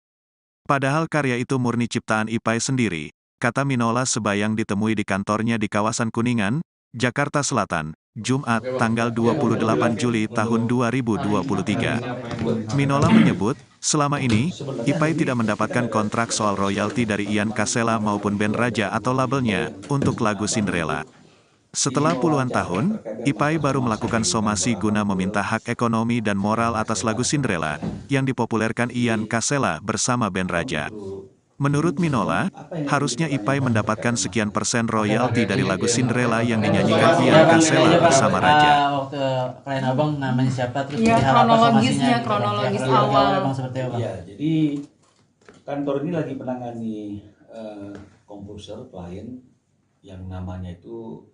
Padahal karya itu murni ciptaan IPAI sendiri, kata Minola Sebayang ditemui di kantornya di kawasan Kuningan, Jakarta Selatan, Jumat, tanggal 28 Juli tahun 2023. Minola menyebut, selama ini, IPAI tidak mendapatkan kontrak soal royalti dari Ian Kasela maupun band Raja atau labelnya, untuk lagu Cinderella. Setelah puluhan tahun, IPAI baru melakukan somasi guna meminta hak ekonomi dan moral atas lagu Cinderella, yang dipopulerkan Ian Kasela bersama band Raja. Menurut Minola, harusnya IPAI mendapatkan sekian persen royalti dari lagu Cinderella yang dinyanyikan Ian Kasela bersama Raja. Waktu klien abang namanya siapa, terus Iya, perihal apa somasinya, kronologis gitu, Bang. awal. Bang, seperti apa, Bang? Ya, jadi kantor ini lagi menangani komposer klien yang namanya itu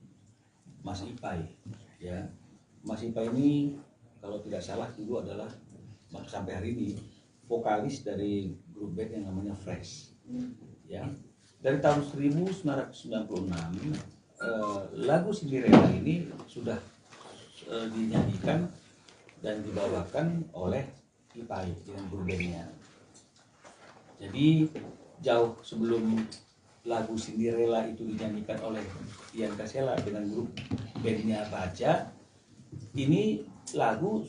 Mas IPAI, ya. Mas IPAI ini kalau tidak salah dulu adalah sampai hari ini vokalis dari grup band yang namanya Fresh, ya. Dari tahun 1996 lagu Cinderella ini sudah dinyanyikan dan dibawakan oleh Ipai dengan grup bandnya. Jadi jauh sebelum lagu Cinderella itu dinyanyikan oleh Ian Kasela dengan grup bandnya Raja, ini lagu